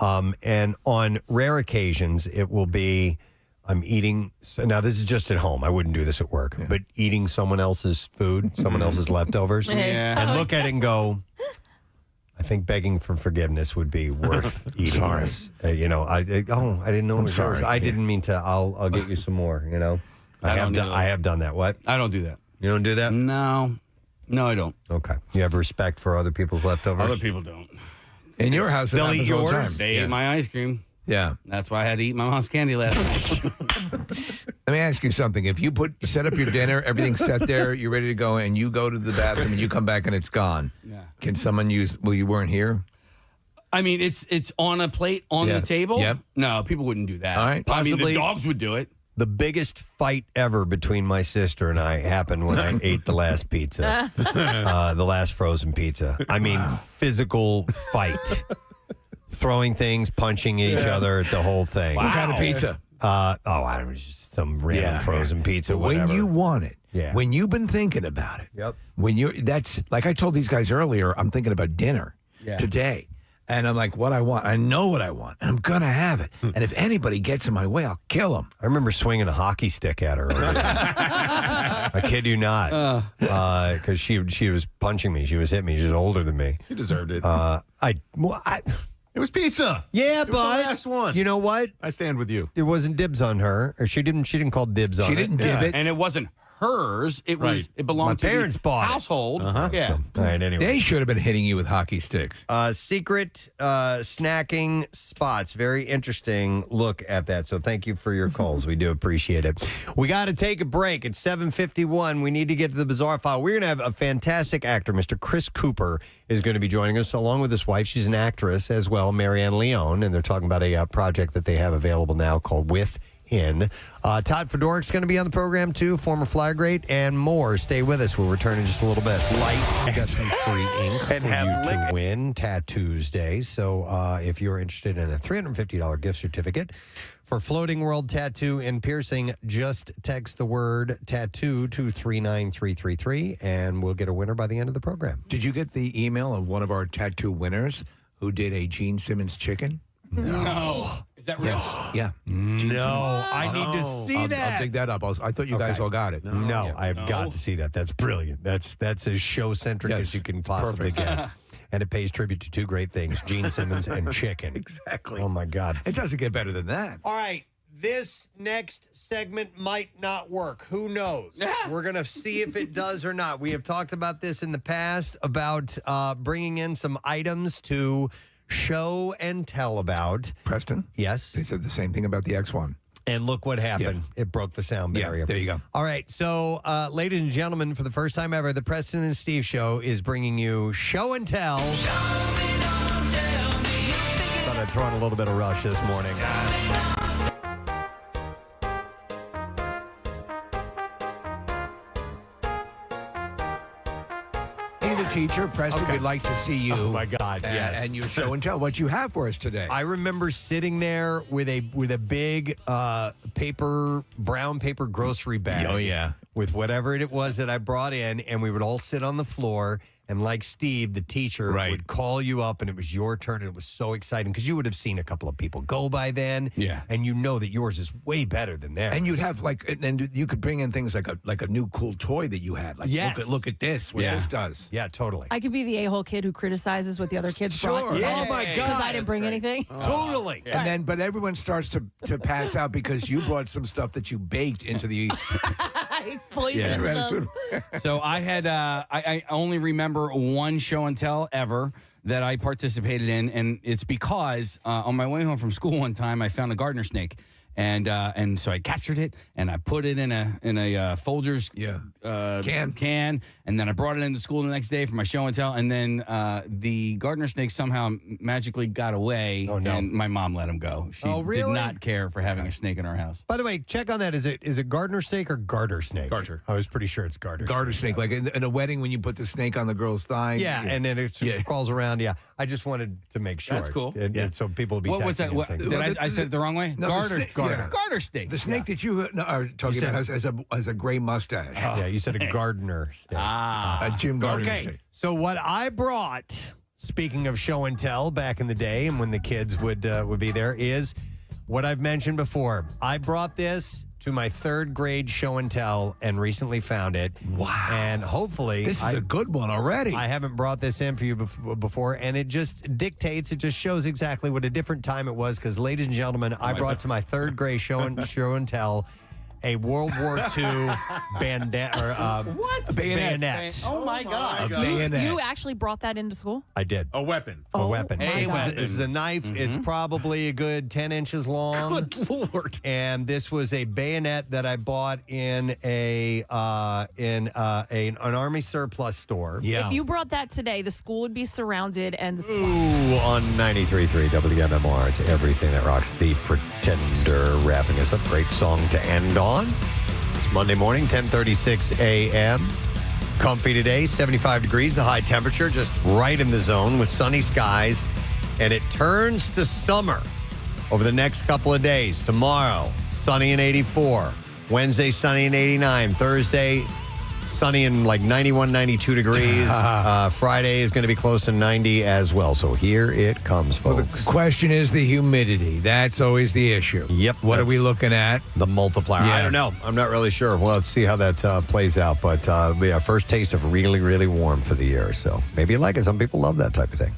And on rare occasions, it will be I'm eating. Now, this is just at home. I wouldn't do this at work, but eating someone else's food, someone else's leftovers, and look at it and go, I think begging for forgiveness would be worth eating this. I didn't know it was yours. I didn't mean to. I'll get you some more. I have done that. What? I don't do that. You don't do that? No, I don't. Okay. You have respect for other people's leftovers. Other people don't. In your house, they'll eat yours. All the time. They ate my ice cream. Yeah. That's why I had to eat my mom's candy last night. Let me ask you something. If you set up your dinner, everything's set there, you're ready to go, and you go to the bathroom and you come back and it's gone. Yeah. Can someone use? Well, you weren't here. I mean, it's on a plate on the table. Yep. No, people wouldn't do that. All right. Possibly the dogs would do it. The biggest fight ever between my sister and I happened when I ate the last pizza, the last frozen pizza. I mean, physical fight. Throwing things, punching each other, the whole thing. What kind of pizza? I don't know, just some random frozen pizza. But Whatever. when you want it, Yeah. when you've been thinking about it, Yep. that's like I told these guys earlier, I'm thinking about dinner today. And I'm like, what I want. I know what I want, and I'm going to have it. And if anybody gets in my way, I'll kill them. I remember swinging a hockey stick at her earlier. I kid you not. Because she was punching me. She was hitting me. She was older than me. You deserved it. It was pizza. Yeah, it was but the last one. You know what? I stand with you. It wasn't dibs on her. Or she didn't call dibs on it. She didn't dib it. And it wasn't hers. It was. It belonged My to parents the bought it. household. Yeah. All right, anyway. They should have been hitting you with hockey sticks. Secret snacking spots. Very interesting look at that. So thank you for your calls. We do appreciate it. We got to take a break. It's 7:51. We need to get to the bizarre file. We're going to have a fantastic actor. Mr. Chris Cooper is going to be joining us along with his wife. She's an actress as well, Marianne Leone. And they're talking about a project that they have available now called Within. Todd Fedorik's going to be on the program too, former Flyer Great, and more. Stay with us. We'll return in just a little bit. Light. We got some free ink for you to win Tattoos Day. So if you're interested in a $350 gift certificate for Floating World Tattoo and Piercing, just text the word tattoo to 39333 and we'll get a winner by the end of the program. Did you get the email of one of our tattoo winners who did a Gene Simmons chicken? No. Is that real? Yeah. I need to see that. I'll dig that up. I thought you guys all got it. No, I've got to see that. That's brilliant. That's as show-centric as you can possibly get. And it pays tribute to two great things, Gene Simmons and chicken. Exactly. Oh, my God. It doesn't get better than that. All right. This next segment might not work. Who knows? We're going to see if it does or not. We have talked about this in the past, about bringing in some items to show and tell about. Preston? Yes? They said the same thing about the X1. And look what happened. It broke the sound barrier. There you go. All right. So, ladies and gentlemen, for the first time ever, the Preston and Steve Show is bringing you Show and Tell. Thought I'd throw in a little bit of Rush this morning. The teacher, Preston, we'd like to see you. Oh, my God, yes. And your show and tell what you have for us today. I remember sitting there with a big brown paper grocery bag. Oh, yeah. With whatever it was that I brought in, and we would all sit on the floor. And like Steve, the teacher would call you up, and it was your turn, and it was so exciting because you would have seen a couple of people go by then, and you know that yours is way better than theirs. And you'd have and you could bring in things like a new cool toy that you had. Like, look at this, what this does. Yeah, totally. I could be the a-hole kid who criticizes what the other kids brought. Yeah. Oh my God, because I didn't bring anything. Totally. And but everyone starts to pass out because you brought some stuff that you baked into the. I poisoned them. So I had I only remember one show and tell ever that I participated in, and it's because on my way home from school one time I found a gardener snake. And so I captured it and I put it in a Folgers can, and then I brought it into school the next day for my show and tell. And then the gardener snake somehow magically got away. Oh, no. And my mom let him go. She did not care for having a snake in our house. By the way, check on that. Is it gardener snake or garter snake? Garter. I was pretty sure it's garter. Garter snake, like in a wedding when you put the snake on the girl's thigh. Yeah, and then it crawls around. Yeah, I just wanted to make sure. That's cool. And so people would be. What was that? I said it the wrong way? No, garter. Yeah. Garter snake. The snake that you are talking about has a gray mustache. Yeah, you said a gardener snake. A Jim Gardner snake. So what I brought, speaking of show and tell back in the day and when the kids would be there, is what I've mentioned before. I brought this to my third grade show and tell and recently found it. Wow. And hopefully... This is a good one already. I haven't brought this in for you before, and it just dictates, it just shows exactly what a different time it was, because, ladies and gentlemen, I brought to my third grade show and tell a World War II bayonet. Oh, my God. Bayonet. You actually brought that into school? I did. A weapon. A weapon. weapon. This is a knife. Mm-hmm. It's probably a good 10 inches long. Good Lord. And this was a bayonet that I bought in an Army surplus store. Yeah. If you brought that today, the school would be surrounded and the Ooh, on 93.3 WMMR. It's everything that rocks. The Pretender wrapping us up. Great song to end on. It's Monday morning, 10:36 a.m. Comfy today, 75 degrees, the high temperature, just right in the zone with sunny skies. And it turns to summer over the next couple of days. Tomorrow, sunny and 84. Wednesday, sunny and 89. Thursday, sunny and like 91, 92 degrees. Friday is going to be close to 90 as well. So here it comes, folks. Well, the question is the humidity. That's always the issue. Yep. What are we looking at? The multiplier. Yeah. I don't know. I'm not really sure. We'll have to see how that plays out. But yeah, first taste of really, really warm for the year. So maybe you like it. Some people love that type of thing.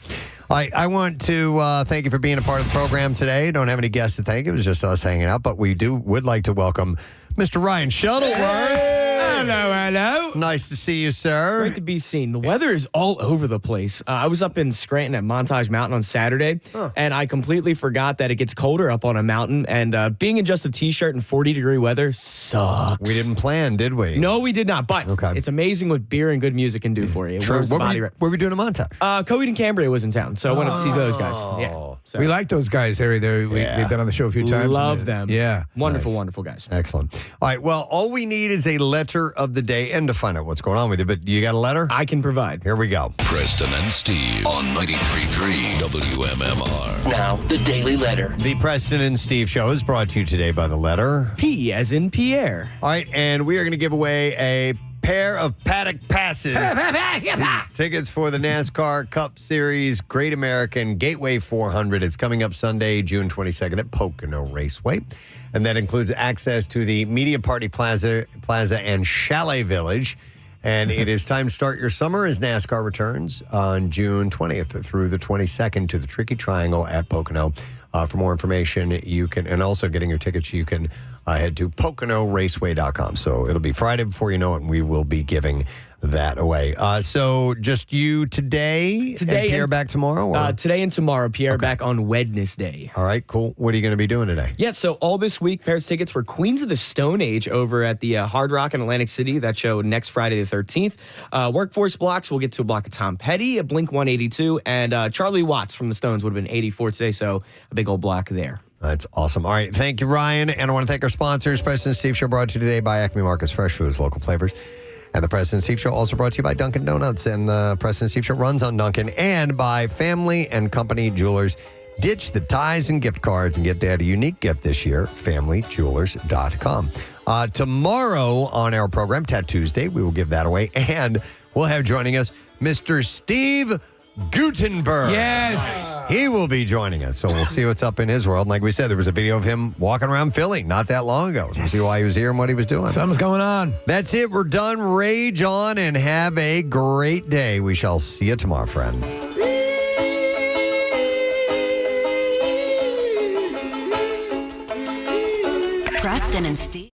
All right, I want to thank you for being a part of the program today. Don't have any guests to thank. It was just us hanging out. But we would like to welcome Mr. Ryan Shuttleworth. Hello. Nice to see you, sir. Great to be seen. The weather is all over the place. I was up in Scranton at Montage Mountain on Saturday, and I completely forgot that it gets colder up on a mountain, and being in just a T-shirt in 40-degree weather sucks. We didn't plan, did we? No, we did not, but it's amazing what beer and good music can do for you. It warms the body. What were we doing at Montage? Coed and Cambria was in town, so I went up to see those guys. Yeah. So. We like those guys. They've been on the show a few times. Love them. Yeah. Wonderful, wonderful guys. Excellent. All right, well, all we need is a letter of the day and to find out what's going on with you. But you got a letter? I can provide. Here we go. Preston and Steve on 93.3 WMMR. Now, the Daily Letter. The Preston and Steve Show is brought to you today by the letter P as in Pierre. All right, and we are going to give away a pair of paddock passes. Tickets for the NASCAR Cup Series Great American Gateway 400. It's coming up Sunday, June 22nd at Pocono Raceway. And that includes access to the Media Party Plaza and Chalet Village. And it is time to start your summer as NASCAR returns on June 20th through the 22nd to the Tricky Triangle at Pocono. For more information, you can, and also getting your tickets, you can head to PoconoRaceway.com. So it'll be Friday before you know it, and we will be giving that away. So just you today and Pierre back tomorrow? Or? Today and tomorrow. Pierre back on Wednesday. All right, cool. What are you going to be doing today? Yeah, so all this week, pairs tickets for Queens of the Stone Age over at the Hard Rock in Atlantic City. That show next Friday the 13th. Workforce blocks, we'll get to a block of Tom Petty, a Blink 182, and Charlie Watts from the Stones would have been 84 today, so a big old block there. That's awesome. All right, thank you, Ryan. And I want to thank our sponsors, Preston and Steve Show, brought to you today by Acme Markets Fresh Foods, local flavors. And the Preston and Steve Show also brought to you by Dunkin' Donuts. And the Preston and Steve Show runs on Dunkin'. And by Family and Company Jewelers. Ditch the ties and gift cards and get Dad a unique gift this year, FamilyJewelers.com. Tomorrow on our program, Tattoos Day, we will give that away. And we'll have joining us Mr. Steve Gutenberg. Yes. He will be joining us. So we'll see what's up in his world. And like we said, there was a video of him walking around Philly not that long ago. We'll see why he was here and what he was doing. Something's going on. That's it. We're done. Rage on and have a great day. We shall see you tomorrow, friend. Preston and Steve.